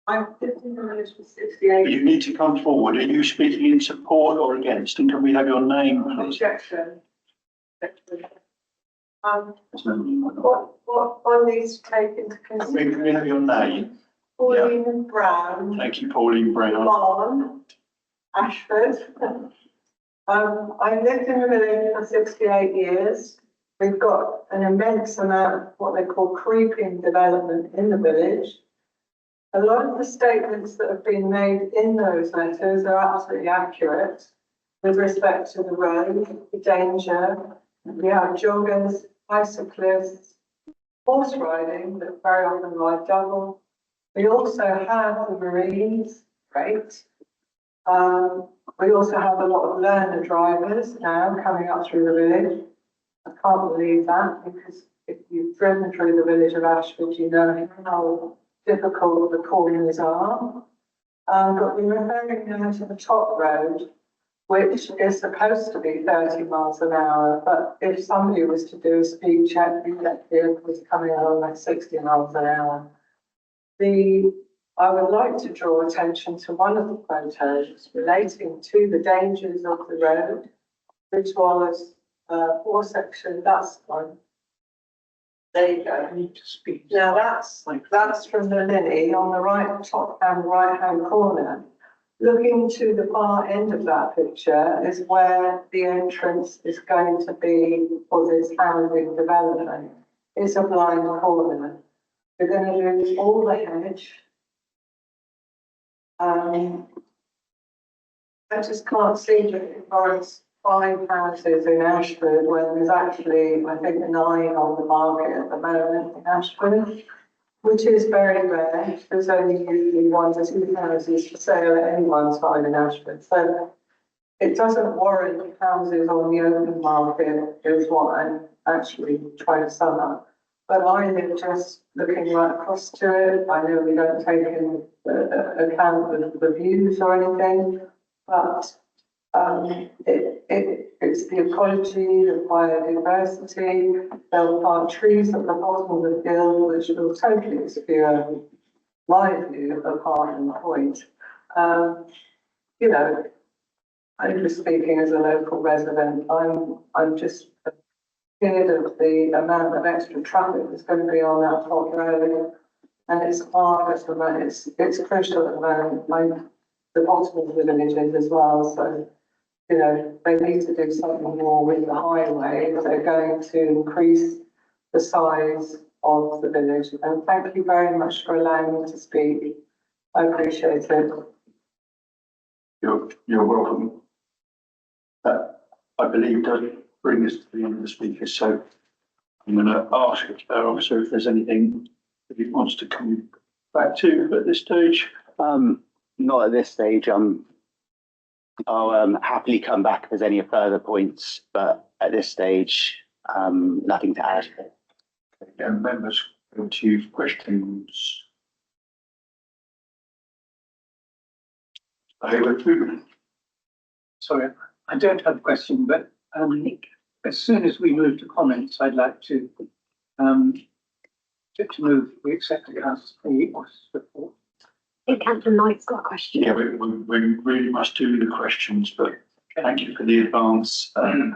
I'm 15 minutes for 68. you need to come forward. Are you speaking in support or against? And can we have your name, please? Objection. What needs to take into Can we have your name? Pauline Brown. Thank you, Pauline Brown. Barn, Ashford. I've lived in the village for 68 years. We've got an immense amount of what they call creeping development in the village. A lot of the statements that have been made in those letters are absolutely accurate with respect to the road, the danger. We have joggers, bicyclists, horse riding that very often ride double. We also have the Marines, great. We also have a lot of learner drivers now coming up through the village. I can't believe that, because if you've driven through the village of Ashford, you know how difficult the corners are. But we're referring now to the top road, which is supposed to be 30 miles an hour, but if somebody was to do a speed check, that vehicle was coming along at 60 miles an hour. I would like to draw attention to one of the photos relating to the dangers of the road, which was four section, that's one. There you go. Now that's from the Lily on the right, top and right hand corner. Looking to the far end of that picture is where the entrance is going to be for this housing development. It's a blind corner. We're going to lose all the hedge. I just can't see that it warrants 5 houses in Ashford when there's actually, I think, 9 on the market at the moment in Ashford, which is very rare. There's only usually 1 to 2 houses for sale at any one time in Ashford. So it doesn't warrant houses on the open market, is what I'm actually trying to sum up. But I live just looking right across to it. I know we don't take in account of the views or anything, but it's the ecology, the biodiversity. They'll plant trees at the bottom of the hill, which will totally obscure my view of Harton Point. You know, I'm just speaking as a local resident. I'm just scared of the amount of extra traffic that's going to be on that top road, and it's hard at the moment. It's crucial at the moment, like the bottom of the villages as well. So, you know, they need to do something more with the highway if they're going to increase the size of the village. And thank you very much for allowing me to speak. I appreciate it. You're welcome. I believe does bring us to the end of the speaker, so I'm going to ask our officer if there's anything that he wants to come back to at this stage. Not at this stage. I'll happily come back if there's any further points, but at this stage, nothing to add. Members, go to questions. Sorry, I don't have a question, but as soon as we move to comments, I'd like to move, we accept the council's report. I think Councillor Knight's got a question. Yeah, we really must do the questions, but thank you for the advance. Thank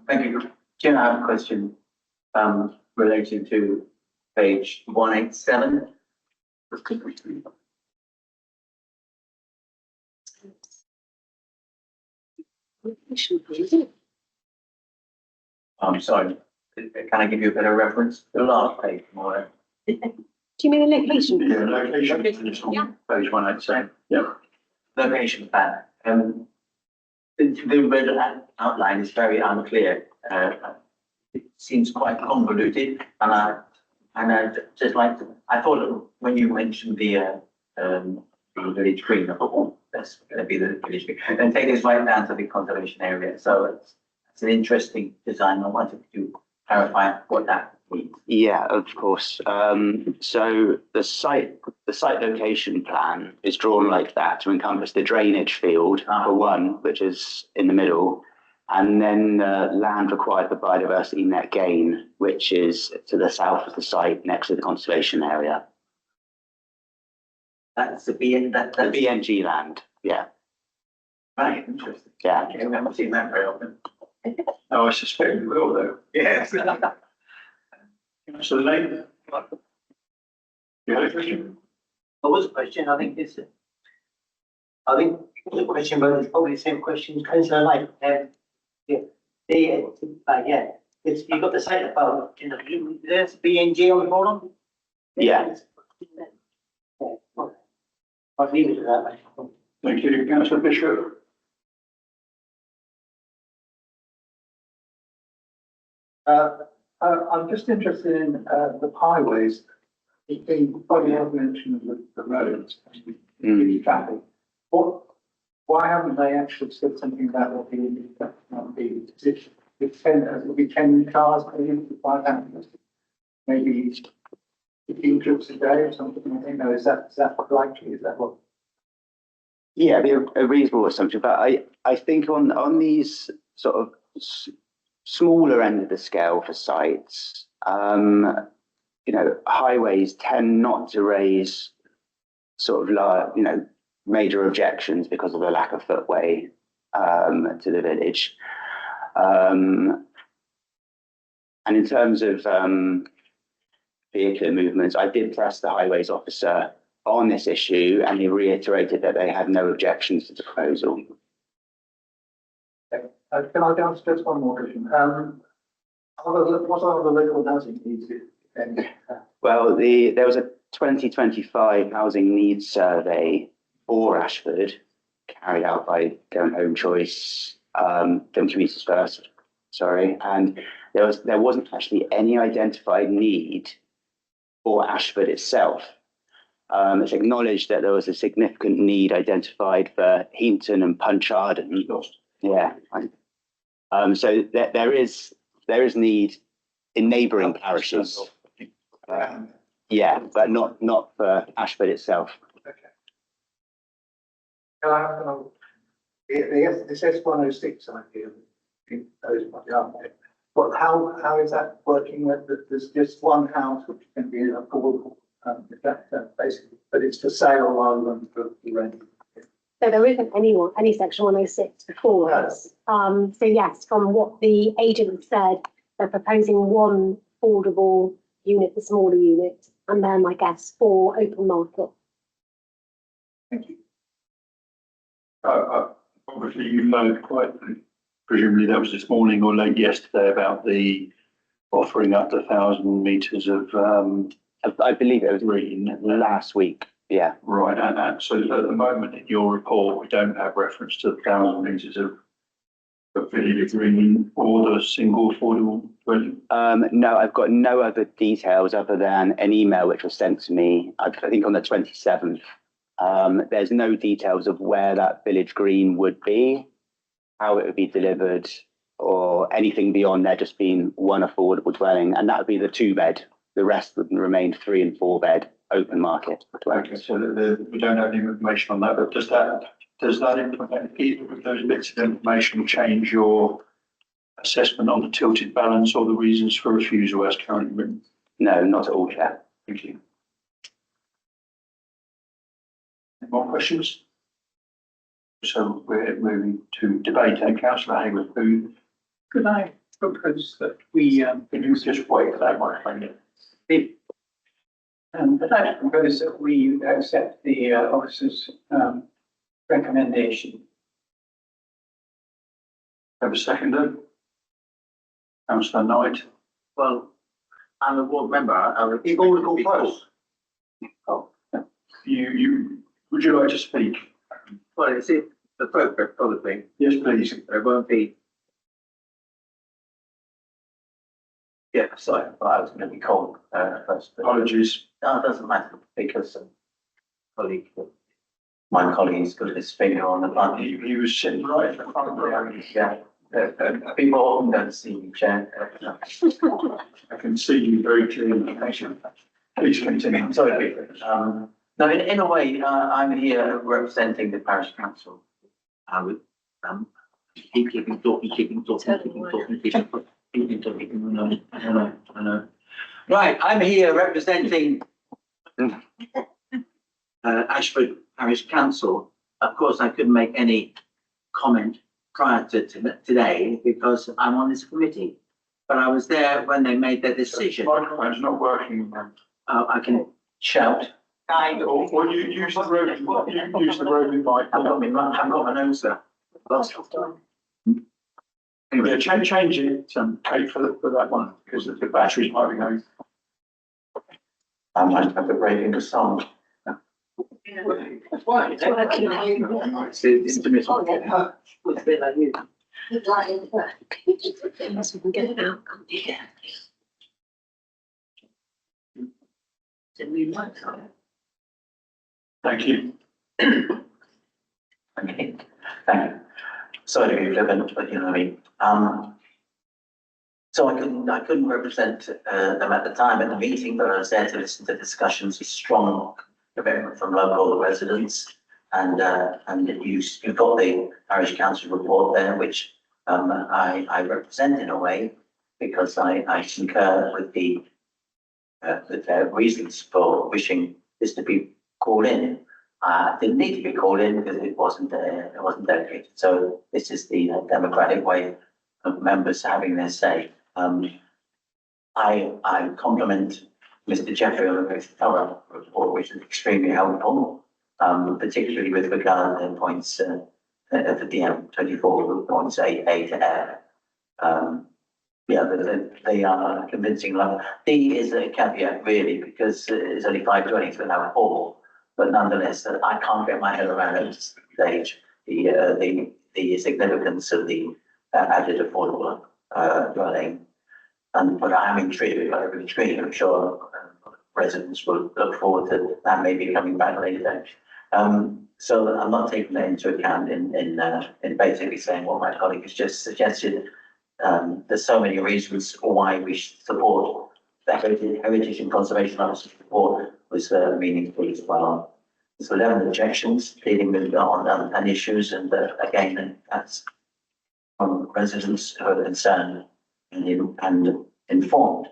you. Jim, I have a question relating to page 187. I'm sorry, can I give you a better reference? The last page, more. Do you mean the location? Yeah, location is on page 187. Yeah. Location plan. The red outline is very unclear. It seems quite convoluted, and I just like to. I thought when you mentioned the village green, I thought, oh, that's going to be the village green, and take this right down to the conservation area. So it's an interesting design. I wanted to clarify what that means. Yeah, of course. So the site location plan is drawn like that to encompass the drainage field for one, which is in the middle, and then land required for biodiversity net gain, which is to the south of the site next to the conservation area. That's the BNG land. Yeah. Right. Interesting. Yeah. Okay, we haven't seen that very often. Oh, I suspect we will, though. Yes. So, Lane, you had a question? There was a question, I think it was a question, but it's probably the same question, Councillor Knight. You've got the site above, you know, there's BNG on the bottom? Yeah. I'll leave it at that. Thank you, Councillor Bishop. I'm just interested in the highways. It's been quite a mention of the roads and the traffic. why haven't they actually said something about what the might be? Is it will be 10 cars maybe for 5 hours? Maybe 15 trips a day or something, I think, no, is that likely, is that what? Yeah, it'd be a reasonable assumption, but I think on these sort of smaller end of the scale for sites, highways tend not to raise sort of major objections because of the lack of footway to the village. And in terms of vehicular movements, I did press the highways officer on this issue, and he reiterated that they had no objections to the proposal. Can I ask just one more question? What are the local housing needs? Well, there was a 2025 housing needs survey for Ashford carried out by Going Home Choice, Going Commuters First, sorry, and there wasn't actually any identified need for Ashford itself. It's acknowledged that there was a significant need identified for Heaton and Punchardin. Yeah. So there is need in neighbouring parishes. Yeah, but not for Ashford itself. This S106 idea, but how is that working? There's just one house which can be affordable, basically, but it's for sale rather than for rent. So there isn't any section 106 before us. So yes, from what the agent said, they're proposing one affordable unit, the smaller unit, and then I guess 4 open market. Thank you. Obviously, you know quite presumably that was this morning or late yesterday about the offering up to 1,000 metres of I believe it was green last week. Yeah. Right, and so at the moment in your report, we don't have reference to the 1,000 metres of village green or the single affordable dwelling. No, I've got no other details other than an email which was sent to me, I think on the 27th. There's no details of where that village green would be, how it would be delivered, or anything beyond there just being one affordable dwelling, and that would be the 2-bed. The rest would remain 3 and 4-bed open market. Okay, so we don't have any information on that, but does that implement either of those bits of information change your assessment on the tilted balance or the reasons for refusal as currently written? No, not at all, Chair. Thank you. Any more questions? So we're moving to debate. Councillor Hayward, who Could I propose that we, can you just wait for that microphone? I'd like to propose that we accept the officer's recommendation. Have a seconder? Councillor Knight. Well, I'm a ward member. You've already gone close. Oh, would you like to speak? Well, is it appropriate, probably? Yes, please. There won't be. Yeah, sorry, I was going to be called first. Apologies. No, it doesn't matter because my colleague has got his finger on the button. He was sitting right in the front of the room. Yeah. People often don't see you, Chair. I can see you very clearly. Please continue. Sorry, Peter. No, in a way, I'm here representing the parish council. I would keep talking. I know. Right, I'm here representing Ashford Parish Council. Of course, I couldn't make any comment prior to today because I'm on this committee. But I was there when they made their decision. The microphone's not working. I can shout. Or you use the roving mic. I've got my nose there. Anyway, change it, Kate, for that one, because the batteries might be going. I might have the raving of song. It's working now. It's intermittent. It's a bit like you. Unless we can get it out, can't you? Thank you. Okay. Thank you. Sorry to be flippant, but you know what I mean. So I couldn't represent them at the time at the meeting, but I was there to listen to discussions, a strong commitment from local residents. And you've got the parish council report there, which I represent in a way, because I concur with their reasons for wishing this to be called in. It didn't need to be called in because it wasn't dedicated. So this is the democratic way of members having their say. I compliment Mr. Jeffrey on a very thorough report, which is extremely helpful, particularly with regard to points at the DM 24 points A to F. They are convincing. D is a caveat really, because it's only 520, so now 4. But nonetheless, I can't get my head around at this stage the significance of the added affordable dwelling. But I am intrigued. I'm sure residents will look forward to that maybe coming back later. So I'm not taking that into account in basically saying what my colleague has just suggested. There's so many reasons why we should support the Heritage and Conservation Officer's report was meaningful as well. There's 11 objections dealing with on issues, and again, that's from residents who are concerned and informed.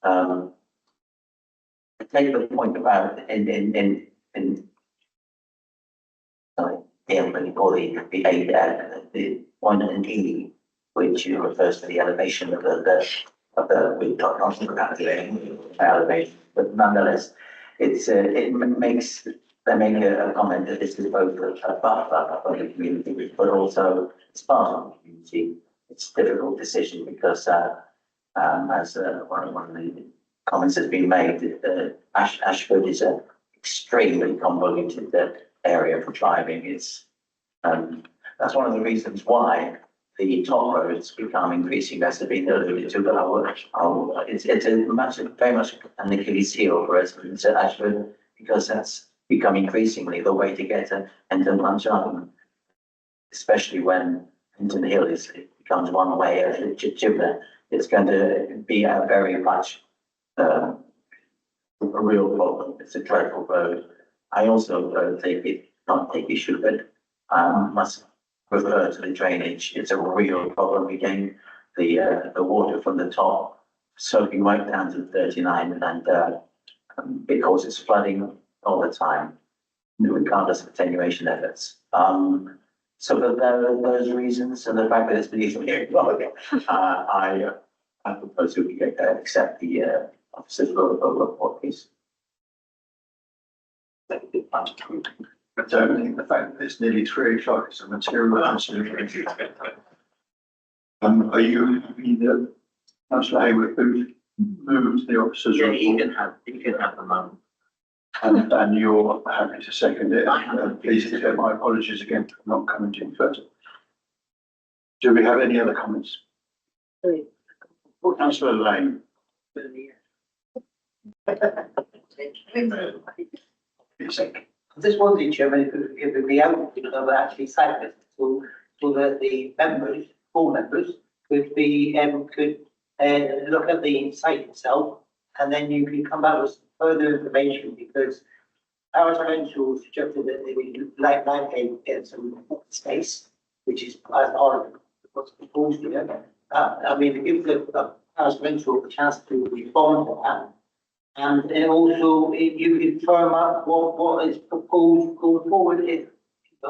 I take the point about the point in E, which refers to the elevation of we talked about the elevation, but nonetheless, they make a comment that this is both a buffer for the community, but also it's part of the community. It's a difficult decision because, as one of the comments has been made, Ashford is an extremely convoluted area for driving. That's one of the reasons why the top roads become increasingly less have been alluded to, but it's very much an Achilles heel for residents at Ashford, because that's become increasingly the way to get to Hendon Lunchardon, especially when Hinton Hill becomes one way at Gibner. It's going to be a very much a real problem. It's a dreadful road. I also not take issue, but must refer to the drainage. It's a real problem. Again, the water from the top soaking right down to 39, and because it's flooding all the time, regardless of attenuation efforts. So for those reasons, and the fact that it's been easily here, I propose we accept the officer's report, please. I don't think the fact that it's nearly 3 o'clock is a material consideration. Are you happy that Councillor Hayward moved the officer's report? You can have the moment. And you're happy to second it. Please accept my apologies again for not coming to you first. Do we have any other comments? Councillor Lane. I just wondered, Chairman, if it would be able to actually say this so that the members, full members, could look at the site itself, and then you can come back with further information, because our financial suggested that they would like to get some space, which is part of what's proposed here. I mean, give the house financial a chance to respond to that. And then also, if you can firm up what is proposed going forward, it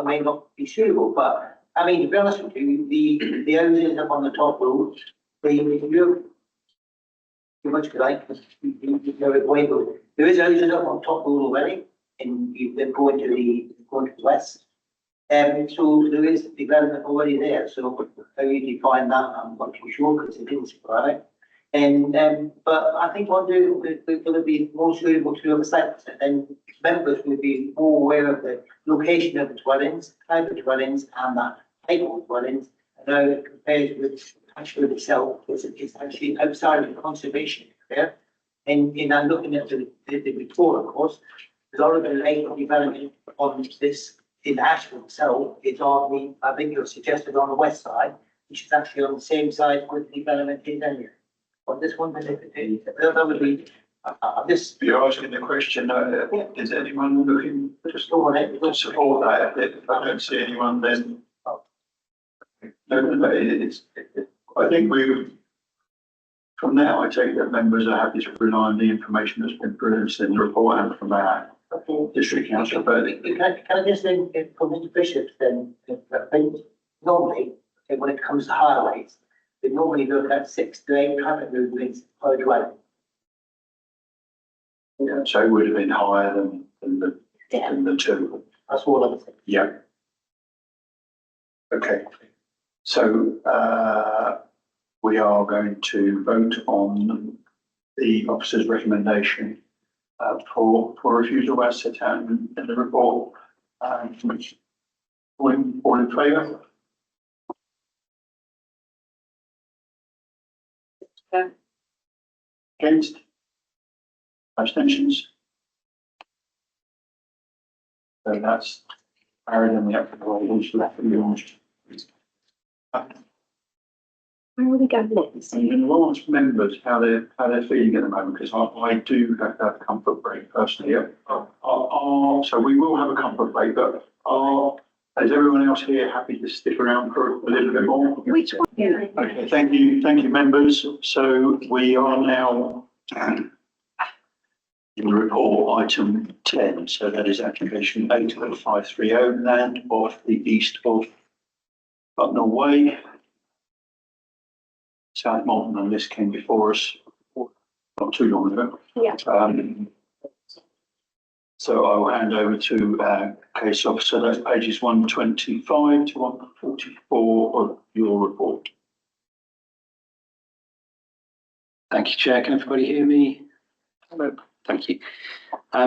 may not be suitable, but I mean, to be honest with you, the houses up on the top road, they look too much like, there is houses up on top road already, and they're going to the west. So there is development already there, so how you define that, I'm not too sure, because it didn't right. And but I think what will be more suitable to other sites, and then members will be more aware of the location of the dwellings, type of dwellings, and the type of dwellings, and how it compares with Ashford itself, because it's actually outside of the conservation area. And I'm looking at the report, of course, there's already been a development on this in Ashford itself, it's on the, I think it was suggested on the west side, which is actually on the same side with the development in anyway. But this one, that would be, this. You're asking the question, is anyone looking to support that? If I don't see anyone, then. I think from now, I take that members are happy to rely on the information that's been produced in the report and from our district council. But Can I just think, for Mr Bishop, then, I think normally, when it comes to highways, they normally look at 6 to 8 traffic movements per dwelling. yeah, so it would have been higher than the two. That's all I'm saying. Yeah. Okay. So, we are going to vote on the officer's recommendation for refusal as set out in the report. All in favour? Yeah. Against? Abstentions? So that's carried in the application left and launched. Where are we going next? I'm going to ask members how they're feeling at the moment, because I do have to have a comfort break personally. So we will have a comfort break, but is everyone else here happy to stick around for a little bit more? Which one? Okay, thank you, members. So we are now in the report item 10. So that is application 80530, land off the east of Bucknell Way, South Molton, and this came before us not too long ago. Yeah. So I will hand over to case officer. That's pages 125 to 144 of your report. Thank you, Chair. Can everybody hear me? Hello. Thank you.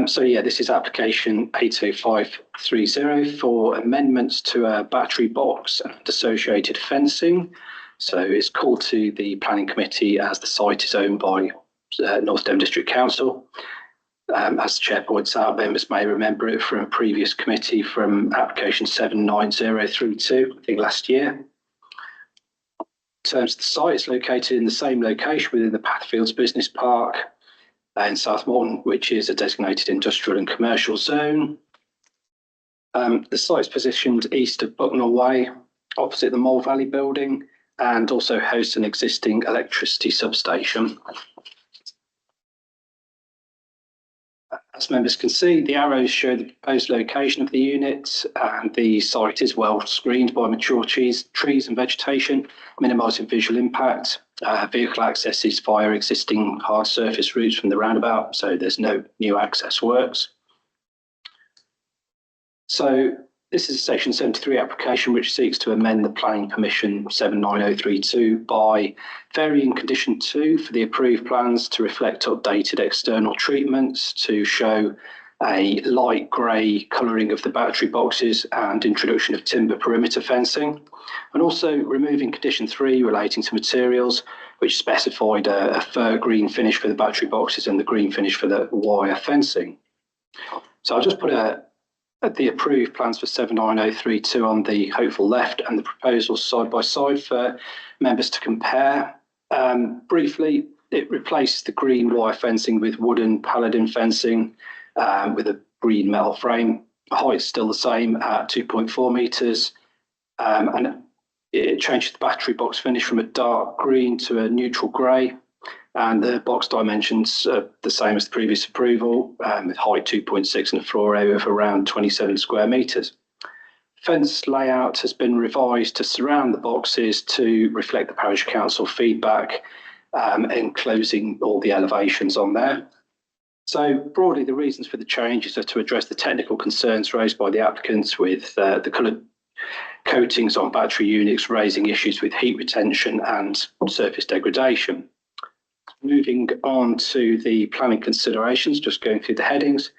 So yeah, this is application 80530 for amendments to a battery box and associated fencing. So it's called to the planning committee as the site is owned by North Devon District Council. As the chair points out, members may remember it from a previous committee from application 79032, I think last year. In terms of the site, it's located in the same location within the Pathfields Business Park in South Molton, which is a designated industrial and commercial zone. The site is positioned east of Bucknell Way, opposite the Mole Valley building, and also hosts an existing electricity substation. As members can see, the arrows show the proposed location of the unit, and the site is well screened by mature trees and vegetation, minimising visual impact. Vehicle access is via existing hard surface routes from the roundabout, so there's no new access works. So this is a Section 73 application which seeks to amend the Planning Permission 79032 by varying Condition 2 for the approved plans to reflect updated external treatments to show a light grey colouring of the battery boxes and introduction of timber perimeter fencing, and also removing Condition 3 relating to materials, which specified a fir green finish for the battery boxes and the green finish for the wire fencing. So I'll just put the approved plans for 79032 on the hopeful left and the proposals side by side for members to compare. Briefly, it replaces the green wire fencing with wooden paladin fencing with a green metal frame. The height's still the same at 2.4 metres, and it changes the battery box finish from a dark green to a neutral grey. And the box dimensions are the same as the previous approval, with height 2.6 and a floor area of around 27 square metres. Fence layout has been revised to surround the boxes to reflect the parish council feedback, enclosing all the elevations on there. So broadly, the reasons for the changes are to address the technical concerns raised by the applicants with the coloured coatings on battery units raising issues with heat retention and surface degradation. Moving on to the planning considerations, just going through the headings.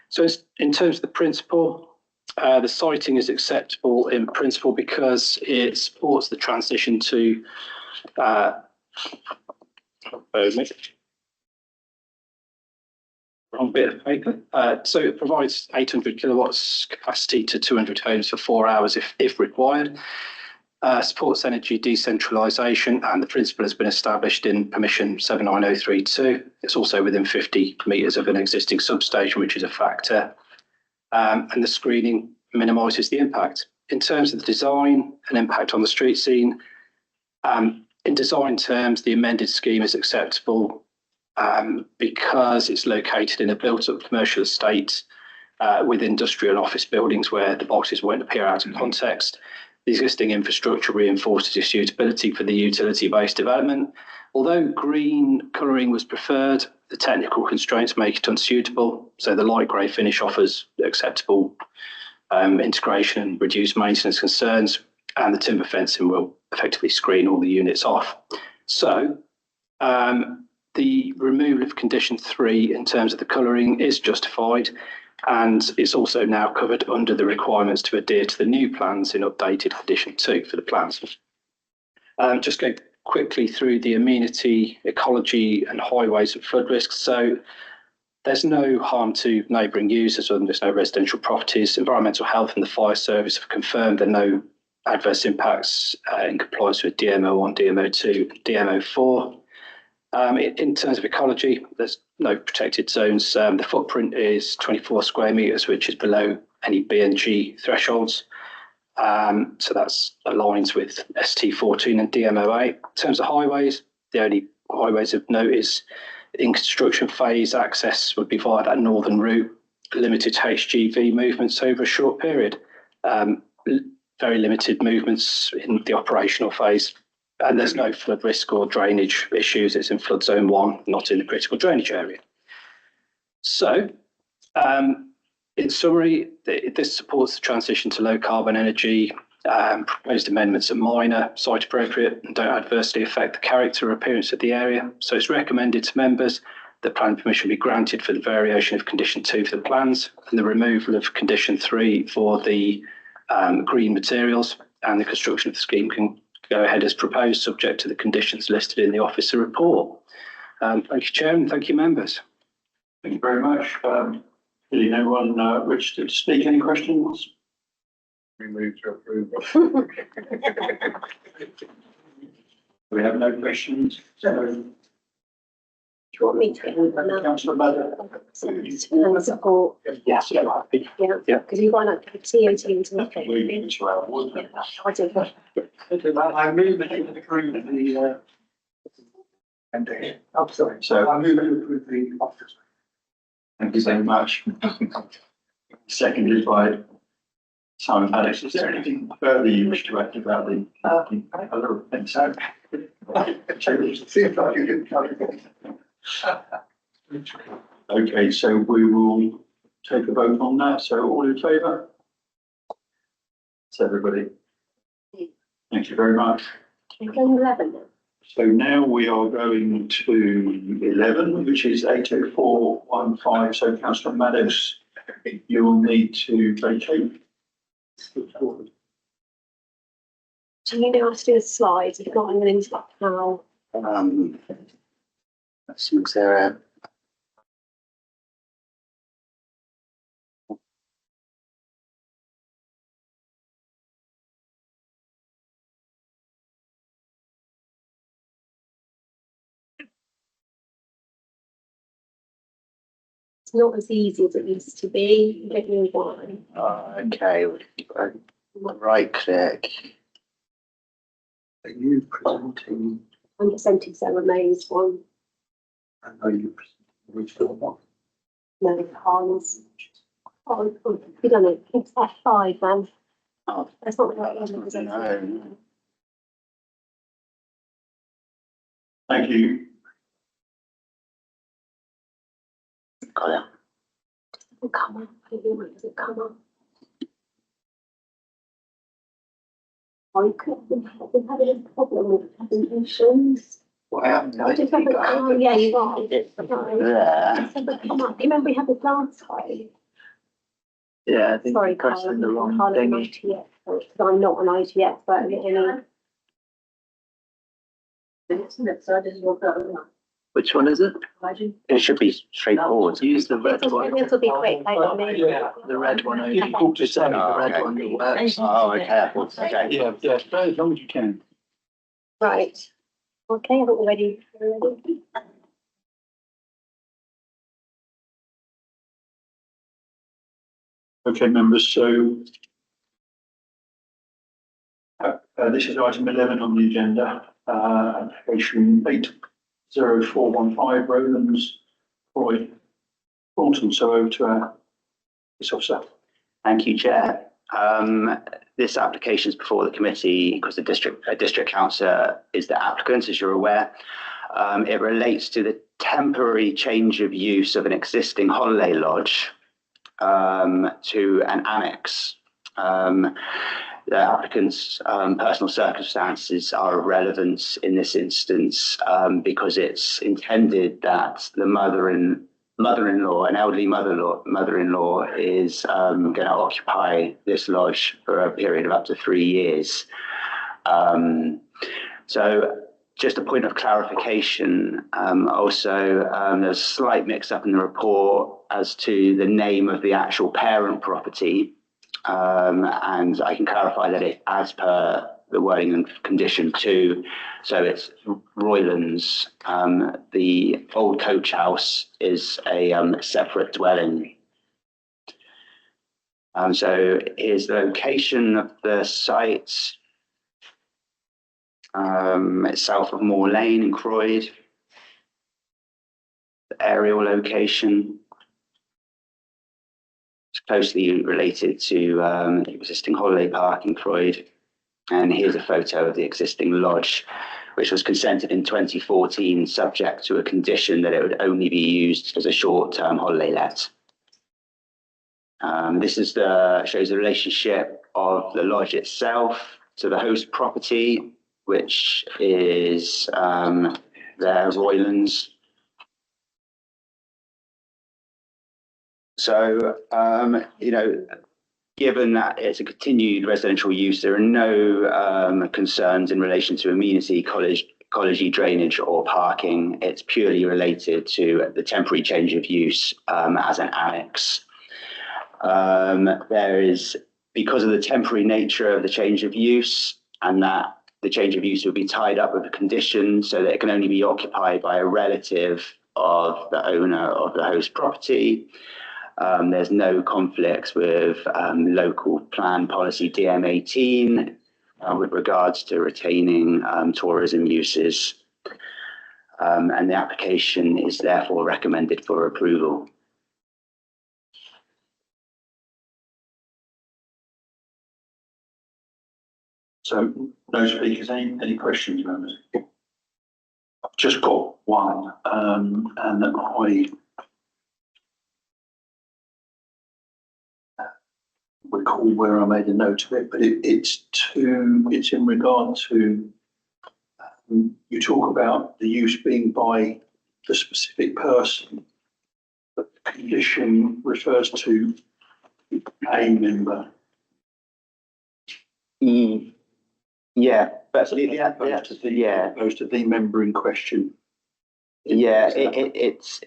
So in terms of the principle, the siting is acceptable in principle because it supports the transition to wrong bit of paper. So it provides 800 kilowatts capacity to 200 homes for 4 hours if required. Supports energy decentralisation, and the principle has been established in permission 79032. It's also within 50 metres of an existing substation, which is a factor. And the screening minimises the impact. In terms of the design and impact on the street scene, in design terms, the amended scheme is acceptable because it's located in a built-up commercial estate with industrial and office buildings where the boxes won't appear out of context. The existing infrastructure reinforces its suitability for the utility-based development. Although green colouring was preferred, the technical constraints make it unsuitable, so the light grey finish offers acceptable integration and reduced maintenance concerns, and the timber fencing will effectively screen all the units off. So the removal of condition 3 in terms of the colouring is justified, and it's also now covered under the requirements to adhere to the new plans in updated condition 2 for the plans. Just go quickly through the amenity, ecology and highways and flood risks. So there's no harm to neighbouring users, and there's no residential properties. Environmental health and the fire service have confirmed there are no adverse impacts in compliance with DMO1, DMO2, DMO4. In terms of ecology, there's no protected zones. The footprint is 24 square metres, which is below any B&G thresholds. So that's aligns with ST14 and DMO8. In terms of highways, the only highways of note is in construction phase, access would be via that northern route, limited HGV movements over a short period, very limited movements in the operational phase. And there's no flood risk or drainage issues. It's in flood zone 1, not in the critical drainage area. So, in summary, this supports the transition to low carbon energy. Proposed amendments are minor, site appropriate, and don't adversely affect the character or appearance of the area. So it's recommended to members that planning permission be granted for the variation of condition 2 for the plans and the removal of condition 3 for the green materials, and the construction of the scheme can go ahead as proposed, subject to the conditions listed in the officer report. Thank you, Chair, and thank you, members. Thank you very much. Really, no one registered to speak. Any questions? We move to approve. We have no questions. So, Do you want me to get one now? Councillor Madden. And support. Yes, yeah, happy. Yeah, because you've got like TOT into the thing. We into our ward. Yeah, I do. I move that you approve the I'm sorry. So I move that you approve the office. thank you very much. Seconded by Simon Paddock. Is there anything further you wish to add about the colour of things? See if I can get Okay, so we will take a vote on that. So all in favour? That's everybody. Thank you very much. Can we go 11 now? So now we are going to 11, which is 80415. So Councillor Maddox, you will need to vacate. Do you know how to do the slides? If not, I'm going to interrupt now. Let's see, is there a It's not as easy as it used to be. I don't know why. okay, right click. Are you presenting? I'm presenting Sarah May's one. And are you presenting original one? No, Hans. Oh, we don't know. It's F5 then. Oh, That's not the right one. Is it? no. Thank you. Got it. Does it come up? I don't know why it doesn't come up. I could have been having a problem with presentations. Well, I just haven't come on. Yeah, you're right. Yeah. It's never come up. You remember we had this last time? Yeah, I think Sorry, you pressed Carl, the wrong I'm an thingy. IT expert, because I'm not an IT expert in any. Isn't it? So I just walk out of that. Which one is it? It should be straightforward. Use the red one. This will be quick, like, me. The red one. Okay. It's only the red okay. one that works. Oh, okay. Okay. Yeah, as long as you can. Right. Okay, I think we're ready. We're ready. Okay, members, so this is item 11 on the agenda, application 80415 Rowlands, Croy, Bolton. So over to our police officer. Thank you, Chair. This application is before the committee because the district councillor is the applicant, as you're aware. It relates to the temporary change of use of an existing holiday lodge to an annex. The applicant's personal circumstances are of relevance in this instance because it's intended that the mother-in-law, an elderly mother-in-law, is going to occupy this lodge for a period of up to 3 years. So just a point of clarification, also there's a slight mix-up in the report as to the name of the actual parent property, and I can clarify that it, as per the wording in condition 2, so it's Roylands. The old coach house is a separate dwelling. So here's the location of the site. It's south of Moor Lane in Croyd. The aerial location. It's closely related to the existing holiday park in Croyd. And here's a photo of the existing lodge, which was consented in 2014, subject to a condition that it would only be used as a short-term holiday let. This is shows the relationship of the lodge itself to the host property, which is their Roylands. So, given that it's a continued residential use, there are no concerns in relation to amenity, ecology, drainage or parking. It's purely related to the temporary change of use as an annex. There is, because of the temporary nature of the change of use, and that the change of use will be tied up with a condition so that it can only be occupied by a relative of the owner of the host property. There's no conflicts with local plan policy DM18 with regards to retaining tourism uses. And the application is therefore recommended for approval. So no speakers, any questions, members? I've just got one, and I recall where I made a note of it, but it's in regard to you talk about the use being by the specific person, but the condition refers to a member. Yeah, but opposed to the member in question. Yeah, it's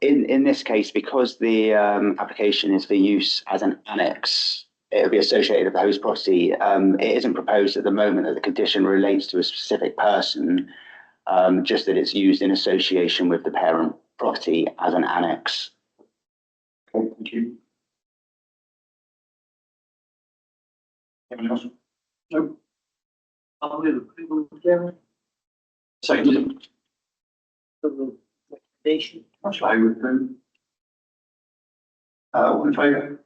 in this case, because the application is for use as an annex, it will be associated with the host property. It isn't proposed at the moment that the condition relates to a specific person, just that it's used in association with the parent property as an annex. Okay, thank you. Anyone else? No. I'll move approval, Chairman. Second. Recommendation. Councillor Hayward, move. All in favour?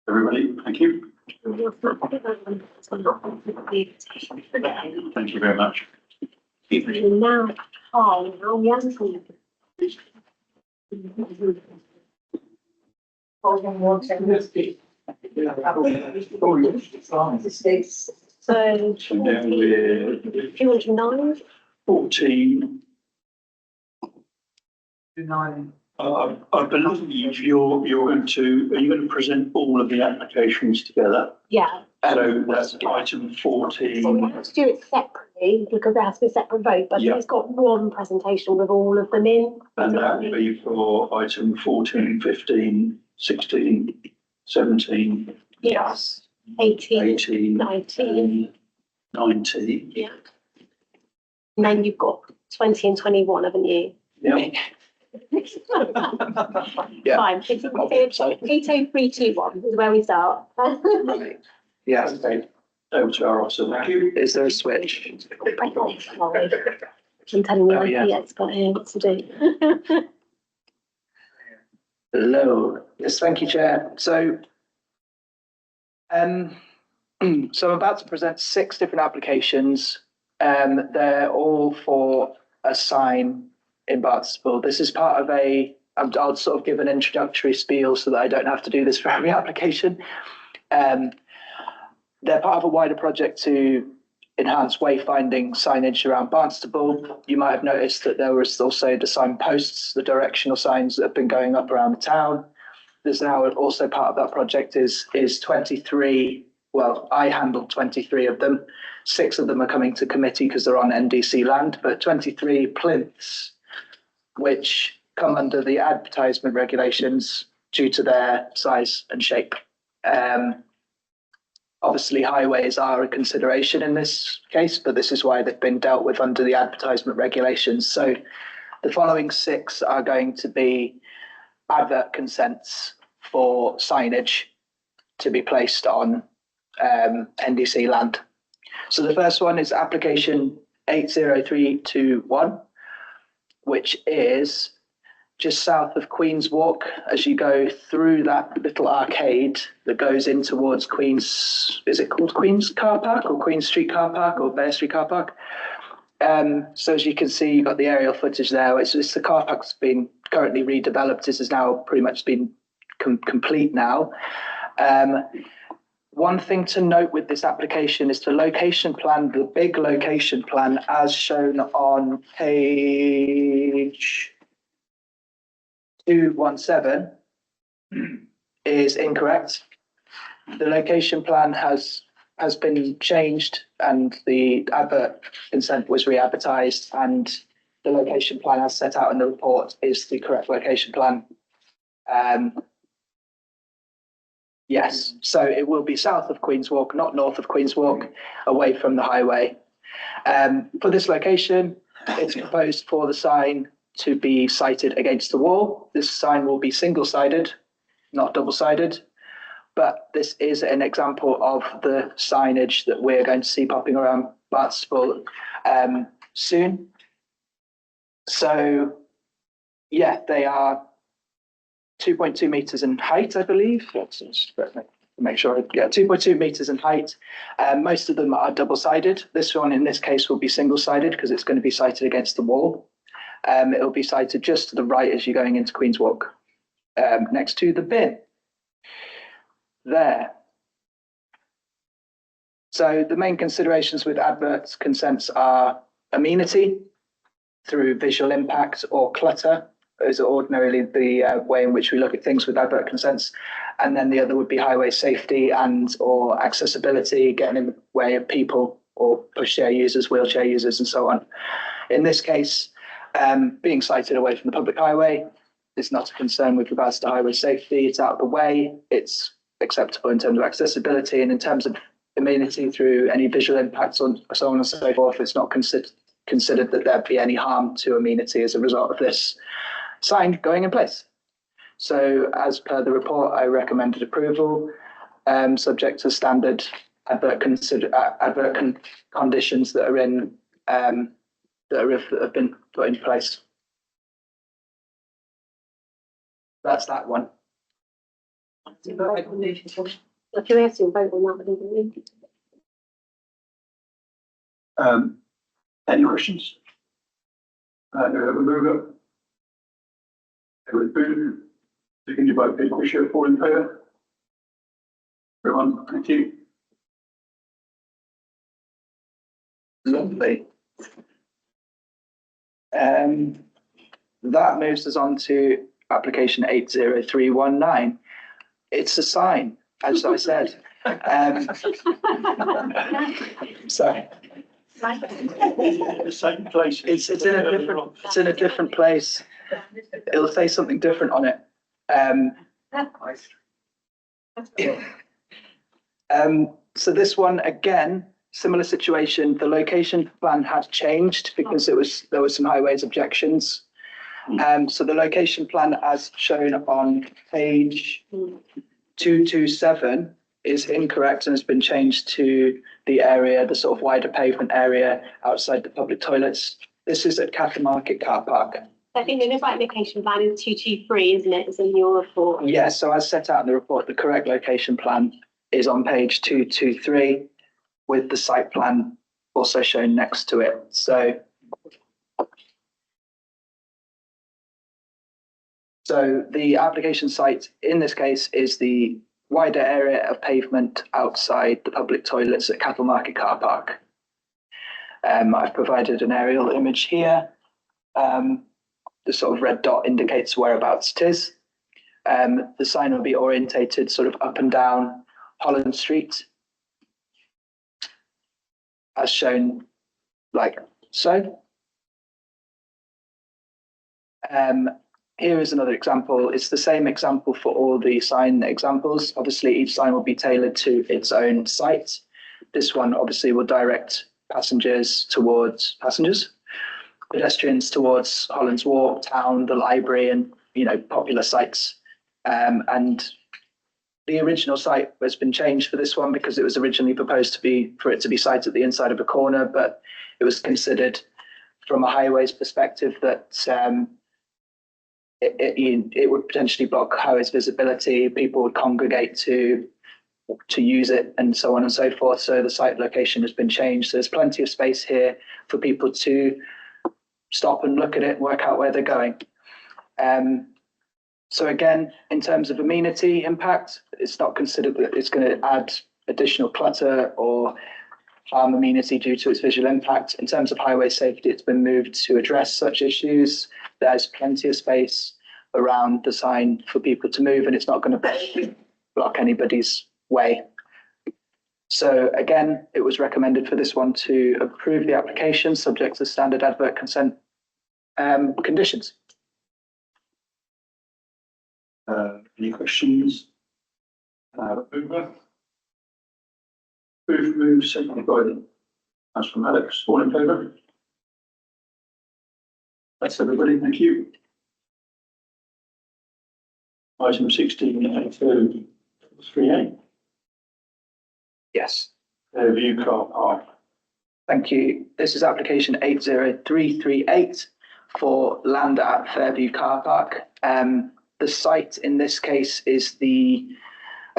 Everybody, thank you. Thank you very much. Now, So now we're 209. 14. 9. I believe you're going to, are you going to present all of the applications together? Yeah. So that's item So we 14. have to do it separately because there has to be a separate vote, but Yeah. it's got one presentation with all of them in. And that will be for item 14, 15, 16, 17. Yes. 18, 18, 19. 19. Yeah. And then you've got 20 and 21, haven't you? Yeah. Yeah. Fine. It's 80321 is where we start. Yeah. Okay. Over to our officer. Thank you. Is there a switch? I'm telling you, Oh, I'm yeah. the expert here, what to do. Hello. Yes, thank you, Chair. So, so I'm about to present 6 different applications. They're all for a sign in Barnstaple. This is part of I'll sort of give an introductory spiel so that I don't have to do this for every application. They're part of a wider project to enhance wayfinding signage around Barnstaple. You might have noticed that there was also the signposts, the directional signs that have been going up around the town. There's now also part of that project is 23. Well, I handled 23 of them. 6 of them are coming to committee because they're on NDC land, but 23 plinths, which come under the advertisement regulations due to their size and shape. Obviously, highways are a consideration in this case, but this is why they've been dealt with under the advertisement regulations. So the following 6 are going to be advert consents for signage to be placed on NDC land. So the first one is application 80321, which is just south of Queen's Walk as you go through that little arcade that goes in towards Queen's, is it called Queen's Car Park or Queen Street Car Park or Bear Street Car Park? So as you can see, you've got the aerial footage there. It's the car park's been currently redeveloped. This has now pretty much been complete now. One thing to note with this application is the location plan, the big location plan as shown on page 217 is incorrect. The location plan has been changed and the advert consent was re-advertised, and the location plan as set out in the report is the correct location plan. Yes, so it will be south of Queen's Walk, not north of Queen's Walk, away from the highway. For this location, it's proposed for the sign to be sited against the wall. This sign will be single-sided, not double-sided, but this is an example of the signage that we're going to see popping around Barnstaple soon. So, yeah, they are 2.2 meters in height, I believe. Make sure, yeah, 2.2 meters in height. Most of them are double-sided. This one, in this case, will be single-sided because it's going to be sited against the wall. It'll be sited just to the right as you're going into Queen's Walk, next to the bin. There. So the main considerations with advert consents are amenity through visual impact or clutter. Those are ordinarily the way in which we look at things with advert consents. And then the other would be highway safety and or accessibility, getting in the way of people or pushchair users, wheelchair users, and so on. In this case, being sited away from the public highway is not a concern with regards to highway safety. It's out of the way. It's acceptable in terms of accessibility, and in terms of amenity through any visual impacts on so on and so forth. It's not considered that there'd be any harm to amenity as a result of this sign going in place. So as per the report, I recommended approval, subject to standard advert conditions that are in that have been put in place. That's that one. Do we have to vote on that, don't we? Any questions? Move it. Seconded by Peter Bishop, all in favour? Everyone, thank you. Lovely. That moves us on to application 80319. It's a sign, as I said. Sorry. The same place. It's in a different place. It'll say something different on it. So this one, again, similar situation. The location plan had changed because there was some highways objections. So the location plan as shown on page 227 is incorrect and has been changed to the area, the sort of wider pavement area outside the public toilets. This is at Cattle Market Car Park. I think the right location plan is 223, isn't it? It's in your report. Yeah, so as set out in the report, the correct location plan is on page 223 with the site plan also shown next to it. So the application site in this case is the wider area of pavement outside the public toilets at Cattle Market Car Park. I've provided an aerial image here. The sort of red dot indicates whereabouts it is. The sign will be orientated sort of up and down Holland Street, as shown like so. Here is another example. It's the same example for all the sign examples. Obviously, each sign will be tailored to its own site. This one obviously will direct pedestrians towards Holland's Walk, town, the library, and popular sites. And the original site has been changed for this one because it was originally proposed for it to be sited at the inside of a corner, but it was considered from a highways perspective that it would potentially block highways visibility. People would congregate to use it and so on and so forth. So the site location has been changed. So there's plenty of space here for people to stop and look at it and work out where they're going. So again, in terms of amenity impact, it's not considered that it's going to add additional clutter or harm amenity due to its visual impact. In terms of highway safety, it's been moved to address such issues. There's plenty of space around the sign for people to move, and it's not going to block anybody's way. So again, it was recommended for this one to approve the application subject to standard advert consent conditions. Any questions? Mover. Move, seconded by that's from Alex. All in favour? That's everybody. Thank you. Item 16.3A. Yes. Fairview Car Park. Thank you. This is application 80338 for land at Fairview Car Park. The site in this case is a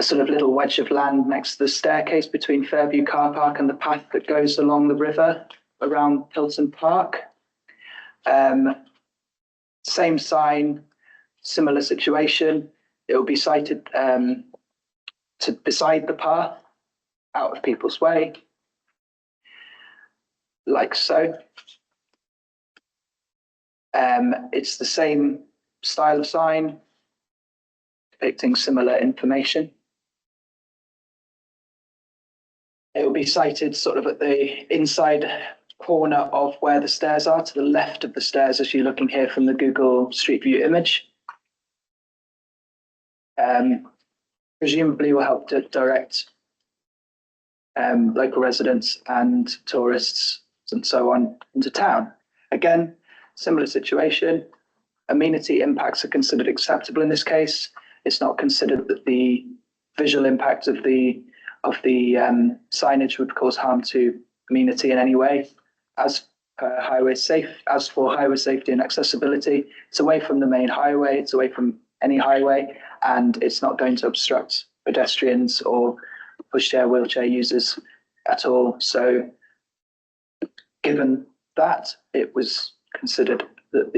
sort of little wedge of land next to the staircase between Fairview Car Park and the path that goes along the river around Hilton Park. Same sign, similar situation. It will be sited to beside the path, out of people's way, like so. It's the same style of sign, depicting similar information. It will be sited sort of at the inside corner of where the stairs are, to the left of the stairs as you're looking here from the Google Street View image. Presumably will help to direct local residents and tourists and so on into town. Again, similar situation. Amenity impacts are considered acceptable in this case. It's not considered that the visual impact of the signage would cause harm to amenity in any way. As for highway safety and accessibility, it's away from the main highway, it's away from any highway, and it's not going to obstruct pedestrians or pushchair wheelchair users at all. So given that, it was considered that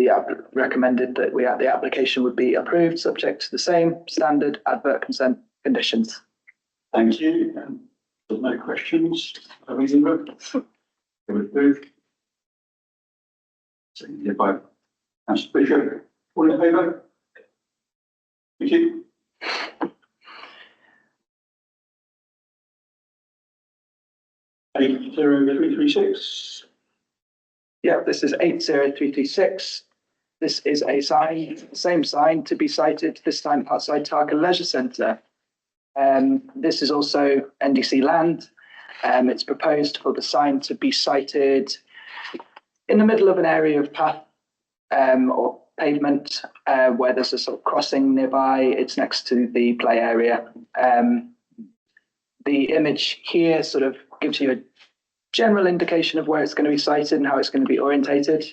recommended that the application would be approved subject to the same standard advert consent conditions. Thank you. No questions. Approved. Seconded by Councillor Bishop. All in favour? Thank you. Eight zero three three six. Yeah, this is 80336. This is a sign, same sign to be sited, this time outside Tarka Leisure Centre. This is also NDC land. It's proposed for the sign to be sited in the middle of an area of path or pavement where there's a sort of crossing nearby. It's next to the play area. The image here sort of gives you a general indication of where it's going to be sited and how it's going to be orientated.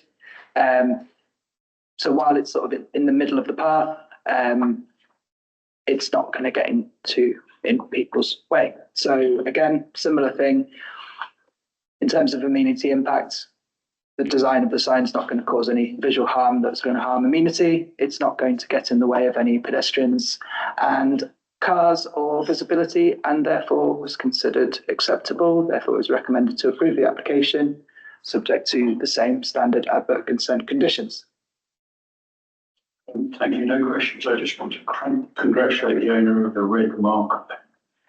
So while it's sort of in the middle of the path, it's not going to get in people's way. So again, similar thing in terms of amenity impacts. The design of the sign is not going to cause any visual harm that's going to harm amenity. It's not going to get in the way of any pedestrians and cars or visibility, and therefore was considered acceptable. Therefore, it was recommended to approve the application, subject to the same standard advert consent conditions. Thank you. No questions. I just want to congratulate the owner of the red mark.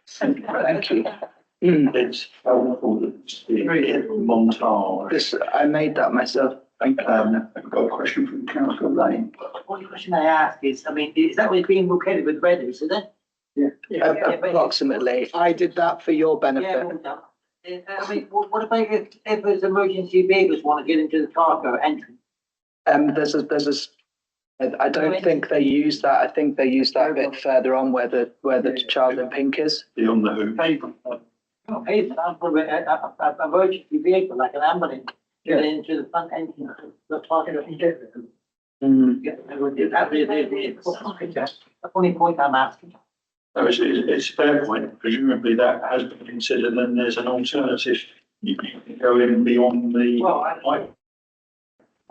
Thank you. It's helpful that it's the montage. This, I made that myself. Thank you. I've got a question from Councillor Lane. One question I ask is, I mean, is that what's being located with red, is it? Approximately. I did that for your benefit. Yeah, well done. I mean, what about if there's emergency vehicles want to get into the cargo entry? I don't think they use that. I think they use that a bit further on where the child in pink is. Beyond the hoop. Okay, so for an emergency vehicle, like an ambulance, get into the front entrance, the parking lot. That's the only point I'm asking. No, it's a fair point. Presumably that has been considered, and there's an alternative. You can go in beyond the. Well,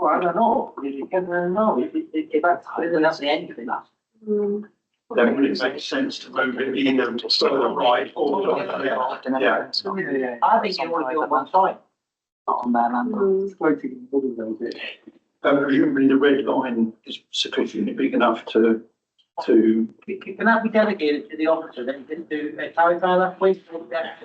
I don't know. You can know if that's the entry. Then would it make sense to move it either to the right or to the left? Yeah. I think you want to go on one side. Not on that land. Presumably the red line is sufficiently big enough to. Can that be delegated to the officer then to clarify that, please?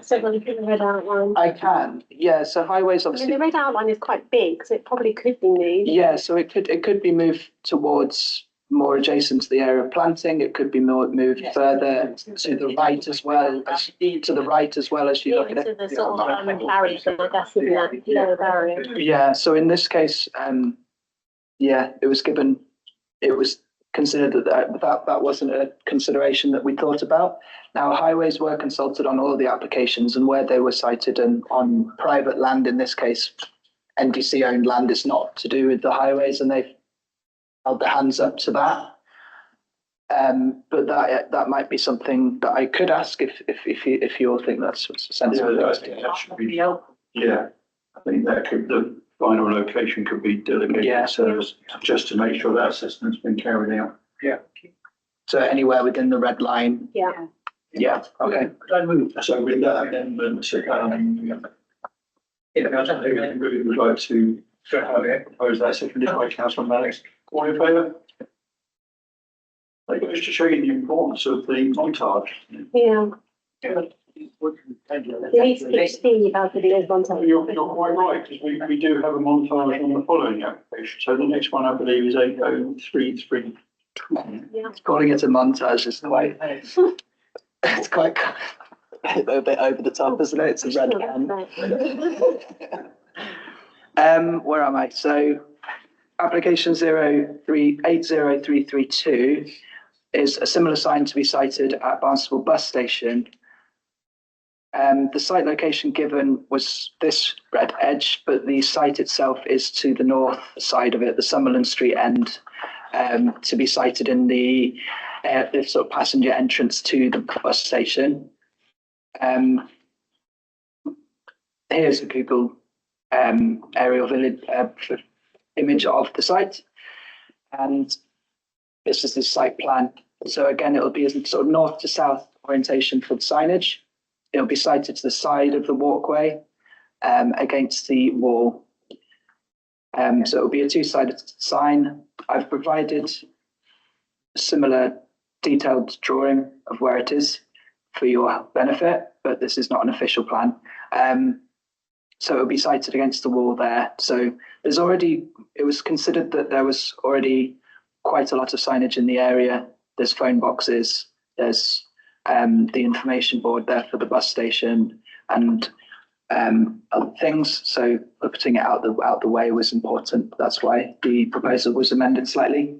So when you put the red outline. I can, yeah. So highways I mean, obviously. the red outline is quite big, so it probably could be moved. Yeah, so it could be moved towards more adjacent to the area of planting. It could be moved further to the right as well as you look at To it. the sort of barrier, I guess, isn't it? Lower barrier. Yeah, so in this case, it was considered that wasn't a consideration that we thought about. Now, highways were consulted on all of the applications, and where they were cited and on private land, in this case, NDC owned land, is not to do with the highways, and they've held their hands up to that. But that might be something that I could ask if you all think that's sensible. Yeah, I think that should be. Yeah, I think the final location could be delegated service just to make sure that assessment's been carried out. Yeah. So anywhere within the red line. Yeah. Yeah. Okay. So with that amendment, we would like to propose that seconded by Councillor Mannix. All in favour? That goes to show you the importance of the montage. Yeah. You need to keep seeing about videos one time. You're quite right, because we do have a montage on the following application. So the next one, I believe, is 80332. Yeah. Calling it a montage is quite, it's quite a bit over the top, isn't it? It's a red pen. Where am I? So application 80332 is a similar sign to be cited at Barnstaple bus station. The site location given was this red edge, but the site itself is to the north side of it, the Summerland Street end, to be sited in the sort of passenger entrance to the bus station. Here's a Google aerial image of the site, and this is the site plan. So again, it'll be a sort of north to south orientation for the signage. It'll be sited to the side of the walkway against the wall. So it'll be a two-sided sign. I've provided similar detailed drawing of where it is for your benefit, but this is not an official plan. So it'll be sited against the wall there. So there's already, it was considered that there was already quite a lot of signage in the area. There's phone boxes, there's the information board there for the bus station and other things. So putting it out the way was important. That's why the proposal was amended slightly.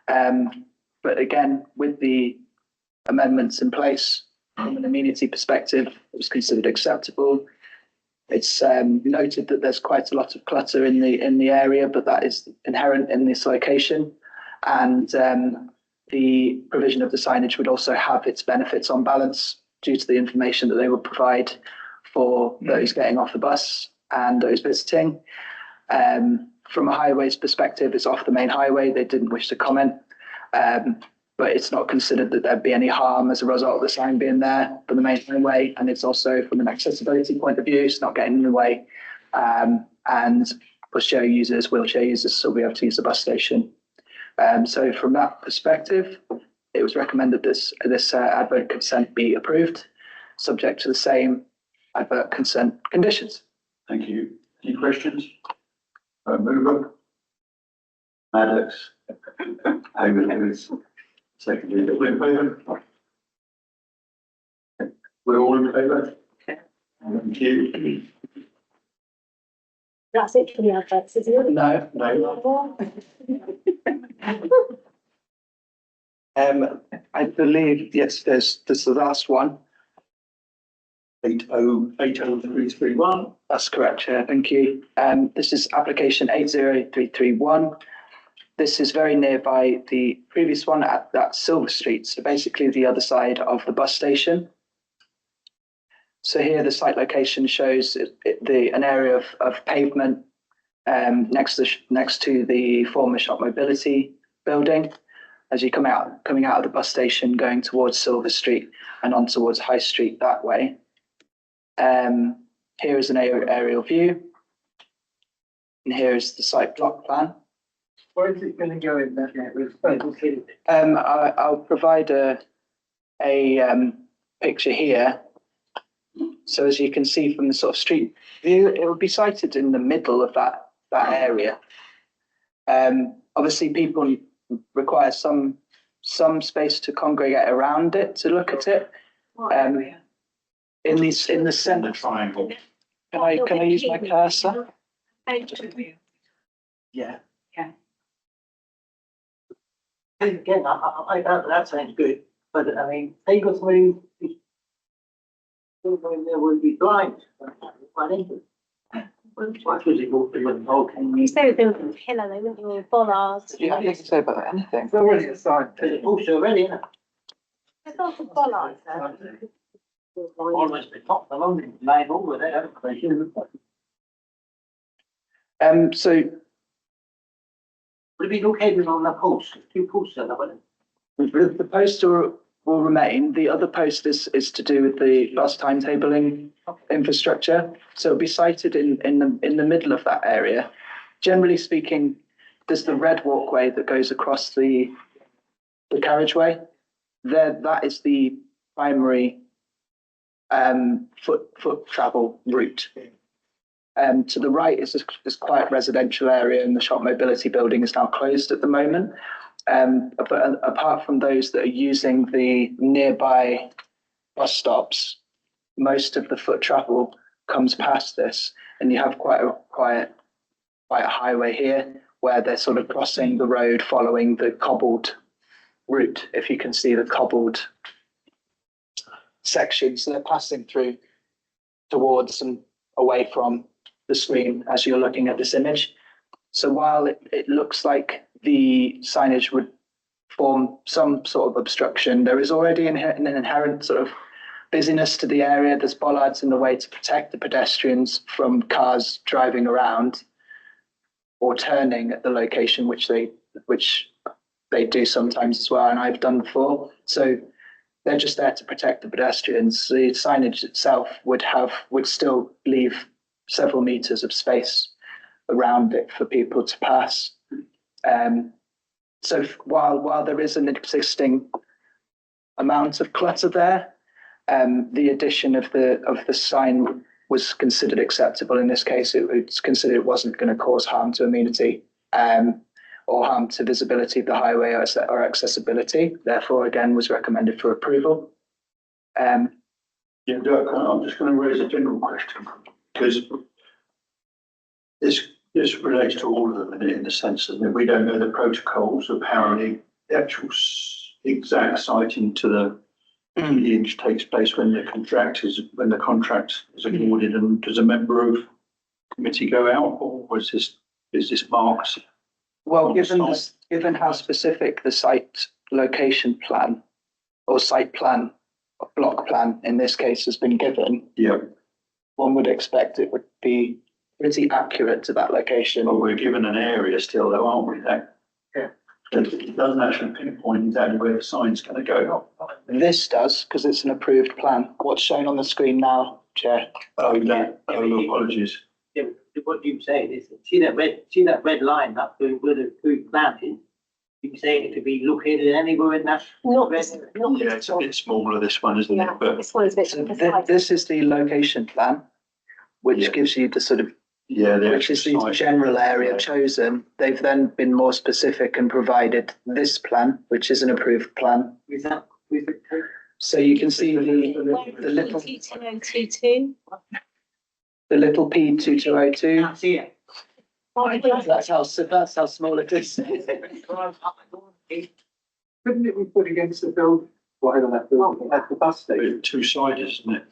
But again, with the amendments in place, from an amenity perspective, it was considered acceptable. It's noted that there's quite a lot of clutter in the area, but that is inherent in this location. And the provision of the signage would also have its benefits on balance due to the information that they would provide for those getting off the bus and those visiting. From a highways perspective, it's off the main highway. They didn't wish to comment, but it's not considered that there'd be any harm as a result of the sign being there for the main highway. And it's also from an accessibility point of view, it's not getting in the way. And pushchair users, wheelchair users will be able to use the bus station. So from that perspective, it was recommended this advert consent be approved, subject to the same advert consent conditions. Thank you. Any questions? Mover? Maddox? Hayward, secondly, all in favour? We're all in favour? Thank you. That's it for the adverts, isn't it? No. I believe, yes, there's the last one. 80331. That's correct, Chair. Thank you. This is application 80331. This is very nearby the previous one at that Silver Street, so basically the other side of the bus station. So here the site location shows an area of pavement next to the former Shop Mobility building. As you coming out of the bus station, going towards Silver Street and on towards High Street that way. Here is an aerial view. And here is the site block plan. Where is it going to go in that area? I'll provide a picture here. So as you can see from the sort of street view, it will be sited in the middle of that area. Obviously, people require some space to congregate around it to look at it. In the centre triangle. Can I use my cursor? Yeah. Again, that sounds good, but I mean, they got somebody there would be blind. You say there was a pillar, they wouldn't do bollards. You have anything to say about anything? It's already a sign. It's also already, isn't it? There's also bollards there. Almost been top along the main over there. So would it be located on the post? Two posts there, wouldn't it? the post will remain. The other post is to do with the bus timetabling infrastructure. So it'll be sited in the middle of that area. Generally speaking, there's the red walkway that goes across the carriageway. That is the primary foot travel route. To the right is this quiet residential area, and the Shop Mobility building is now closed at the moment. But apart from those that are using the nearby bus stops, most of the foot travel comes past this, and you have quite a highway here where they're sort of crossing the road following the cobbled route. If you can see the cobbled sections, they're passing through towards and away from the screen as you're looking at this image. So while it looks like the signage would form some sort of obstruction, there is already an inherent sort of busyness to the area. There's bollards in the way to protect the pedestrians from cars driving around or turning at the location, which they do sometimes as well, and I've done before. So they're just there to protect the pedestrians. The signage itself would still leave several meters of space around it for people to pass. So while there is an existing amount of clutter there. The addition of the sign was considered acceptable in this case. It's considered it wasn't going to cause harm to amenity or harm to visibility of the highway or accessibility. Therefore, again, was recommended for approval. Yeah, Dirk, I'm just going to raise a general question because this relates to all of them in the sense that we don't know the protocols. Apparently, the actual exact sighting to the inch takes place when the contract is awarded. And does a member of committee go out, or is this marked? Well, given how specific the site location plan or site plan, or block plan in this case has been given, one would expect it would be pretty accurate to that location. But we're given an area still, though, aren't we? It doesn't actually pinpoint exactly where the sign's going to go. This does, because it's an approved plan. What's shown on the screen now, Chair? Apologies. Yeah, what you say is, see that red line up to where the approved plan is? You say it could be located anywhere in that? It's a bit smaller, this one, isn't it? But this one is a bit precise. This is the location plan, which gives you the sort of which is the general area chosen. They've then been more specific and provided this plan, which is an approved plan. So you can see the little P2022. The little P2202. I see it. That's how small it is. Couldn't it be put against the build, whatever that building, at the bus station? Two-sided, isn't it?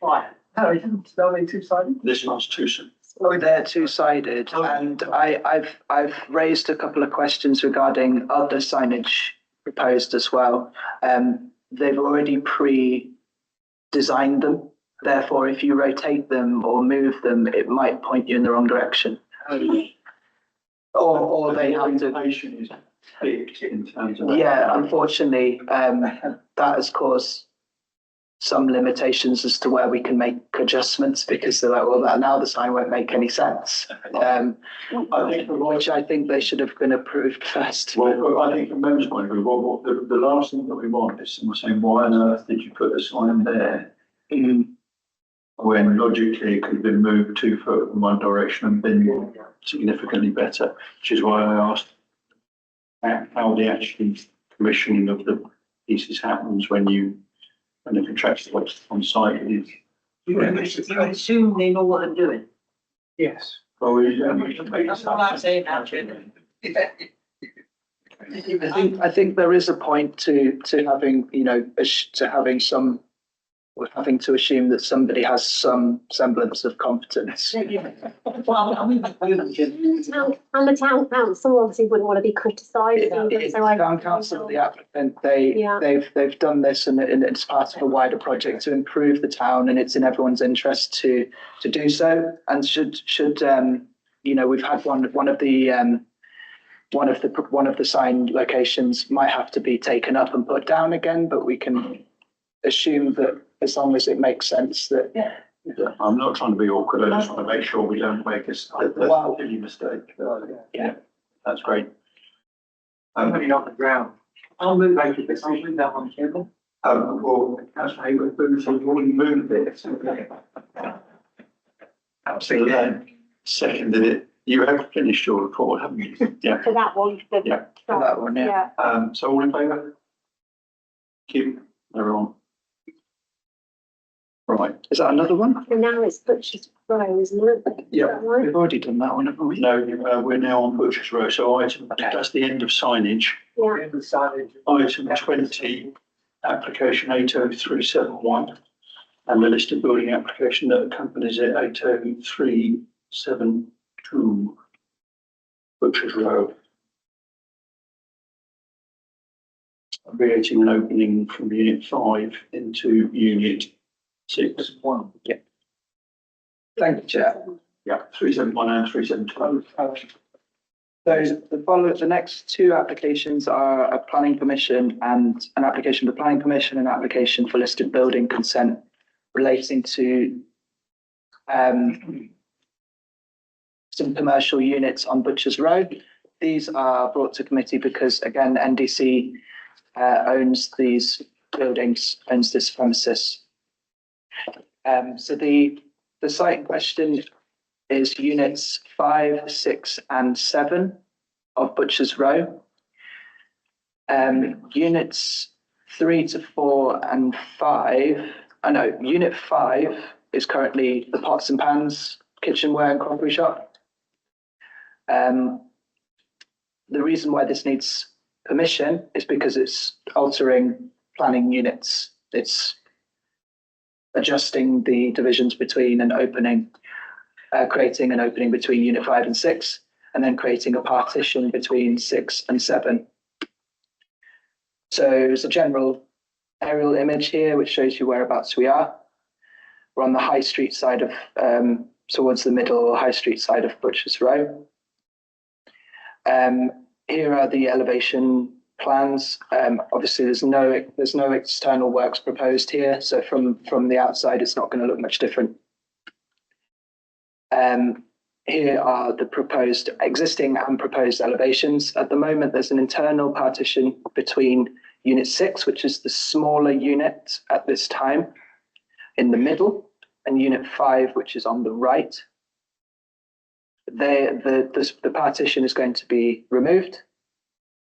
Right. No, isn't it two-sided? This one's two-sided. Oh, they're two-sided, and I've raised a couple of questions regarding other signage proposed as well. They've already pre-designed them. Therefore, if you rotate them or move them, it might point you in the wrong direction. Or they have to. Is big in terms of. Yeah, unfortunately, that has caused some limitations as to where we can make adjustments because they're like, well, now the sign won't make any sense. Which I think they should have been approved first. Well, I think from members' point of view, the last thing that we want is someone saying, why on earth did you put the sign there? When logically it could have been moved 2 foot in one direction and been significantly better, which is why I asked how the actual commissioning of the pieces happens when the contractor works on site. You assume they know what they're doing. Yes. Well, That's all I'm saying, actually. I think there is a point to having, having to assume that somebody has some semblance of competence. And the town council obviously wouldn't want to be criticised. Town council, the applicant, they've done this and it's part of a wider project to improve the town, and it's in everyone's interest to do so. And should we've had one of the sign locations might have to be taken up and put down again, but we can assume that as long as it makes sense that. I'm not trying to be awkward. I just want to make sure we don't make a silly mistake. Yeah, that's great. Somebody on the ground. I'll move that one, Chairman. Well, Councillor Hayward, you've already moved it. Absolutely. Then seconded it. You have finished your report, haven't you? Yeah. For that one. For that one, yeah. So all in favour? Keep everyone. Right. Is that another one? And now it's Butcher's Row, isn't it? Yeah. We've already done that one, haven't we? No, we're now on Butcher's Row. So that's the end of signage. Yeah. Item 20, application 80371, and the list of building application that accompanies it, 80372, Butcher's Row. Creating an opening from Unit 5 into Unit 6. Yeah. Thank you, Chair. Yeah, 371 and 372. So the next two applications are a planning permission and an application for planning permission and application for listed building consent relating to some commercial units on Butcher's Row. These are brought to committee because, again, NDC owns these Buildings owns this premises. So the site in question is units 5, 6 and 7 of Butchers Row. Units 3 to 4 and 5, unit 5 is currently the pots and pans, kitchenware and crockery shop. The reason why this needs permission is because it's altering planning units. It's adjusting the divisions between and opening, creating an opening between unit 5 and 6, and then creating a partition between 6 and 7. So there's a general aerial image here which shows you whereabouts we are. We're on the high street side of, towards the middle or high street side of Butchers Row. Here are the elevation plans. Obviously there's no external works proposed here, so from the outside it's not going to look much different. Here are the proposed existing and proposed elevations. At the moment there's an internal partition between unit 6, which is the smaller unit at this time, in the middle, and unit 5, which is on the right. The partition is going to be removed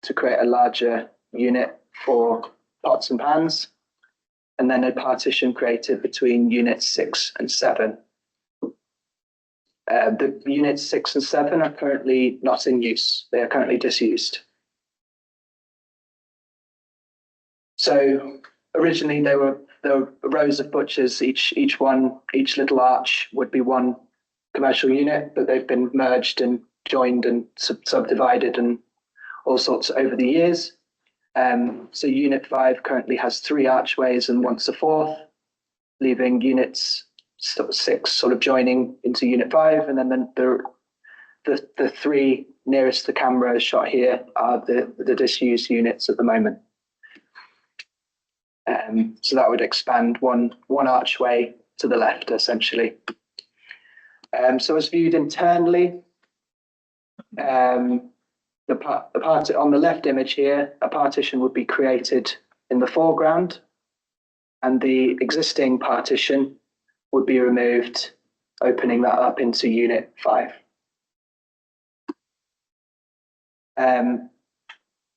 to create a larger unit for pots and pans, and then a partition created between units 6 and 7. The units 6 and 7 are currently not in use. They are currently disused. So originally there were rows of butchers, each little arch would be one commercial unit, but they've been merged and joined and subdivided and all sorts over the years. So unit 5 currently has 3 archways and once a 4th, leaving units 6 sort of joining into unit 5, and then the 3 nearest the camera shot here are the disused units at the moment. So that would expand one archway to the left essentially. So as viewed internally, the part on the left image here, a partition would be created in the foreground, and the existing partition would be removed, opening that up into unit 5.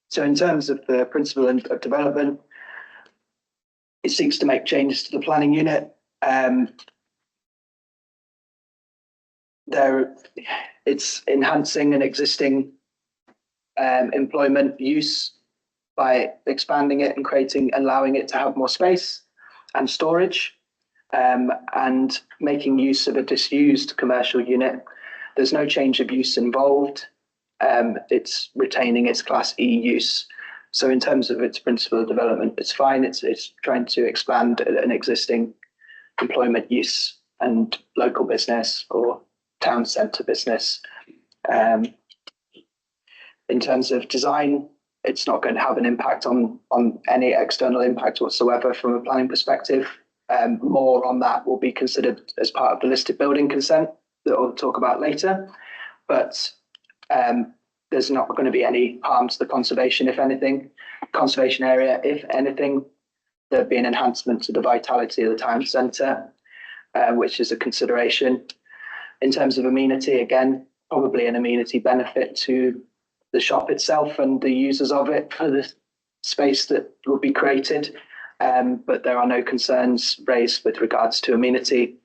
So in terms of the principle of development, it seeks to make changes to the planning unit. It's enhancing an existing employment use by expanding it and allowing it to have more space and storage, and making use of a disused commercial unit. There's no change of use involved. It's retaining its Class E use. So in terms of its principle of development, it's fine. It's trying to expand an existing employment use and local business or town centre business. In terms of design, it's not going to have an impact on any external impact whatsoever from a planning perspective. More on that will be considered as part of the listed building consent that we'll talk about later. But there's not going to be any harm to the conservation, if anything. Conservation area, if anything, there'd be an enhancement to the vitality of the town centre, which is a consideration. In terms of amenity, again, probably an amenity benefit to the shop itself and the users of it for the space that will be created. But there are no concerns raised with regards to amenity.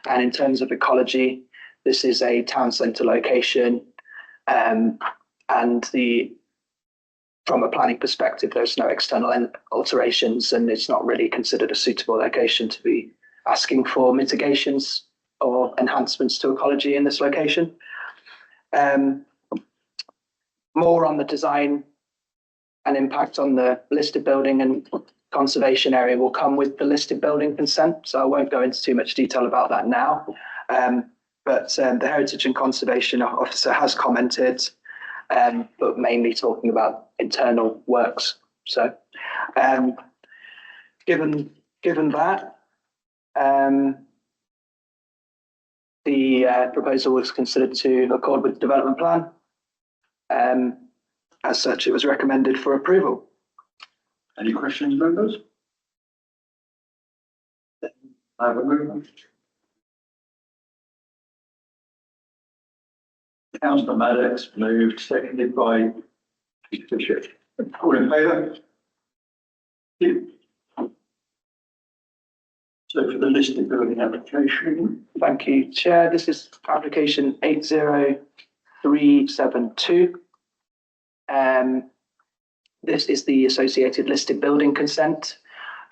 And in terms of ecology, this is a town centre location, and from a planning perspective, there's no external alterations, and it's not really considered a suitable location to be asking for mitigations or enhancements to ecology in this location. More on the design and impact on the listed building and conservation area will come with the listed building consent, so I won't go into too much detail about that now. But the Heritage and Conservation Officer has commented, but mainly talking about internal works. So given that, the proposal was considered to accord with the development plan. As such, it was recommended for approval. Any questions, members? Councillor Maddox moved, seconded by Peter Bishop. All in favour? So for the listed building application. Thank you, Chair. This is application 80372. This is the associated listed building consent.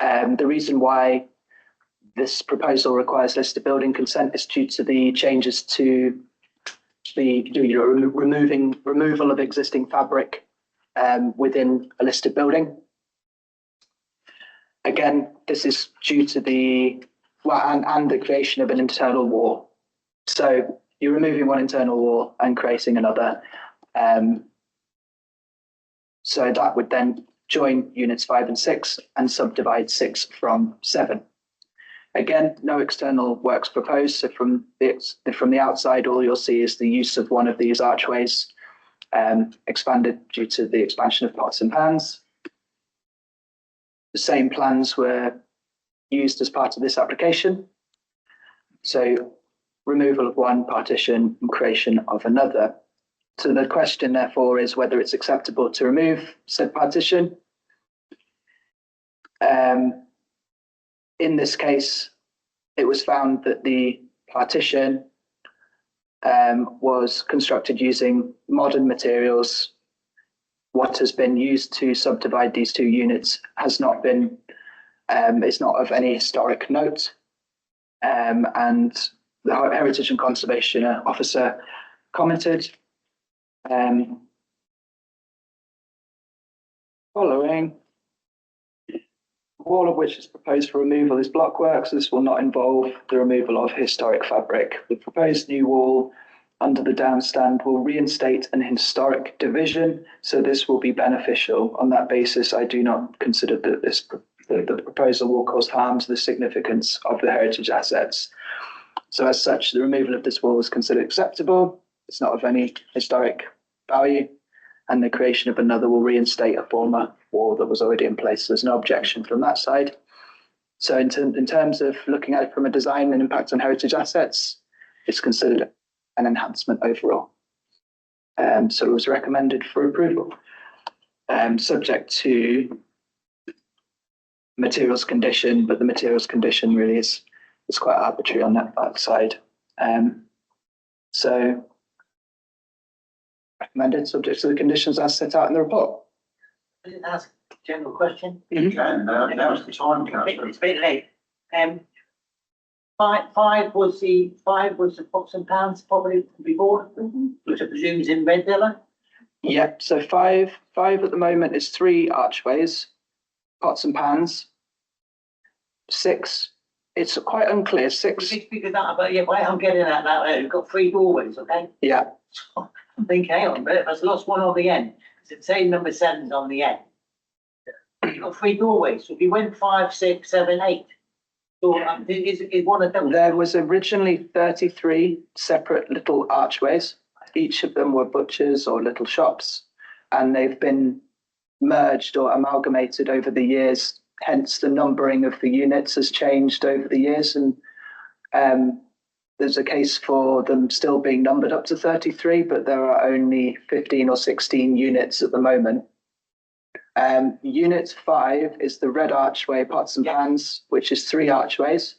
The reason why this proposal requires listed building consent is due to the changes to the removal of existing fabric within a listed building. Again, this is due to the creation of an internal wall. So you're removing one internal wall and creating another. So that would then join units 5 and 6 and subdivide 6 from 7. Again, no external works proposed. So from the outside, all you'll see is the use of one of these archways expanded due to the expansion of pots and pans. The same plans were used as part of this application. So removal of one partition and creation of another. So the question therefore is whether it's acceptable to remove said partition. In this case, it was found that the partition was constructed using modern materials. What has been used to subdivide these two units has not been, is not of any historic note. And the Heritage and Conservation Officer commented, following, all of which is proposed for removal is blockworks. This will not involve the removal of historic fabric. The proposed new wall under the downstand will reinstate an historic division, so this will be beneficial. On that basis, I do not consider that the proposal will cause harm to the significance of the heritage assets. So as such, the removal of this wall is considered acceptable. It's not of any historic value, and the creation of another will reinstate a former wall that was already in place. There's no objection from that side. So in terms of looking at it from a design and impact on heritage assets, it's considered an enhancement overall. So it was recommended for approval, subject to materials condition, but the materials condition really is quite arbitrary on that side. So recommended subject to the conditions as set out in the report. Can I ask a general question? You can, now's the time, Councillor. It's a bit late. Five was the pots and pans probably before, which I presume is in red colour. Yeah, so five at the moment is 3 archways, pots and pans. 6, it's quite unclear. 6. Because that, but yeah, wait, I'm getting at that there. You've got 3 doorways, okay? Yeah. I think, hang on, but I've lost one on the end. It's saying number 7's on the end. You've got 3 doorways. So if you went 5, 6, 7, 8, so is one of them? There was originally 33 separate little archways. Each of them were butchers or little shops, and they've been merged or amalgamated over the years. Hence, the numbering of the units has changed over the years, and there's a case for them still being numbered up to 33, but there are only 15 or 16 units at the moment. Unit 5 is the red archway pots and pans, which is 3 archways.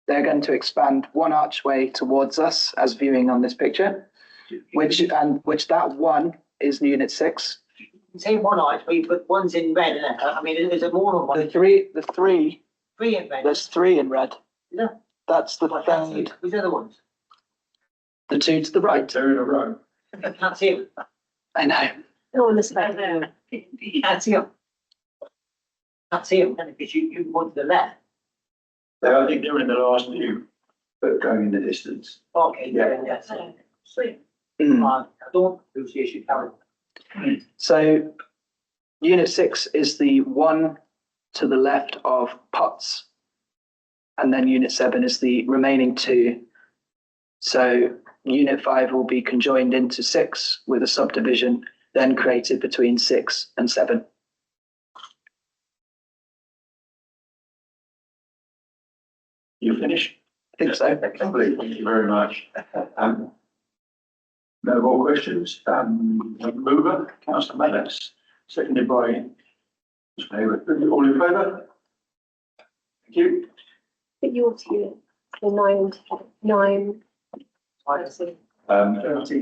They're going to expand 1 archway towards us, as viewing on this picture, which that one is unit 6. Say 1 archway, but one's in red, isn't it? I mean, is there more than one? The three. 3 in red. There's 3 in red. Yeah. That's the third. Which are the ones? The 2 to the right. They're in a row. I can't see them. I know. Oh, on the spectrum. You can't see them. Can't see them, because you want to the left. I think they're in the last view, but going in the distance. Okay, yeah. Sweet. I don't lose the issue, Karen. So unit 6 is the one to the left of pots, and then unit 7 is the remaining 2. So unit 5 will be conjoined into 6 with a subdivision then created between 6 and 7. You finished? I think so. Lovely, thank you very much. No more questions. Mover, councillor Maddox, seconded by Ms. Hayward. All in favour? Thank you. But yours, you, the 9 and 10, 9.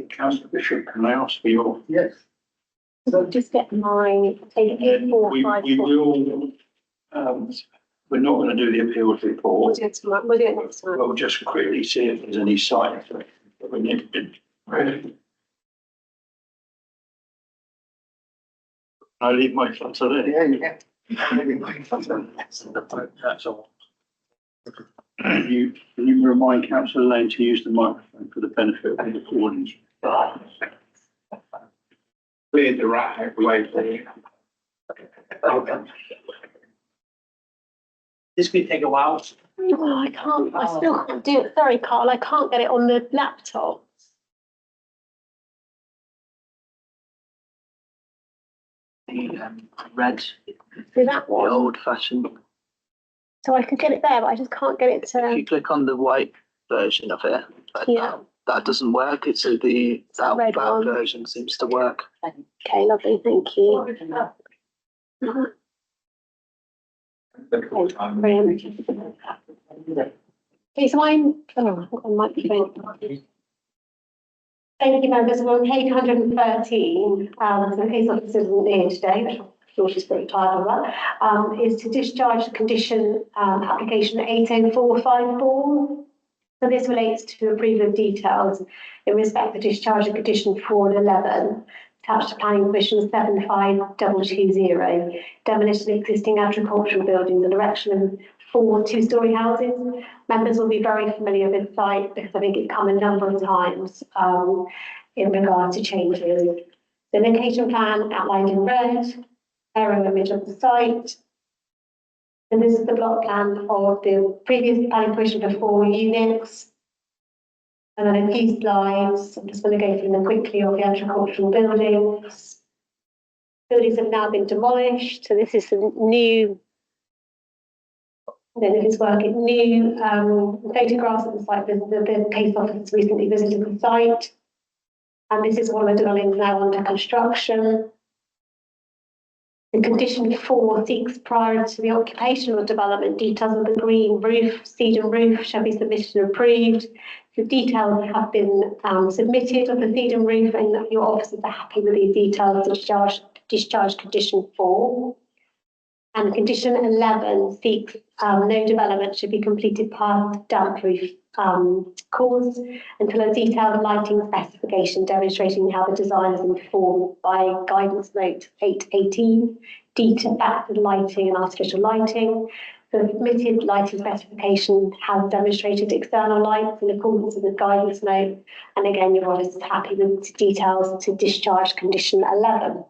Councillor Bishop, can I ask for your? Yes. So just get mine, take it 4, We 5, we 4. will, we're not going to do the appeals We'll report. do it tomorrow, we'll do it next time. We'll just quickly see if there's any sign that we need to do. I leave my photo there. Yeah. That's all. Can you remind councillor Lane to use the microphone for the benefit of the recordings? Cleared the rat out the way for you. This could take a while. Oh, I can't, I still can't do it. Sorry, Carl, I can't get it on the laptop. Red, Do that the one. old fashioned. So I could get it there, but I just can't get it If you to, click on the white version of it, yeah. that doesn't work. It's the that red black one. version seems to work. Okay, lovely, thank you. Brilliant. Okay, so I'm, oh, I've got my microphone. Thank you, members. We're on page 113, so the case officer isn't here today, which I'm sure she's pretty tired of that, is to discharge the condition, application 80454. So this relates to approval of details in respect to discharge of condition 4 and 11, attached to planning permission 75220, demolition of existing agricultural buildings and erection of 4 two-storey houses. Members will be very familiar with the site because I think it's come a number of times in regards to changes. The location plan outlined in red, aerial image of the site. And this is the block plan of the previous planning permission for 4 units. And then a few slides, I'm just going to go through them quickly, of the agricultural buildings. Buildings have now been demolished, so this is the new, I don't know if it's working, new photographs of the site. The case officer recently visited the site. And this is one of the dwellings now under construction. The condition 4 seeks prior to the occupation or development details of the green roof, sedum roof shall be submitted and approved. The details have been submitted of the sedum roof and your officers are happy with these details to discharge condition 4. And condition 11 seeks no development should be completed past damp proof course until a detailed lighting specification demonstrating how the design is informed by guidance note 818, detailed factored lighting and artificial lighting. The submitted lighting specification has demonstrated external lights in accordance with the guidance note. And again, your office is happy with the details to discharge condition 11.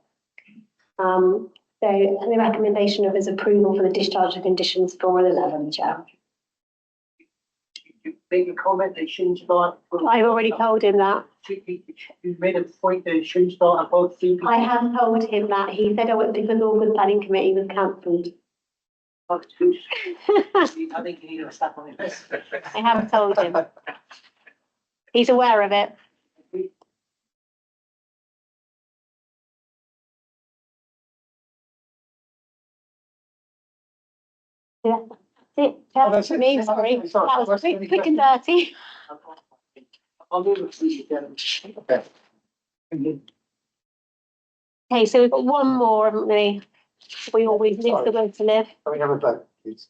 So the recommendation of is approval for the discharge of conditions 4 and 11, Chair. You make a comment that shouldn't start. I've already told him that. You made a point that it shouldn't start about 3 people. I have told him that. He said, oh, because all good planning committee was cancelled. I think you need to step on it. I have told him. He's aware of it. Yeah, that's it. Me, sorry. That was quick and dirty. I'll leave it for you again. Okay. Okay, so we've got one more, haven't we? We always live the way to live. Can we have a vote, please?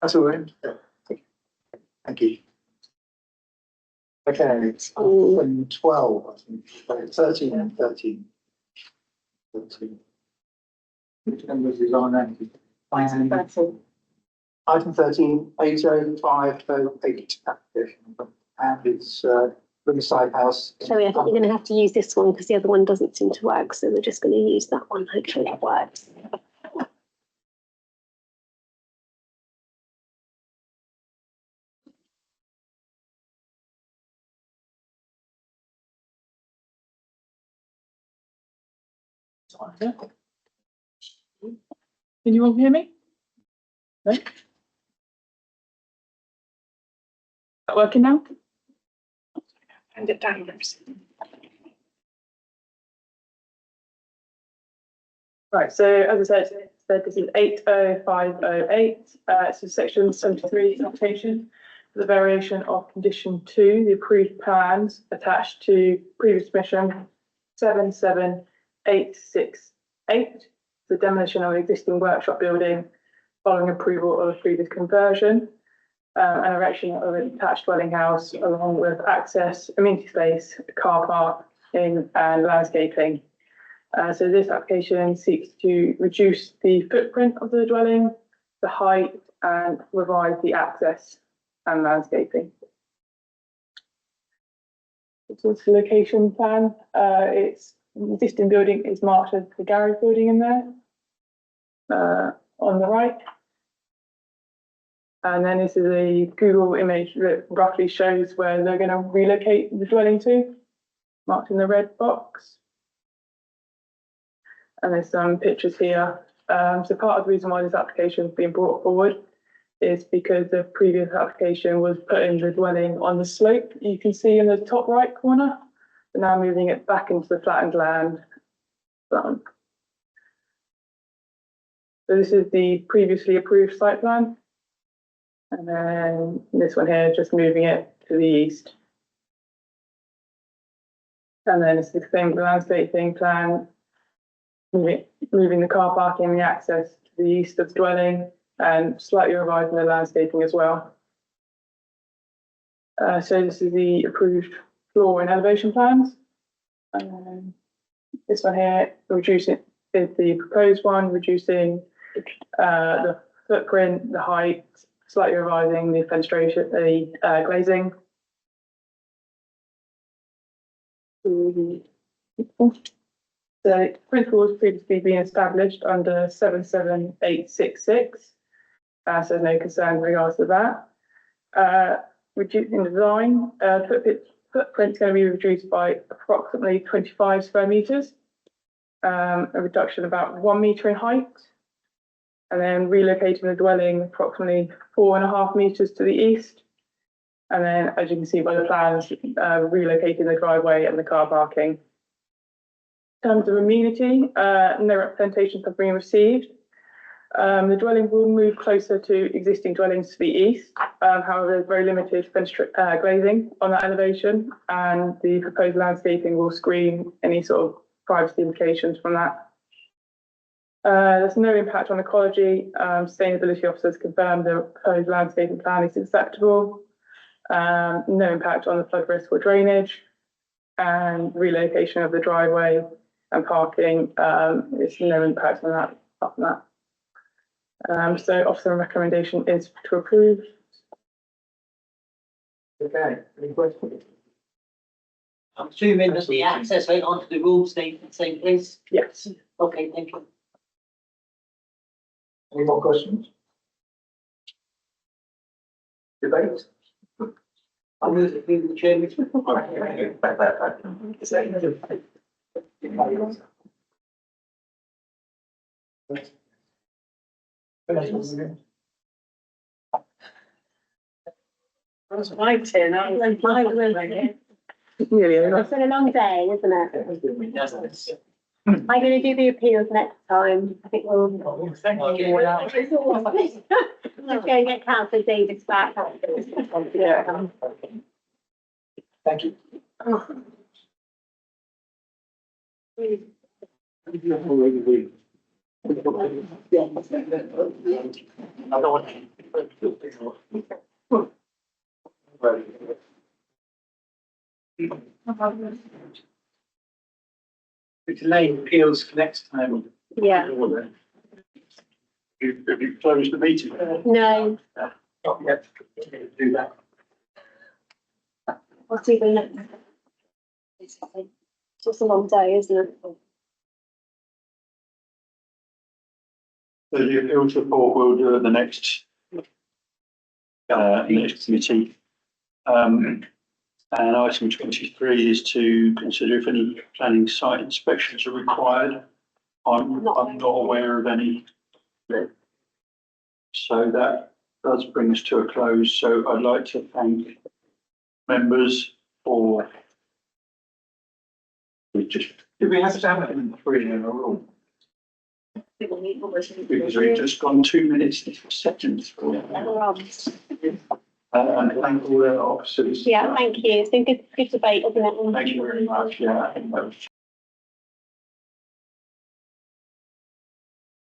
That's all right. Thank you. Okay, it's 12, I think, 13 and 13. 13. Which numbers is on there? Item 13, 80508 application, and it's Riverside House. So I think you're going to have to use this one because the other one doesn't seem to work. So we're just going to use that one. Hopefully it works. Can you all hear me? No? That working now? Hand it down. Right, so as I said, this is 80508. So section 73 application for the variation of condition 2, the approved plans attached to previous submission 77868, the demolition of existing workshop building following approval of a previous conversion, and erection of an attached dwelling house along with access, amenity space, car park, and landscaping. So this application seeks to reduce the footprint of the dwelling, the height, and revise the access and landscaping. This is the location plan. Its existing building is marked as the garage building in there on the right. And then this is a Google image that roughly shows where they're going to relocate the dwelling to, marked in the red box. And there's some pictures here. So part of the reason why this application is being brought forward is because the previous application was putting the dwelling on the slope you can see in the top right corner. So now moving it back into the flattened land. So this is the previously approved site plan. And then this one here, just moving it to the east. And then it's the same landscaping plan, moving the car parking and the access to the east of the dwelling and slightly revising the landscaping as well. So this is the approved floor and elevation plans. And this one here, reducing is the proposed one, reducing the footprint, the height, slightly revising the fenestration, the glazing. The principle has previously been established under 77866. So there's no concern in regards to that. Reducing design, footprint's going to be reduced by approximately 25 square meters. A reduction of about 1 meter in height. And then relocating the dwelling approximately 4.5 meters to the east. And then, as you can see by the plans, relocating the driveway and the car parking. In terms of amenity, no representations have been received. The dwelling will move closer to existing dwellings to the east. However, there's very limited glazing on that elevation, and the proposed landscaping will screen any sort of privacy implications from that. There's no impact on ecology. Sustainability officers confirmed the proposed landscaping plan is acceptable. No impact on the flood risk or drainage, and relocation of the driveway and parking. There's no impact on that. Apart from that. So officer recommendation is to approve. Okay, any questions? I'm assuming that the access right onto the road stays in the same place? Yes. Okay, thank you. Any more questions? Debate? I'll move it through the chairman. That's my turn. It's been a long day, isn't it? I'm going to do the appeals next time. I think we'll. Let's go and get Councillor Davis back. Yeah. Thank you. We delay appeals for next time. Yeah. Have you closed the meeting? No, Not yet. Do that. we'll see the next. It's just a long day, isn't it? So the appeals report we'll do at the next committee. And item 23 is to consider if any planning site inspections are required. I'm not aware of any. So that does bring us to a close. So I'd like to thank members for? We just, Did we have to have it in 3 in a row? because we've just gone 2 minutes and 4 seconds. And thank all the officers. Yeah, thank you. It's been good debate, isn't it? Thank you very much. Yeah, I think that was